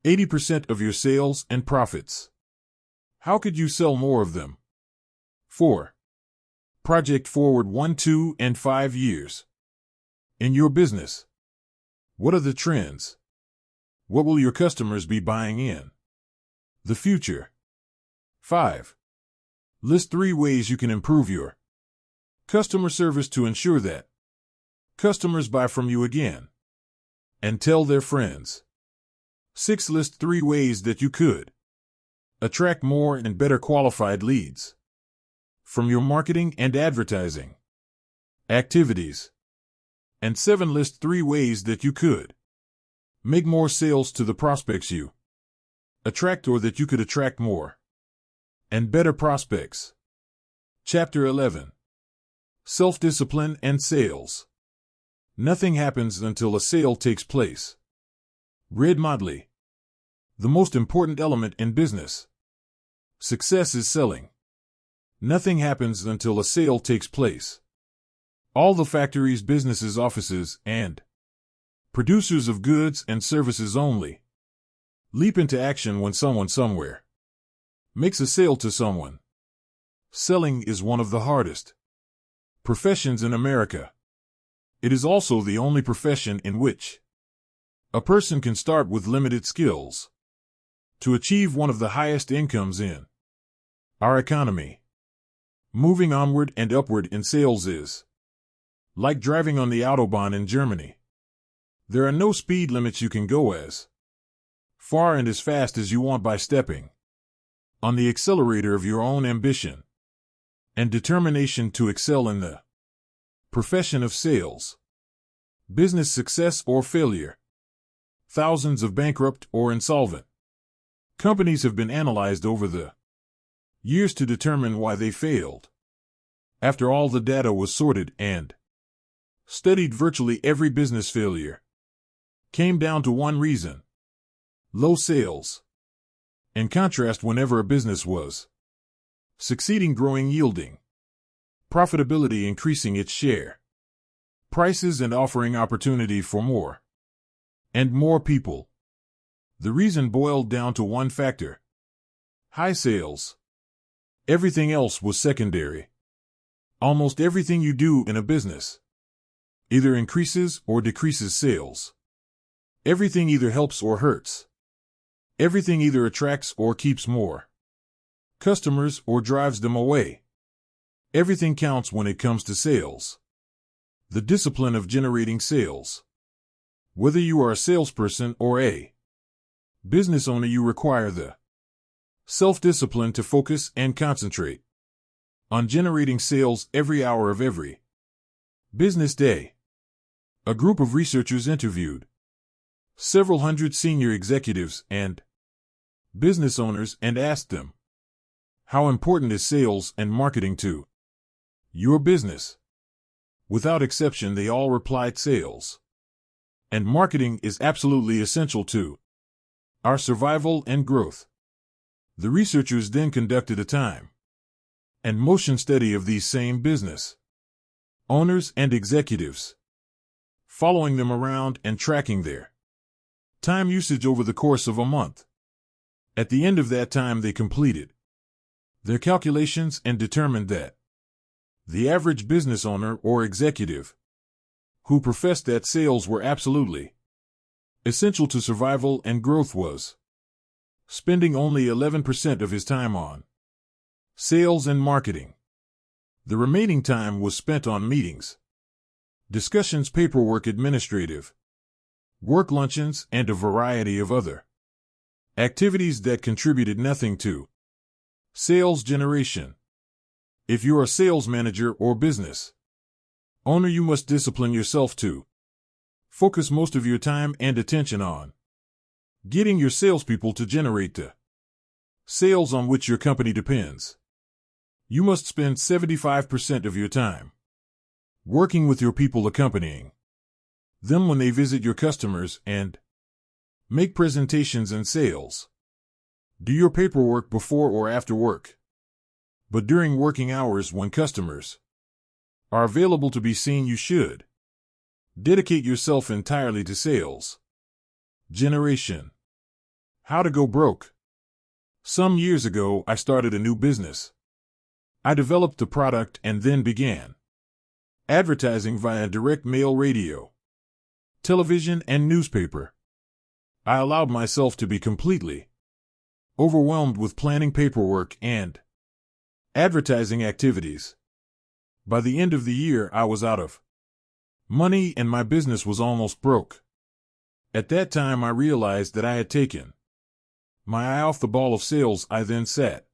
80% of your sales and profits. How could you sell more of them? 4. Project forward 1, 2, and 5 years in your business. What are the trends? What will your customers be buying in the future? 5. List 3 ways you can improve your customer service to ensure that customers buy from you again and tell their friends. 6. List 3 ways that you could attract more and better qualified leads from your marketing and advertising activities. And 7. List 3 ways that you could make more sales to the prospects you attract, or that you could attract more and better prospects. Chapter 11. Self-discipline and sales. Nothing happens until a sale takes place. Red Modley. The most important element in business success is selling. Nothing happens until a sale takes place. All the factories, businesses, offices, and Producers of goods and services only. Leap into action when someone somewhere makes a sale to someone. Selling is one of the hardest professions in America. It is also the only profession in which a person can start with limited skills to achieve one of the highest incomes in our economy. Moving onward and upward in sales is like driving on the Autobahn in Germany. There are no speed limits. You can go as far and as fast as you want by stepping on the accelerator of your own ambition and determination to excel in the profession of sales. Business success or failure. Thousands of bankrupt or insolvent companies have been analyzed over the years to determine why they failed. After all the data was sorted and studied, virtually every business failure came down to one reason: low sales. In contrast, whenever a business was succeeding, growing, yielding profitability, increasing its share prices, and offering opportunity for more and more people, the reason boiled down to one factor: high sales. Everything else was secondary. Almost everything you do in a business either increases or decreases sales. Everything either helps or hurts. Everything either attracts or keeps more customers or drives them away. Everything counts when it comes to sales. The discipline of generating sales. Whether you are a salesperson or a business owner, you require the self-discipline to focus and concentrate on generating sales every hour of every business day. A group of researchers interviewed several hundred senior executives and business owners and asked them, how important is sales and marketing to your business? Without exception, they all replied sales and marketing is absolutely essential to our survival and growth. The researchers then conducted a time and motion study of these same business owners and executives, following them around and tracking their time usage over the course of a month. At the end of that time, they completed their calculations and determined that the average business owner or executive who professed that sales were absolutely essential to survival and growth was spending only 11% of his time on sales and marketing. The remaining time was spent on meetings, discussions, paperwork, administrative work, luncheons, and a variety of other activities that contributed nothing to sales generation. If you're a sales manager or business owner, you must discipline yourself to focus most of your time and attention on getting your salespeople to generate the sales on which your company depends. You must spend 75% of your time working with your people, accompanying them when they visit your customers and make presentations and sales. Do your paperwork before or after work, but during working hours when customers are available to be seen, you should dedicate yourself entirely to sales generation. How to go broke. Some years ago, I started a new business. I developed the product and then began advertising via direct mail, radio, television, and newspaper. I allowed myself to be completely overwhelmed with planning, paperwork, and advertising activities. By the end of the year, I was out of money and my business was almost broke. At that time, I realized that I had taken my eye off the ball of sales. I then sat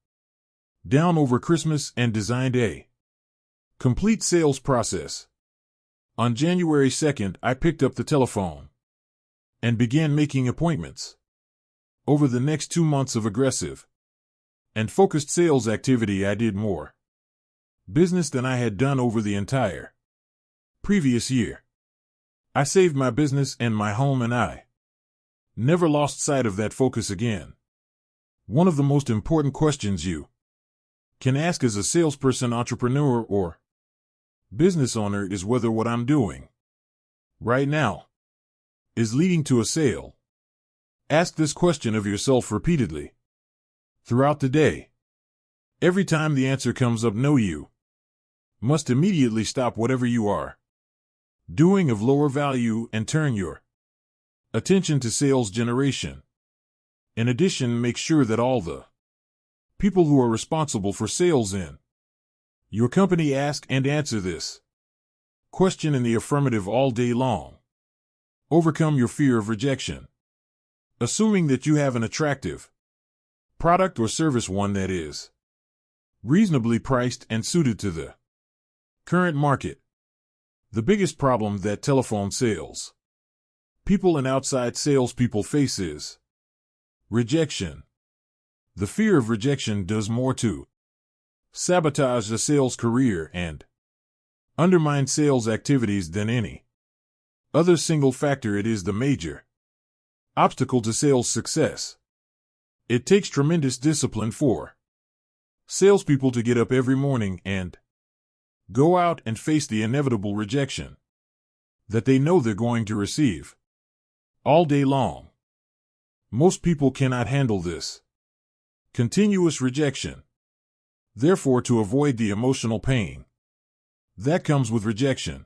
down over Christmas and designed a complete sales process. On January 2nd, I picked up the telephone and began making appointments. Over the next 2 months of aggressive and focused sales activity, I did more business than I had done over the entire previous year. I saved my business and my home, and I never lost sight of that focus again. One of the most important questions you can ask as a salesperson, entrepreneur, or business owner is whether what I'm doing right now is leading to a sale? Ask this question of yourself repeatedly throughout the day. Every time the answer comes up no, you must immediately stop whatever you are doing of lower value and turn your attention to sales generation. In addition, make sure that all the people who are responsible for sales in your company ask and answer this question in the affirmative all day long. Overcome your fear of rejection. Assuming that you have an attractive product or service, one that is reasonably priced and suited to the current market. The biggest problem that telephone sales people and outside salespeople face is rejection. The fear of rejection does more to sabotage the sales career and undermine sales activities than any other single factor. It is the major obstacle to sales success. It takes tremendous discipline for salespeople to get up every morning and go out and face the inevitable rejection that they know they're going to receive all day long. Most people cannot handle this continuous rejection. Therefore, to avoid the emotional pain that comes with rejection,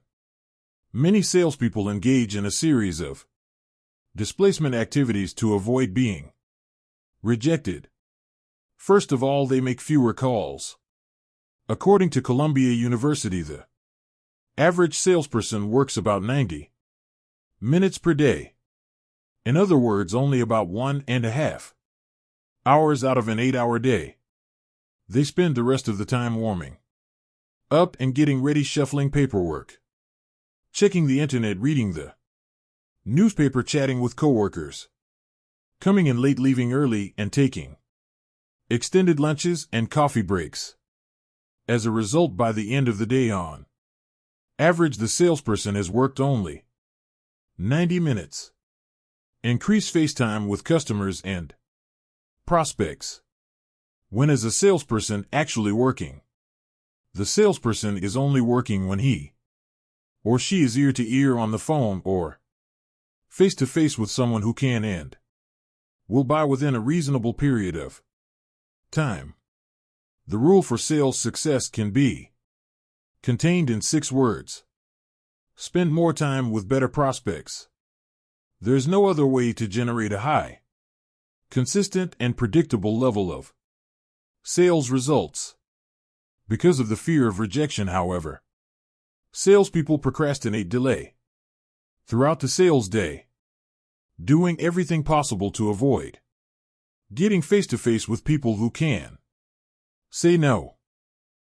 many salespeople engage in a series of displacement activities to avoid being rejected. First of all, they make fewer calls. According to Columbia University, the average salesperson works about 90 minutes per day. In other words, only about 1.5 hours out of an 8-hour day. They spend the rest of the time warming up and getting ready, shuffling paperwork, checking the internet, reading the newspaper, chatting with coworkers, coming in late, leaving early, and taking extended lunches and coffee breaks. As a result, by the end of the day, on average, the salesperson has worked only 90 minutes. Increase face time with customers and prospects. When is a salesperson actually working? The salesperson is only working when he or she is ear to ear on the phone or face to face with someone who can and will buy within a reasonable period of time. The rule for sales success can be contained in 6 words. Spend more time with better prospects. There's no other way to generate a high, consistent, and predictable level of sales results. Because of the fear of rejection, however, salespeople procrastinate, delay throughout the sales day, doing everything possible to avoid getting face to face with people who can say no.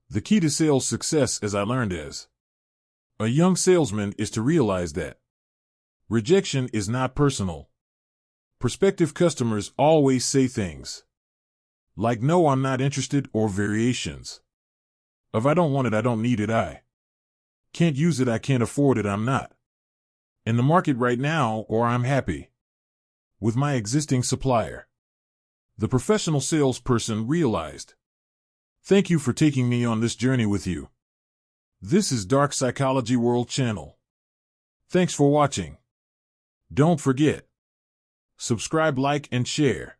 The key to sales success, as I learned as a young salesman, is to realize that rejection is not personal. Prospective customers always say things like "No, I'm not interested," or variations of "I don't want it, I don't need it, I can't use it, I can't afford it, I'm not in the market right now," or "I'm happy with my existing supplier." The professional salesperson realized. Thank you for taking me on this journey with you. This is Dark Psychology World channel. Thanks for watching. Don't forget, subscribe, like, and share.